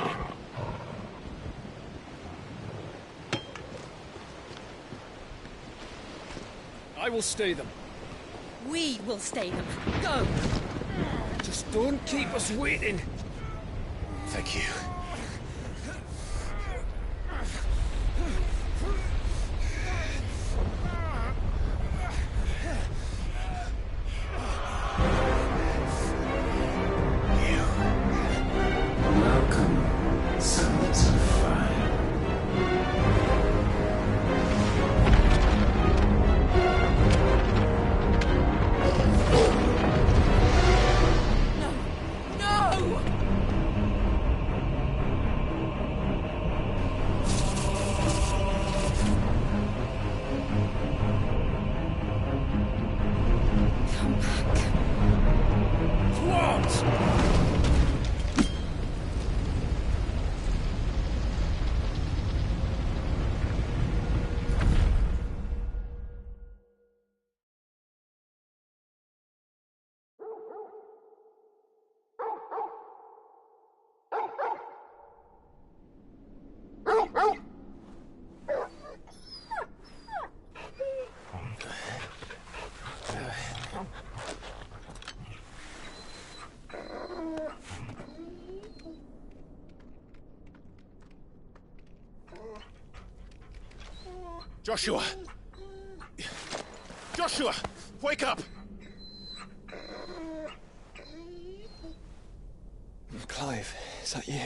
I will stay them. We will stay them. Go! Just don't keep us waiting. Thank you. Welcome, sons of fire. Joshua! Joshua! Wake up! Clive, is that you?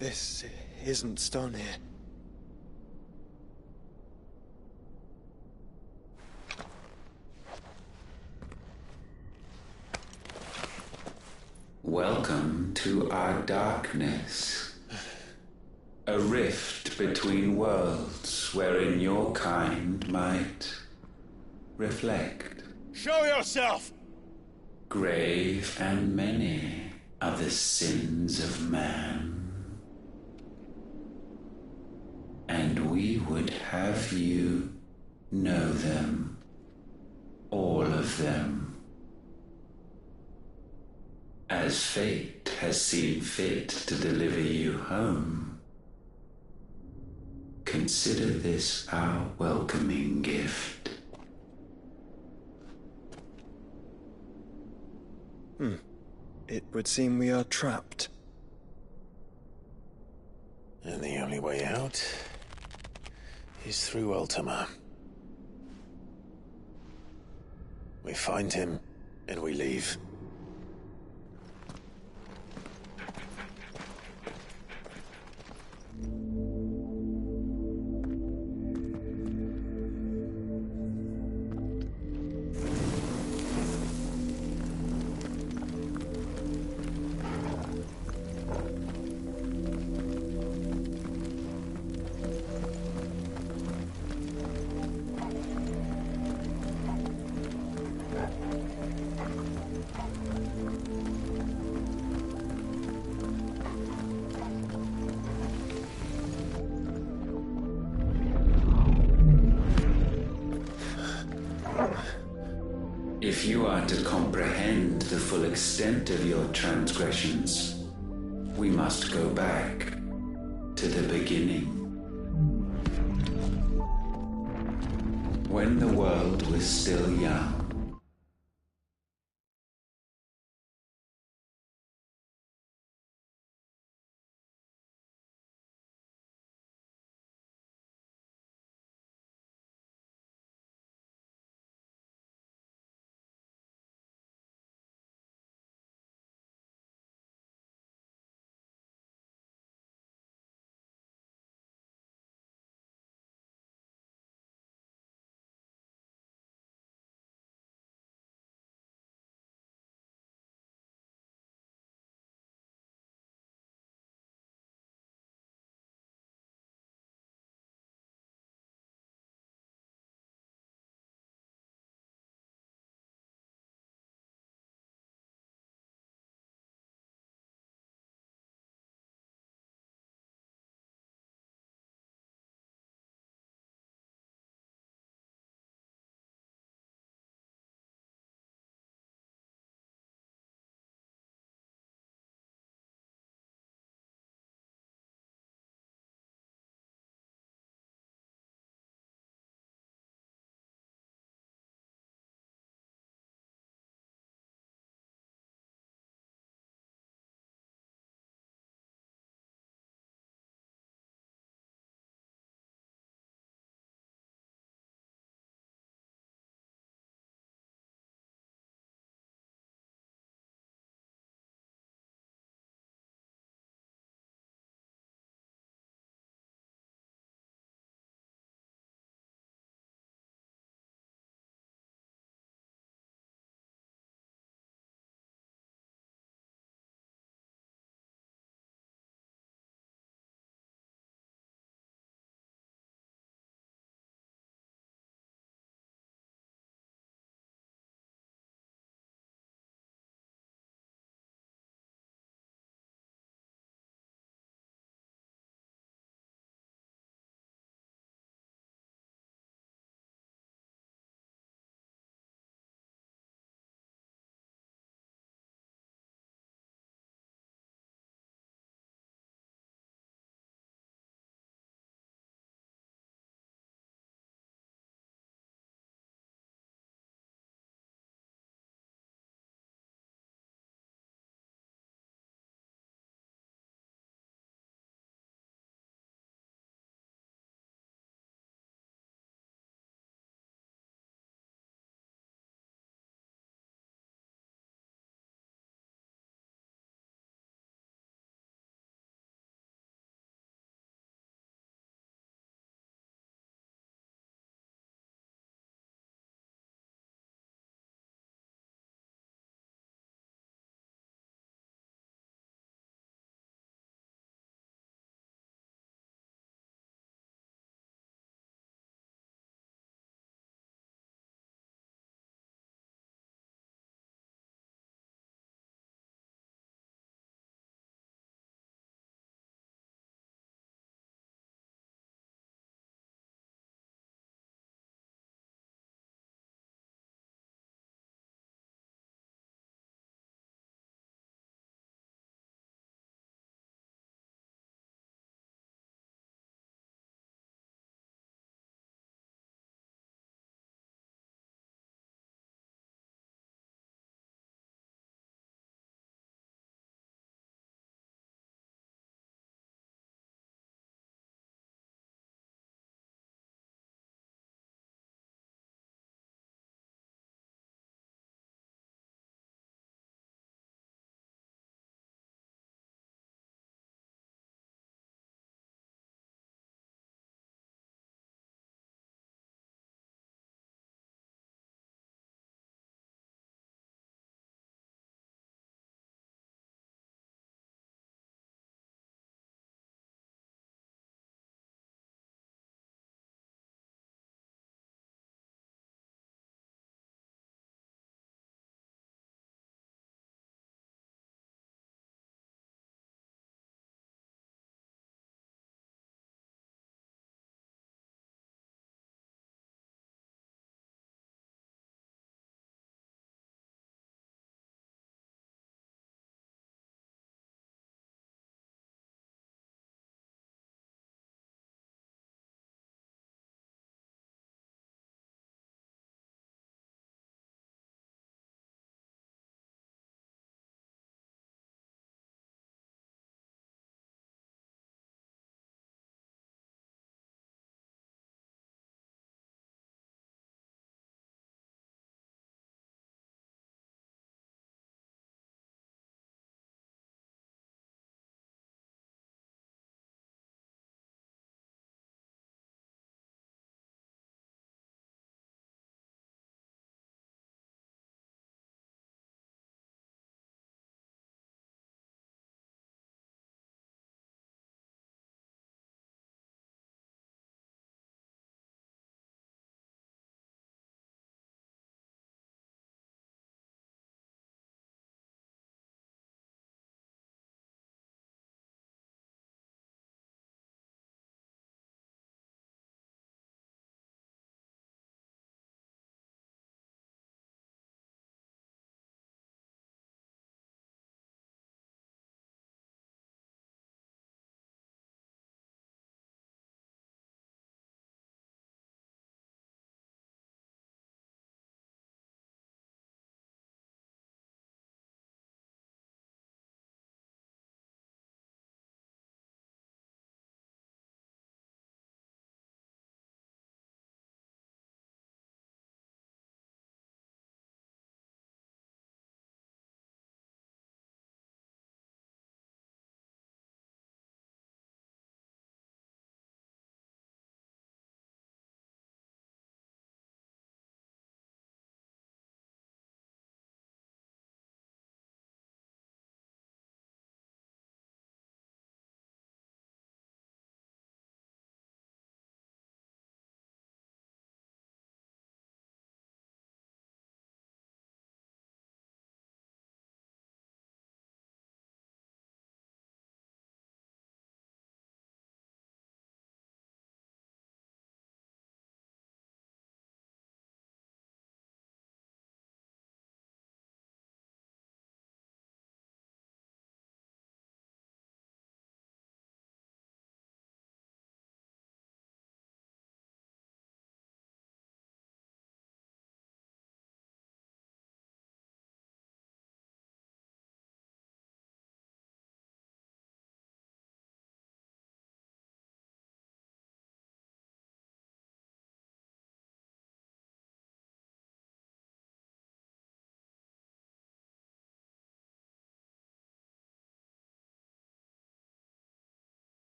This isn't stone here. Welcome to our darkness. A rift between worlds wherein your kind might reflect. Show yourself! Grave and many are the sins of man. And we would have you know them. All of them. As fate has seen fit to deliver you home, consider this our welcoming gift. It would seem we are trapped. And the only way out is through Ultima. We find him, and we leave. If you are to comprehend the full extent of your transgressions, we must go back to the beginning. When the world was still young,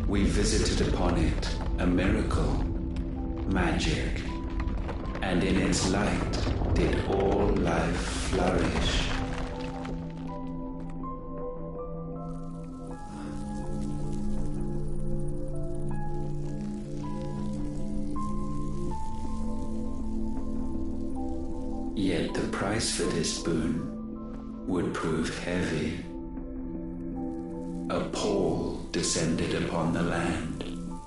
We visited upon it a miracle, magic, and in its light did all life flourish. Yet the price for this boon would prove heavy. A pall descended upon the land,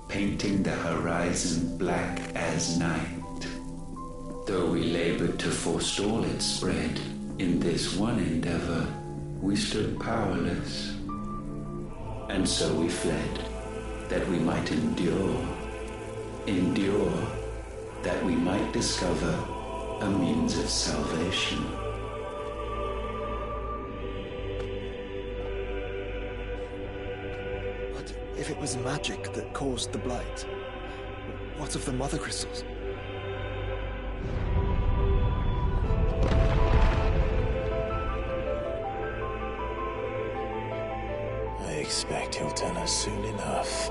painting the horizon black as night. Though we labored to forestall its spread, in this one endeavor we stood powerless. And so we fled, that we might endure, that we might discover a means of salvation. But if it was magic that caused the blight, what of the mother crystals? I expect he'll tell us soon enough.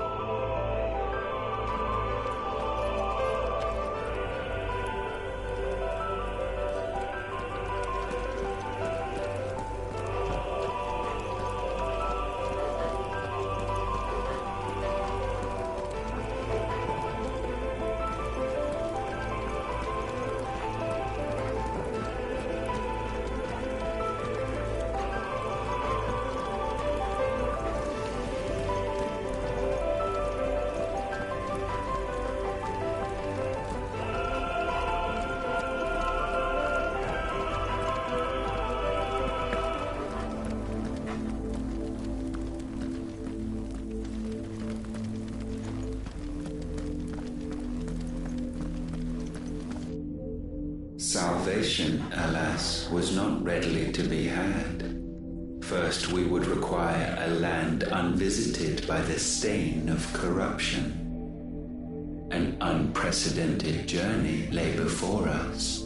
Salvation, alas, was not readily to be had. First, we would require a land unvisited by the stain of corruption. An unprecedented journey lay before us,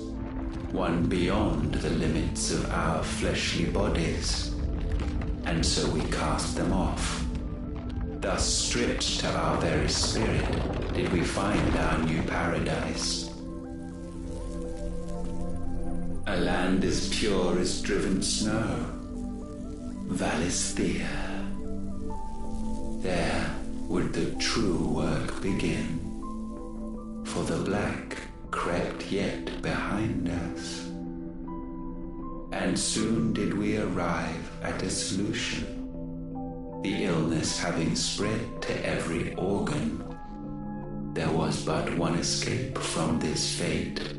one beyond the limits of our fleshly bodies, and so we cast them off. Thus, stripped to our very spirit, did we find our new paradise. A land as pure as driven snow, Valisthea. There would the true work begin, for the black crept yet behind us. And soon did we arrive at a solution, the illness having spread to every organ. There was but one escape from this fate,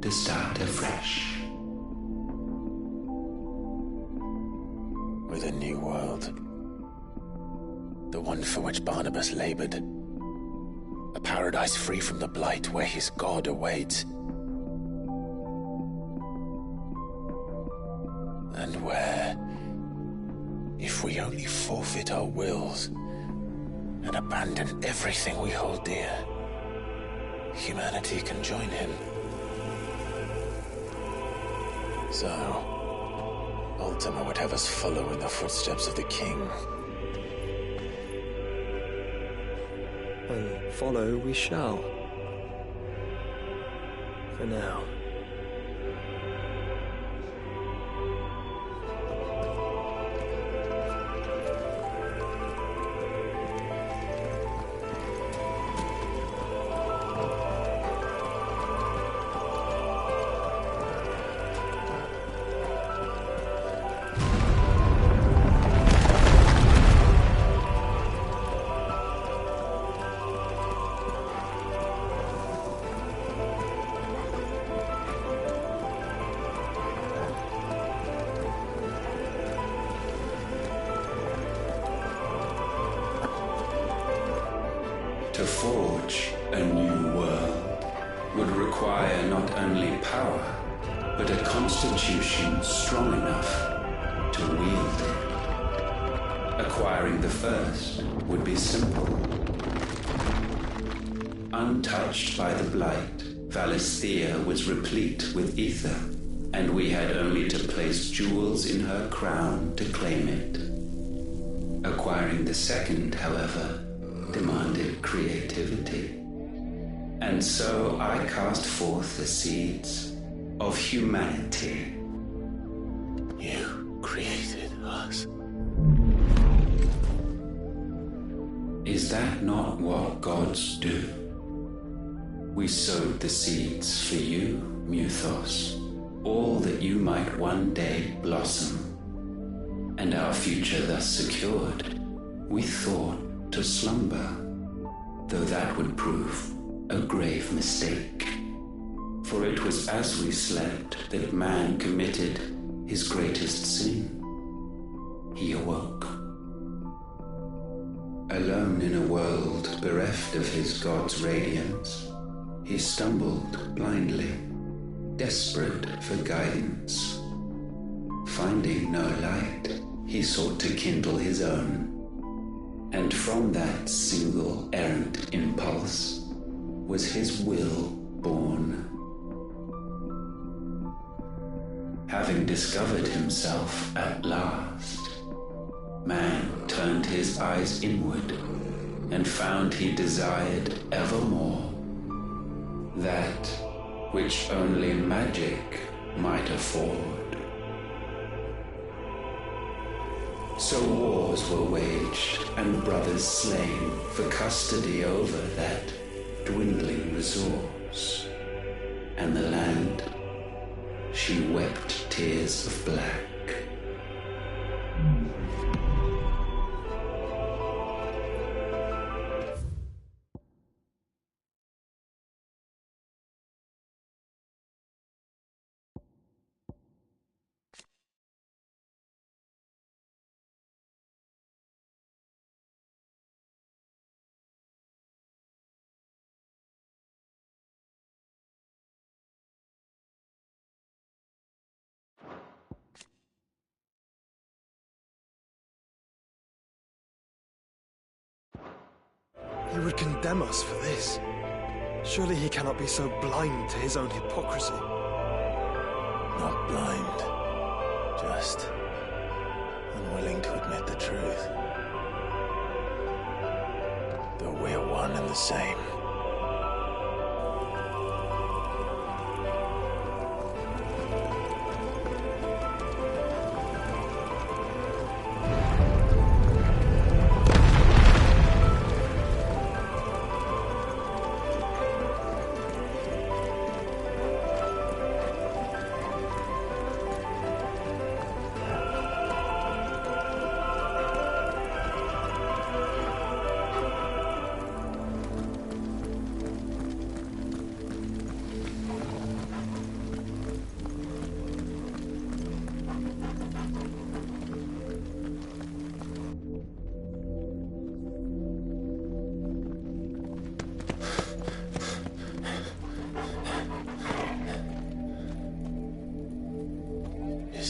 to start afresh. With a new world. The one for which Barnabas labored. A paradise free from the blight where his God awaits. And where, if we only forfeit our wills and abandon everything we hold dear, humanity can join him. So, Ultima would have us follow in the footsteps of the king. And follow we shall. For now. To forge a new world would require not only power, but a constitution strong enough to wield it. Acquiring the first would be simple. Untouched by the blight, Valisthea was replete with ether, and we had only to place jewels in her crown to claim it. Acquiring the second, however, demanded creativity. And so I cast forth the seeds of humanity. You created us. Is that not what gods do? We sowed the seeds for you, Muthos, all that you might one day blossom. And our future thus secured, we thought to slumber, though that would prove a grave mistake. For it was as we slept that man committed his greatest sin. He awoke. Alone in a world bereft of his god's radiance, he stumbled blindly, desperate for guidance. Finding no light, he sought to kindle his own. And from that single errant impulse was his will born. Having discovered himself at last, man turned his eyes inward and found he desired evermore that which only magic might afford. So wars were waged and brothers slain for custody over that dwindling resource, and the land, she wept tears of black. He would condemn us for this. Surely he cannot be so blind to his own hypocrisy. Not blind, just unwilling to admit the truth. Though we are one and the same.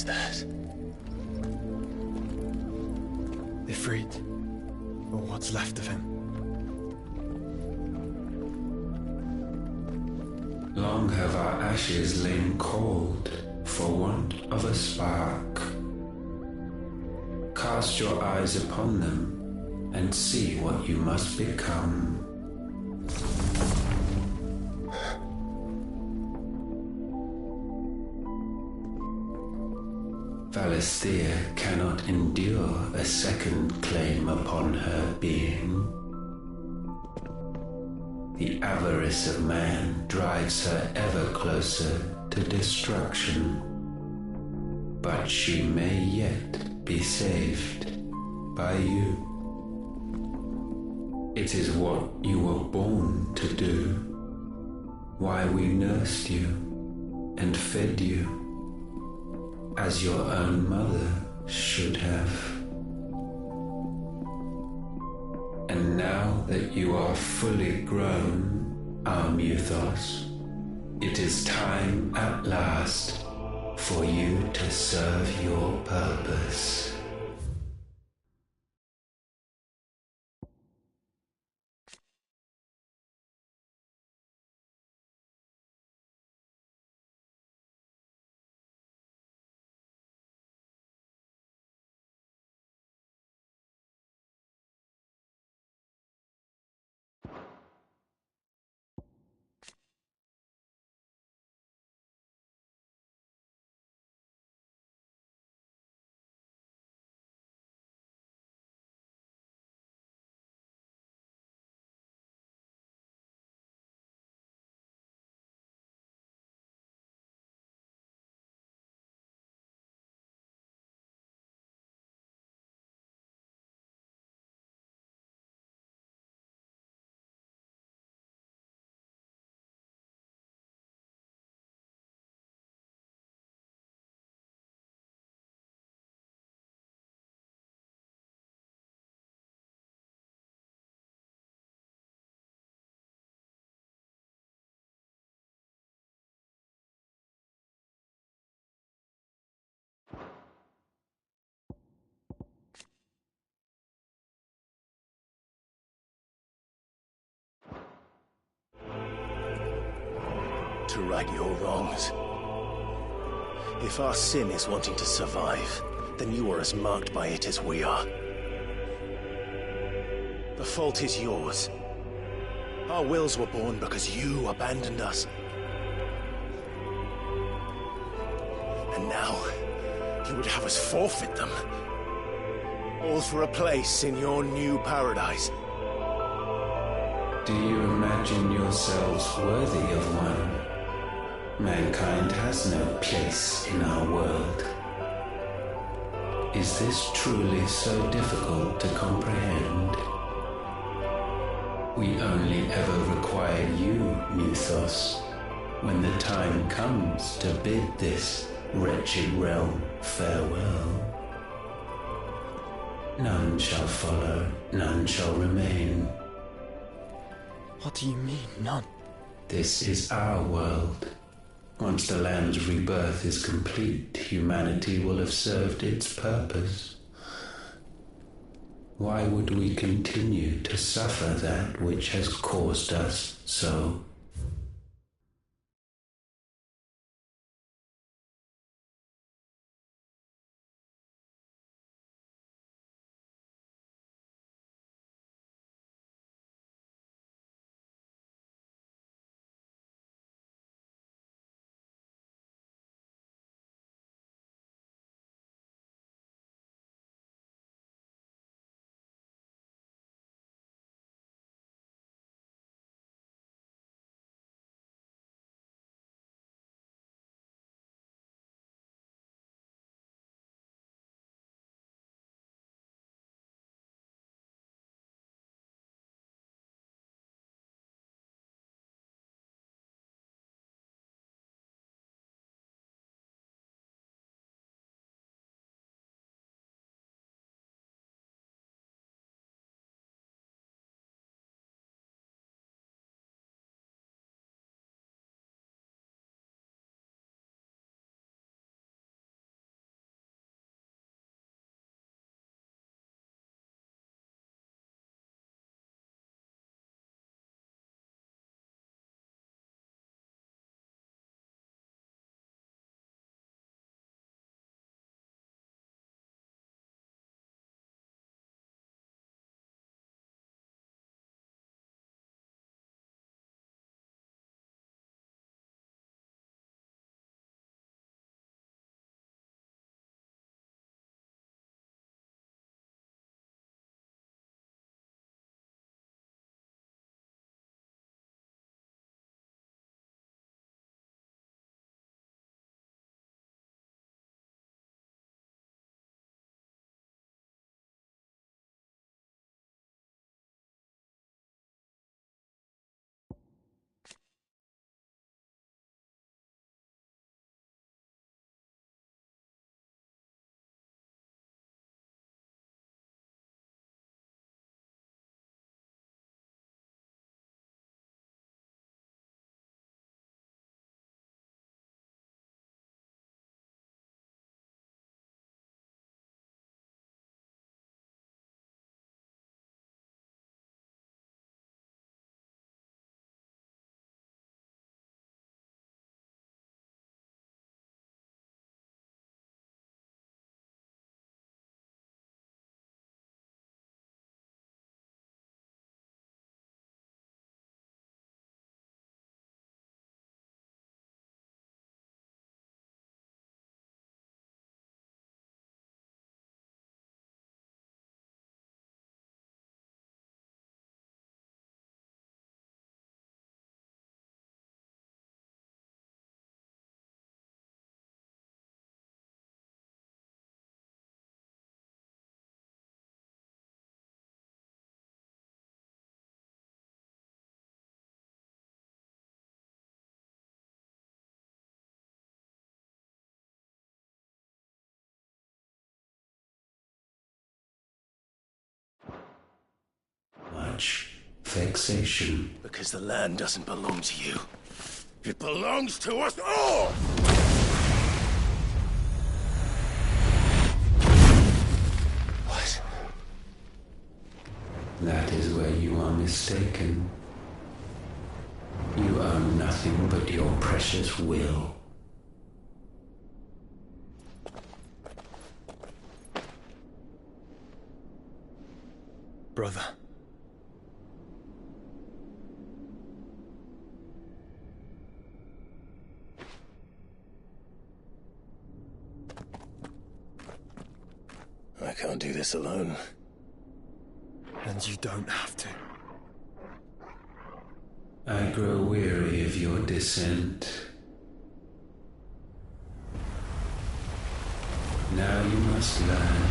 That? Ifrit, or what's left of him. Long have our ashes lain cold for want of a spark. Cast your eyes upon them and see what you must become. Valisthea cannot endure a second claim upon her being. The avarice of man drives her ever closer to destruction. But she may yet be saved by you. It is what you were born to do, why we nursed you and fed you, as your own mother should have. And now that you are fully grown, our Muthos, it is time at last for you to serve your purpose. right your wrongs. If our sin is wanting to survive, then you are as marked by it as we are. The fault is yours. Our wills were born because you abandoned us. And now, you would have us forfeit them. All for a place in your new paradise. Do you imagine yourselves worthy of one? Mankind has no place in our world. Is this truly so difficult to comprehend? We only ever require you, Mythos, when the time comes to bid this wretched realm farewell. None shall follow, none shall remain. What do you mean, none? This is our world. Once the land's rebirth is complete, humanity will have served its purpose. Why would we continue to suffer that which has caused us so? Much vexation. Because the land doesn't belong to you. It belongs to us all! What? That is where you are mistaken. You own nothing. nothing but your precious will. Brother. I can't do this alone. And you don't have to. I grow weary of your dissent. Now you must learn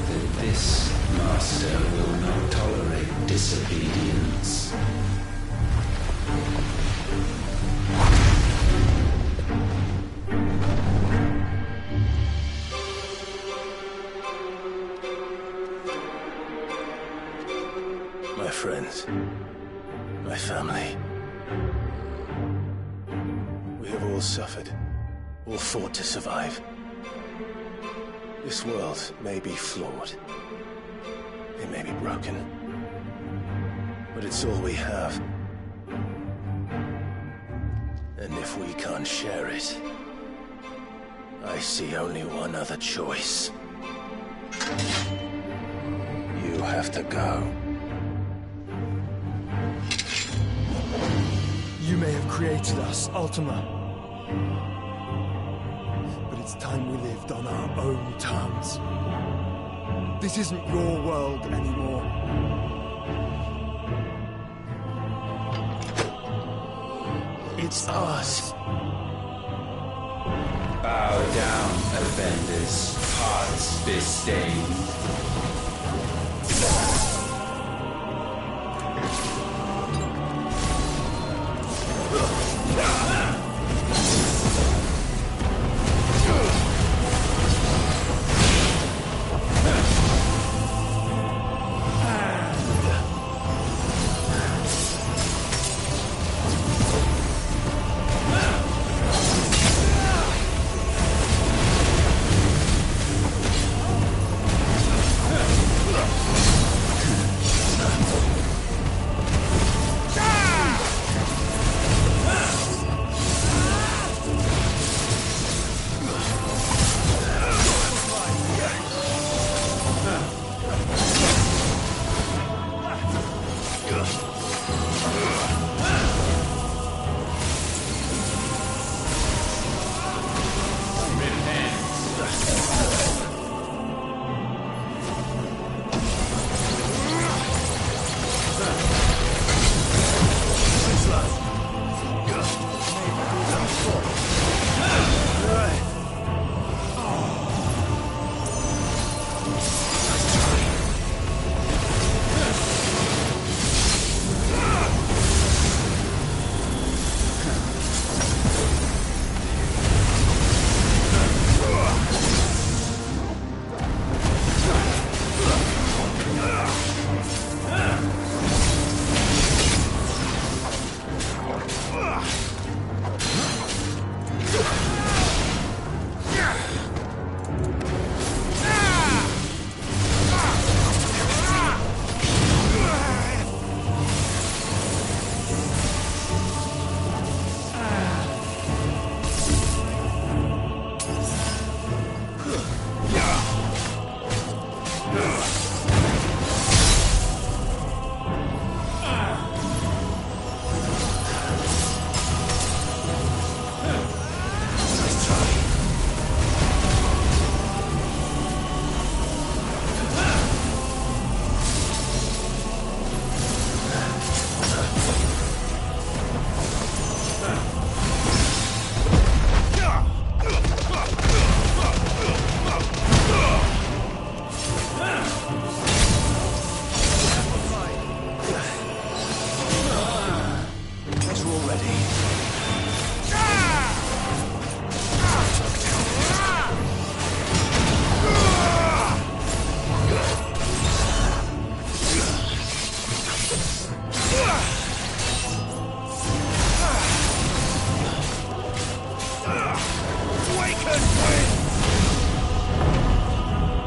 that this master will not tolerate disobedience. My friends, my family. We have all suffered, all fought to survive. This world may be flawed. It may be broken. But it's all we have. And if we can't share it, I see only one other choice. You have to go. You may have created us, Ultima. But it's time we lived on our own terms. This isn't your world anymore. It's ours. Bow down, offenders, hearts disdained.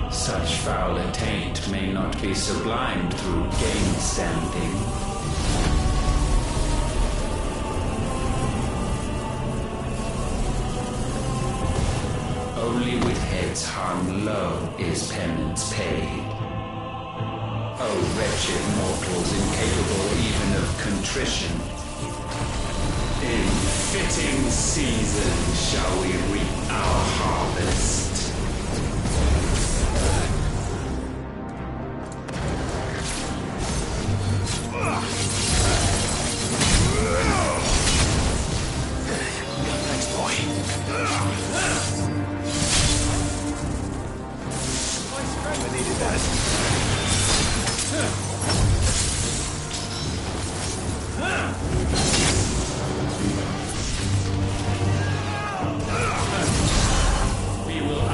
Such foul attaint may not be sublimed through gainstanding. spirits hung low is penance paid. O wretched mortals incapable even of contrition, in fitting season shall we reap our harvest. Thanks, boy. I needed that. We will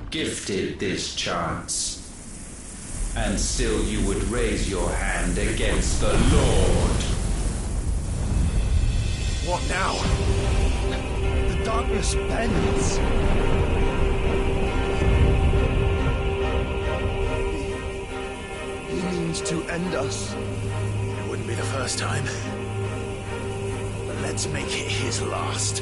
Gifted this chance, and still you would raise your hand against the Lord. What now? The darkness bends. He means to end us. It wouldn't be the first time. But let's make it his last.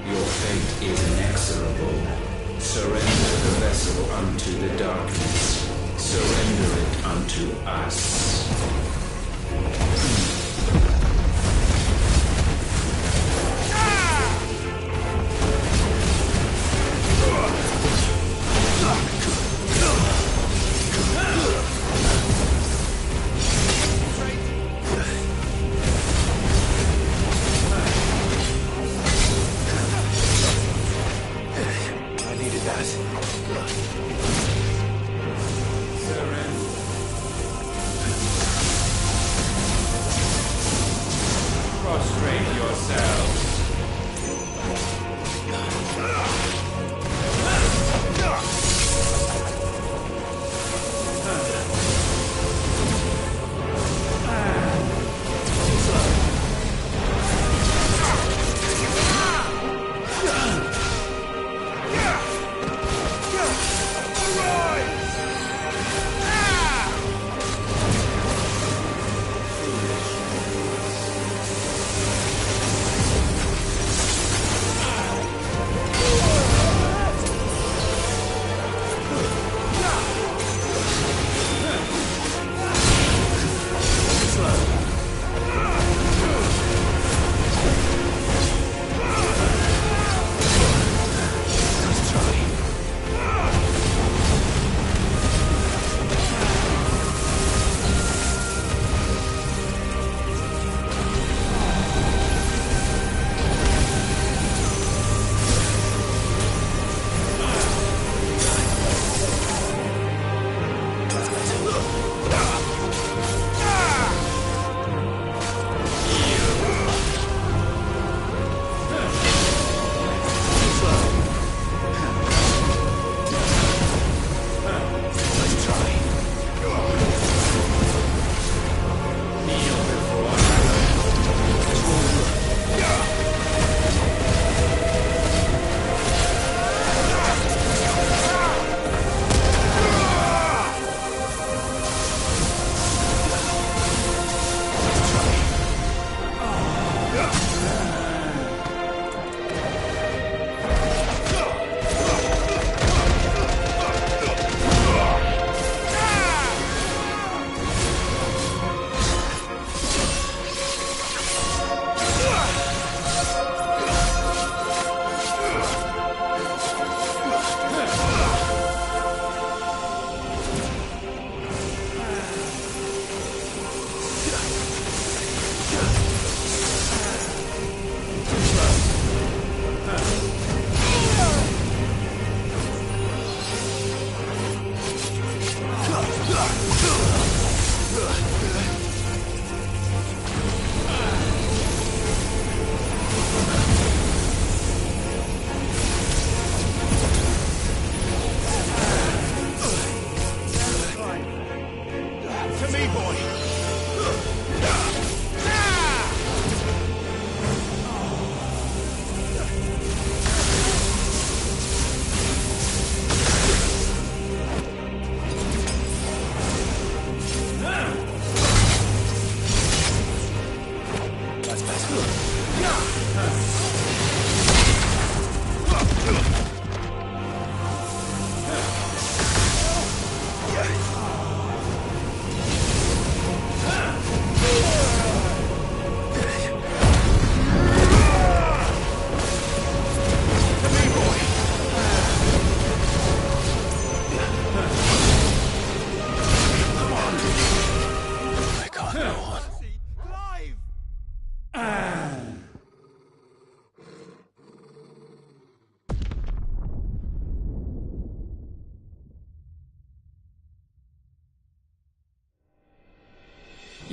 Your fate is inexorable. Surrender the vessel unto the darkness. Surrender it unto us. Prostrate yourselves.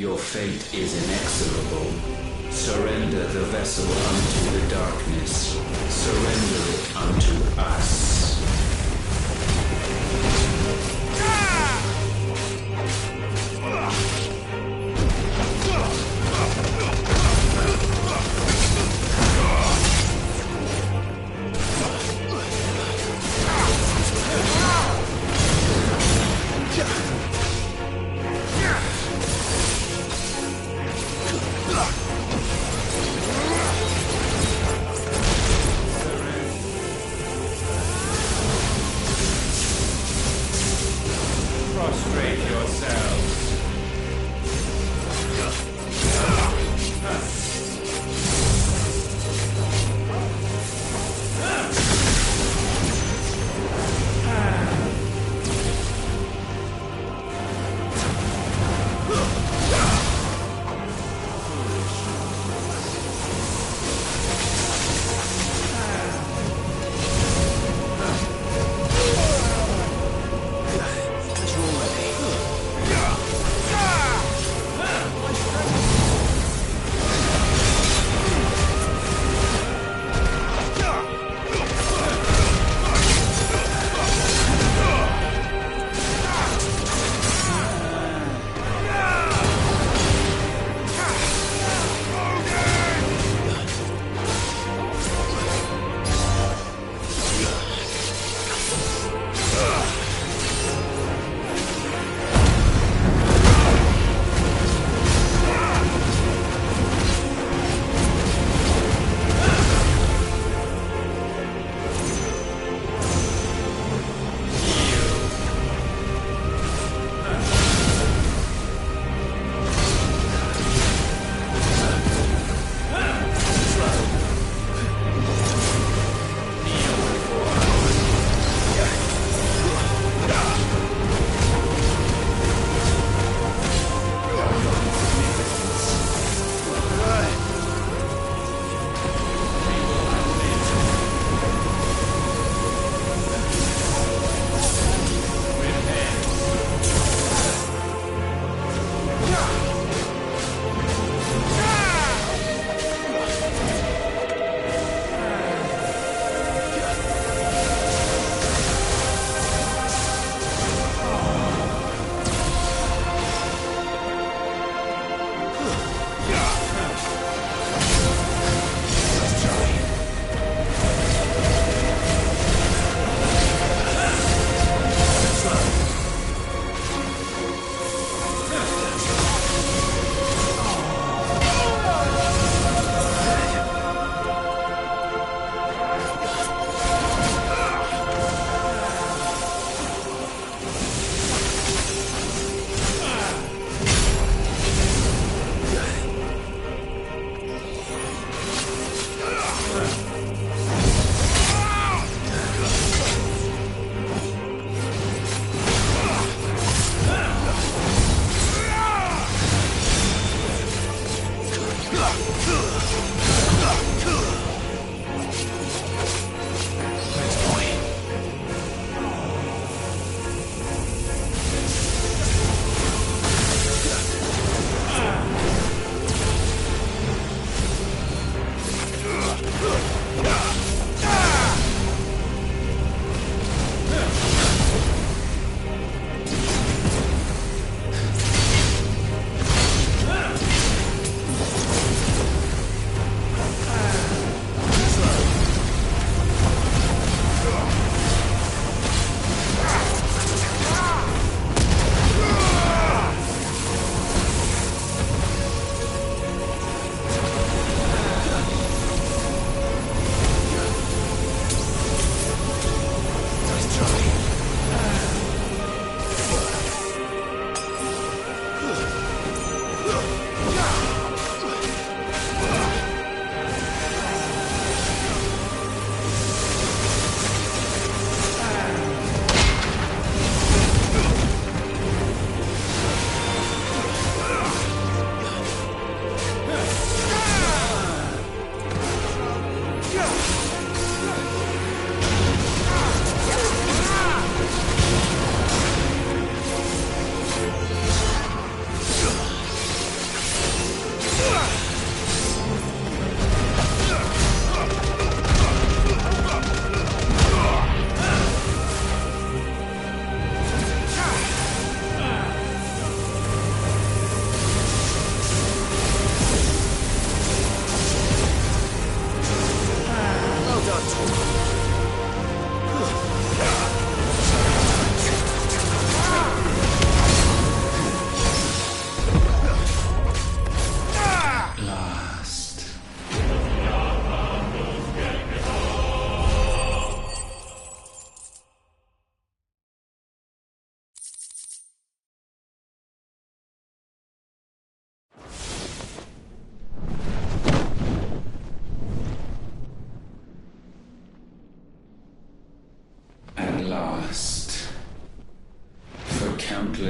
Your fate is inexorable. Surrender the vessel unto the darkness. Surrender it unto us.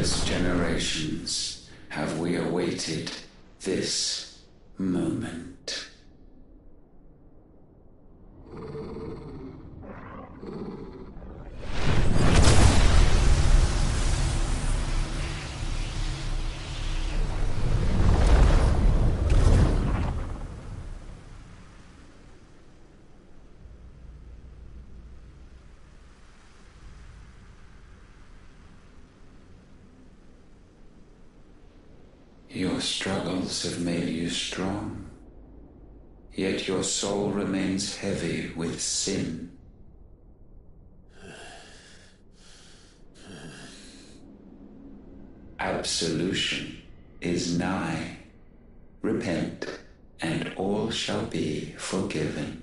countless generations have we awaited this moment. Your struggles have made you strong, yet your soul remains heavy with sin. Absolution is nigh. Repent, and all shall be forgiven.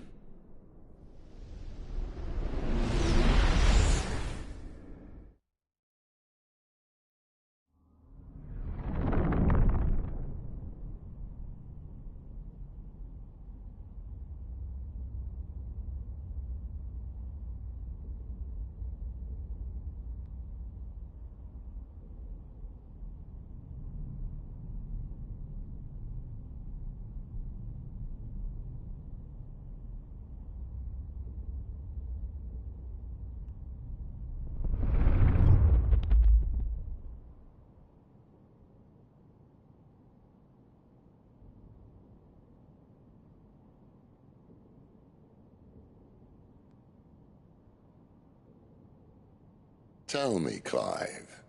Tell me, Clive,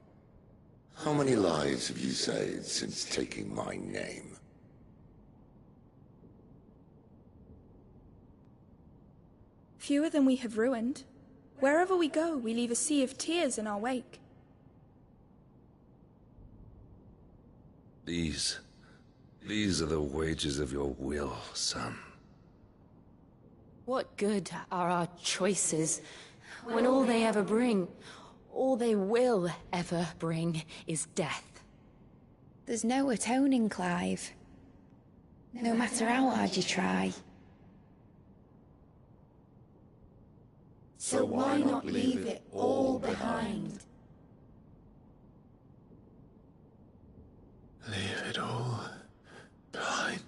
how many lives have you saved since taking my name? Fewer than we have ruined. Wherever we go, we leave a sea of tears in our wake. These are the wages of your will, son. What good are our choices when all they ever bring, all they will ever bring, is death? There's no atoning, Clive. No matter how hard you try. So why not leave it all behind? Leave it all behind.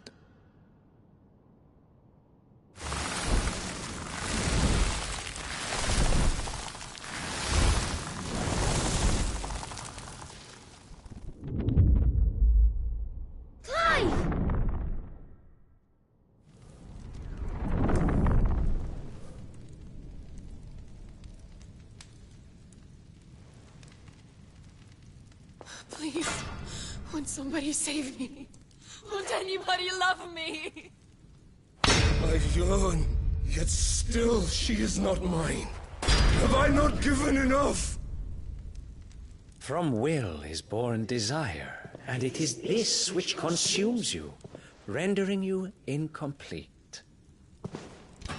Please, won't somebody save me? Won't anybody love me? I've yearned, yet still she is not mine. Have I not given enough? From will is born desire, and it is this which consumes you, rendering you incomplete.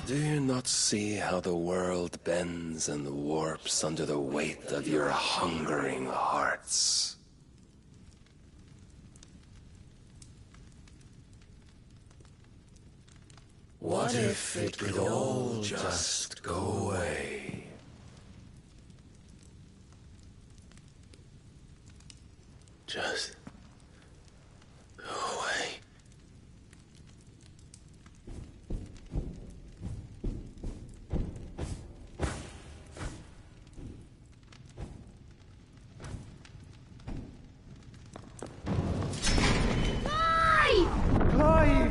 Do you not see how the world bends and warps under the weight of your hungering hearts? What if it could all just go away? Just go away. Clive!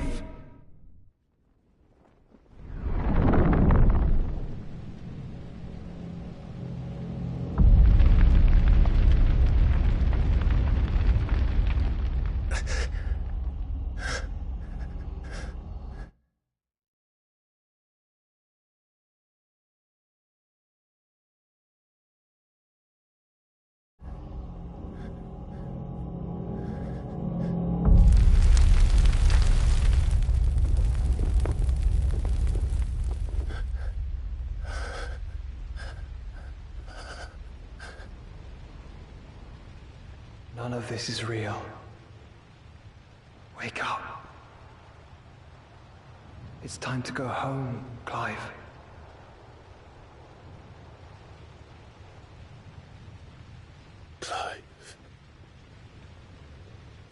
None of this is real. Wake up. It's time to go home, Clive. Clive.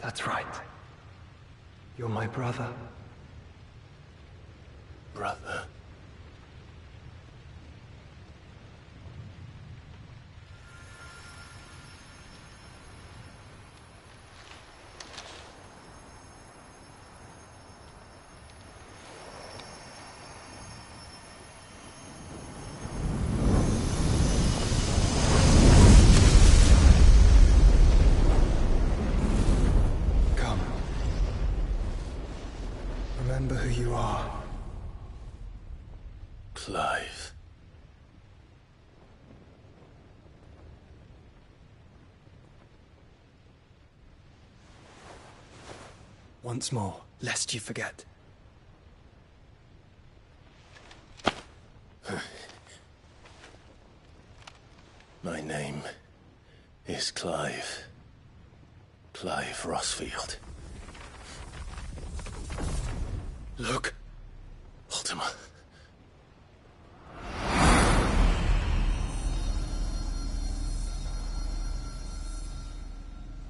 That's right. You're my brother. Brother. Remember who you are. Clive. Once more, lest you forget. My name is Clive. Clive Rossfield. Look, Ultima.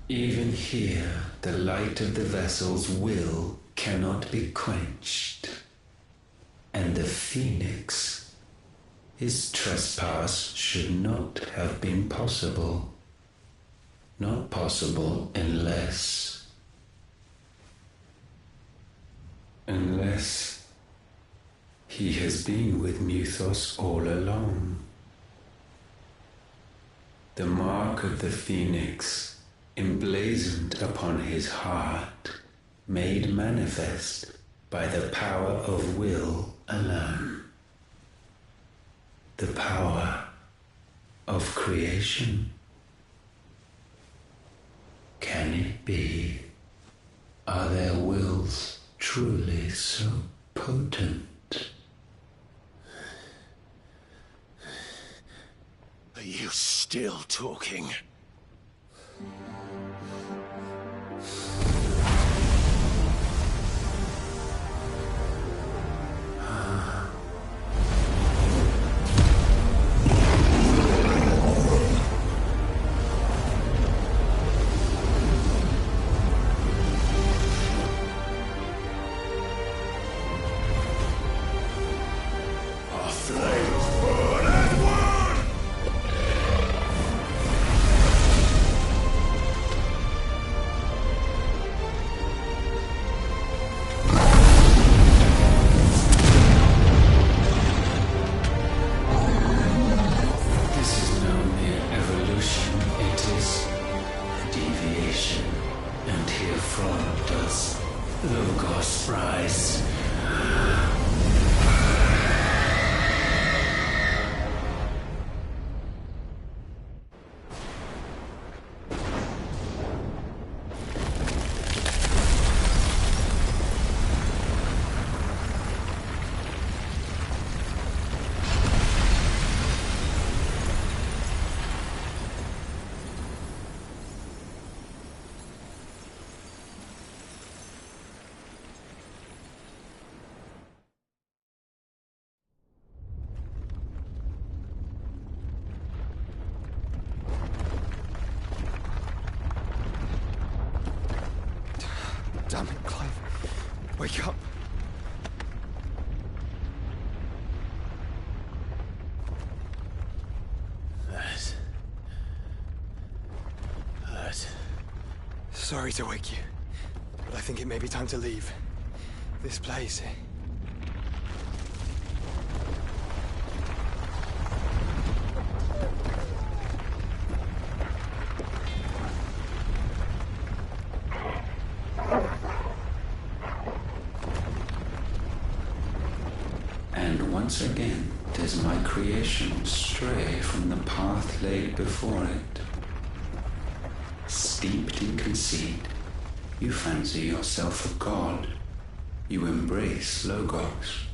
Even here, the light of the vessel's will cannot be quenched. And the Phoenix, his trespass should not have been possible. Not possible unless he has been with Muthos all along. The mark of the Phoenix, emblazoned upon his heart, made manifest by the power of will alone. The power of creation. Can it be? Are their wills truly so potent? Are you still talking? Logos rise. Damn it, Clive. Wake up. That. Sorry to wake you, but I think it may be time to leave. This place. And once again does my creation stray from the path laid before it. Steeped in conceit, you fancy yourself a god. You embrace Logos.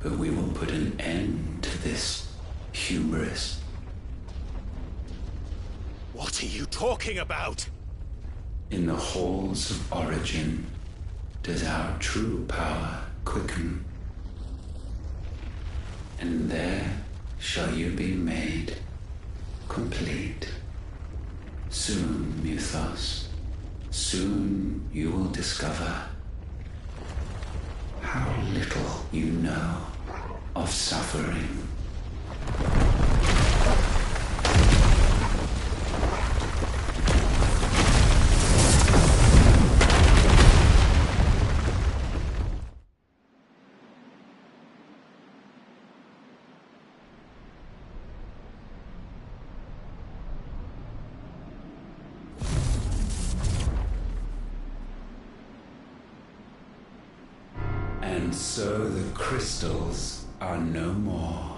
But we will put an end to this hubris. What are you talking about? In the halls of origin does our true power quicken. And there shall you be made complete. Soon, Mythos, soon you will discover how little you know of suffering. And so the crystals are no more.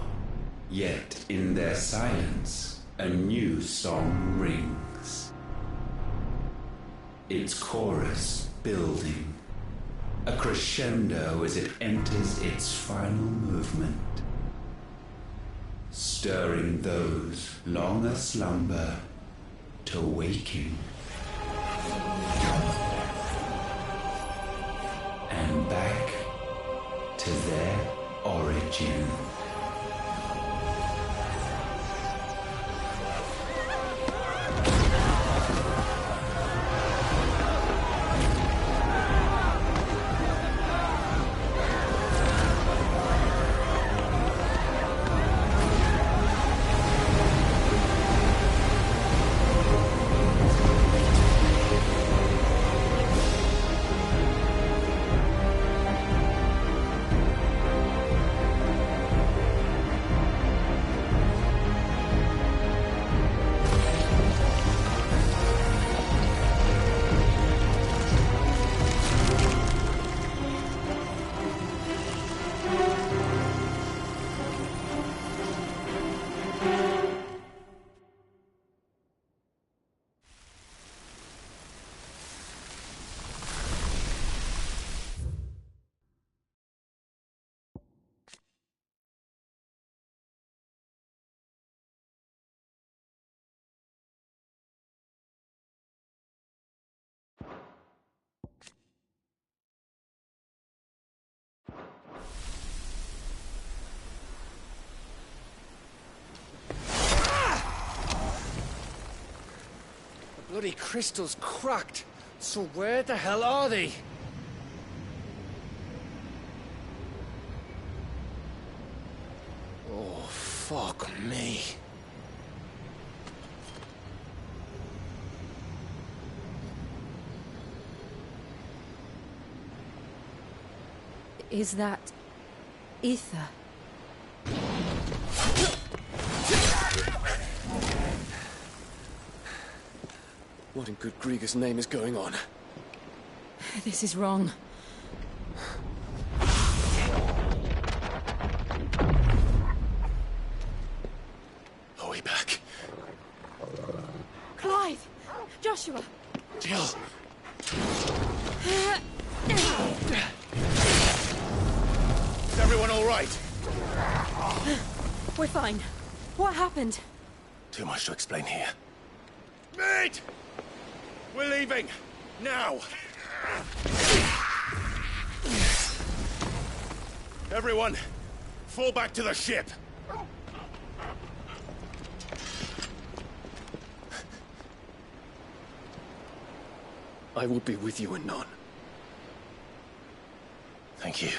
Yet in their silence, a new song rings. Its chorus building, a crescendo as it enters its final movement, stirring those long aslumber to waking. And back to their origin. Bloody crystal's cracked. So where the hell are they? Oh, fuck me. Is that ether? What in good Grieger's name is going on? This is wrong. Are we back? Clive! Joshua! Jill! Is everyone all right? We're fine. What happened? Too much to explain here. Mate! We're leaving! Now! Everyone, fall back to the ship! I will be with you anon. Thank you.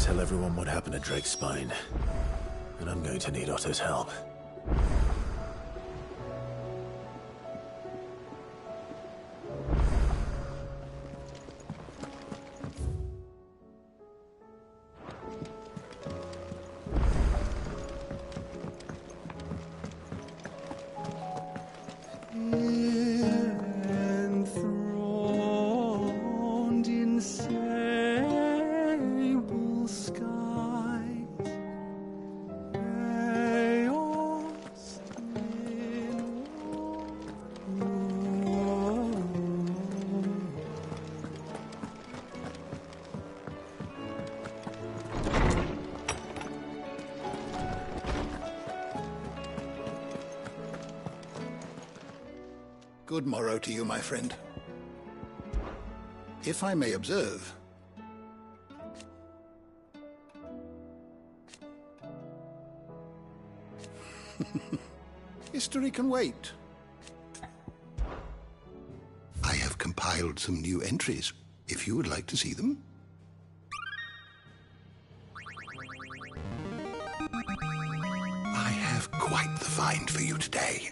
tell everyone what happened at Drake's Spine. And I'm going to need Otto's help. Enthroned in sable skies, chaos in war. Good morrow to you, my friend. If I may observe, history can wait. I have compiled some new entries, if you would like to see them. I have quite the find for you today.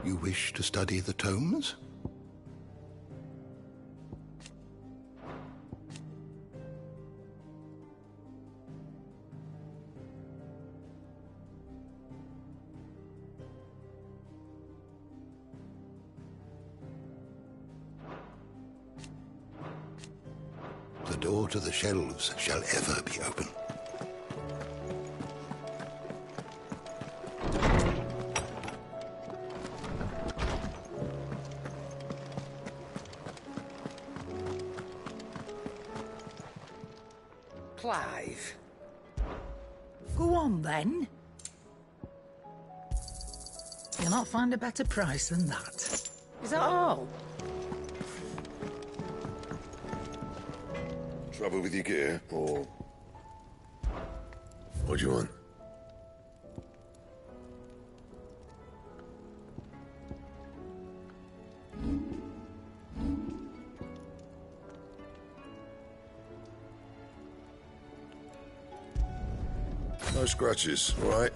You wish to study the tomes? The door to the shelves shall ever be open. Clive. Go on, then. You'll not find a better price than that. Is that all? Trouble with your gear, or... What do you want? No scratches, all right?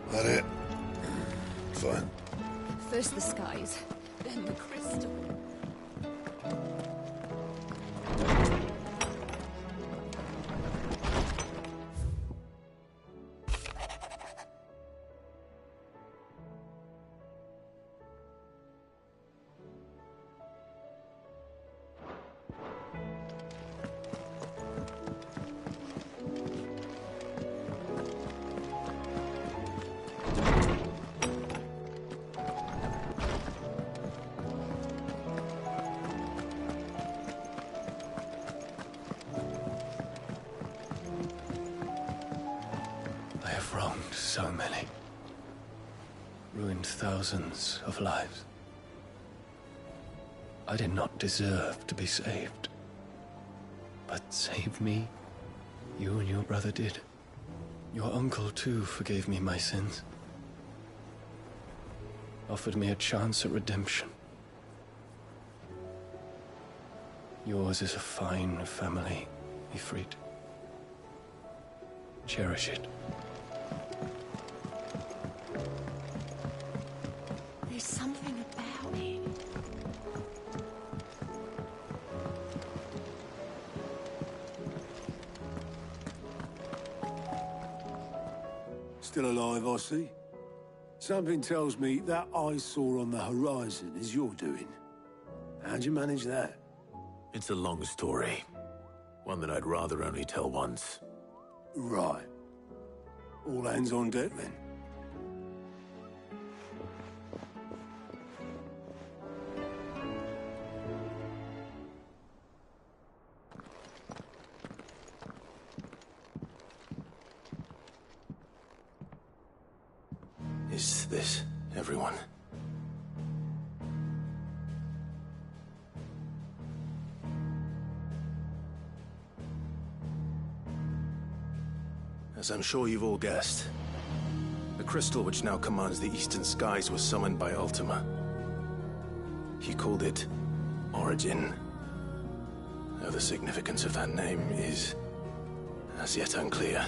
That it? Fine. First the skies, then the crystal. So many. Ruined thousands of lives. I did not deserve to be saved. But save me, you and your brother did. Your uncle, too, forgave me my sins. Offered me a chance at redemption. Yours is a fine family, Ifrit. Cherish it. There's something about it. Still alive, I see. Something tells me that eyesore on the horizon is your doing. How'd you manage that? It's a long story. One that I'd rather only tell once. Right. All hands on deck, then. Is this everyone? As I'm sure you've all guessed, the crystal which now commands the eastern skies was summoned by Ultima. He called it Origin. Though the significance of that name is as yet unclear.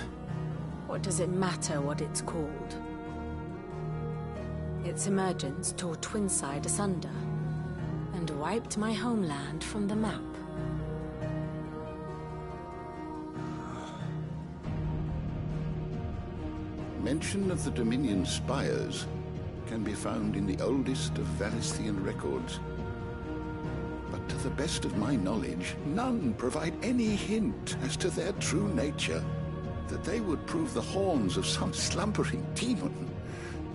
What does it matter what it's called? Its emergence tore Twinside asunder and wiped my homeland from the map. Mention of the Dominion spires can be found in the oldest of Valisthian records. But to the best of my knowledge, none provide any hint as to their true nature. That they would prove the horns of some slumbering demon.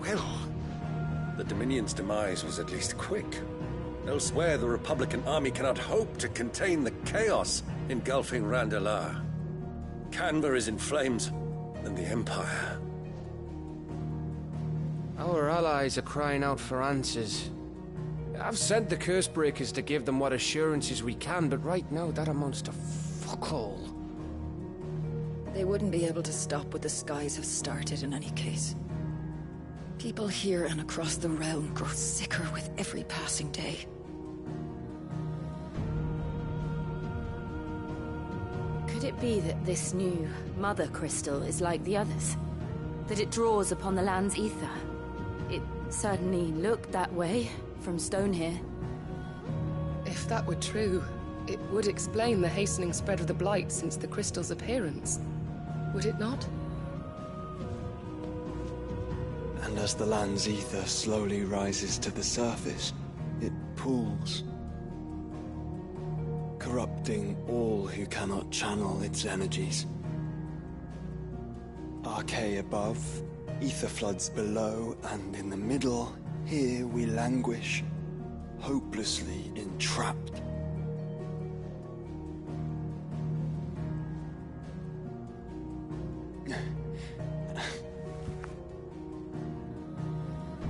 Well... The Dominion's demise was at least quick. Elsewhere, the Republican army cannot hope to contain the chaos engulfing Randalar. Canberra is in flames, and the Empire. Our allies are crying out for answers. I've sent the Cursebreakers to give them what assurances we can, but right now that amounts to fuck all. They wouldn't be able to stop what the skies have started in any case. People here and across the realm grow sicker with every passing day. Could it be that this new Mother Crystal is like the others? That it draws upon the land's ether? It certainly looked that way from stone here. If that were true, it would explain the hastening spread of the Blight since the crystal's appearance. Would it not? And as the land's ether slowly rises to the surface, it pools, corrupting all who cannot channel its energies. Archay above, ether floods below, and in the middle, here we languish, hopelessly entrapped.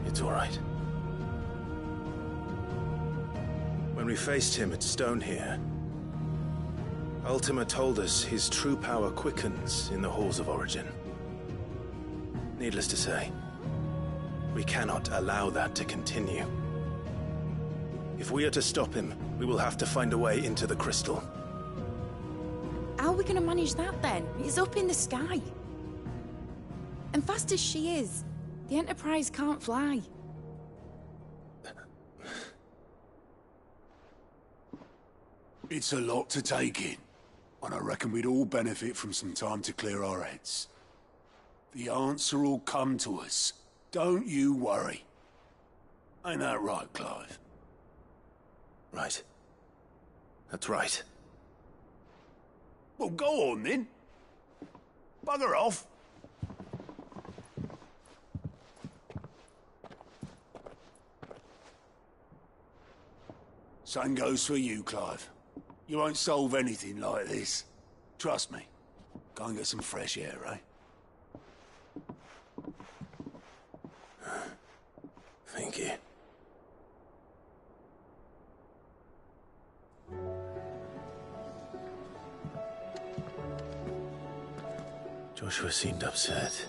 It's all right. When we faced him at Stonehere, Ultima told us his true power quickens in the halls of Origin. Needless to say, we cannot allow that to continue. If we are to stop him, we will have to find a way into the crystal. How are we gonna manage that then? It's up in the sky. And fast as she is, the Enterprise can't fly. It's a lot to take in, and I reckon we'd all benefit from some time to clear our heads. The answer will come to us. Don't you worry. Ain't that right, Clive? Right. That's right. Well, go on then. Bugger off. Same goes for you, Clive. You won't solve anything like this. Trust me. Go and get some fresh air, eh? Thank you. Joshua seemed upset.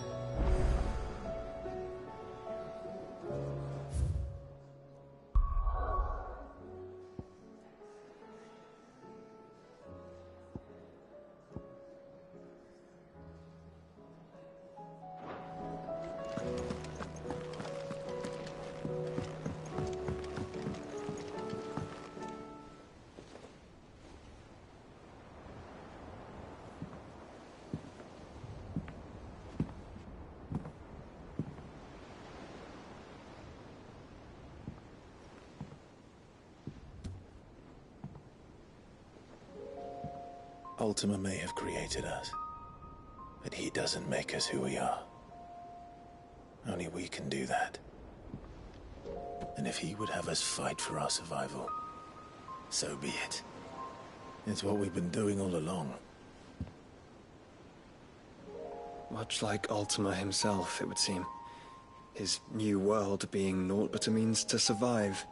Ultima may have created us, but he doesn't make us who we are. Only we can do that. And if he would have us fight for our survival, so be it. It's what we've been doing all along. Much like Ultima himself, it would seem. His new world being naught but a means to survive.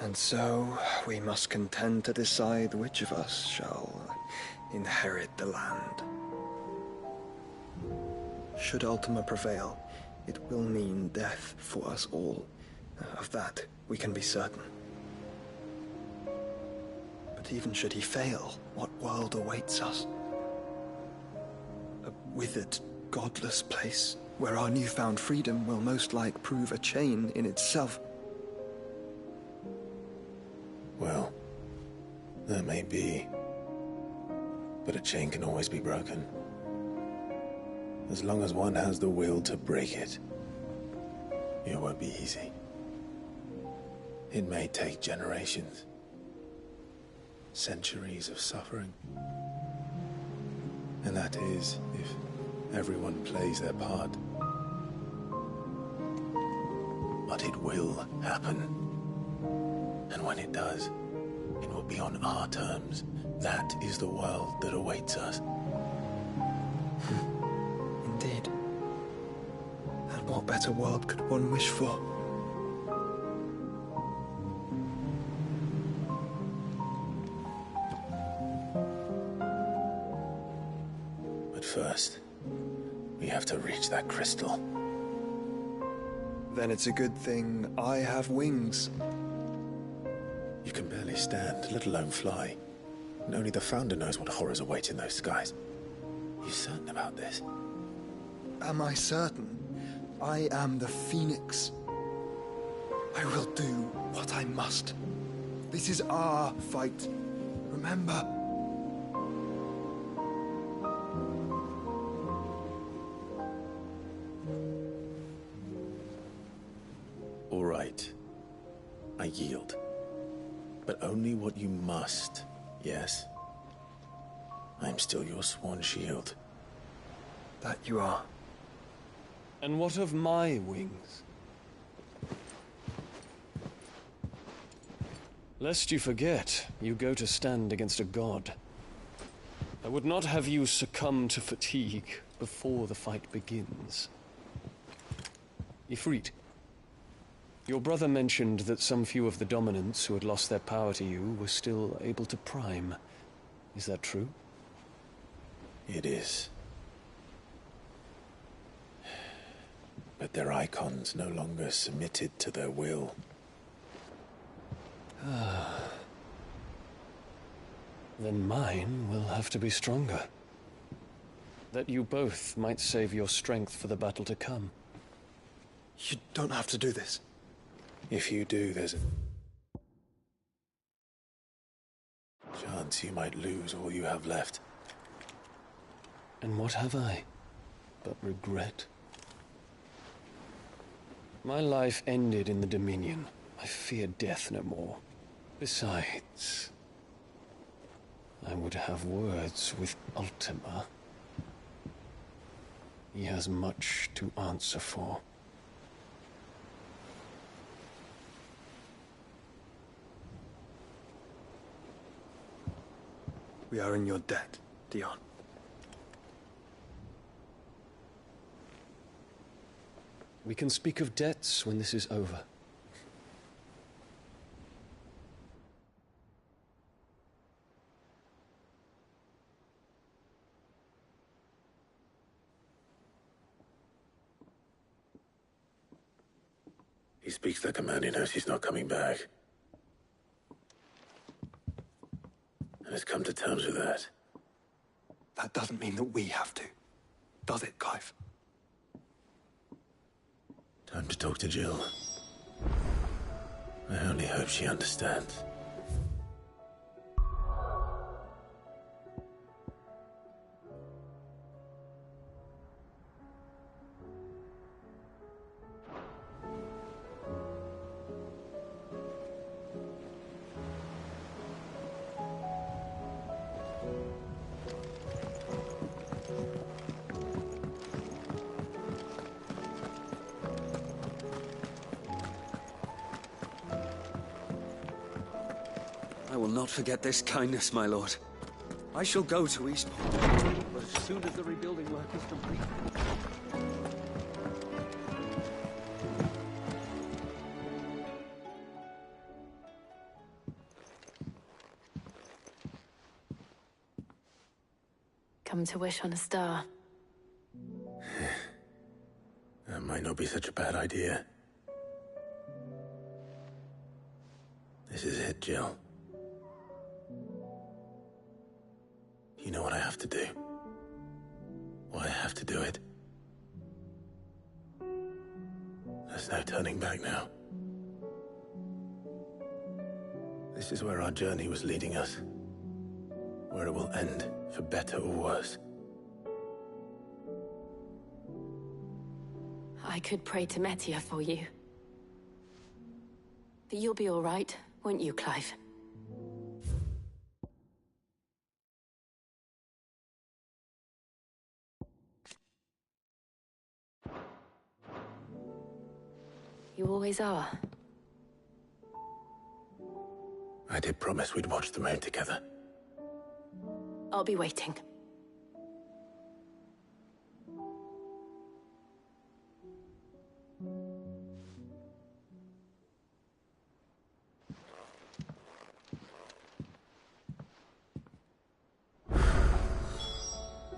And so, we must contend to decide which of us shall inherit the land. Should Ultima prevail, it will mean death for us all. Of that, we can be certain. But even should he fail, what world awaits us? A withered, godless place, where our newfound freedom will most like prove a chain in itself. Well, that may be. But a chain can always be broken. As long as one has the will to break it. It won't be easy. It may take generations. Centuries of suffering. And that is, if everyone plays their part. But it will happen. And when it does, it will be on our terms. That is the world that awaits us. Indeed. And what better world could one wish for? But first, we have to reach that crystal. Then it's a good thing I have wings. You can barely stand, let alone fly. And only the Founder knows what horrors await in those skies. You certain about this? Am I certain? I am the Phoenix. I will do what I must. This is our fight. Remember? All right. I yield. But only what you must, yes? I'm still your sworn shield. That you are. And what of my wings? Lest you forget, you go to stand against a god. I would not have you succumb to fatigue before the fight begins. Ifrit, your brother mentioned that some few of the dominants who had lost their power to you were still able to prime. Is that true? It is. But their icons no longer submitted to their will. Then mine will have to be stronger. That you both might save your strength for the battle to come. You don't have to do this. If you do, there's a chance you might lose all you have left. And what have I but regret? My life ended in the Dominion. I fear death no more. Besides, I would have words with Ultima. He has much to answer for. We are in your debt, Dion. We can speak of debts when this is over. He speaks like a man who knows he's not coming back. And has come to terms with that. That doesn't mean that we have to, does it, Clive? Time to talk to Jill. I only hope she understands. I will not forget this kindness, my lord. I shall go to Eastport, but as soon as the rebuilding work is complete. Come to wish on a star. That might not be such a bad idea. This is it, Jill. You know what I have to do. Why I have to do it. There's no turning back now. This is where our journey was leading us. Where it will end, for better or worse. I could pray to Metia for you. But you'll be all right, won't you, Clive? You always are. I did promise we'd watch the moon together. I'll be waiting.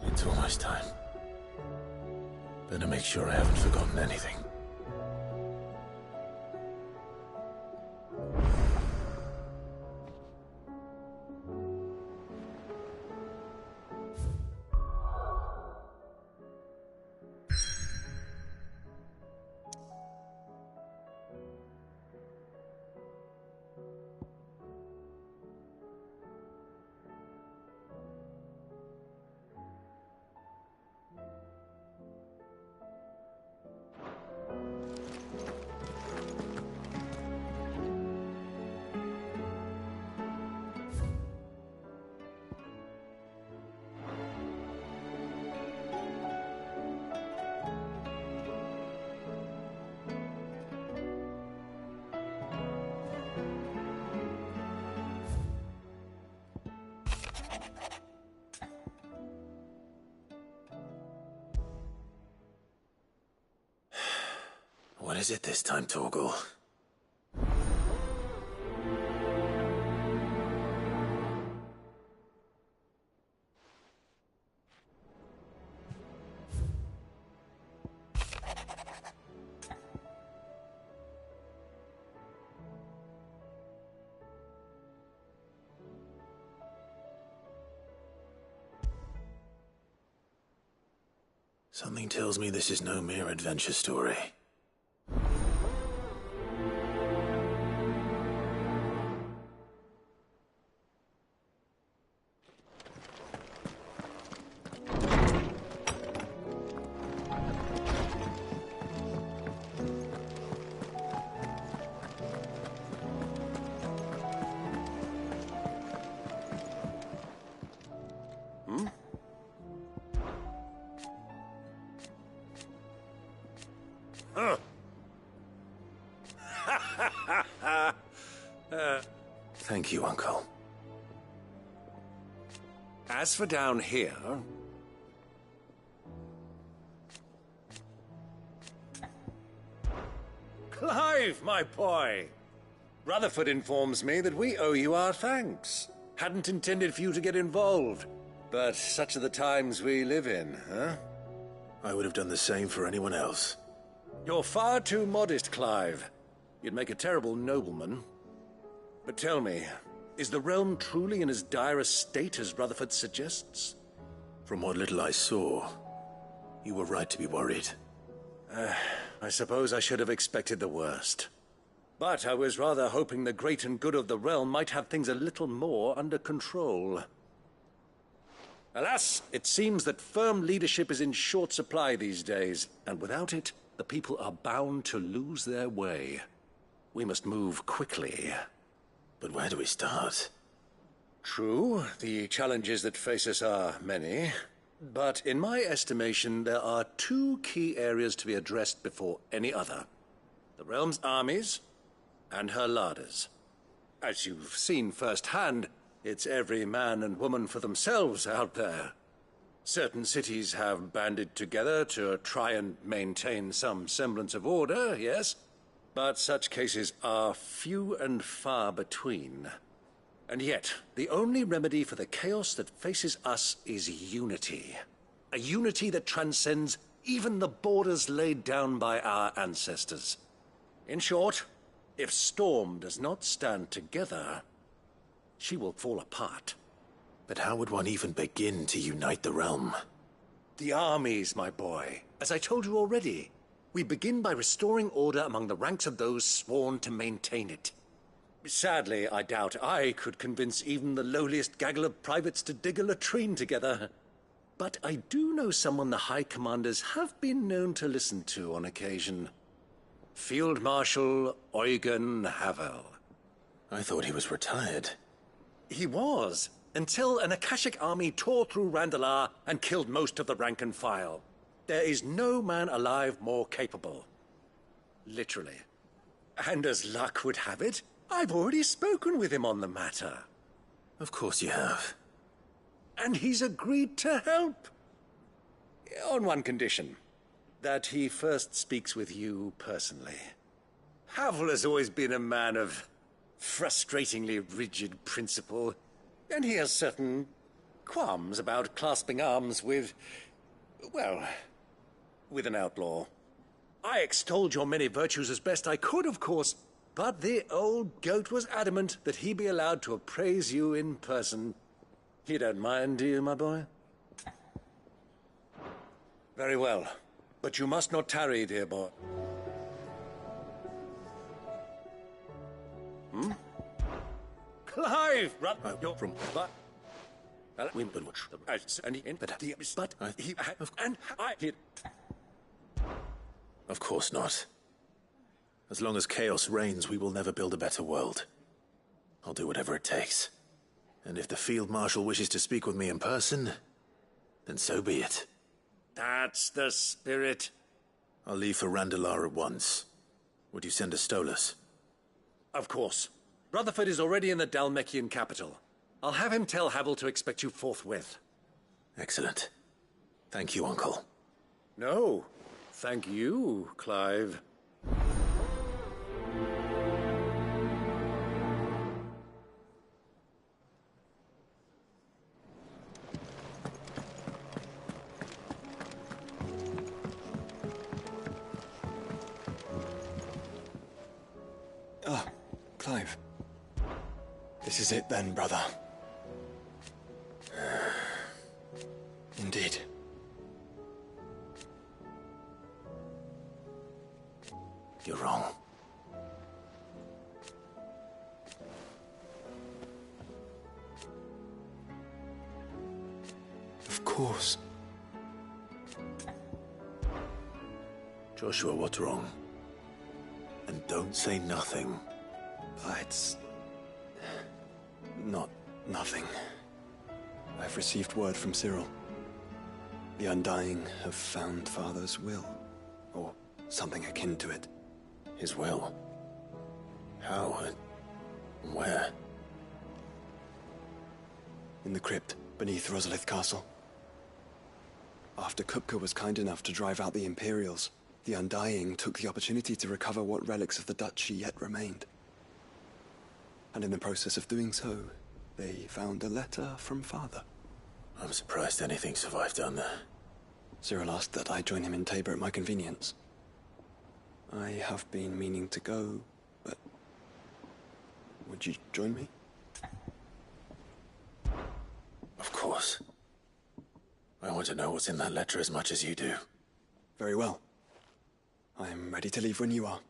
It's almost time. Better make sure I haven't forgotten anything. What is it this time, Torgal? Something tells me this is no mere adventure story. Thank you, Uncle. As for down here... Clive, my boy! Rutherford informs me that we owe you our thanks. Hadn't intended for you to get involved, but such are the times we live in, huh? I would have done the same for anyone else. You're far too modest, Clive. You'd make a terrible nobleman. But tell me, is the realm truly in as dire a state as Rutherford suggests? From what little I saw, you were right to be worried. I suppose I should have expected the worst. But I was rather hoping the great and good of the realm might have things a little more under control. Alas, it seems that firm leadership is in short supply these days, and without it, the people are bound to lose their way. We must move quickly. But where do we start? True, the challenges that face us are many. But in my estimation, there are two key areas to be addressed before any other. The realm's armies and her larders. As you've seen firsthand, it's every man and woman for themselves out there. Certain cities have banded together to try and maintain some semblance of order, yes? But such cases are few and far between. And yet, the only remedy for the chaos that faces us is unity. A unity that transcends even the borders laid down by our ancestors. In short, if Storm does not stand together, she will fall apart. But how would one even begin to unite the realm? The armies, my boy. As I told you already, we begin by restoring order among the ranks of those sworn to maintain it. Sadly, I doubt I could convince even the lowliest gaggle of privates to dig a latrine together. But I do know someone the High Commanders have been known to listen to on occasion. Field Marshal Eugen Havel. I thought he was retired. He was, until an Akashic army tore through Randalar and killed most of the rank and file. There is no man alive more capable. Literally. And as luck would have it, I've already spoken with him on the matter. Of course you have. And he's agreed to help. On one condition. That he first speaks with you personally. Havel has always been a man of frustratingly rigid principle, and he has certain qualms about clasping arms with, well, with an outlaw. I extolled your many virtues as best I could, of course, but the old goat was adamant that he be allowed to appraise you in person. You don't mind, do you, my boy? Very well. But you must not tarry, dear boy. Clive! You're from... But he... Of course not. As long as chaos reigns, we will never build a better world. I'll do whatever it takes. And if the Field Marshal wishes to speak with me in person, then so be it. That's the spirit. I'll leave for Randalar at once. Would you send a Stolas? Of course. Rutherford is already in the Dhalmekian capital. I'll have him tell Havel to expect you forthwith. Excellent. Thank you, Uncle. No. Thank you, Clive. Ah, Clive. This is it then, brother. Indeed. You're wrong. Of course. Joshua, what's wrong? And don't say nothing. It's... not nothing. I've received word from Cyril. The Undying have found Father's will, or something akin to it. His will? How? Where? In the crypt beneath Rosalith Castle. After Kupka was kind enough to drive out the Imperials, the Undying took the opportunity to recover what relics of the Duchy yet remained. And in the process of doing so, they found a letter from Father. I'm surprised anything survived down there. Cyril asked that I join him in Tabor at my convenience. I have been meaning to go, but... would you join me? Of course. I want to know what's in that letter as much as you do. Very well. I am ready to leave when you are.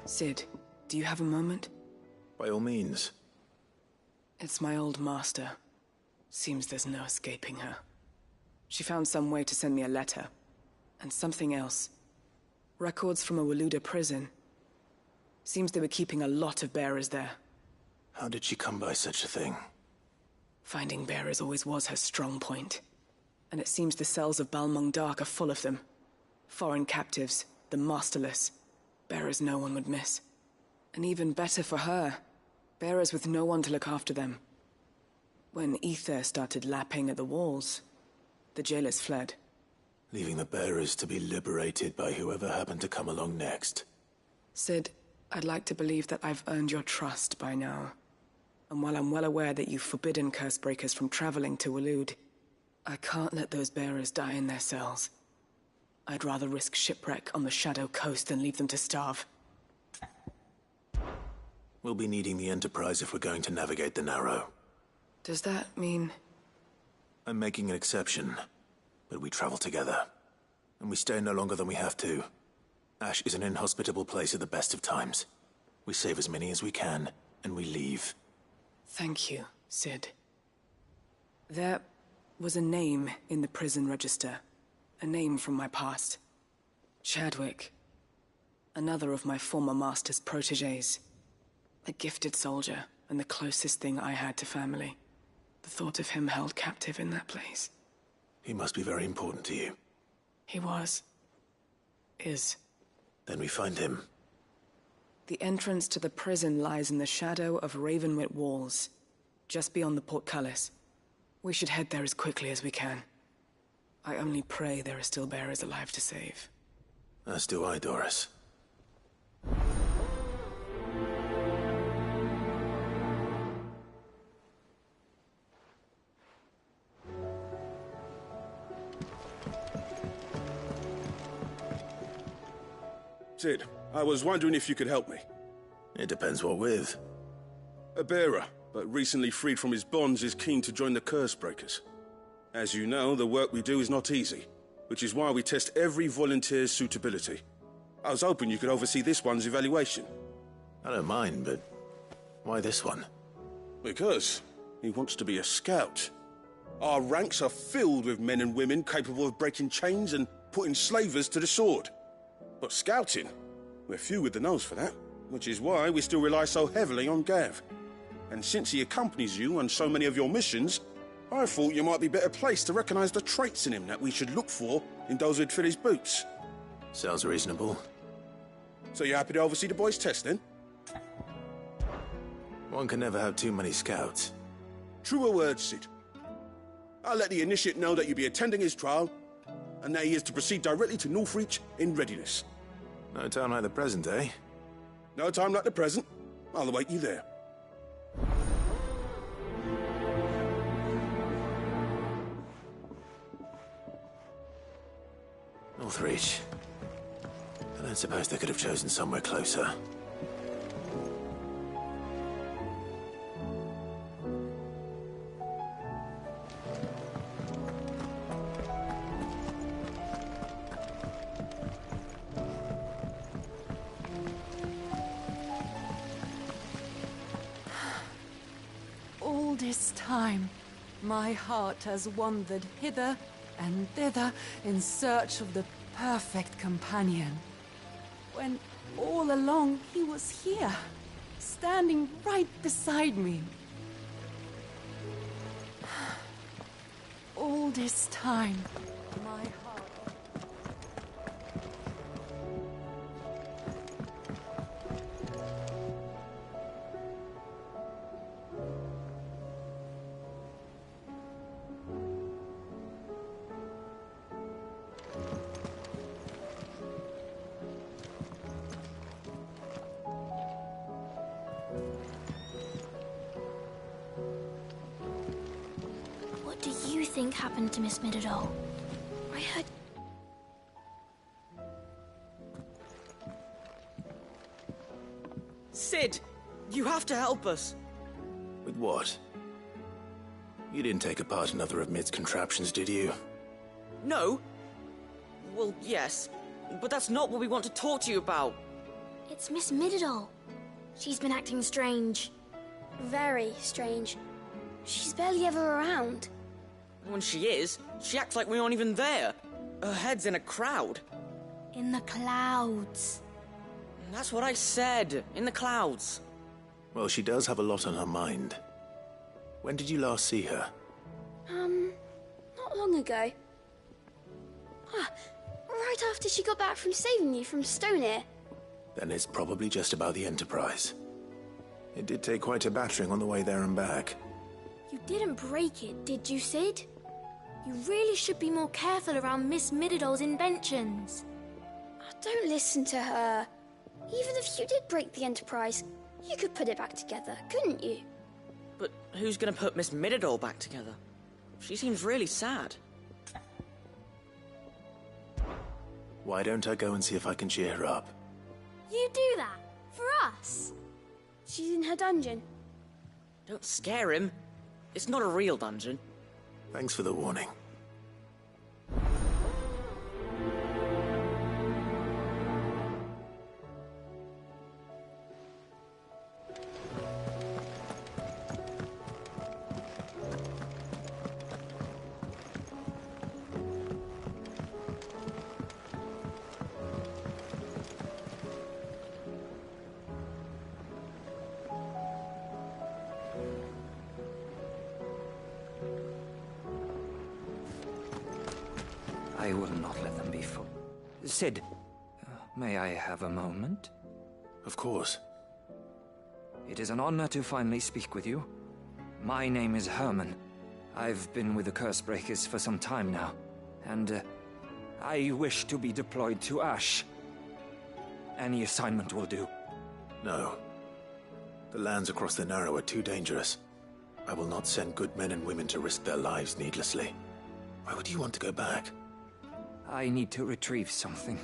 Cid, do you have a moment? By all means. It's my old master. Seems there's no escaping her. She found some way to send me a letter. And something else. Records from a Waluda prison. Seems they were keeping a lot of bearers there. How did she come by such a thing? Finding bearers always was her strong point. And it seems the cells of Balmung Dark are full of them. Foreign captives, the masterless. Bearers no one would miss. And even better for her, bearers with no one to look after them. When Ether started lapping at the walls, the jailers fled. Leaving the bearers to be liberated by whoever happened to come along next. Cid, I'd like to believe that I've earned your trust by now. And while I'm well aware that you've forbidden Cursebreakers from traveling to Waloed, I can't let those bearers die in their cells. I'd rather risk shipwreck on the Shadow Coast than leave them to starve. We'll be needing the Enterprise if we're going to navigate the Narrow. Does that mean... I'm making an exception, but we travel together. And we stay no longer than we have to. Ash is an inhospitable place at the best of times. We save as many as we can, and we leave. Thank you, Cid. There was a name in the prison register. A name from my past. Chadwick. Another of my former master's protégés. A gifted soldier, and the closest thing I had to family. The thought of him held captive in that place. He must be very important to you. He was. Is. Then we find him. The entrance to the prison lies in the shadow of Ravenwit Walls, just beyond the portcullis. We should head there as quickly as we can. I only pray there are still bearers alive to save. As do I, Doris. Cid, I was wondering if you could help me. It depends what with. A bearer, but recently freed from his bonds, is keen to join the Cursebreakers. As you know, the work we do is not easy, which is why we test every volunteer's suitability. I was hoping you could oversee this one's evaluation. I don't mind, but why this one? Because he wants to be a scout. Our ranks are filled with men and women capable of breaking chains and putting slavers to the sword. But scouting, we're few with the nose for that, which is why we still rely so heavily on Gav. And since he accompanies you on so many of your missions, I thought you might be better placed to recognize the traits in him that we should look for in those who'd fill his boots. Sounds reasonable. So you're happy to oversee the boys' test, then? One can never have too many scouts. Truer words, Cid. I'll let the initiate know that you'll be attending his trial, and that he is to proceed directly to Northreach in readiness. No time like the present, eh? No time like the present. I'll await you there. Northreach. I don't suppose they could have chosen somewhere closer. All this time, my heart has wandered hither and thither in search of the perfect companion. When all along he was here, standing right beside me. All this time, my heart... What do you think happened to Miss Midadol? I heard... Cid! You have to help us! With what? You didn't take apart another of Mid's contraptions, did you? No? Well, yes. But that's not what we want to talk to you about. It's Miss Midadol. She's been acting strange. Very strange. She's barely ever around. When she is, she acts like we aren't even there. Her head's in a crowd. In the clouds. That's what I said. In the clouds. Well, she does have a lot on her mind. When did you last see her? Not long ago. Right after she got back from saving you from Stoneir. Then it's probably just about the Enterprise. It did take quite a battering on the way there and back. You didn't break it, did you, Cid? You really should be more careful around Miss Midadol's inventions. Don't listen to her. Even if you did break the Enterprise, you could put it back together, couldn't you? But who's gonna put Miss Midadol back together? She seems really sad. Why don't I go and see if I can cheer her up? You do that? For us? She's in her dungeon. Don't scare him. It's not a real dungeon. Thanks for the warning. I will not let them be fooled. Cid, may I have a moment? Of course. It is an honor to finally speak with you. My name is Herman. I've been with the Cursebreakers for some time now, and I wish to be deployed to Ash. Any assignment will do. No. The lands across the Narrow are too dangerous. I will not send good men and women to risk their lives needlessly. Why would you want to go back? I need to retrieve something.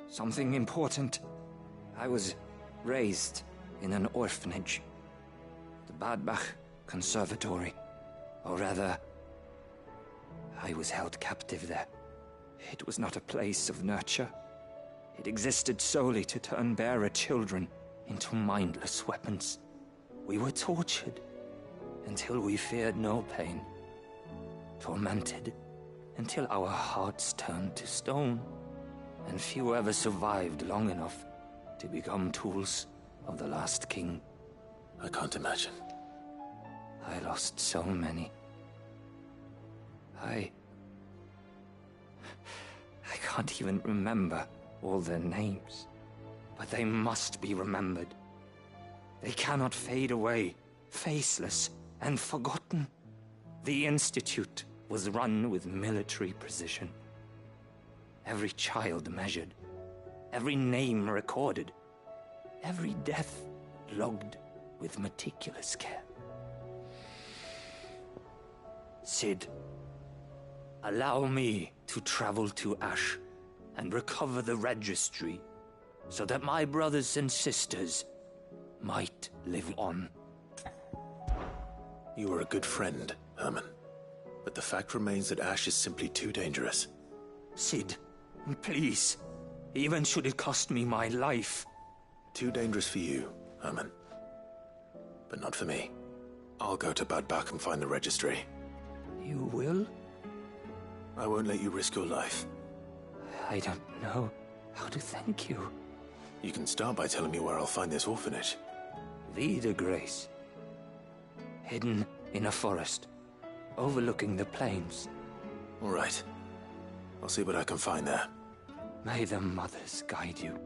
Something important. I was raised in an orphanage. The Badbach Conservatory. Or rather, I was held captive there. It was not a place of nurture. It existed solely to turn bearer children into mindless weapons. We were tortured until we feared no pain. Tormented until our hearts turned to stone, and few ever survived long enough to become tools of the last king. I can't imagine. I lost so many. I can't even remember all their names, but they must be remembered. They cannot fade away, faceless and forgotten. The Institute was run with military precision. Every child measured, every name recorded, every death logged with meticulous care. Cid, allow me to travel to Ash and recover the registry, so that my brothers and sisters might live on. You were a good friend, Herman. But the fact remains that Ash is simply too dangerous. Cid, please. Even should it cost me my life. Too dangerous for you, Herman. But not for me. I'll go to Bad Bach and find the registry. You will? I won't let you risk your life. I don't know how to thank you. You can start by telling me where I'll find this orphanage. Vida Grace. Hidden in a forest, overlooking the plains. All right. I'll see what I can find there. May the mothers guide you.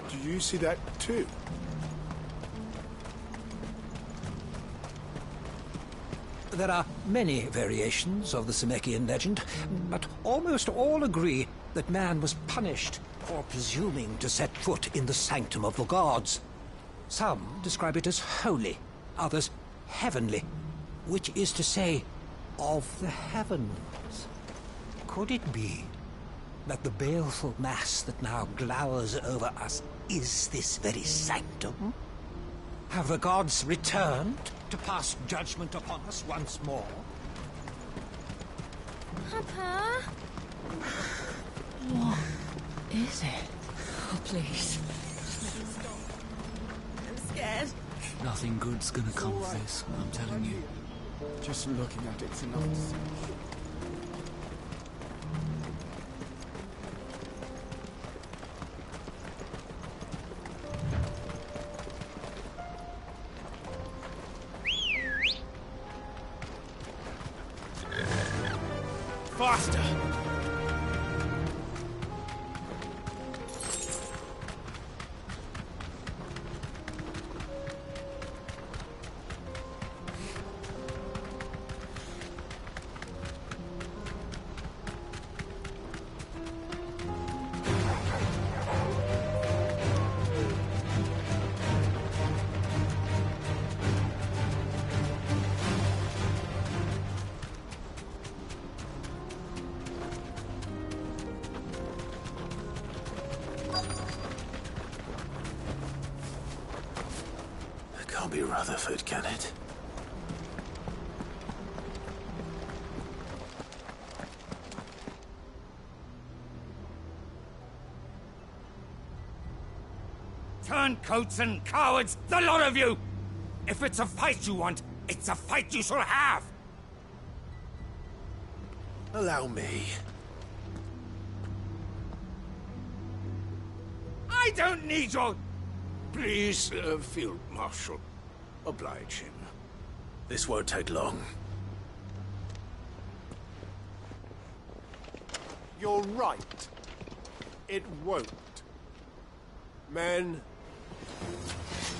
Do you see that too? There are many variations of the Zemeckis legend, but almost all agree that man was punished for presuming to set foot in the sanctum of the gods. Some describe it as holy, others heavenly, which is to say, of the heavens. Could it be that the baleful mass that now glowers over us is this very sanctum? Have the gods returned to pass judgment upon us once more? Papa? What is it? Oh, please. I'm scared. Nothing good's gonna come of this, I'm telling you. Just looking at it's enough to see. Faster! Can't be Rutherford, can it? Turncoats and cowards, the lot of you! If it's a fight you want, it's a fight you shall have! Allow me. I don't need your... Please, Field Marshal, oblige him. This won't take long. You're right. It won't. Men,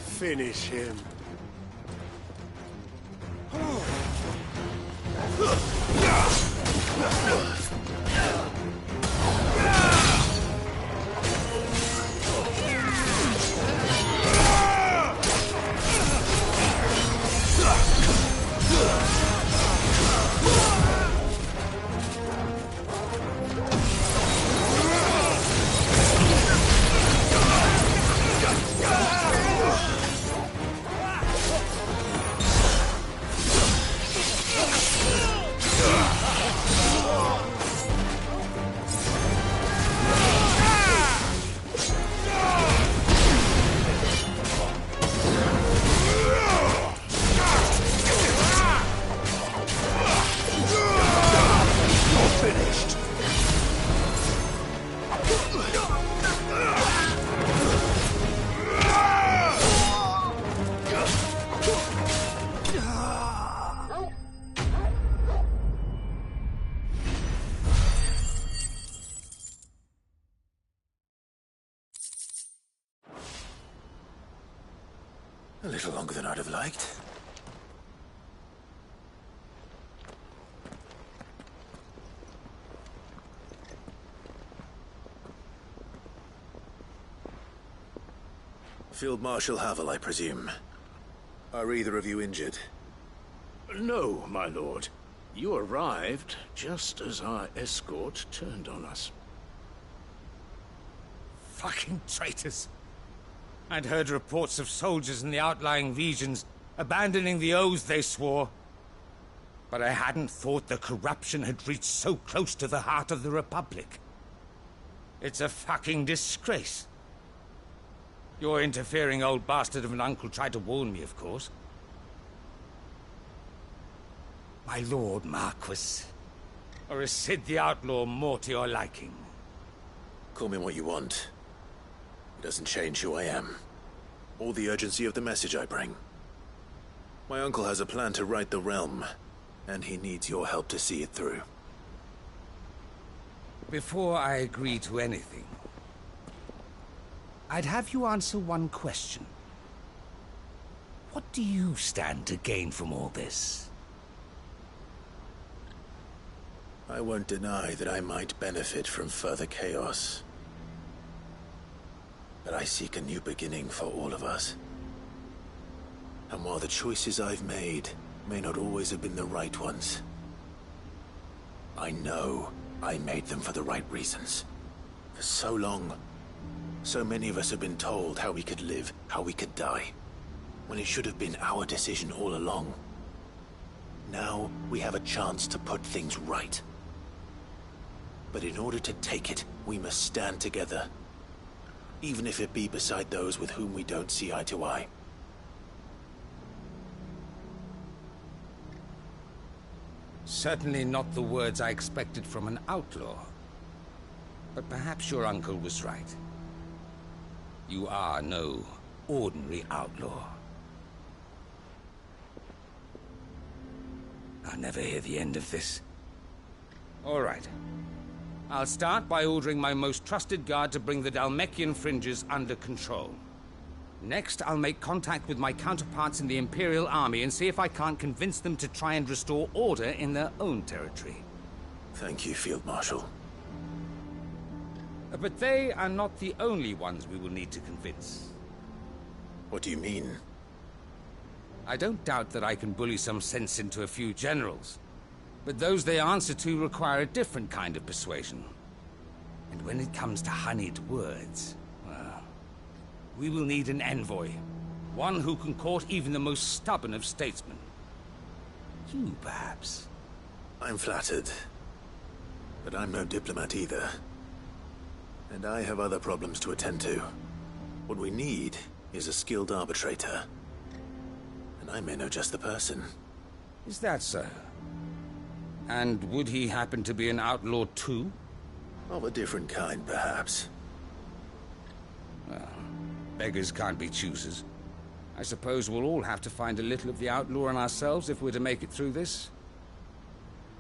finish him. A little longer than I'd have liked. Field Marshal Havel, I presume. Are either of you injured? No, my lord. You arrived just as our escort turned on us. Fucking traitors. I'd heard reports of soldiers in the outlying regions abandoning the oaths they swore. But I hadn't thought the corruption had reached so close to the heart of the Republic. It's a fucking disgrace. Your interfering old bastard of an uncle tried to warn me, of course. My lord Marquis. Or is Sid the Outlaw more to your liking? Call me what you want. It doesn't change who I am, or the urgency of the message I bring. My uncle has a plan to right the realm, and he needs your help to see it through. Before I agree to anything, I'd have you answer one question. What do you stand to gain from all this? I won't deny that I might benefit from further chaos. But I seek a new beginning for all of us. And while the choices I've made may not always have been the right ones, I know I made them for the right reasons. For so long, so many of us have been told how we could live, how we could die, when it should have been our decision all along. Now we have a chance to put things right. But in order to take it, we must stand together, even if it be beside those with whom we don't see eye to eye. Certainly not the words I expected from an outlaw. But perhaps your uncle was right. You are no ordinary outlaw. I'll never hear the end of this. All right. I'll start by ordering my most trusted guard to bring the Dhalmekian fringes under control. Next, I'll make contact with my counterparts in the Imperial Army and see if I can't convince them to try and restore order in their own territory. Thank you, Field Marshal. But they are not the only ones we will need to convince. What do you mean? I don't doubt that I can bully some sense into a few generals. But those they answer to require a different kind of persuasion. And when it comes to honeyed words, well, we will need an envoy. One who can court even the most stubborn of statesmen. You, perhaps. I'm flattered. But I'm no diplomat either. And I have other problems to attend to. What we need is a skilled arbitrator. And I may know just the person. Is that so? And would he happen to be an outlaw too? Of a different kind, perhaps. Well, beggars can't be choosers. I suppose we'll all have to find a little of the outlaw in ourselves if we're to make it through this.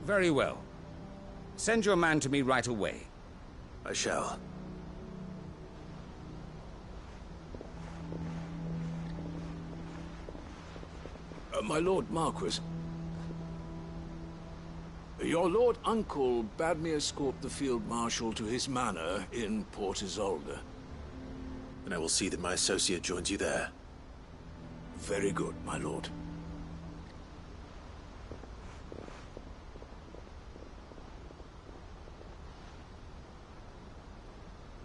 Very well. Send your man to me right away. I shall. My Lord Marquis. Your Lord Uncle bade me escort the Field Marshal to his manor in Port Isolde. And I will see that my associate joins you there. Very good, my lord.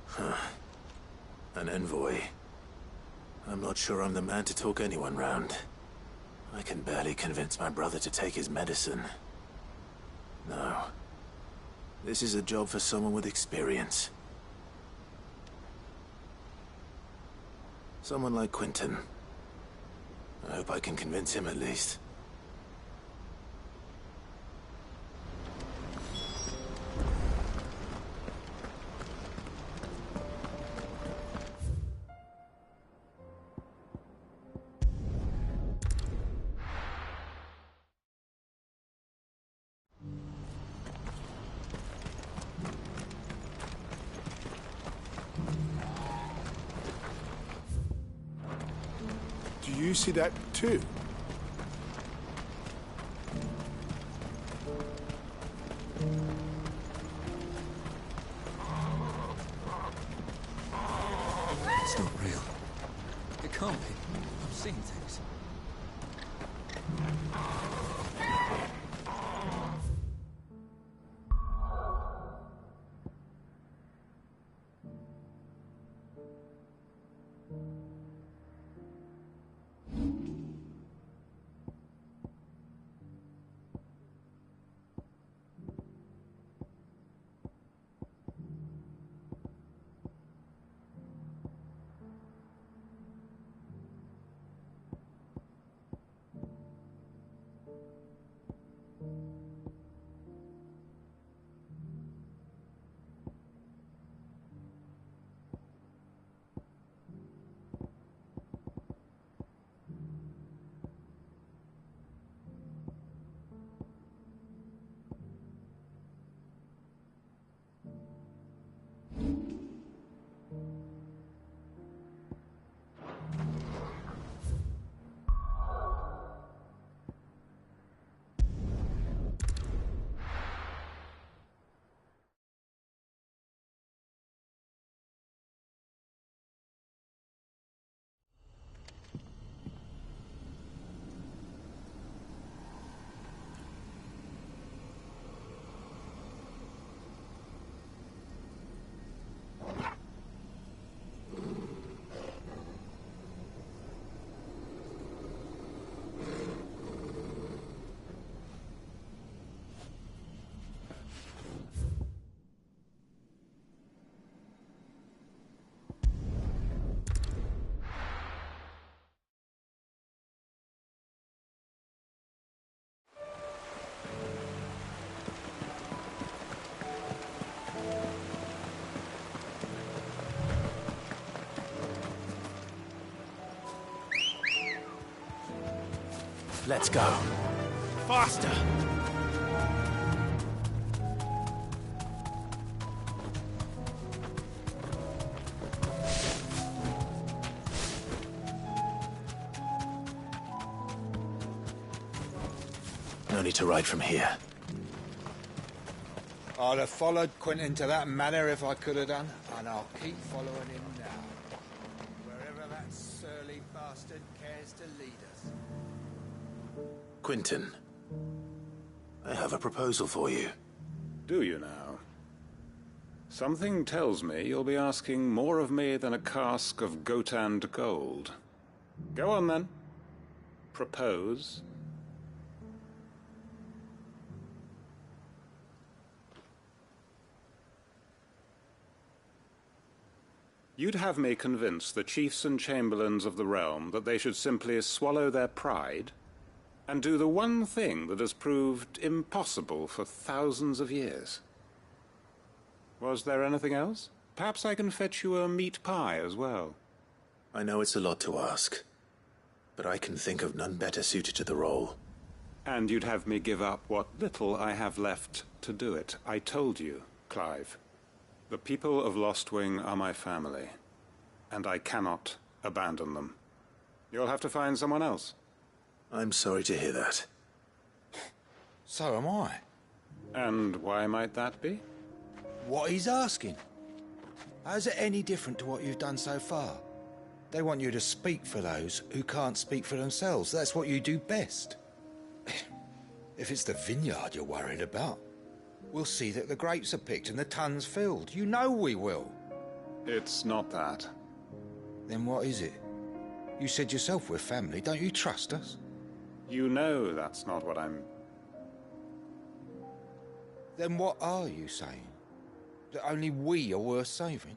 Huh. An envoy. I'm not sure I'm the man to talk anyone round. I can barely convince my brother to take his medicine. No. This is a job for someone with experience. Someone like Quinton. I hope I can convince him at least. Do you see that too? It's not real. It can't be. I'm seeing things. Let's go. Faster! No need to ride from here. I'd have followed Quentin to that manor if I could have done, and I'll keep following him now. Wherever that surly bastard cares to lead us. Quentin, I have a proposal for you. Do you now? Something tells me you'll be asking more of me than a cask of Gotand gold. Go on then. Propose. You'd have me convince the chiefs and chamberlains of the realm that they should simply swallow their pride and do the one thing that has proved impossible for thousands of years. Was there anything else? Perhaps I can fetch you a meat pie as well. I know it's a lot to ask, but I can think of none better suited to the role. And you'd have me give up what little I have left to do it. I told you, Clive. The people of Lostwing are my family, and I cannot abandon them. You'll have to find someone else. I'm sorry to hear that. So am I. And why might that be? What he's asking. How's it any different to what you've done so far? They want you to speak for those who can't speak for themselves. That's what you do best. If it's the vineyard you're worried about, we'll see that the grapes are picked and the tons filled. You know we will. It's not that. Then what is it? You said yourself we're family. Don't you trust us? You know that's not what I'm... Then what are you saying? That only we are worth saving?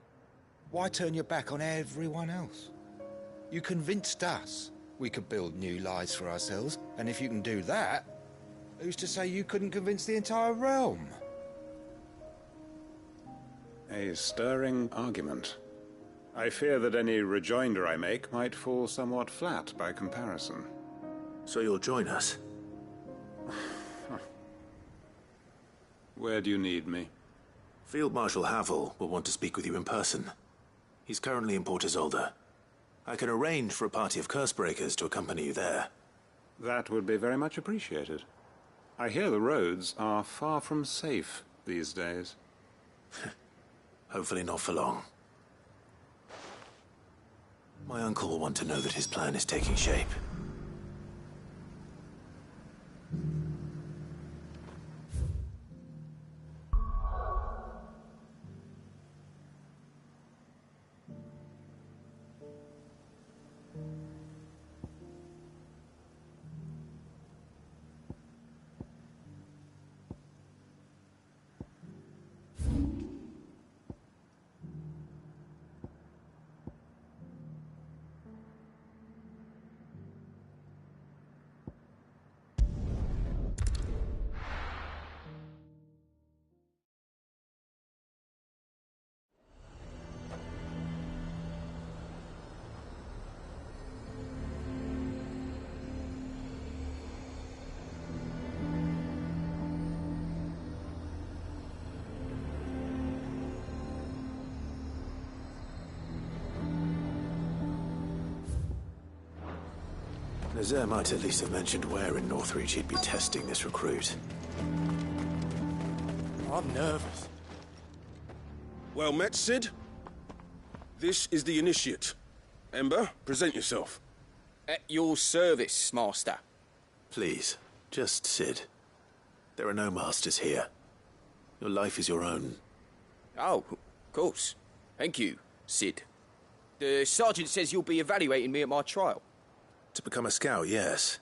Why turn your back on everyone else? You convinced us we could build new lives for ourselves, and if you can do that, who's to say you couldn't convince the entire realm? A stirring argument. I fear that any rejoinder I make might fall somewhat flat by comparison. So you'll join us? Where do you need me? Field Marshal Havel will want to speak with you in person. He's currently in Port Isolde. I can arrange for a party of Cursebreakers to accompany you there. That would be very much appreciated. I hear the roads are far from safe these days. Hopefully not for long. My uncle will want to know that his plan is taking shape. Nazaire might at least have mentioned where in Northreach he'd be testing this recruit. I'm nervous. Well met, Cid. This is the Initiate. Ember, present yourself. At your service, Master. Please, just Cid. There are no masters here. Your life is your own. Oh, of course. Thank you, Cid. The Sergeant says you'll be evaluating me at my trial. To become a scout, yes.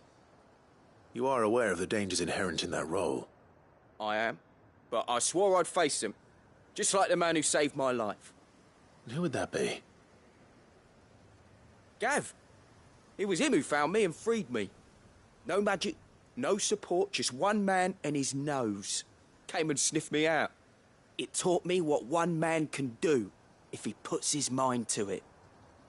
You are aware of the dangers inherent in that role. I am. But I swore I'd face them. Just like the man who saved my life. Who would that be? Gav. It was him who found me and freed me. No magic, no support, just one man and his nose. Came and sniffed me out. It taught me what one man can do if he puts his mind to it.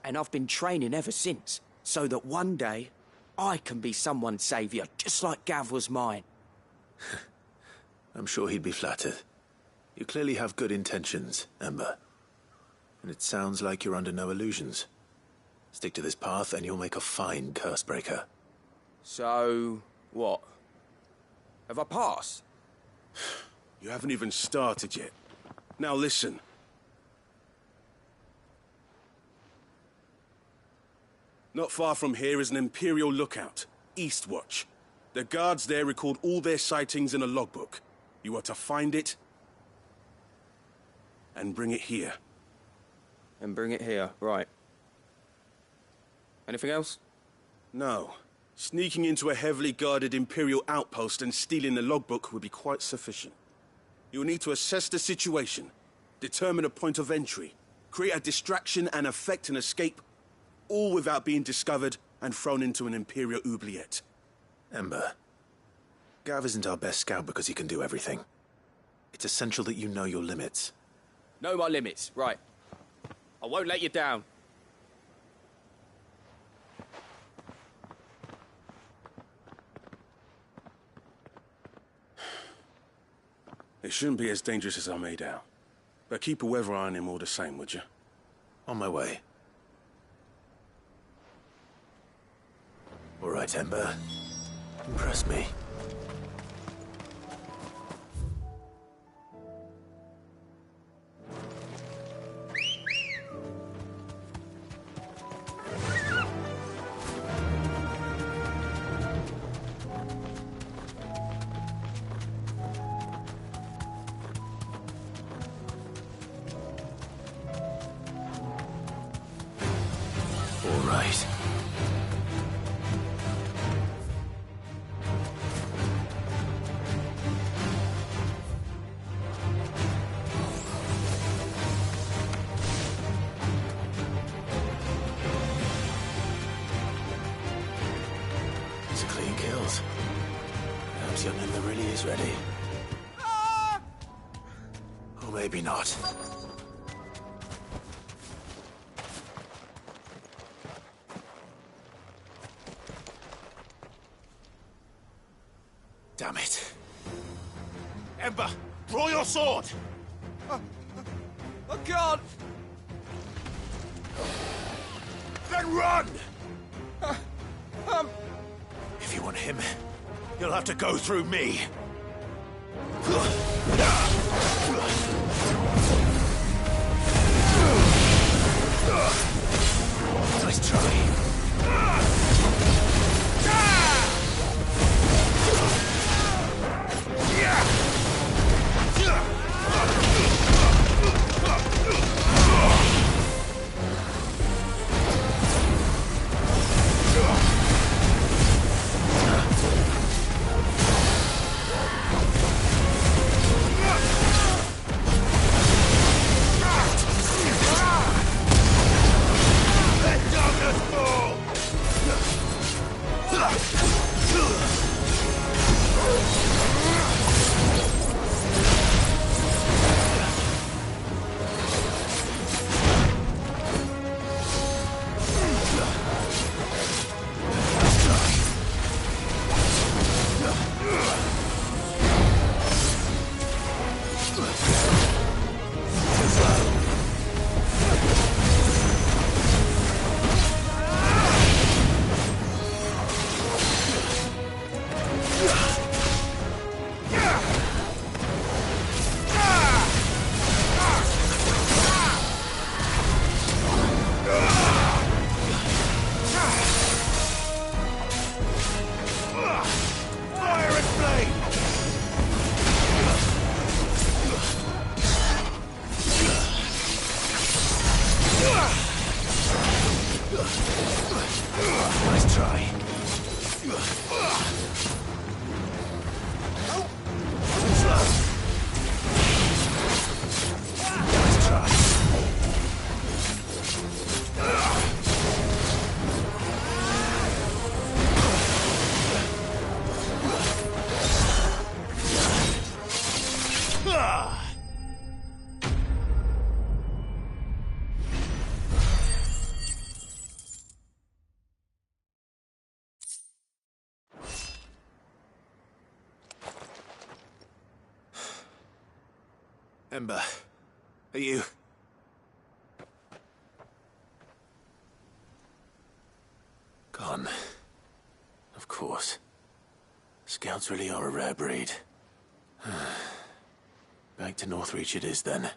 And I've been training ever since, so that one day I can be someone's saviour, just like Gav was mine. I'm sure he'd be flattered. You clearly have good intentions, Ember. And it sounds like you're under no illusions. Stick to this path and you'll make a fine Cursebreaker. So, what? Have I passed? You haven't even started yet. Now listen. Not far from here is an Imperial lookout, Eastwatch. The guards there record all their sightings in a logbook. You are to find it and bring it here. And bring it here, right. Anything else? No. Sneaking into a heavily guarded Imperial outpost and stealing the logbook would be quite sufficient. You'll need to assess the situation, determine a point of entry, create a distraction and effect an escape, all without being discovered and thrown into an Imperial oubliette. Ember, Gav isn't our best scout because he can do everything. It's essential that you know your limits. Know my limits, right. I won't let you down. It shouldn't be as dangerous as I made out. But keep a weather eye on him all the same, would you? On my way. All right, Ember. Impress me. All right. These are clean kills. Perhaps young Ember really is ready. Or maybe not. Damn it. Ember, draw your sword! I can't! There! Then run! If you want him, you'll have to go through me. Nice try. Nice try. Nice try. Ember, are you... Gone. Of course. Scouts really are a rare breed. Back to Northreach it is then.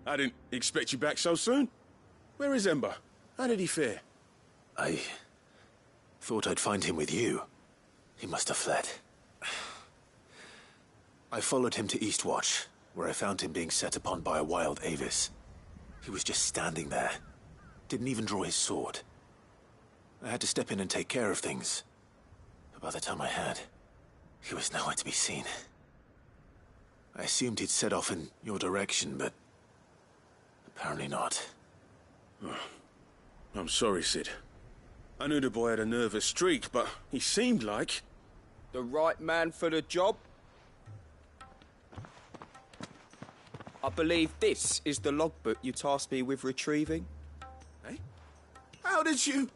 I didn't expect you back so soon. Where is Ember? How did he fare? I thought I'd find him with you. He must have fled. I followed him to Eastwatch, where I found him being set upon by a wild Avis. He was just standing there. Didn't even draw his sword. I had to step in and take care of things. But by the time I had, he was nowhere to be seen. I assumed he'd set off in your direction, but apparently not. Oh, I'm sorry, Sid. I knew the boy had a nervous streak, but he seemed like... The right man for the job? I believe this is the logbook you tasked me with retrieving. Eh? How did you...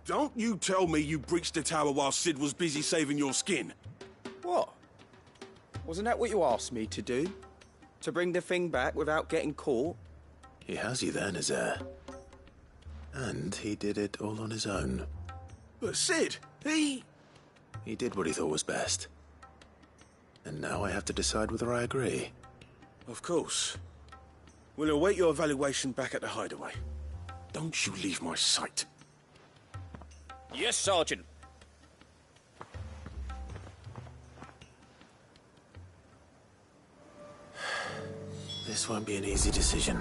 Don't you tell me you breached the tower while Sid was busy saving your skin. What? Wasn't that what you asked me to do? To bring the thing back without getting caught? He has you there, Nazair. And he did it all on his own. But Sid, he did what he thought was best. And now I have to decide whether I agree. Of course. We'll await your evaluation back at the hideaway. Don't you leave my sight. Yes, Sergeant. This won't be an easy decision.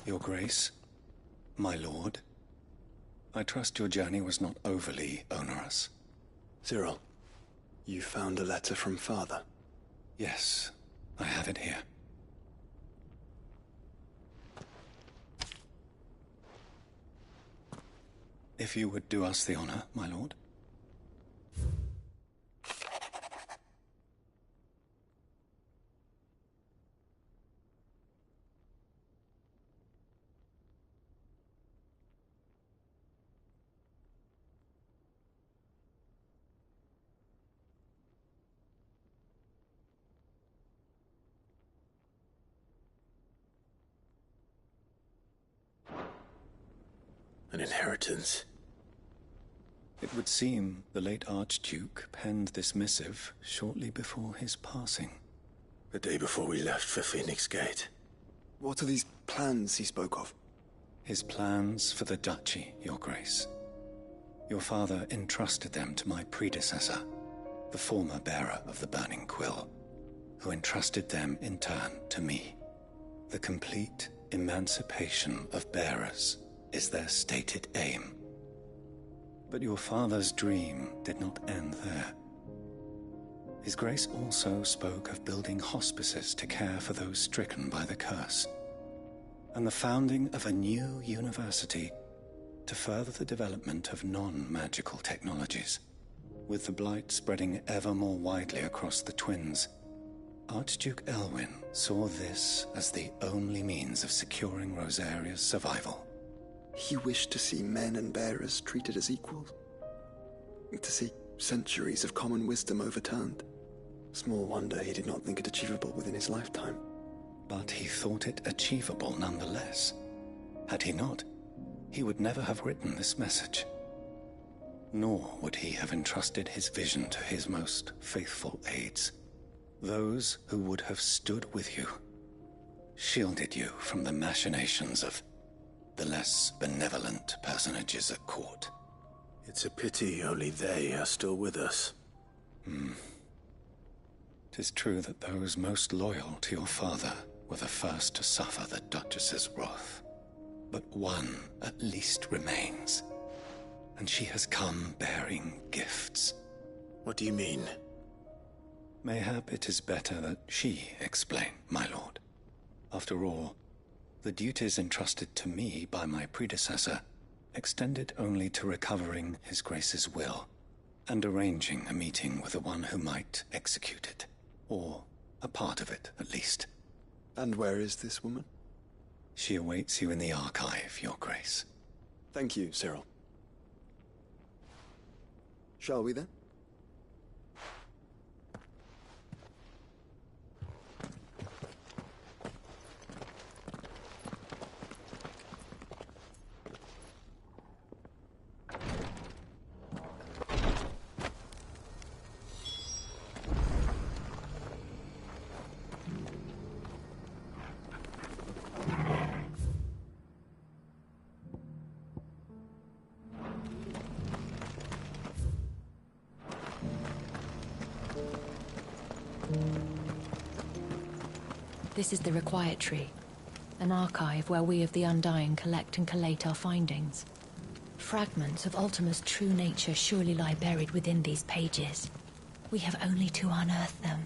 Your Grace, my lord, I trust your journey was not overly onerous. Cyril, you found a letter from Father? Yes, I have it here. If you would do us the honor, my lord. An inheritance. It would seem the late Archduke penned this missive shortly before his passing. The day before we left for Phoenix Gate. What are these plans he spoke of? His plans for the duchy, Your Grace. Your father entrusted them to my predecessor, the former bearer of the Burning Quill, who entrusted them in turn to me. The complete emancipation of bearers is their stated aim. But your father's dream did not end there. His Grace also spoke of building hospices to care for those stricken by the curse, and the founding of a new university to further the development of non-magical technologies. With the blight spreading ever more widely across the twins, Archduke Elwyn saw this as the only means of securing Rosaria's survival. He wished to see men and bearers treated as equals. To see centuries of common wisdom overturned. Small wonder he did not think it achievable within his lifetime. But he thought it achievable nonetheless. Had he not, he would never have written this message. Nor would he have entrusted his vision to his most faithful aides, those who would have stood with you, shielded you from the machinations of the less benevolent personages at court. It's a pity only they are still with us. 'Tis true that those most loyal to your father were the first to suffer the Duchess's wrath. But one at least remains, and she has come bearing gifts. What do you mean? Mayhap it is better that she explain, my lord. After all, the duties entrusted to me by my predecessor extended only to recovering His Grace's will and arranging a meeting with the one who might execute it, or a part of it, at least. And where is this woman? She awaits you in the archive, Your Grace. Thank you, Cyril. Shall we then? This is the Required Tree, an archive where we of the Undying collect and collate our findings. Fragments of Ultima's true nature surely lie buried within these pages. We have only to unearth them.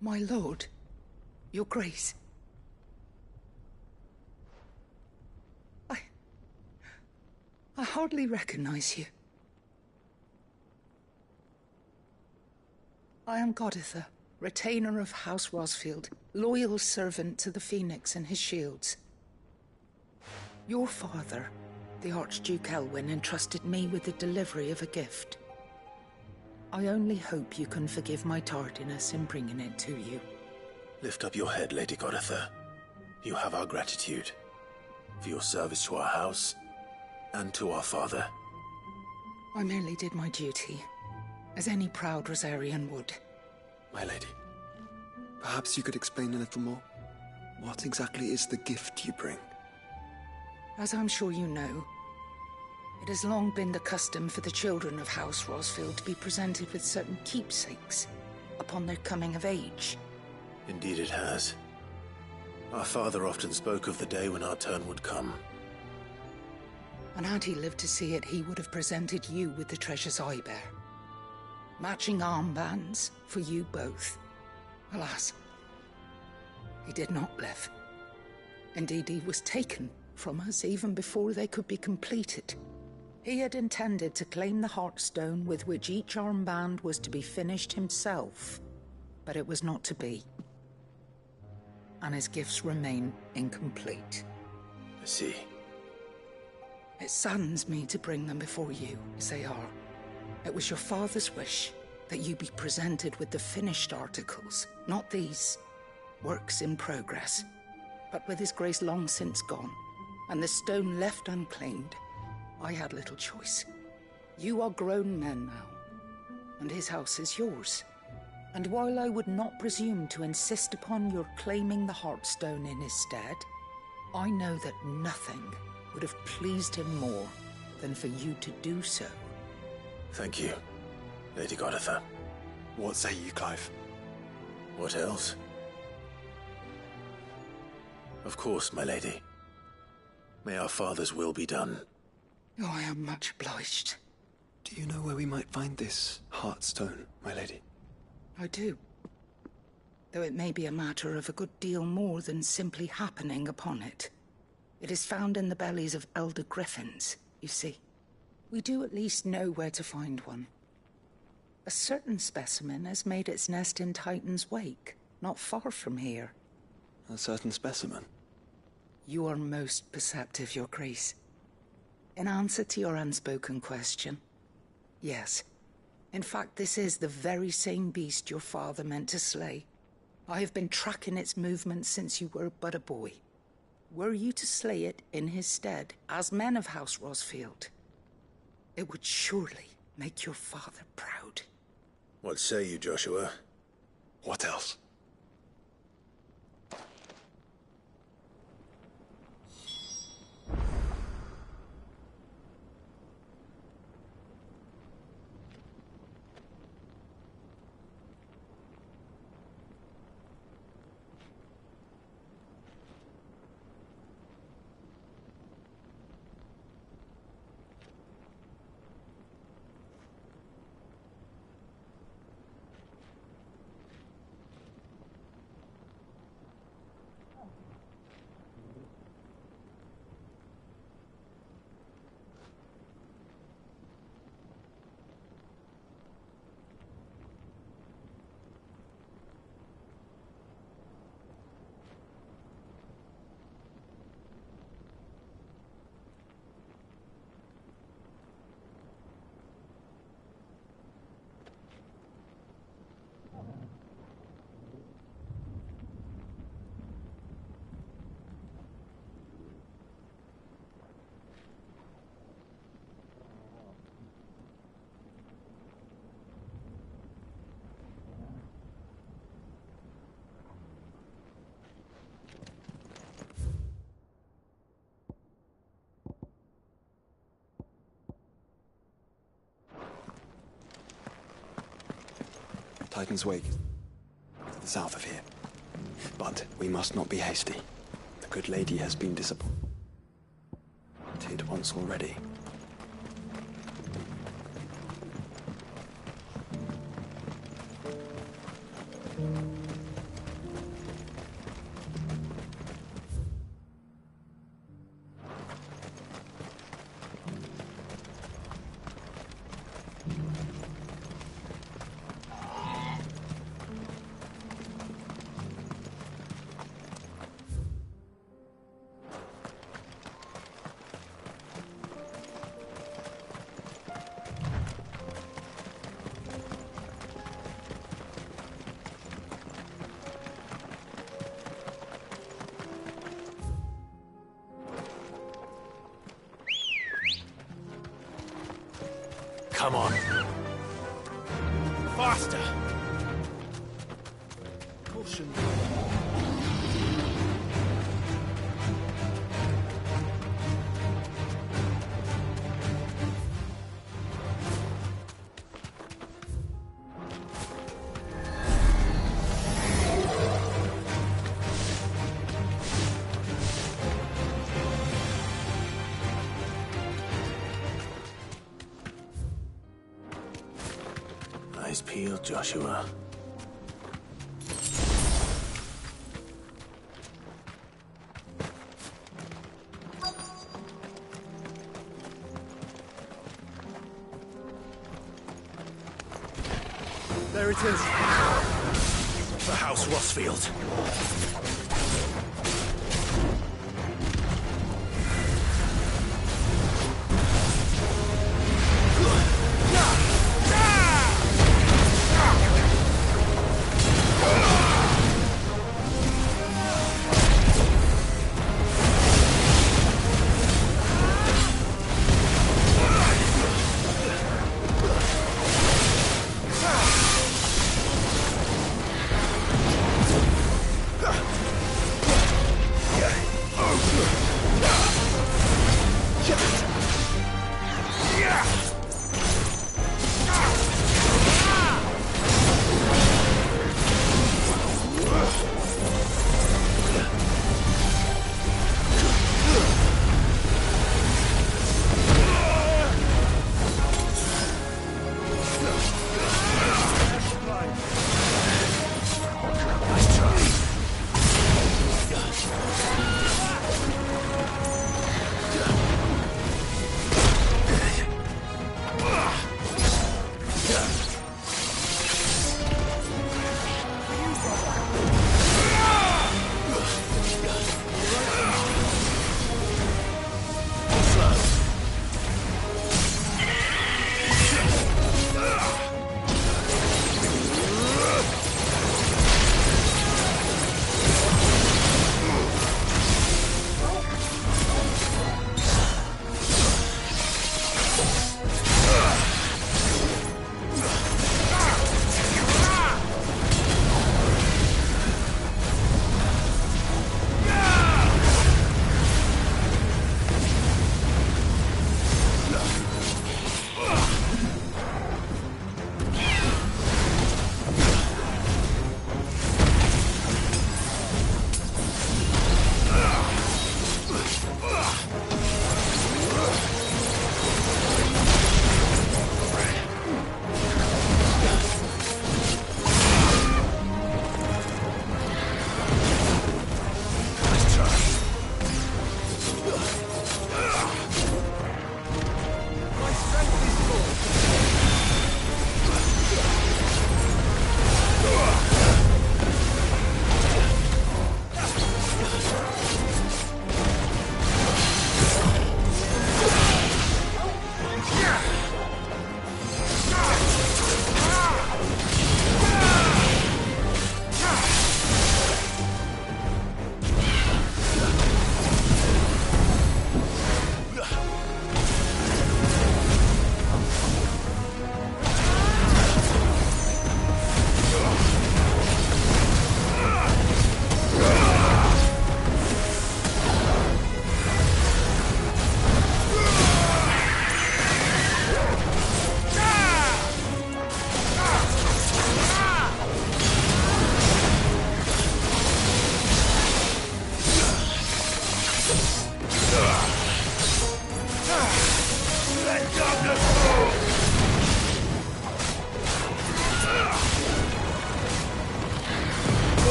My lord, your grace. I hardly recognize you. I am Goditha, retainer of House Rosfield, loyal servant to the Phoenix and his shields. Your father, the Archduke Elwyn, entrusted me with the delivery of a gift. I only hope you can forgive my tardiness in bringing it to you. Lift up your head, Lady Goditha. You have our gratitude for your service to our house and to our father. I merely did my duty, as any proud Rosarian would. My lady, perhaps you could explain a little more? What exactly is the gift you bring? As I'm sure you know, it has long been the custom for the children of House Rosfield to be presented with certain keepsakes upon their coming of age. Indeed it has. Our father often spoke of the day when our turn would come. And had he lived to see it, he would have presented you with the treasures I bear. Matching armbands for you both. Alas, he did not live. Indeed, he was taken from us even before they could be completed. He had intended to claim the Heartstone with which each armband was to be finished himself, but it was not to be. And his gifts remain incomplete. I see. It saddens me to bring them before you, as they are. It was your father's wish that you be presented with the finished articles, not these works in progress. But with his grace long since gone, and the stone left unclaimed, I had little choice. You are grown men now, and his house is yours. And while I would not presume to insist upon your claiming the Heartstone in his stead, I know that nothing would have pleased him more than for you to do so. Thank you, Lady Goditha. What say you, Clive? What else? Of course, my lady. May our father's will be done. Oh, I am much obliged. Do you know where we might find this Heartstone, my lady? I do. Though it may be a matter of a good deal more than simply happening upon it. It is found in the bellies of elder griffins, you see. We do at least know where to find one. A certain specimen has made its nest in Titan's Wake, not far from here. A certain specimen? You are most perceptive, Your Grace. In answer to your unspoken question, yes. In fact, this is the very same beast your father meant to slay. I have been tracking its movements since you were but a boy. Were you to slay it in his stead, as men of House Rosfield, it would surely make your father proud. What say you, Joshua? What else? Titan's Wake, to the south of here. But we must not be hasty. The good lady has been disappointed once already. Come on. Faster! Caution. Eyes peeled, Joshua. There it is. The House Rossfield.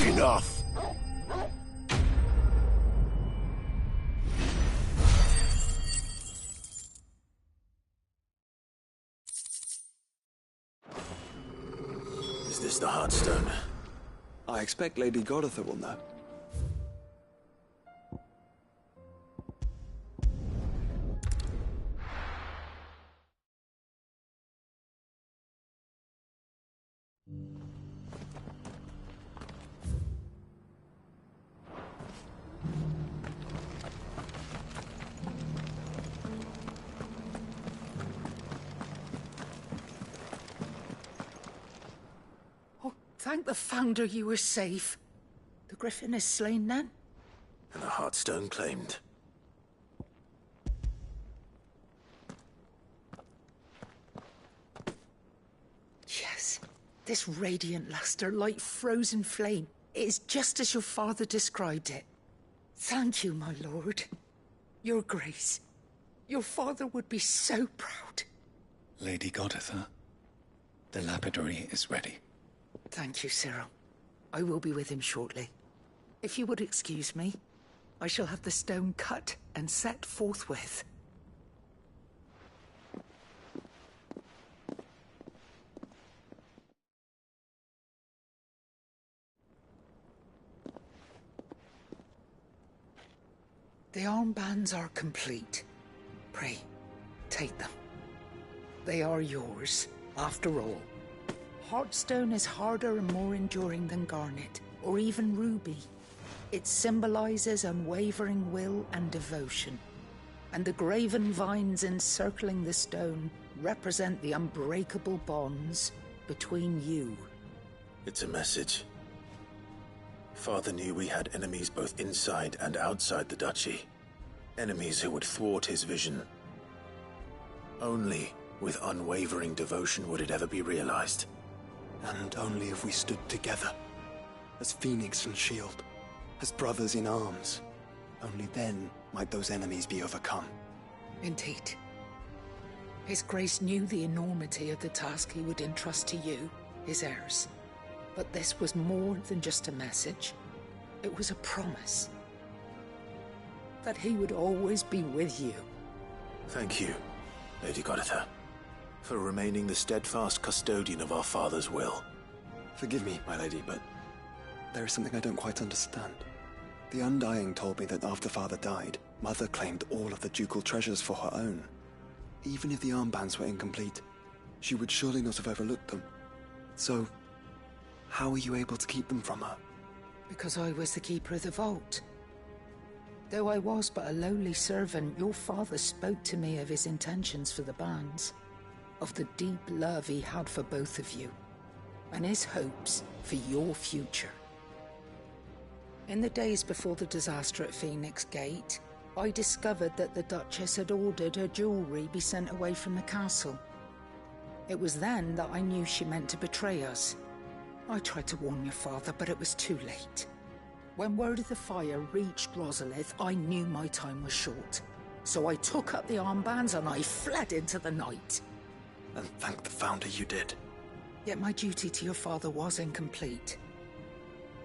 Enough! Is this the Heartstone? I expect Lady Goditha will know. Thank the Founder you were safe. The Griffin is slain then? And the Heartstone claimed. Yes. This radiant luster, like frozen flame. It is just as your father described it. Thank you, my lord. Your grace. Your father would be so proud. Lady Goditha, the lapidary is ready. Thank you, Cyril. I will be with him shortly. If you would excuse me, I shall have the stone cut and set forthwith. The armbands are complete. Pray, take them. They are yours, after all. Heartstone is harder and more enduring than garnet, or even ruby. It symbolizes unwavering will and devotion. And the graven vines encircling the stone represent the unbreakable bonds between you. It's a message. Father knew we had enemies both inside and outside the duchy. Enemies who would thwart his vision. Only with unwavering devotion would it ever be realized. And only if we stood together, as Phoenix and Shield, as brothers in arms, only then might those enemies be overcome. Indeed. His Grace knew the enormity of the task he would entrust to you, his heirs. But this was more than just a message. It was a promise. That he would always be with you. Thank you, Lady Goditha, for remaining the steadfast custodian of our father's will. Forgive me, my lady, but there is something I don't quite understand. The Undying told me that after Father died, Mother claimed all of the ducal treasures for her own. Even if the armbands were incomplete, she would surely not have overlooked them. So, how were you able to keep them from her? Because I was the keeper of the vault. Though I was but a lowly servant, your father spoke to me of his intentions for the bands, of the deep love he had for both of you, and his hopes for your future. In the days before the disaster at Phoenix Gate, I discovered that the Duchess had ordered her jewelry be sent away from the castle. It was then that I knew she meant to betray us. I tried to warn your father, but it was too late. When word of the fire reached Rosalith, I knew my time was short. So I took up the armbands and I fled into the night. And thank the Founder you did. Yet my duty to your father was incomplete.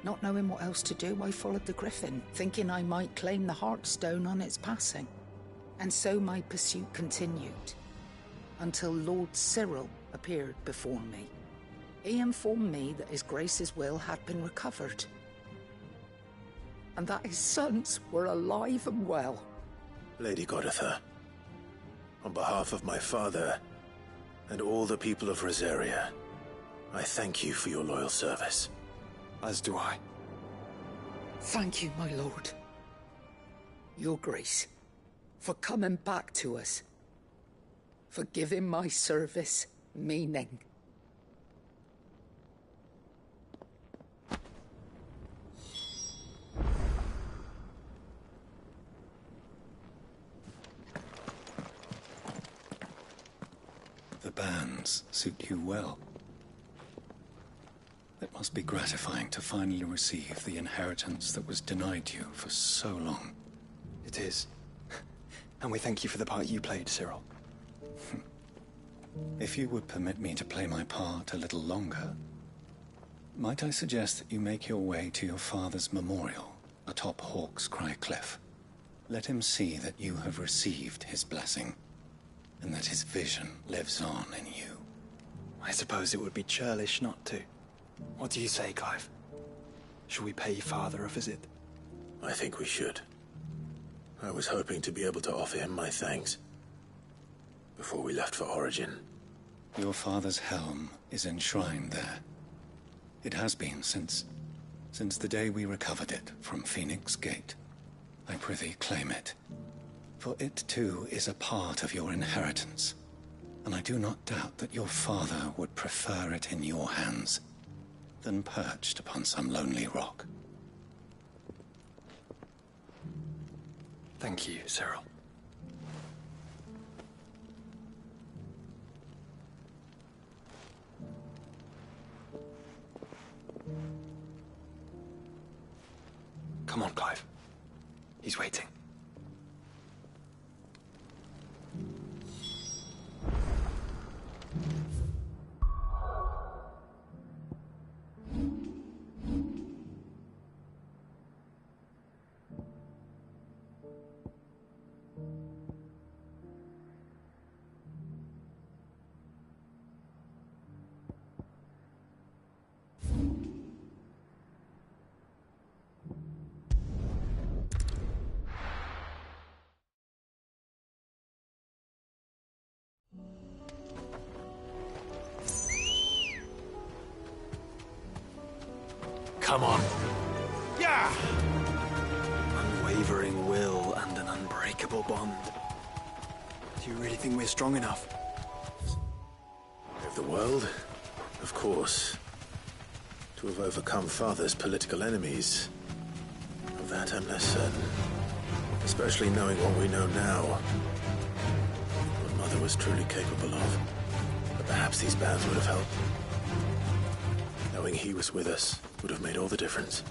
Not knowing what else to do, I followed the Griffin, thinking I might claim the Heartstone on its passing. And so my pursuit continued, until Lord Cyril appeared before me. He informed me that His Grace's will had been recovered, and that his sons were alive and well. Lady Goditha, on behalf of my father and all the people of Rosaria, I thank you for your loyal service. As do I. Thank you, my lord. Your Grace, for coming back to us. For giving my service meaning. The bands suit you well. It must be gratifying to finally receive the inheritance that was denied you for so long. It is. And we thank you for the part you played, Cyril. If you would permit me to play my part a little longer, might I suggest that you make your way to your father's memorial atop Hawk's Cry Cliff? Let him see that you have received his blessing, and that his vision lives on in you. I suppose it would be churlish not to. What do you say, Clive? Shall we pay Father a visit? I think we should. I was hoping to be able to offer him my thanks before we left for Origin. Your father's helm is enshrined there. It has been since the day we recovered it from Phoenix Gate. I prithee claim it, for it too is a part of your inheritance, and I do not doubt that your father would prefer it in your hands than perched upon some lonely rock. Thank you, Cyril. Come on, Clive. He's waiting. Come on. Yeah! Unwavering will and an unbreakable bond. Do you really think we're strong enough? Save the world? Of course. To have overcome Father's political enemies. Of that I'm less certain. Especially knowing what we know now. What Mother was truly capable of. But perhaps these bands would have helped. Knowing he was with us would have made all the difference.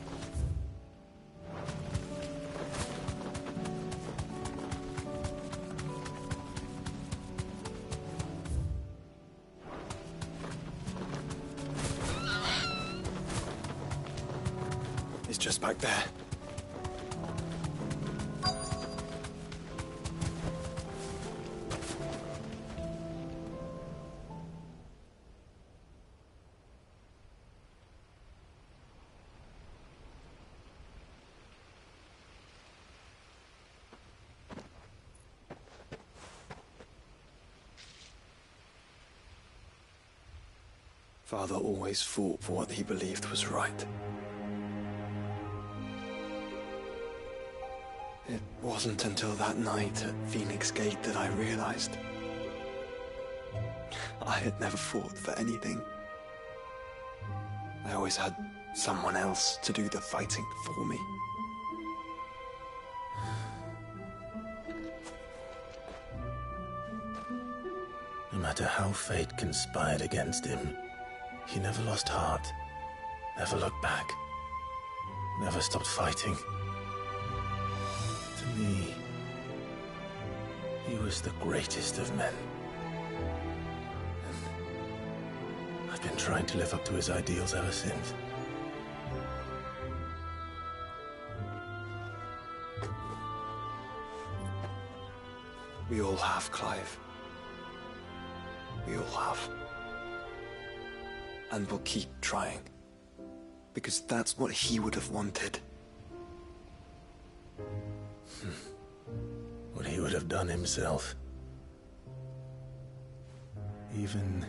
It's just back there. Father always fought for what he believed was right. It wasn't until that night at Phoenix Gate that I realized I had never fought for anything. I always had someone else to do the fighting for me. No matter how fate conspired against him, he never lost heart, never looked back, never stopped fighting. To me, he was the greatest of men. And I've been trying to live up to his ideals ever since. We all have, Clive. We all have. And we'll keep trying. Because that's what he would have wanted. What he would have done himself. Even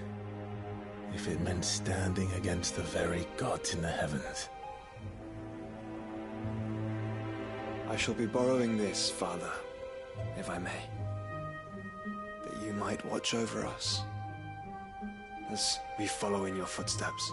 if it meant standing against the very gods in the heavens. I shall be borrowing this, Father, if I may. That you might watch over us as we follow in your footsteps.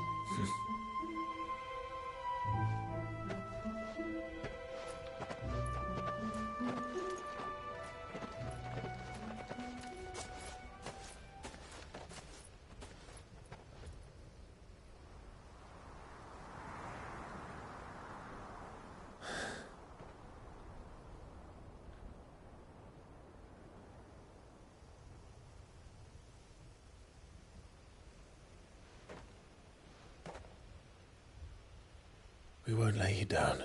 We won't lay you down.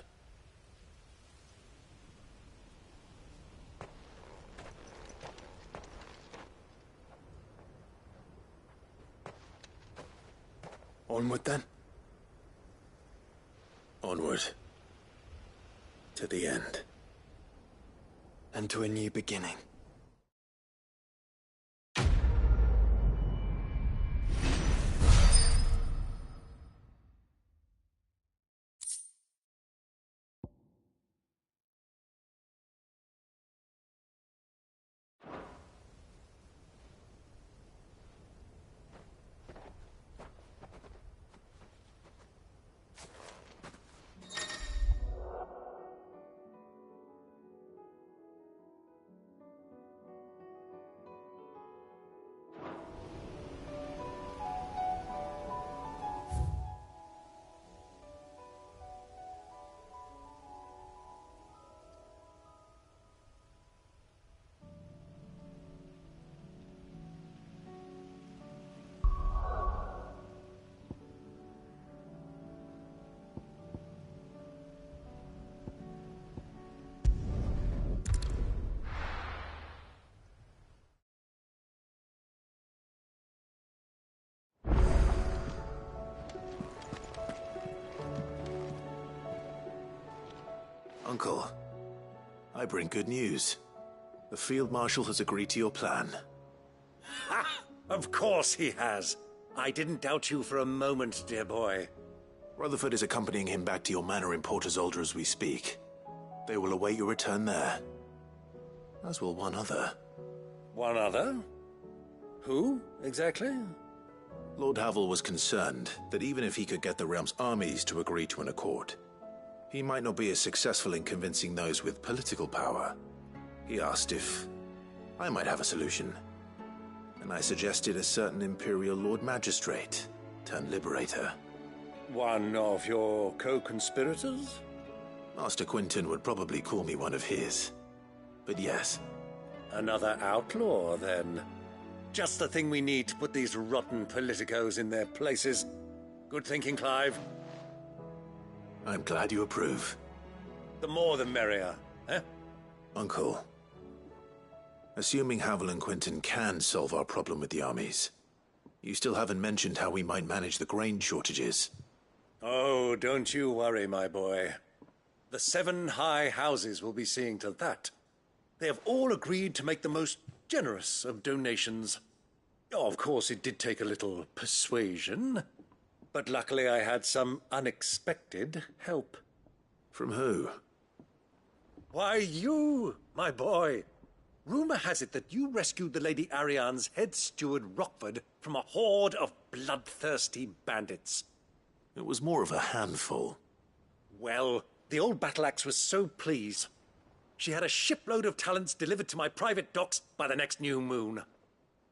Onward then. Onward. To the end. And to a new beginning. Uncle, I bring good news. The Field Marshal has agreed to your plan. Ha! Of course he has. I didn't doubt you for a moment, dear boy. Rutherford is accompanying him back to your manor in Port Isolde as we speak. They will await your return there. As will one other. One other? Who, exactly? Lord Havel was concerned that even if he could get the realm's armies to agree to an accord, he might not be as successful in convincing those with political power. He asked if I might have a solution, and I suggested a certain Imperial Lord Magistrate turned Liberator. One of your co-conspirators? Master Quinton would probably call me one of his, but yes. Another outlaw, then. Just the thing we need to put these rotten politicos in their places. Good thinking, Clive. I'm glad you approve. The more the merrier, eh? Uncle, assuming Havel and Quinton can solve our problem with the armies, you still haven't mentioned how we might manage the grain shortages. Oh, don't you worry, my boy. The 7 high houses will be seeing to that. They have all agreed to make the most generous of donations. Oh, of course, it did take a little persuasion. But luckily I had some unexpected help. From who? Why, you, my boy. Rumor has it that you rescued the Lady Ariane's head steward Rockford from a horde of bloodthirsty bandits. It was more of a handful. Well, the old battle-axe was so pleased. She had a shipload of talents delivered to my private docks by the next new moon.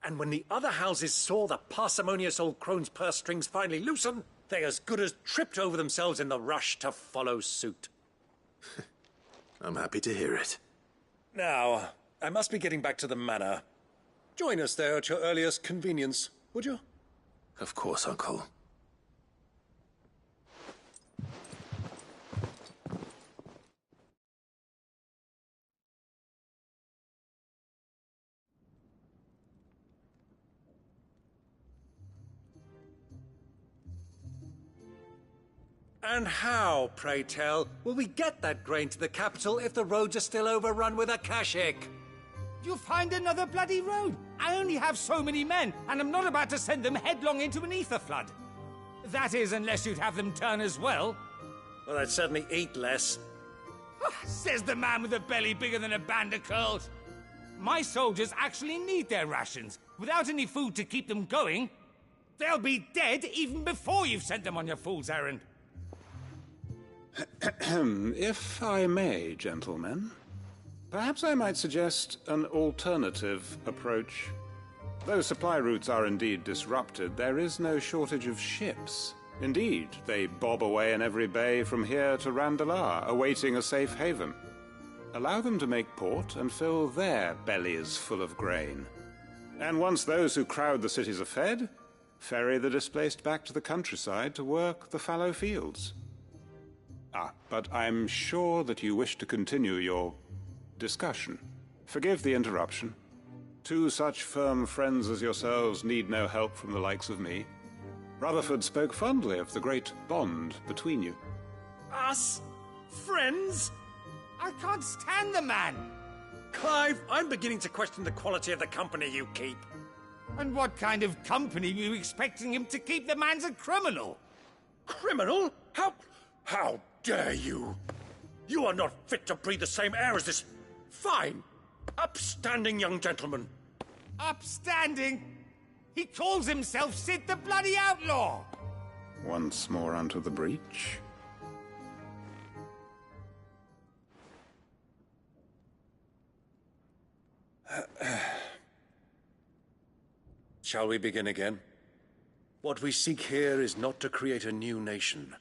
And when the other houses saw the parsimonious old crone's purse strings finally loosen, they as good as tripped over themselves in the rush to follow suit. I'm happy to hear it. Now, I must be getting back to the manor. Join us there at your earliest convenience, would you? Of course, Uncle. And how, pray tell, will we get that grain to the capital if the roads are still overrun with Akashic? You'll find another bloody road. I only have so many men, and I'm not about to send them headlong into an ether flood. That is, unless you'd have them turn as well. Well, I'd certainly eat less. Says the man with a belly bigger than a band of curls. My soldiers actually need their rations. Without any food to keep them going, they'll be dead even before you've sent them on your fool's errand. If I may, gentlemen, perhaps I might suggest an alternative approach. Though supply routes are indeed disrupted, there is no shortage of ships. Indeed, they bob away in every bay from here to Randalar, awaiting a safe haven. Allow them to make port and fill their bellies full of grain. And once those who crowd the cities are fed, ferry the displaced back to the countryside to work the fallow fields. But I'm sure that you wish to continue your discussion. Forgive the interruption. 2 such firm friends as yourselves need no help from the likes of me. Rutherford spoke fondly of the great bond between you. Us? Friends? I can't stand the man! Clive, I'm beginning to question the quality of the company you keep. And what kind of company were you expecting him to keep? The man's a criminal! Criminal? How dare you? You are not fit to breathe the same air as this fine, upstanding young gentleman. Upstanding? He calls himself Sid the Bloody Outlaw! Once more onto the breach. Shall we begin again? What we seek here is not to create a new nation,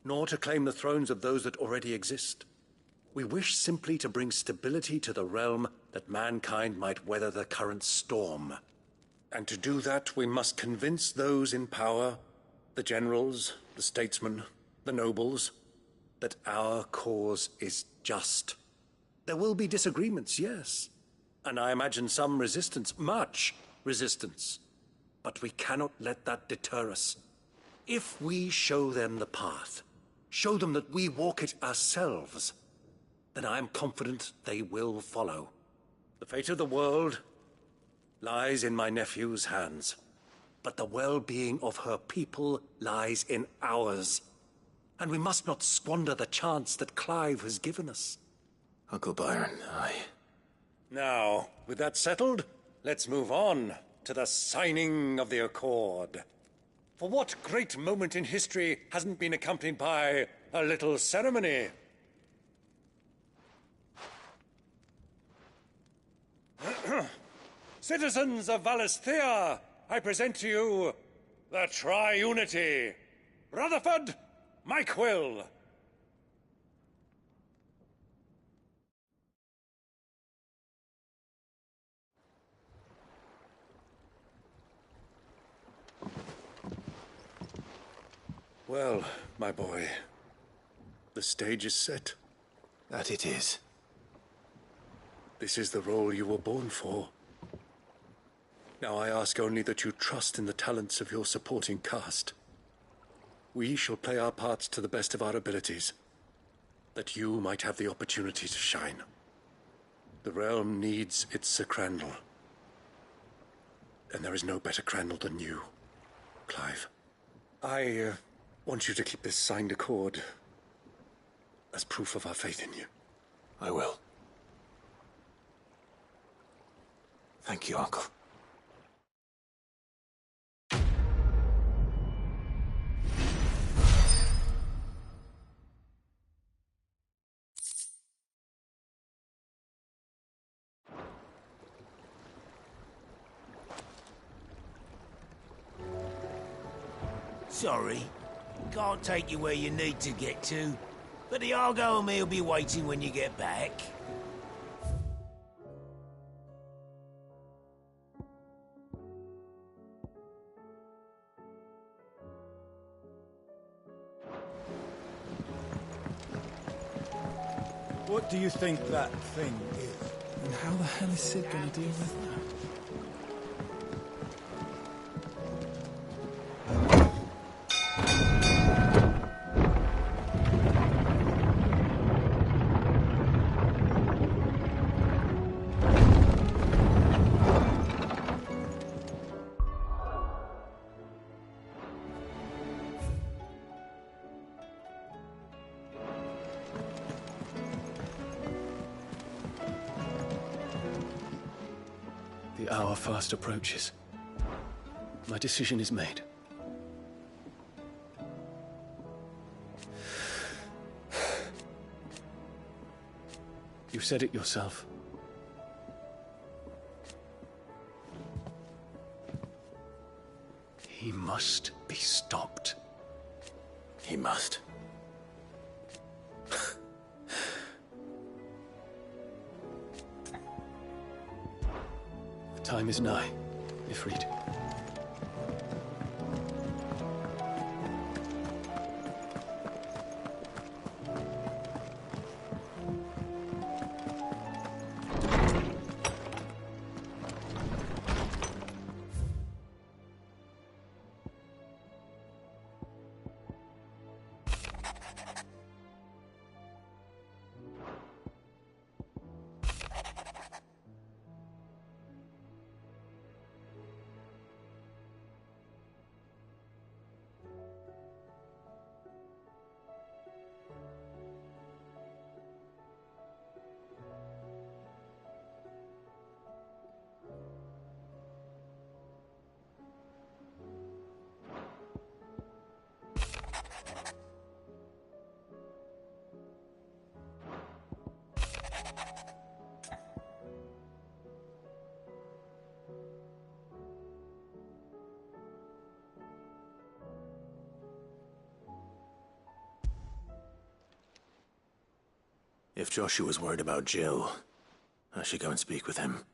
nor to claim the thrones of those that already exist. We wish simply to bring stability to the realm that mankind might weather the current storm. And to do that, we must convince those in power, the generals, the statesmen, the nobles, that our cause is just. There will be disagreements, yes, and I imagine some resistance, much resistance. But we cannot let that deter us. If we show them the path, show them that we walk it ourselves, then I am confident they will follow. The fate of the world lies in my nephew's hands, but the well-being of her people lies in ours. And we must not squander the chance that Clive has given us. Uncle Byron, Now, with that settled, let's move on to the signing of the Accord. For what great moment in history hasn't been accompanied by a little ceremony? Citizens of Valisthea, I present to you the Triunity. Rutherford, Mike Will. Well, my boy, the stage is set. That it is. This is the role you were born for. Now I ask only that you trust in the talents of your supporting cast. We shall play our parts to the best of our abilities, that you might have the opportunity to shine. The realm needs its Sir Crandall. And there is no better Crandall than you, Clive. I want you to keep this signed accord as proof of our faith in you. I will. Thank you, Uncle. Sorry, can't take you where you need to get to, but the Argo and me will be waiting when you get back. What do you think that thing is? And how the hell is Sid gonna deal with that? The hour fast approaches. My decision is made. You said it yourself. He must be stopped. He must. The time is nigh, Ifrit. If Joshua's worried about Jill, I should go and speak with him.